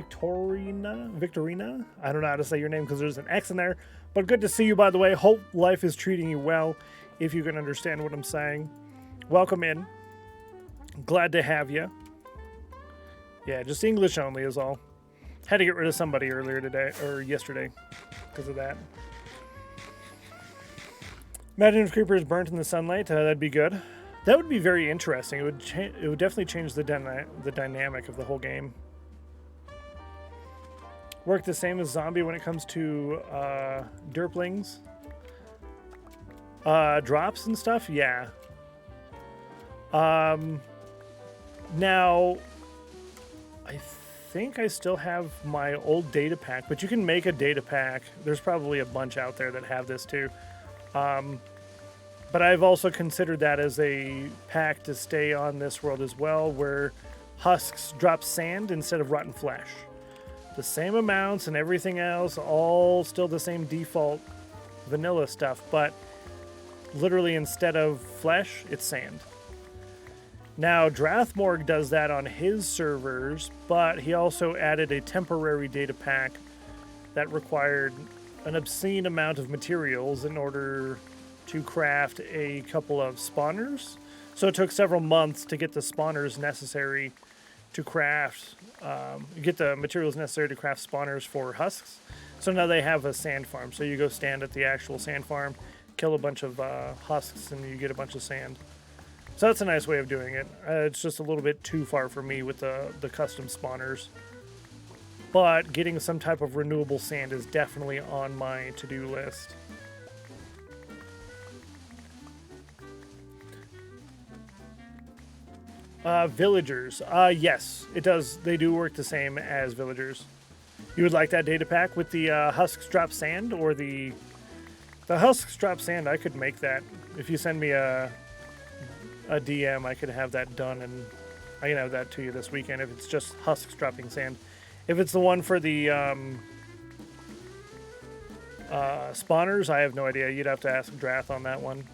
I don't know how to say your name because there's an X in there. But good to see you, by the way. Hope life is treating you well, if you can understand what I'm saying. Welcome in. Glad to have you. Yeah, just English only is all. Had to get rid of somebody earlier today, or yesterday, because of that. Imagine if creepers burnt in the sunlight. That'd be good. That would be very interesting. It would definitely change the dynamic of the whole game. Work the same as zombie when it comes to derplings. Drops and stuff. Yeah. Now, I think I still have my old data pack, but you can make a data pack. There's probably a bunch out there that have this too. But I've also considered that as a pack to stay on this world as well, where husks drop sand instead of rotten flesh. The same amounts and everything else, all still the same default vanilla stuff, but literally instead of flesh, it's sand. Now, Drathmorg does that on his servers, but he also added a temporary data pack that required an obscene amount of materials in order to craft a couple of spawners. So it took several months to get the spawners necessary to craft, get the materials necessary to craft spawners for husks. So now they have a sand farm. So you go stand at the actual sand farm, kill a bunch of husks, and you get a bunch of sand. So that's a nice way of doing it. It's just a little bit too far for me with the custom spawners. But getting some type of renewable sand is definitely on my to-do list. Villagers. Yes, it does. They do work the same as villagers. You would like that data pack with the husks drop sand, or the husks drop sand? I could make that. If you send me a DM, I could have that done, and I can have that to you this weekend if it's just husks dropping sand. If it's the one for the spawners, I have no idea. You'd have to ask Drath on that one.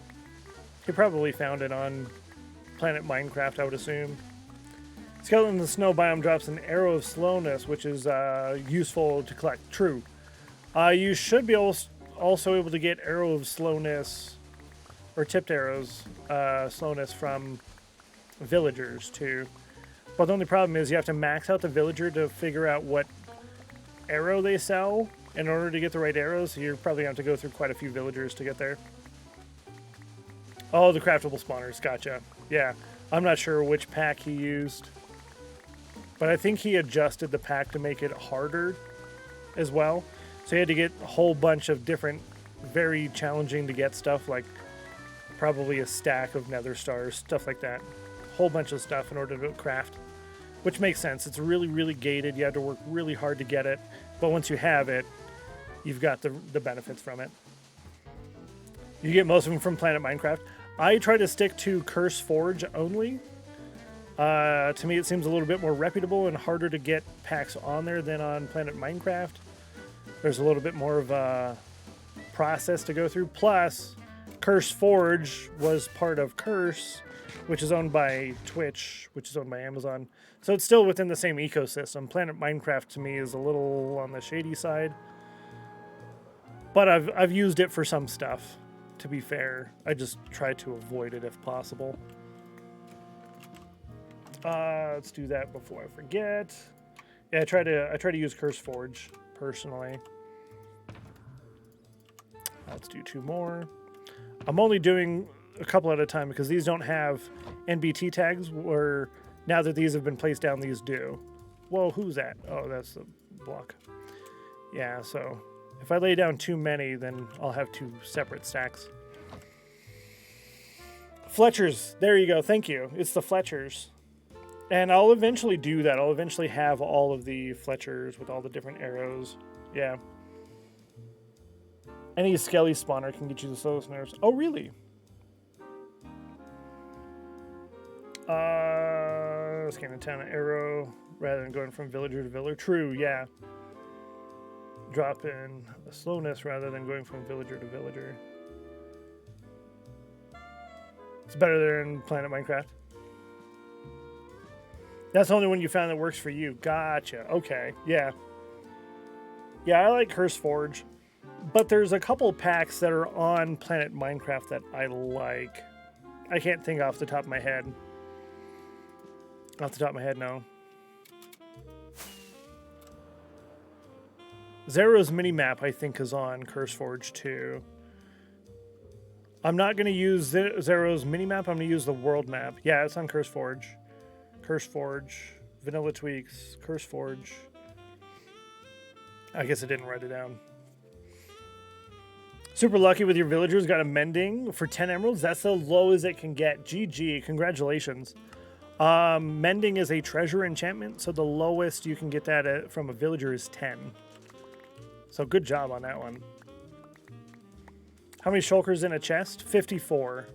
He probably found it on Planet Minecraft, I would assume. Skeleton in the snow biome drops an arrow of slowness, which is useful to collect. True. You should be also able to get arrow of slowness, or tipped arrows, slowness from villagers too. But the only problem is you have to max out the villager to figure out what arrow they sell in order to get the right arrows. So you're probably going to have to go through quite a few villagers to get there. Oh, the craftable spawners. Gotcha. Yeah. I'm not sure which pack he used. But I think he adjusted the pack to make it harder as well. So he had to get a whole bunch of different, very challenging to get stuff, like probably a stack of nether stars, stuff like that. A whole bunch of stuff in order to craft. Which makes sense. It's really, really gated. You have to work really hard to get it. But once you have it, you've got the benefits from it. You get most of them from Planet Minecraft. I try to stick to Curse Forge only. To me, it seems a little bit more reputable and harder to get packs on there than on Planet Minecraft. There's a little bit more of a process to go through. Plus, Curse Forge was part of Curse, which is owned by Twitch, which is owned by Amazon. So it's still within the same ecosystem. Planet Minecraft to me is a little on the shady side. But I've used it for some stuff, to be fair. I just try to avoid it if possible. Let's do that before I forget. Yeah, I try to use Curse Forge personally. Let's do 2 more. I'm only doing a couple at a time because these don't have NBT tags, where now that these have been placed down, these do. Whoa, who's that? Oh, that's the block. Yeah, so if I lay down too many, then I'll have 2 separate stacks. Fletchers. There you go. Thank you. It's the Fletchers. And I'll eventually do that. I'll eventually have all of the Fletchers with all the different arrows. Yeah. Any Skelly spawner can get you the slowest nerves. Oh, really? Scan a town arrow rather than going from villager to villager. True, yeah. Drop in a slowness rather than going from villager to villager. It's better than Planet Minecraft. That's the only one you found that works for you. Gotcha. Okay. Yeah. Yeah, I like Curse Forge. But there's a couple packs that are on Planet Minecraft that I like. I can't think off the top of my head. Off the top of my head, no. Zero's minimap, I think, is on Curse Forge too. I'm not going to use Zero's minimap. I'm going to use the world map. Yeah, it's on Curse Forge. Curse Forge, Vanilla Tweaks, Curse Forge. I guess I didn't write it down. Super lucky with your villagers. Got a mending for 10 emeralds. That's the low as it can get. GG. Congratulations. Mending is a treasure enchantment, so the lowest you can get that from a villager is 10. So good job on that one. How many shulkers in a chest? 54.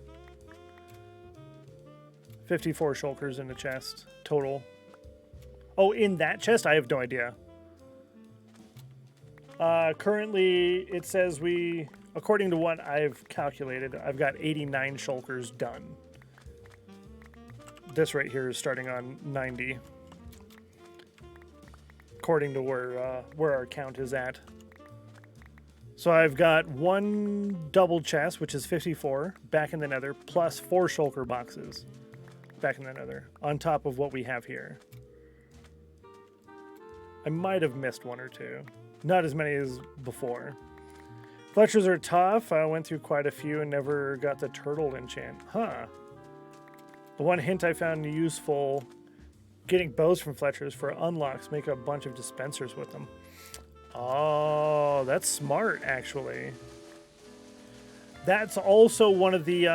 54 shulkers in the chest total. Oh, in that chest? I have no idea. Currently, it says according to what I've calculated, I've got 89 shulkers done. This right here is starting on 90. According to where our count is at. So I've got 1 double chest, which is 54, back in the nether, plus 4 shulker boxes back in the nether, on top of what we have here. I might have missed 1 or 2. Not as many as before. Fletchers are tough. I went through quite a few and never got the turtle enchant. Huh. The one hint I found useful, getting bows from Fletchers for unlocks, make a bunch of dispensers with them. Oh, that's smart, actually. That's also one of the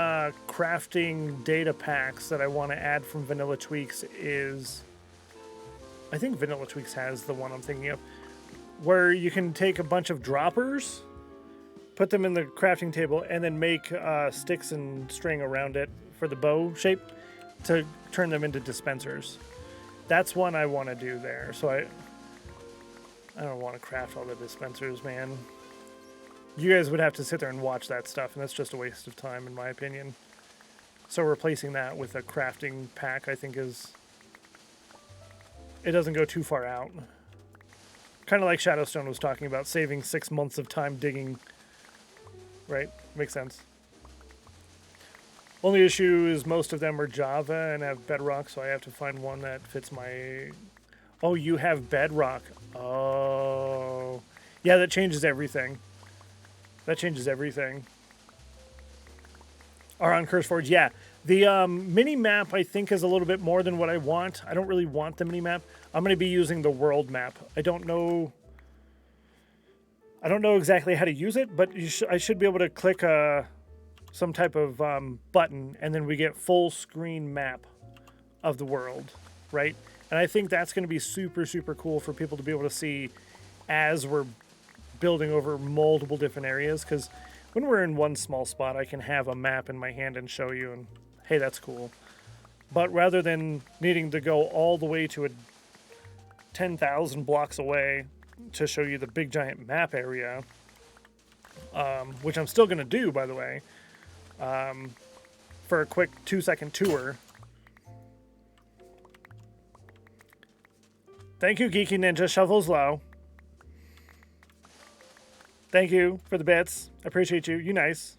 crafting data packs that I want to add from Vanilla Tweaks is... I think Vanilla Tweaks has the one I'm thinking of, where you can take a bunch of droppers, put them in the crafting table, and then make sticks and string around it for the bow shape to turn them into dispensers. That's one I want to do there. So I don't want to craft all the dispensers, man. You guys would have to sit there and watch that stuff, and that's just a waste of time, in my opinion. So replacing that with a crafting pack, I think is... It doesn't go too far out. Kind of like Shadowstone was talking about, saving 6 months of time digging. Right? Makes sense. Only issue is most of them are Java and have Bedrock, so I have to find one that fits my... Oh, you have Bedrock. Oh. Yeah, that changes everything. That changes everything. Aron Curseforge, yeah. The mini-map, I think, is a little bit more than what I want. I don't really want the mini-map. I'm going to be using the world map. I don't know exactly how to use it, but I should be able to click some type of button, and then we get full screen map of the world, right? And I think that's going to be super, super cool for people to be able to see as we're building over multiple different areas. Because when we're in one small spot, I can have a map in my hand and show you, and hey, that's cool. But rather than needing to go all the way to a 10,000 blocks away to show you the big giant map area, which I'm still going to do, by the way, for a quick 2-second tour. Thank you, Geeky Ninja. Shovels low. Thank you for the bits. I appreciate you. You nice.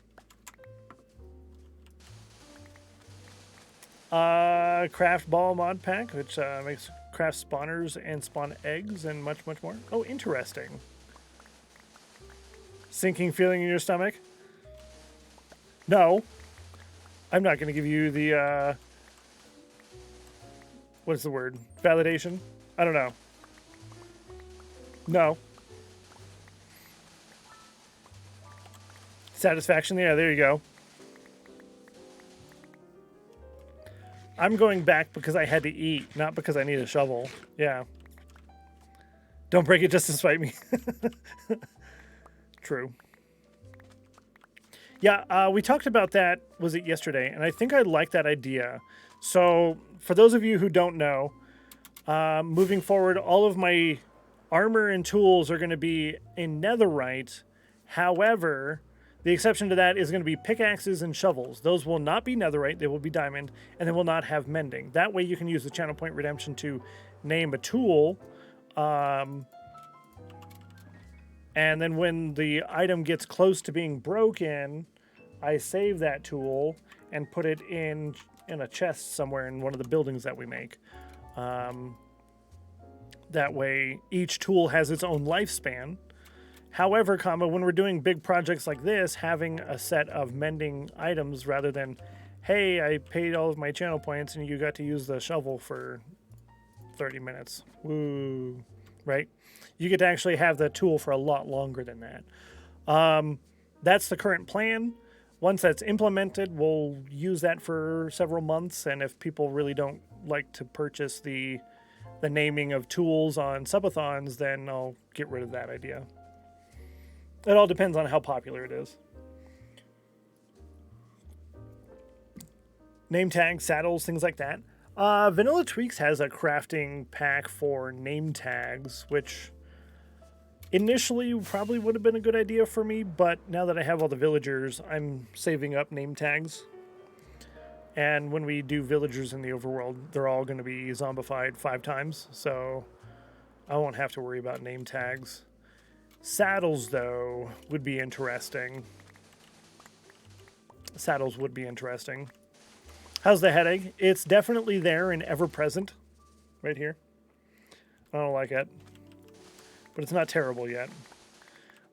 Craft ball mod pack, which makes craft spawners and spawn eggs and much, much more. Oh, interesting. Sinking feeling in your stomach? No. I'm not going to give you the, what is the word? Validation? I don't know. No. Satisfaction? Yeah, there you go. I'm going back because I had to eat, not because I need a shovel. Yeah. Don't break it just to spite me. True. Yeah, we talked about that, was it yesterday? And I think I like that idea. So, for those of you who don't know, moving forward, all of my armor and tools are going to be in netherite. However, the exception to that is going to be pickaxes and shovels. Those will not be netherite, they will be diamond, and they will not have mending. That way you can use the channel point redemption to name a tool. And then when the item gets close to being broken, I save that tool and put it in a chest somewhere in one of the buildings that we make. That way each tool has its own lifespan. However, when we're doing big projects like this, having a set of mending items rather than, hey, I paid all of my channel points and you got to use the shovel for 30 minutes. Woo. Right? You get to actually have the tool for a lot longer than that. That's the current plan. Once that's implemented, we'll use that for several months. And if people really don't like to purchase the naming of tools on subathons, then I'll get rid of that idea. It all depends on how popular it is. Name tags, saddles, things like that. Vanilla Tweaks has a crafting pack for name tags, which initially probably would have been a good idea for me, but now that I have all the villagers, I'm saving up name tags. And when we do villagers in the overworld, they're all going to be zombified 5 times, so I won't have to worry about name tags. Saddles, though, would be interesting. Saddles would be interesting. How's the headache? It's definitely there and ever present. Right here. I don't like it. But it's not terrible yet.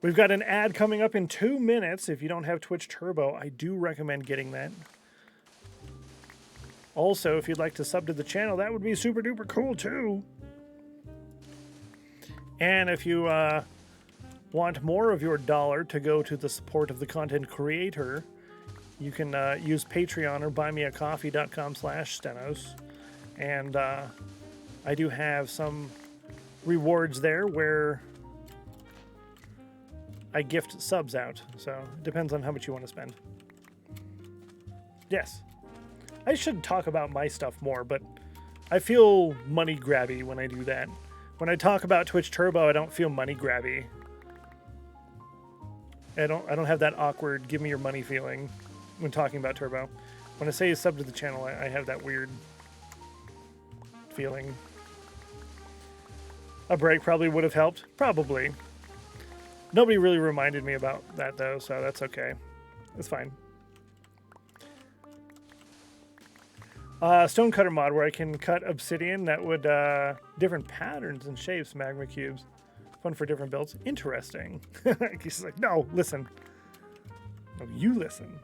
We've got an ad coming up in 2 minutes. If you don't have Twitch Turbo, I do recommend getting that. Also, if you'd like to sub to the channel, that would be super duper cool too. And if you want more of your dollar to go to the support of the content creator, you can use Patreon or buymeacoffee.com/Stennos. And I do have some rewards there where I gift subs out. So it depends on how much you want to spend. Yes. I should talk about my stuff more, but I feel money grabby when I do that. When I talk about Twitch Turbo, I don't feel money grabby. I don't have that awkward give me your money feeling when talking about Turbo. When I say sub to the channel, I have that weird feeling. A break probably would have helped. Probably. Nobody really reminded me about that though, so that's okay. It's fine. Stonecutter mod where I can cut obsidian that would different patterns and shapes, magma cubes. Fun for different builds. Interesting. He's like, no, listen. No, you listen.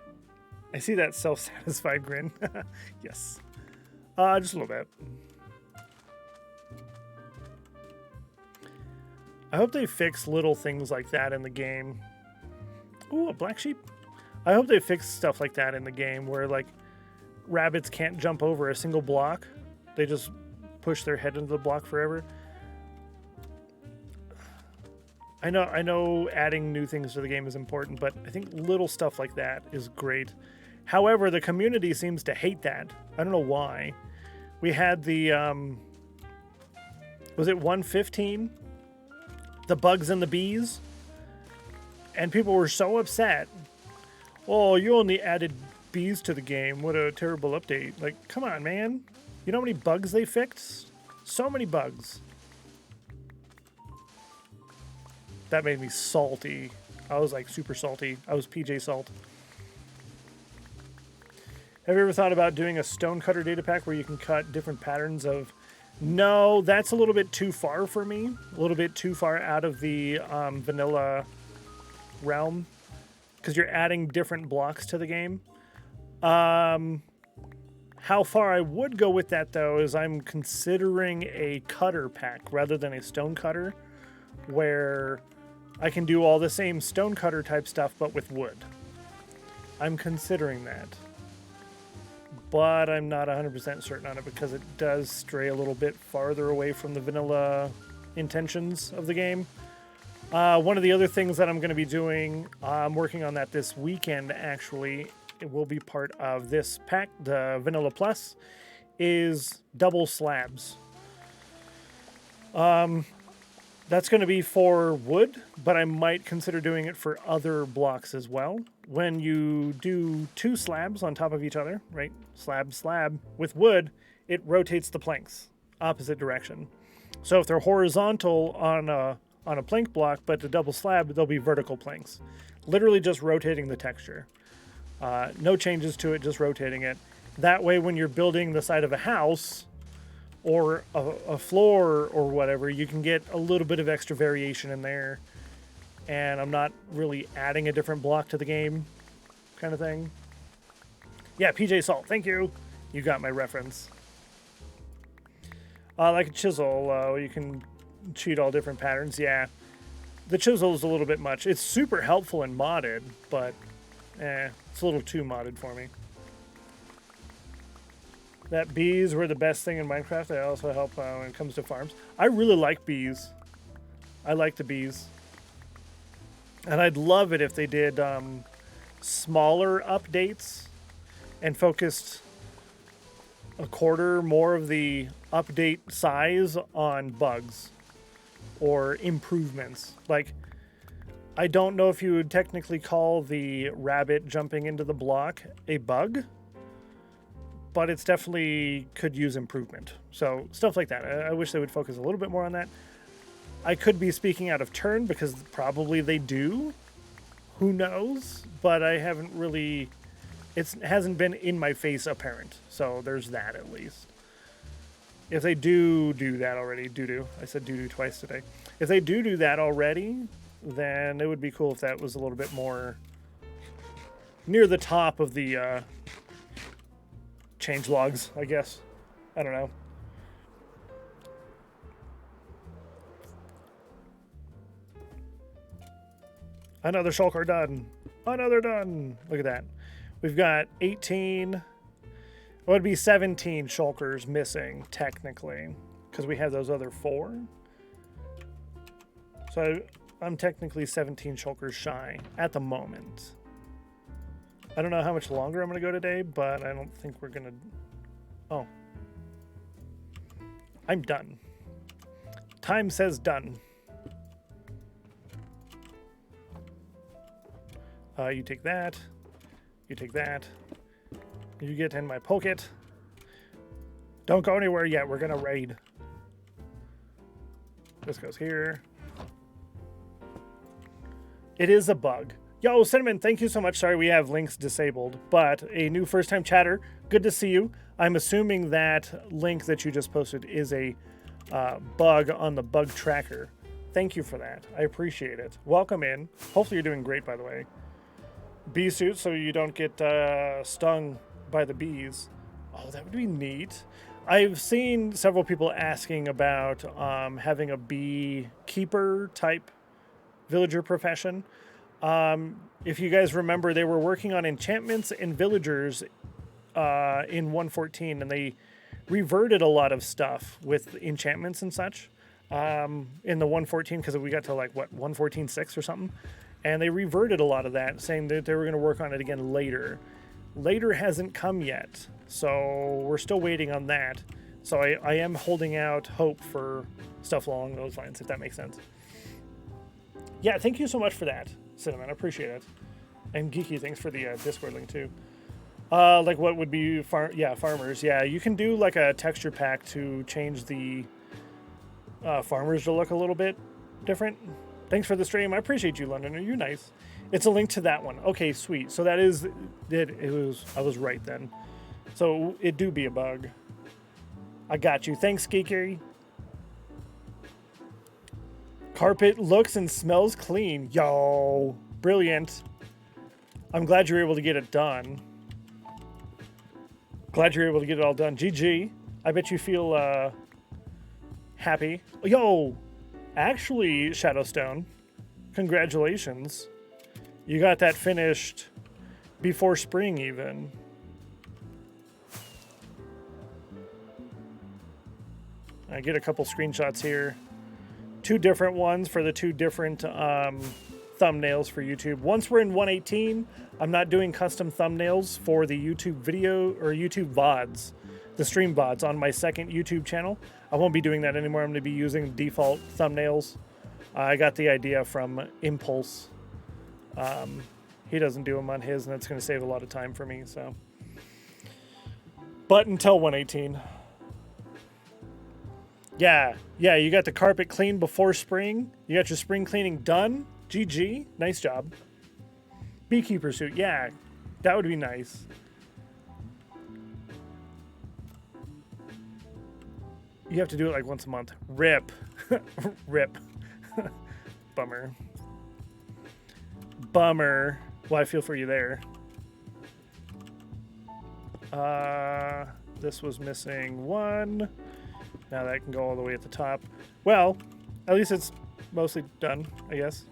I see that self-satisfied grin. Yes. Just a little bit. I hope they fix little things like that in the game. Ooh, a black sheep. I hope they fix stuff like that in the game where like rabbits can't jump over a single block. They just push their head into the block forever. I know adding new things to the game is important, but I think little stuff like that is great. However, the community seems to hate that. I don't know why. We had the was it 115? The bugs and the bees? And people were so upset. Oh, you only added bees to the game. What a terrible update. Like, come on, man. You know how many bugs they fixed? So many bugs. That made me salty. I was like super salty. I was PJ Salt. Have you ever thought about doing a stonecutter data pack where you can cut different patterns of... No, that's a little bit too far for me. A little bit too far out of the vanilla realm. Because you're adding different blocks to the game. How far I would go with that, though, is I'm considering a cutter pack rather than a stone cutter, where I can do all the same stone cutter type stuff, but with wood. I'm considering that. But I'm not 100% certain on it because it does stray a little bit farther away from the vanilla intentions of the game. One of the other things that I'm going to be doing, I'm working on that this weekend, actually. It will be part of this pack, the Vanilla Plus, is double slabs. That's going to be for wood, but I might consider doing it for other blocks as well. When you do 2 slabs on top of each other, right? Slab, slab, with wood, it rotates the planks opposite direction. So if they're horizontal on a plank block, but the double slab, they'll be vertical planks. Literally just rotating the texture. No changes to it, just rotating it. That way, when you're building the side of a house or a floor or whatever, you can get a little bit of extra variation in there. And I'm not really adding a different block to the game kind of thing. Yeah, PJ Salt, thank you. You got my reference. Like a chisel, you can cheat all different patterns. Yeah, the chisel is a little bit much. It's super helpful and modded, but it's a little too modded for me. That bees were the best thing in Minecraft. They also help when it comes to farms. I really like bees. I like the bees. And I'd love it if they did smaller updates and focused a quarter more of the update size on bugs or improvements. Like, I don't know if you would technically call the rabbit jumping into the block a bug, but it's definitely could use improvement. So stuff like that. I wish they would focus a little bit more on that. I could be speaking out of turn because probably they do. Who knows? But I haven't really... It hasn't been in my face apparent. So there's that at least. If they do that already, I said do twice today. If they do that already, then it would be cool if that was a little bit more near the top of the change logs, I guess. I don't know. Another shulker done. Another done. Look at that. We've got 18. It would be 17 shulkers missing, technically, because we have those other 4. So I'm technically 17 shulkers shy at the moment. I don't know how much longer I'm going to go today, but I don't think we're going to... Oh. I'm done. Time says done. You take that. You take that. You get in my pocket. Don't go anywhere yet. We're going to raid. This goes here. It is a bug. Yo, Cinnamon, thank you so much. Sorry we have links disabled, but a new first-time chatter. Good to see you. I'm assuming that link that you just posted is a bug on the bug tracker. Thank you for that. I appreciate it. Welcome in. Hopefully you're doing great, by the way. Bee suit so you don't get stung by the bees. Oh, that would be neat. I've seen several people asking about having a beekeeper type villager profession. If you guys remember, they were working on enchantments and villagers in 1.14, and they reverted a lot of stuff with enchantments and such in the 1.14 because we got to like, what, 1.14.6 or something? And they reverted a lot of that, saying that they were going to work on it again later. Later hasn't come yet, so we're still waiting on that. So I am holding out hope for stuff along those lines, if that makes sense. Yeah, thank you so much for that, Cinnamon. I appreciate it. And Geeky, thanks for the Discord link, too. Like what would be, farmers. Yeah, you can do like a texture pack to change the farmers to look a little bit different. Thanks for the stream. I appreciate you, Londoner. You're nice. It's a link to that one. Okay, sweet. So that is I was right then. So it do be a bug. I got you. Thanks, Geeky. Carpet looks and smells clean. Yo, brilliant. I'm glad you're able to get it done. Glad you're able to get it all done. GG. I bet you feel happy. Yo, actually, Shadowstone, congratulations. You got that finished before spring even. I get a couple screenshots here. 2 different ones for the 2 different thumbnails for YouTube. Once we're in 1.18, I'm not doing custom thumbnails for the YouTube video or YouTube VODs, the stream VODs on my second YouTube channel. I won't be doing that anymore. I'm going to be using default thumbnails. I got the idea from Impulse. He doesn't do them on his, and that's going to save a lot of time for me. So, but until 1.18. Yeah, you got the carpet cleaned before spring. You got your spring cleaning done. GG. Nice job. Beekeeper suit. Yeah, that would be nice. You have to do it like once a month. Rip. Rip. Bummer. Bummer. Well, I feel for you there. This was missing 1. Now that can go all the way at the top. Well, at least it's mostly done, I guess.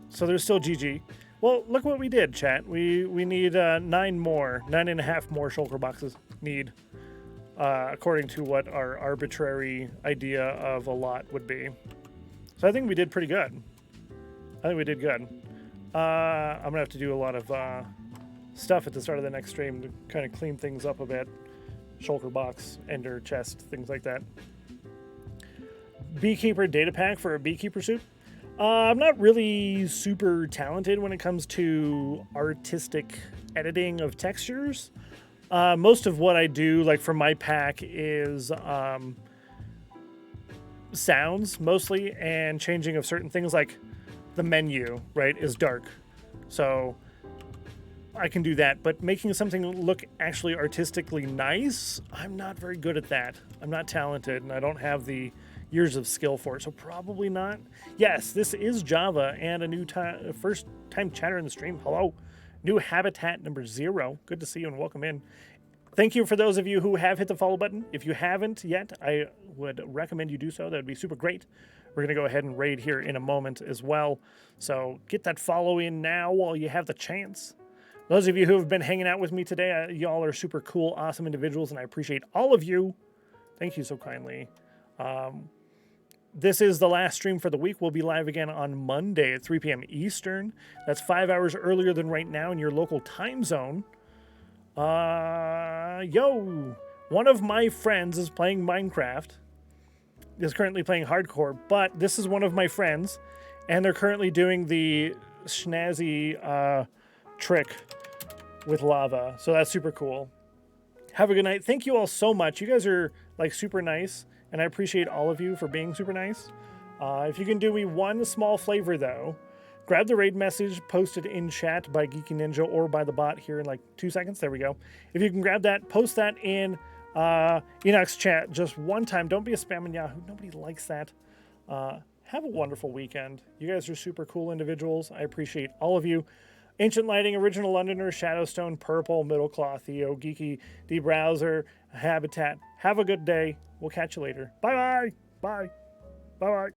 So there's still GG. Well, look what we did, chat. We need 9.5 more shulker boxes need, according to what our arbitrary idea of a lot would be. So I think we did pretty good. I think we did good. I'm gonna have to do a lot of stuff at the start of the next stream to kind of clean things up a bit. Shulker box, ender chest, things like that. Beekeeper data pack for a beekeeper suit. I'm not really super talented when it comes to artistic editing of textures. Most of what I do, like for my pack, is sounds mostly, and changing of certain things, like the menu, right, is dark. So I can do that, but making something look actually artistically nice, I'm not very good at that. I'm not talented, and I don't have the years of skill for it, so probably not. Yes, this is Java, and a new first time chatter in the stream. Hello. New habitat number 0. Good to see you and welcome in. Thank you for those of you who have hit the follow button. If you haven't yet, I would recommend you do so. That would be super great. We're going to go ahead and raid here in a moment as well. So get that follow in now while you have the chance. Those of you who have been hanging out with me today, y'all are super cool, awesome individuals, and I appreciate all of you. Thank you so kindly. This is the last stream for the week. We'll be live again on Monday at 3 p.m. Eastern. That's 5 hours earlier than right now in your local time zone. Yo, one of my friends is playing Minecraft. Is currently playing hardcore, but this is one of my friends, and they're currently doing the snazzy trick with lava. So that's super cool. Have a good night. Thank you all so much. You guys are like super nice, and I appreciate all of you for being super nice. If you can do me one small favor though, grab the raid message posted in chat by Geeky Ninja or by the bot here in like 2 seconds. There we go. If you can grab that, post that in Enoch's chat just one time. Don't be a spam in Yahoo. Nobody likes that. Have a wonderful weekend. You guys are super cool individuals. I appreciate all of you. Ancient Lighting, Original Londoner, Shadowstone, Purple, Middleclaw, Theo, Geeky, D-Browser, Habitat. Have a good day. We'll catch you later. Bye-bye. Bye. Bye-bye.